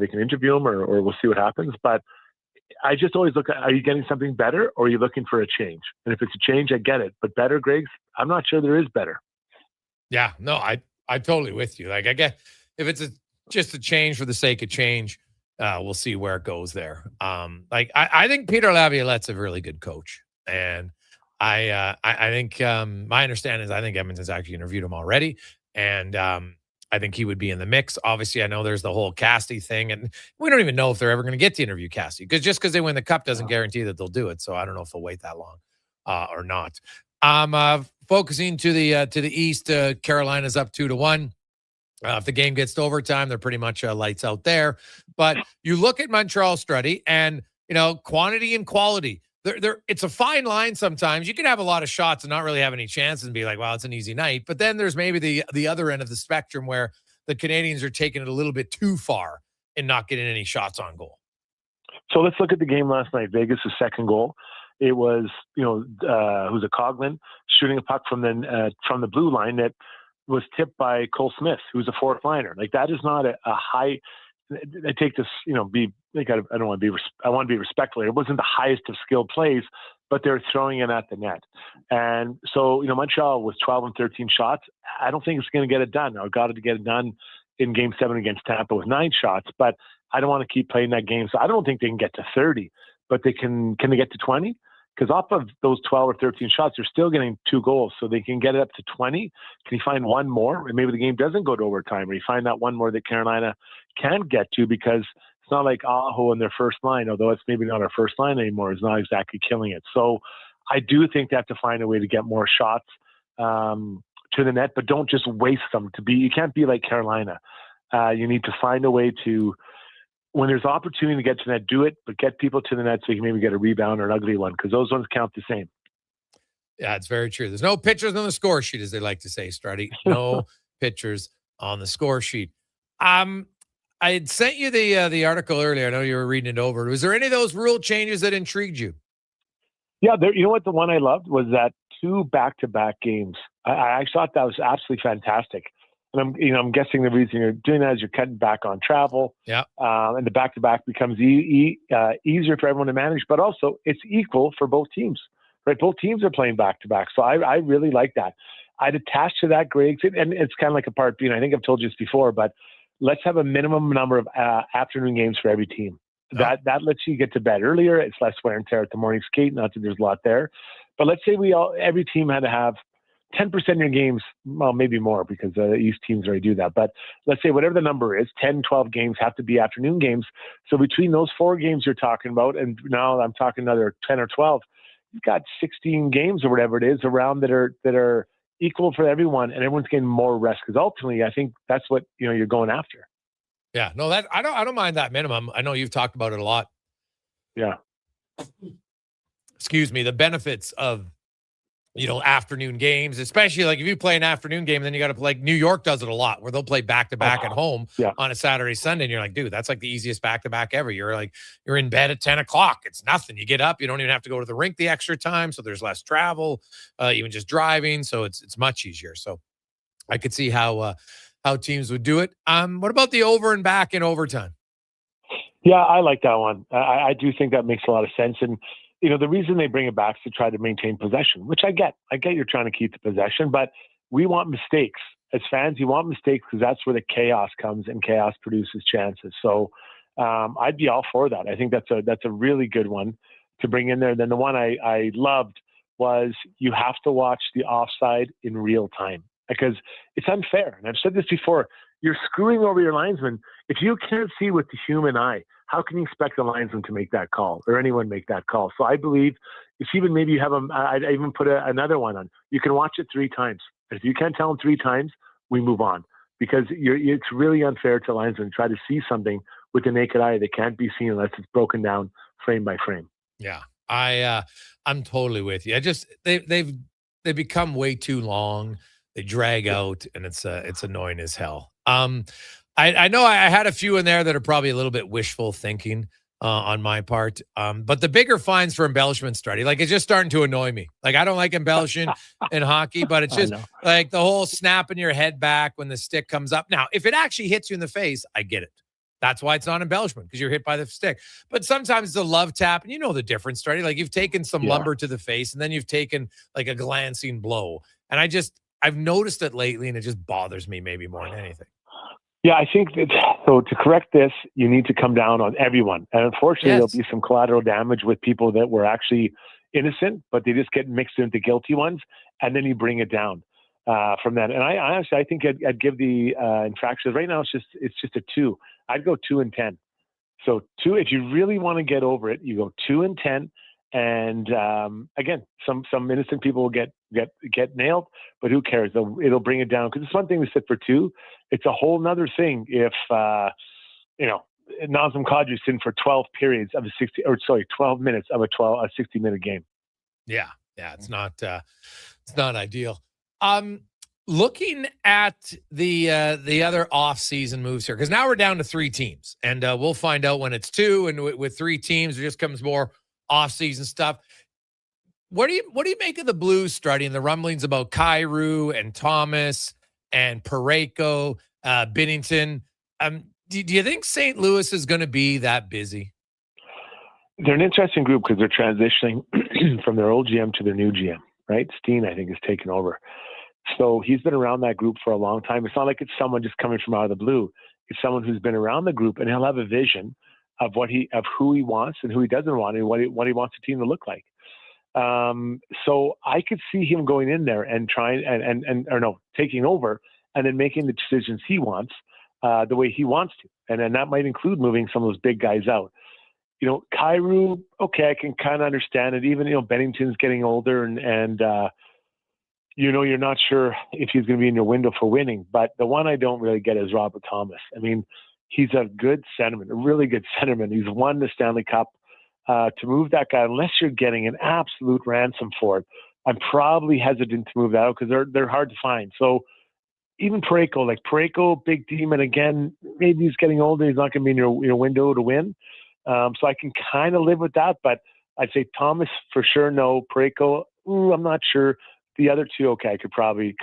Speaker 13: they can interview him, or we'll see what happens. But I just always look at, are you getting something better, or are you looking for a change? And if it's a change, I get it. But better, Griggs, I'm not sure there is better.
Speaker 7: Yeah, no, I'm totally with you. Like, I get if it's just a change for the sake of change, we'll see where it goes there. I think Peter Laviolette's a really good coach. And I think my understanding is I think Edmonton's actually interviewed him already. And I think he would be in the mix. Obviously, I know there's the whole Casty thing, and we don't even know if they're ever going to get to interview Casty, because they win the cup doesn't guarantee that they'll do it. So I don't know if they'll wait that long or not. Focusing to the East, Carolina's up 2-1. If the game gets to overtime, they're pretty much lights out there. But you look at Montreal, Struddy, and quantity and quality. It's a fine line sometimes. You can have a lot of shots and not really have any chances and be like, well, it's an easy night. But then there's maybe the other end of the spectrum where the Canadians are taking it a little bit too far and not getting any shots on goal.
Speaker 13: So let's look at the game last night. Vegas' second goal. It was, who's a Coughlin shooting a puck from the blue line that was tipped by Cole Smith, who's a fourth liner. Like, that is not a high. I take this, I want to be respectful here. It wasn't the highest of skilled plays, but they're throwing it at the net. And so, Montreal with 12 and 13 shots, I don't think it's going to get it done. I got to get it done in Game 7 against Tampa with 9 shots, but I don't want to keep playing that game. So I don't think they can get to 30, but can they get to 20? Because off of those 12 or 13 shots, they're still getting 2 goals. So they can get it up to 20. Can you find one more? And maybe the game doesn't go to overtime, or you find that one more that Carolina can get to, because it's not like Aho in their first line, although it's maybe not our first line anymore, is not exactly killing it. So I do think they have to find a way to get more shots to the net, but don't just waste them. You can't be like Carolina. You need to find a way to, when there's opportunity to get to net, do it, but get people to the net so you can maybe get a rebound or an ugly one, because those ones count the same.
Speaker 7: Yeah, it's very true. There's no pictures on the score sheet, as they like to say, Struddy. No pictures on the score sheet. I had sent you the article earlier. I know you were reading it over. Was there any of those rule changes that intrigued you?
Speaker 13: Yeah, you know what? The one I loved was that 2 back-to-back games
Speaker 6: I thought that was absolutely fantastic. And I'm guessing the reason you're doing that is you're cutting back on travel.
Speaker 7: Yeah.
Speaker 6: And the back-to-back becomes easier for everyone to manage, but also it's equal for both teams, right? Both teams are playing back-to-back. So I really like that. I'd attach to that, Greg, and it's kind of like a part B. And I think I've told you this before, but let's have a minimum number of afternoon games for every team. That lets you get to bed earlier. It's less wear and tear at the morning skate. Not that there's a lot there, but let's say every team had to have 10% of your games, well, maybe more because the East teams already do that. But let's say whatever the number is, 10, 12 games have to be afternoon games. So between those 4 games you're talking about, and now I'm talking another 10 or 12, you've got 16 games or whatever it is around that are equal for everyone, and everyone's getting more rest. Because ultimately, I think that's what you're going after.
Speaker 7: Yeah, no, that I don't mind that minimum. I know you've talked about it a lot.
Speaker 6: Yeah.
Speaker 7: Excuse me. The benefits of afternoon games, especially like if you play an afternoon game, then you got to play. Like New York does it a lot, where they'll play back to back at home on a Saturday, Sunday, and you're like, dude, that's like the easiest back to back ever. You're in bed at 10 o'clock. It's nothing. You get up. You don't even have to go to the rink the extra time, so there's less travel, even just driving. So it's much easier. So I could see how teams would do it. What about the over and back in overtime?
Speaker 6: Yeah, I like that one. I do think that makes a lot of sense. And the reason they bring it back is to try to maintain possession, which I get. I get you're trying to keep the possession, but we want mistakes. As fans, you want mistakes because that's where the chaos comes, and chaos produces chances. So I'd be all for that. I think that's a really good one to bring in there. Then the one I loved was you have to watch the offside in real time because it's unfair. And I've said this before. You're screwing over your linesman. If you can't see with the human eye, how can you expect the linesman to make that call or anyone make that call? So I believe if even maybe you have I'd even put another one on. You can watch it 3 times. If you can't tell them 3 times, we move on because it's really unfair to linesmen to try to see something with the naked eye that can't be seen unless it's broken down frame by frame.
Speaker 7: Yeah, I'm totally with you. They've become way too long. They drag out, and it's annoying as hell. I know I had a few in there that are probably a little bit wishful thinking on my part. But the bigger fines for embellishment study, like it's just starting to annoy me. Like I don't like embellishing in hockey, but it's just like the whole snapping your head back when the stick comes up. Now, if it actually hits you in the face, I get it. That's why it's not embellishment, because you're hit by the stick. But sometimes it's a love tap, and you know the difference, study. Like you've taken some lumber to the face, and then you've taken like a glancing blow. And I've noticed it lately, and it just bothers me maybe more than anything.
Speaker 6: Yeah, I think that, so to correct this, you need to come down on everyone. And unfortunately, there'll be some collateral damage with people that were actually innocent, but they just get mixed into guilty ones, and then you bring it down from that. And I honestly, I think I'd give the infractions, right now it's just a 2. I'd go 2 and 10. So 2, if you really want to get over it, you go 2 and 10. And again, some innocent people will get nailed, but who cares? It'll bring it down, because it's one thing to sit for 2. It's a whole nother thing if Nazem Kadri's in for 12 periods of 12 minutes of a 60-minute game.
Speaker 7: Yeah, it's not ideal. Looking at the other off-season moves here, because now we're down to 3 teams, and we'll find out when it's 2, and with 3 teams, there just comes more off-season stuff. What do you make of the Blues starting the rumblings about Kyrou and Thomas and Parayko, Binnington? Do you think St. Louis is going to be that busy?
Speaker 6: They're an interesting group because they're transitioning from their old GM to their new GM, right? Steen, I think, has taken over. So he's been around that group for a long time. It's not like it's someone just coming from out of the blue. It's someone who's been around the group, and he'll have a vision of who he wants and who he doesn't want, and what he wants the team to look like. So I could see him going in there and trying taking over and then making the decisions he wants the way he wants to, and then that might include moving some of those big guys out. Kyrou, okay, I can kind of understand it. Even Bennington's getting older, and you're not sure if he's going to be in your window for winning. But the one I don't really get is Robert Thomas. I mean, he's a good centerman, a really good centerman. He's won the Stanley Cup. To move that guy, unless you're getting an absolute ransom for it, I'm probably hesitant to move that out because they're hard to find. So even Parayko, big demon again. Maybe he's getting older. He's not going to be in your window to win. So I can kind of live with that. But I'd say Thomas for sure. No, Parayko, I'm not sure. The other two, okay, I could probably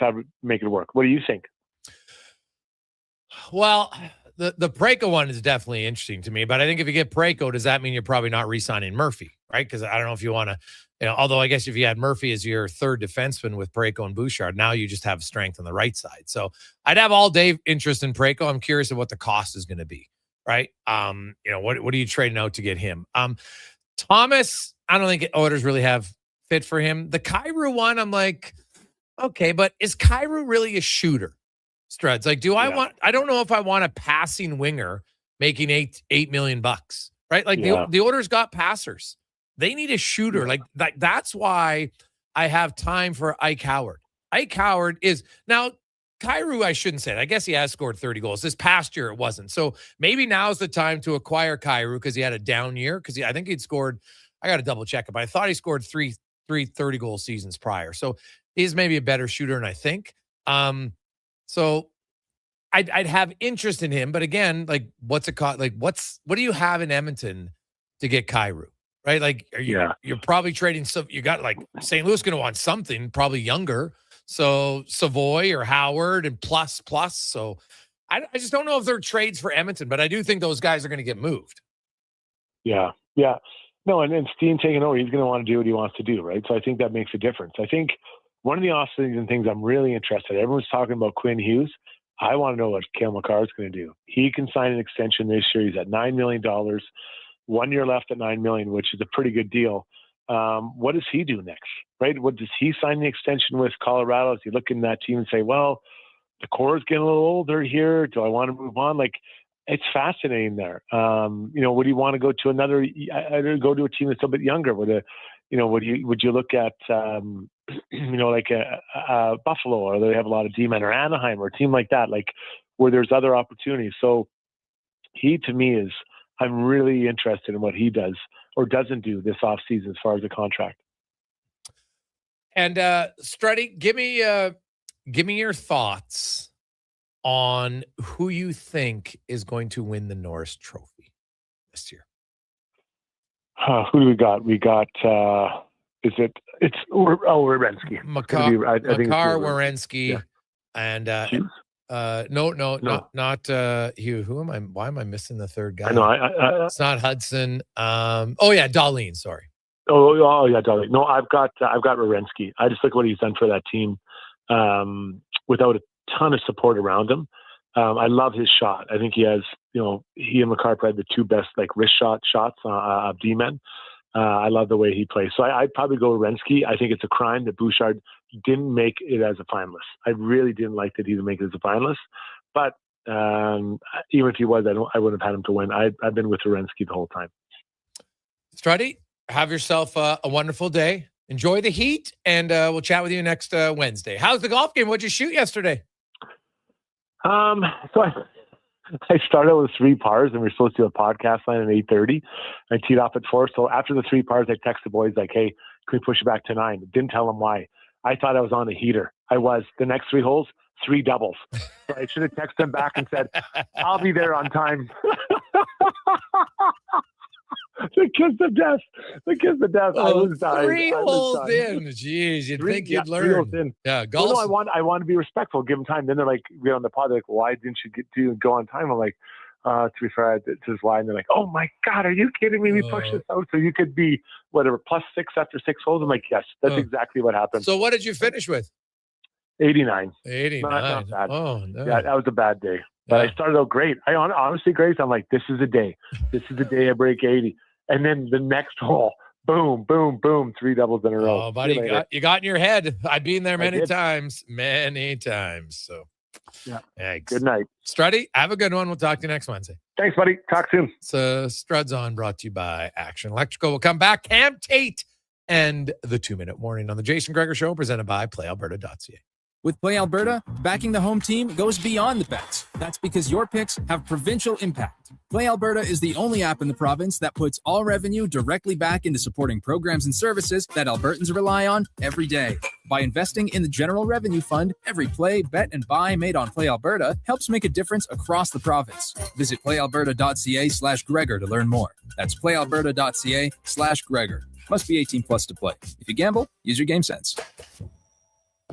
Speaker 6: make it work. What do you think?
Speaker 7: Well, the Parayko one is definitely interesting to me, but I think if you get Parayko, does that mean you're probably not re-signing Murphy, right? Because I don't know if you want to, although I guess if you had Murphy as your third defenseman with Parayko and Bouchard, now you just have strength on the right side. So I'd have all day interest in Parayko. I'm curious of what the cost is going to be, right? What are you trading out to get him? Thomas, I don't think Oilers really have fit for him. The Kyrou one, I'm like, okay, but is Kyrou really a shooter? Struds, like, I don't know if I want a passing winger making $8 million, right? Like the Oilers got passers. They need a shooter. Like that's why I have time for Ike Howard. Ike Howard is now Kyrou. I shouldn't say it. I guess he has scored 30 goals. This past year it wasn't. So maybe now's the time to acquire Kyrou because he had a down year. Because I think he'd scored. I got to double check it, but I thought he scored three 30-goal seasons prior. So he's maybe a better shooter than I think. So I'd have interest in him, but again, like, what's it cost? Like, what do you have in Edmonton to get Kyrou, right? Like, you're probably trading stuff. You got like St. Louis going to want something probably younger. So Savoy or Howard and plus. So I just don't know if they're trades for Edmonton, but I do think those guys are going to get moved.
Speaker 6: Yeah. No, and Steen taking over, he's going to want to do what he wants to do, right? So I think that makes a difference. I think one of the off-season things I'm really interested in, everyone's talking about Quinn Hughes. I want to know what Cale Makar is going to do. He can sign an extension this year. He's at $9 million, 1 year left at $9 million, which is a pretty good deal. What does he do next, right? What does he sign the extension with Colorado? Is he looking at that team and say, well, the core is getting a little older here. Do I want to move on? Like, it's fascinating there. Would you want to go to go to a team that's a bit younger? Would you look at, like a Buffalo, or they have a lot of D-men, or Anaheim, or a team like that, like where there's other opportunities. So he, to me, I'm really interested in what he does or doesn't do this offseason as far as the contract.
Speaker 7: And Struddy, give me your thoughts on who you think is going to win the Norris Trophy this year.
Speaker 6: Who do we got? We got, Werenski.
Speaker 7: Makar, Werenski, and not Hugh. Who am I? Why am I missing the third guy?
Speaker 6: I know.
Speaker 7: It's not Hudson. Dahlin. Sorry.
Speaker 6: Oh yeah, Dahlin. No, I've got Werenski. I just look at what he's done for that team without a ton of support around him. I love his shot. I think he has, he and Makar probably the two best like wrist shots of D-men. I love the way he plays. So I'd probably go Werenski. I think it's a crime that Bouchard didn't make it as a finalist. I really didn't like that he didn't make it as a finalist. But even if he was, I wouldn't have had him to win. I've been with Werenski the whole time.
Speaker 7: Struddy, have yourself a wonderful day. Enjoy the heat, and we'll chat with you next Wednesday. How's the golf game? What'd you shoot yesterday?
Speaker 6: So I started with 3 pars, and we were supposed to do a podcast line at 8:30. I teed off at 4. So after the 3 pars, I texted the boys like, hey, can we push it back to 9? Didn't tell them why. I thought I was on a heater. I was. The next 3 holes, 3 doubles. So I should have texted them back and said, I'll be there on time. The kiss of death. I was dying.
Speaker 7: 3 holes in. Jeez, you'd think you'd learn.
Speaker 6: 3 holes in.
Speaker 7: Yeah, golf.
Speaker 6: No, I want to be respectful, give them time. Then they're like, on the pod, they're like, why didn't you go on time? I'm like, to be fair, this is why. And they're like, oh my God, are you kidding me? We pushed this out so you could be whatever +6 after 6 holes. I'm like, yes, that's exactly what happened.
Speaker 7: So what did you finish with?
Speaker 6: 89.
Speaker 7: 89.
Speaker 6: Not bad.
Speaker 7: Oh no.
Speaker 6: Yeah, that was a bad day. But I started out great. Honestly, Grace, I'm like, this is the day. This is the day I break 80. And then the next hole, boom, boom, boom, 3 doubles in a row.
Speaker 7: Oh, buddy, you got in your head. I've been there many times. So,
Speaker 6: yeah.
Speaker 7: Thanks.
Speaker 6: Good night.
Speaker 7: Struddy, have a good one. We'll talk to you next Wednesday.
Speaker 6: Thanks, buddy. Talk soon.
Speaker 7: So, Struds On, brought to you by Action Electrical. We'll come back. Cam Tate and the 2-Minute Warning on the Jason Gregor Show, presented by PlayAlberta.ca.
Speaker 15: With Play Alberta, backing the home team goes beyond the bets. That's because your picks have provincial impact. Play Alberta is the only app in the province that puts all revenue directly back into supporting programs and services that Albertans rely on every day. By investing in the General Revenue Fund, every play, bet, and buy made on Play Alberta helps make a difference across the province. Visit playalberta.ca/Gregor to learn more. That's playalberta.ca/Gregor. Must be 18 plus to play. If you gamble, use your game sense.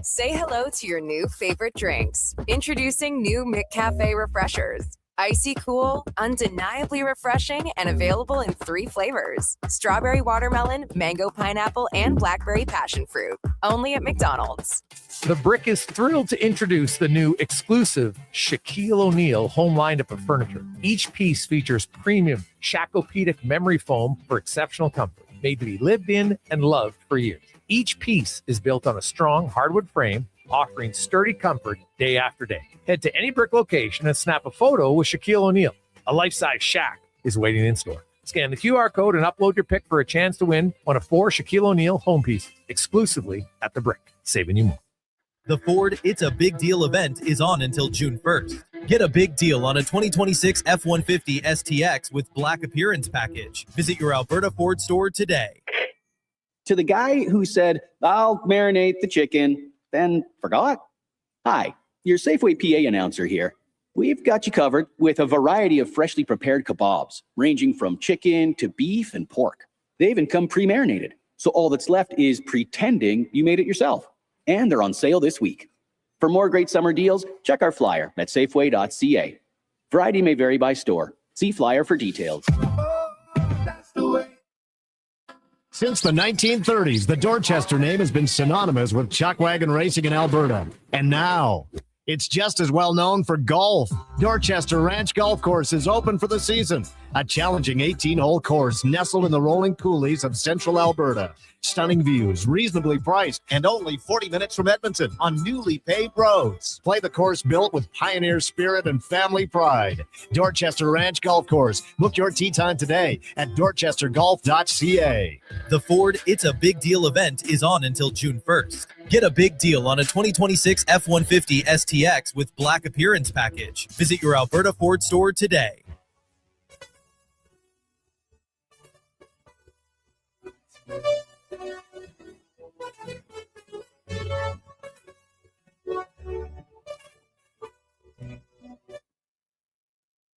Speaker 16: Say hello to your new favorite drinks. Introducing new McCafe Refreshers. Icy cool, undeniably refreshing, and available in 3 flavors. Strawberry watermelon, mango pineapple, and blackberry passion fruit. Only at McDonald's.
Speaker 7: The Brick is thrilled to introduce the new exclusive Shaquille O'Neal home lineup of furniture. Each piece features premium Shacopedic memory foam for exceptional comfort, made to be lived in and loved for years. Each piece is built on a strong hardwood frame, offering sturdy comfort day after day. Head to any Brick location and snap a photo with Shaquille O'Neal. A life-size Shaq is waiting in store. Scan the QR code and upload your pic for a chance to win one of 4 Shaquille O'Neal home pieces exclusively at The Brick, saving you more.
Speaker 10: The Ford It's a Big Deal event is on until June 1st. Get a big deal on a 2026 F-150 STX with Black Appearance Package. Visit your Alberta Ford store today.
Speaker 17: To the guy who said, I'll marinate the chicken, then forgot. Hi, your Safeway PA announcer here. We've got you covered with a variety of freshly prepared kebabs, ranging from chicken to beef and pork. They even come pre-marinated, so all that's left is pretending you made it yourself. And they're on sale this week. For more great summer deals, check our flyer at safeway.ca. Variety may vary by store. See flyer for details.
Speaker 19: Since the 1930s, the Dorchester name has been synonymous with chuckwagon racing in Alberta. And now, it's just as well known for golf. Dorchester Ranch Golf Course is open for the season. A challenging 18-hole course nestled in the rolling coulees of central Alberta. Stunning views, reasonably priced, and only 40 minutes from Edmonton on newly paved roads. Play the course built with pioneer spirit and family pride. Dorchester Ranch Golf Course. Book your tee time today at dorchestergolf.ca.
Speaker 10: The Ford It's a Big Deal event is on until June 1st. Get a big deal on a 2026 F-150 STX with Black Appearance Package. Visit your Alberta Ford store today.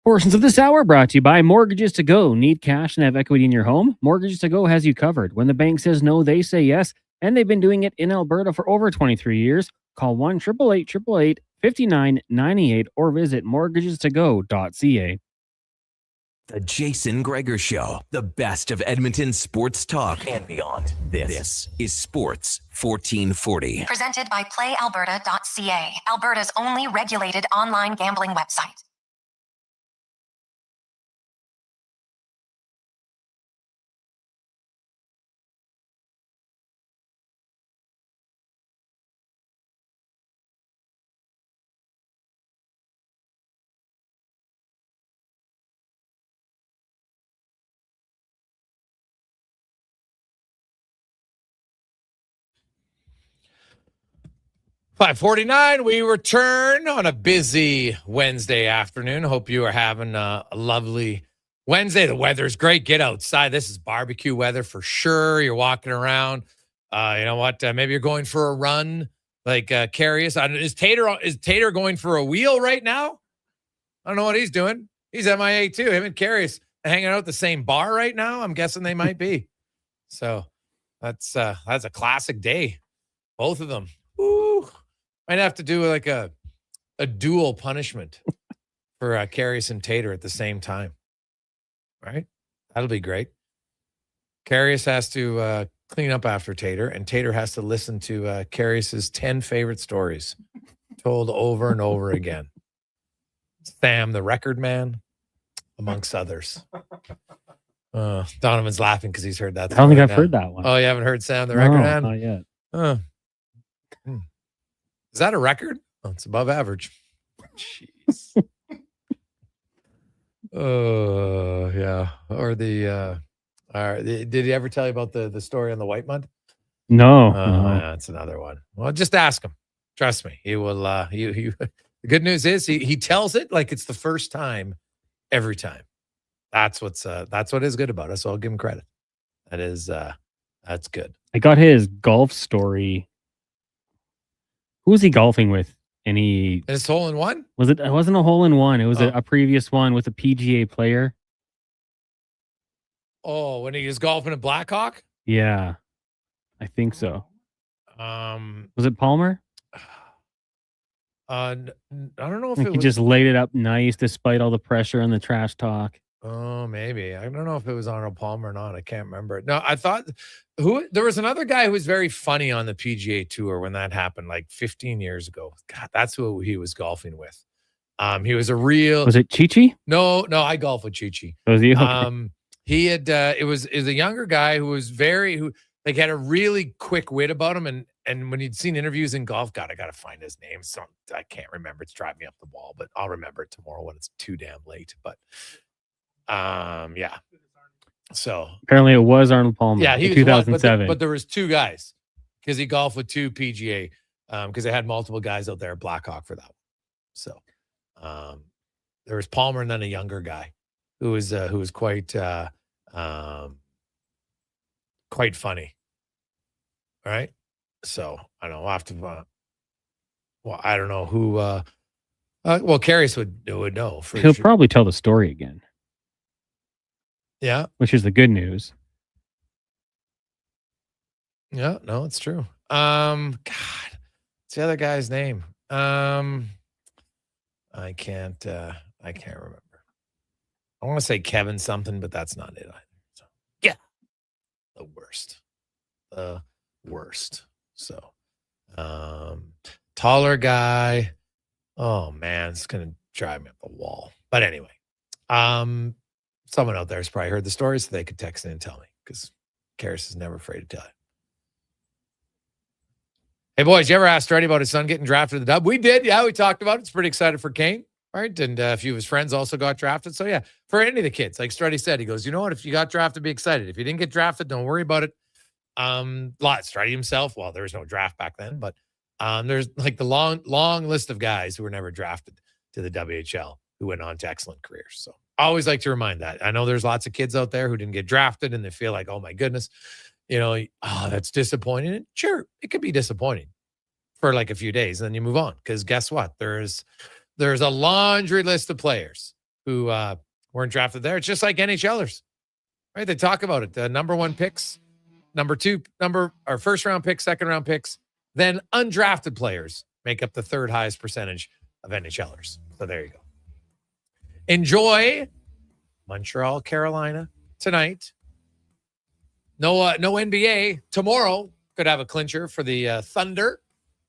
Speaker 8: Portions of this hour brought to you by Mortgages to Go. Need cash and have equity in your home? Mortgages to Go has you covered. When the bank says no, they say yes, and they've been doing it in Alberta for over 23 years. Call 1-888-888-5998 or visit mortgagestogo.ca.
Speaker 9: The Jason Gregor Show, the best of Edmonton sports talk and beyond. This is Sports 1440.
Speaker 18: Presented by PlayAlberta.ca, Alberta's only regulated online gambling website.
Speaker 7: .549, we return on a busy Wednesday afternoon. Hope you are having a lovely Wednesday. The weather's great. Get outside. This is barbecue weather for sure. You're walking around. You know what? Maybe you're going for a run like Carius. Is Tater going for a wheel right now? I don't know what he's doing. He's MIA too. Him and Carius hanging out at the same bar right now. I'm guessing they might be. So that's a classic day. Both of them. Ooh. Might have to do like a dual punishment for Carius and Tater at the same time. Right? That'll be great. Carius has to clean up after Tater, and Tater has to listen to Carius's 10 favorite stories told over and over again. Sam, the record man, amongst others. Donovan's laughing because he's heard that.
Speaker 8: I don't think I've heard that one.
Speaker 7: Oh, you haven't heard Sam, the record man?
Speaker 8: Not yet.
Speaker 7: Is that a record? Oh, it's above average. Jeez. Yeah. Or did he ever tell you about the story on the white mud?
Speaker 8: No.
Speaker 7: Yeah, that's another one. Well, just ask him. Trust me. He will. The good news is he tells it like it's the first time every time. That's what is good about us. So I'll give him credit. That's good.
Speaker 8: I got his golf story. Who was he golfing with? And
Speaker 7: it's hole in one?
Speaker 8: It wasn't a hole in one. It was a previous one with a PGA player.
Speaker 7: Oh, when he was golfing at Blackhawk?
Speaker 8: Yeah. I think so. Was it Palmer?
Speaker 7: I don't know if
Speaker 8: Like
Speaker 7: it
Speaker 8: he
Speaker 7: was
Speaker 8: just laid it up nice despite all the pressure and the trash talk.
Speaker 7: Oh, maybe. I don't know if it was Arnold Palmer or not. I can't remember. No, I thought there was another guy who was very funny on the PGA Tour when that happened, like 15 years ago. God, that's who he was golfing with. He was a real.
Speaker 8: Was it Chi-Chi?
Speaker 7: No, I golf with Chi-Chi.
Speaker 8: Was he? Okay.
Speaker 7: He had. It was a younger guy who was like had a really quick wit about him, and when he'd seen interviews in golf, God, I gotta find his name. So I can't remember. It's driving me up the wall, but I'll remember it tomorrow when it's too damn late. But yeah. So
Speaker 8: Apparently it was Arnold Palmer.
Speaker 7: yeah, he
Speaker 8: in
Speaker 7: was
Speaker 8: 2007.
Speaker 7: but there was two guys because he golfed with two PGA because they had multiple guys out there at Blackhawk for that one. So there was Palmer and then a younger guy who was quite funny. All right. So I don't know. We'll have to well, I don't know who well, Carius would know for
Speaker 8: He'll
Speaker 7: sure.
Speaker 8: probably tell the story again.
Speaker 7: Yeah.
Speaker 8: Which is the good news.
Speaker 7: Yeah, no, it's true. God, what's the other guy's name? I can't remember. I want to say Kevin something, but that's not it either. So yeah. The worst. So taller guy. Oh man, it's gonna drive me up the wall. But anyway, someone out there has probably heard the story, so they could text in and tell me because Karis is never afraid to tell you. Hey, boys, you ever asked Freddie about his son getting drafted to the Dub? We did. Yeah, we talked about it. It's pretty excited for Kane, right? And a few of his friends also got drafted. So, yeah, for any of the kids, like Struddy said, he goes, you know what? If you got drafted, be excited. If you didn't get drafted, don't worry about it. Struddy himself, well, there was no draft back then, but there's like the long list of guys who were never drafted to the WHL who went on to excellent careers. So I always like to remind that. I know there's lots of kids out there who didn't get drafted and they feel like, oh my goodness, that's disappointing. And sure, it could be disappointing for like a few days and then you move on. Because guess what? There's a laundry list of players who weren't drafted there. It's just like NHLers, right? They talk about it. The number one picks, first round picks, second round picks, then undrafted players make up the third highest percentage of NHLers. So there you go. Enjoy Montreal, Carolina tonight. No NBA tomorrow. Could have a clincher for the Thunder.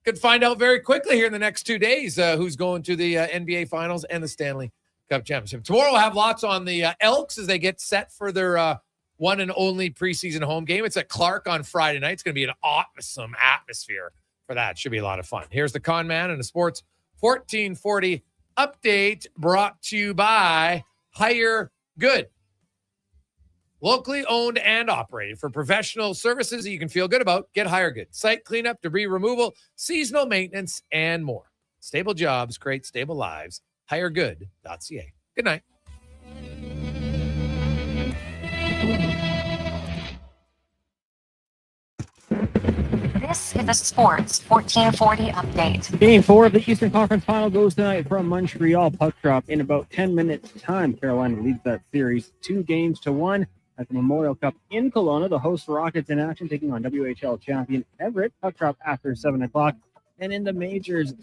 Speaker 7: Could find out very quickly here in the next 2 days who's going to the NBA Finals and the Stanley Cup Championship. Tomorrow we'll have lots on the Elks as they get set for their one and only preseason home game. It's at Clark on Friday night. It's going to be an awesome atmosphere for that. Should be a lot of fun. Here's the Con Man and the Sports 1440 update brought to you by Hire Good. Locally owned and operated for professional services that you can feel good about. Get Hire Good. Site cleanup, debris removal, seasonal maintenance, and more. Stable jobs, create stable lives. HireGood.ca. Good night.
Speaker 18: This is the Sports 1440 update.
Speaker 8: Game 4 of the Eastern Conference Final goes tonight from Montreal. Puck drop in about 10 minutes time. Carolina leads that series 2-1 at the Memorial Cup in Kelowna. The host Rockets in action taking on WHL champion Everett. Puck drop after 7 o'clock. And in the majors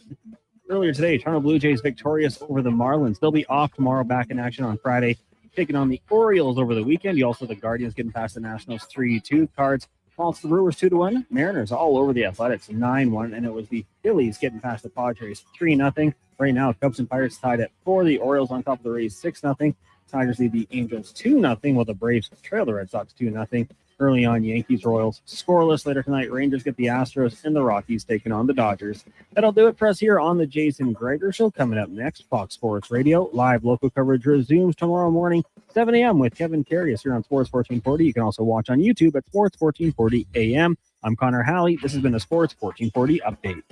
Speaker 8: earlier today, Toronto Blue Jays victorious over the Marlins. They'll be off tomorrow, back in action on Friday, taking on the Orioles over the weekend. You also the Guardians getting past the Nationals 3-2. Cards falls the Brewers 2-1. Mariners all over the Athletics 9-1. And it was the Phillies getting past the Padres 3-0. Right now, Cubs and Pirates tied at 4. The Orioles on top of the Rays 6-0. Tigers lead the Angels 2-0, while the Braves trail the Red Sox 2-0. Early on, Yankees, Royals scoreless. Later tonight, Rangers get the Astros and the Rockies taking on the Dodgers. That'll do it for us here on the Jason Gregor Show. Coming up next, Fox Sports Radio. Live local coverage resumes tomorrow morning, 7 a.m. with Kevin Carius here on Sports 1440. You can also watch on YouTube at Sports 1440 AM. I'm Connor Halley. This has been the Sports 1440 update.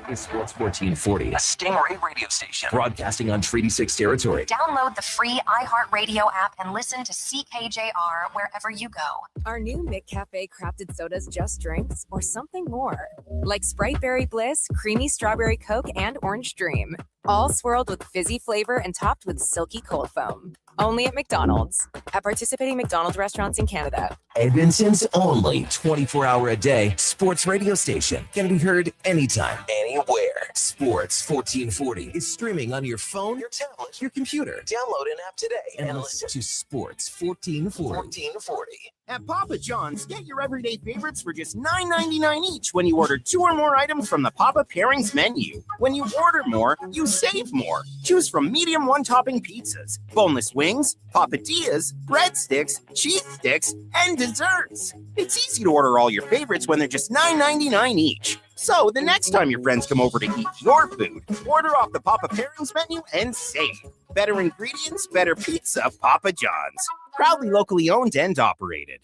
Speaker 9: It's Sports 1440, a Stingray radio station broadcasting on Treaty 6 territory.
Speaker 18: Download the free iHeartRadio app and listen to CKJR wherever you go.
Speaker 16: Are new McCafe crafted sodas just drinks or something more? Like Sprite Berry Bliss, Creamy Strawberry Coke, and Orange Dream. All swirled with fizzy flavor and topped with silky cold foam. Only at McDonald's. At participating McDonald's restaurants in Canada.
Speaker 9: Edmonton's only 24-hour-a-day sports radio station. Can be heard anytime. anytime, anywhere. Sports 1440 is streaming on your phone, your tablet, your computer. Download an app today and listen to Sports 1440.
Speaker 11: At Papa John's, get your everyday favorites for just $9.99 each when you order 2 or more items from the Papa Pairings menu. When you order more, you save more. Choose from medium one-topping pizzas, boneless wings, papadillas, breadsticks, cheese sticks, and desserts. It's easy to order all your favorites when they're just $9.99 each. So the next time your friends come over to eat your food, order off the Papa Pairings menu and save. Better ingredients, better pizza, Papa John's. Proudly locally owned and operated.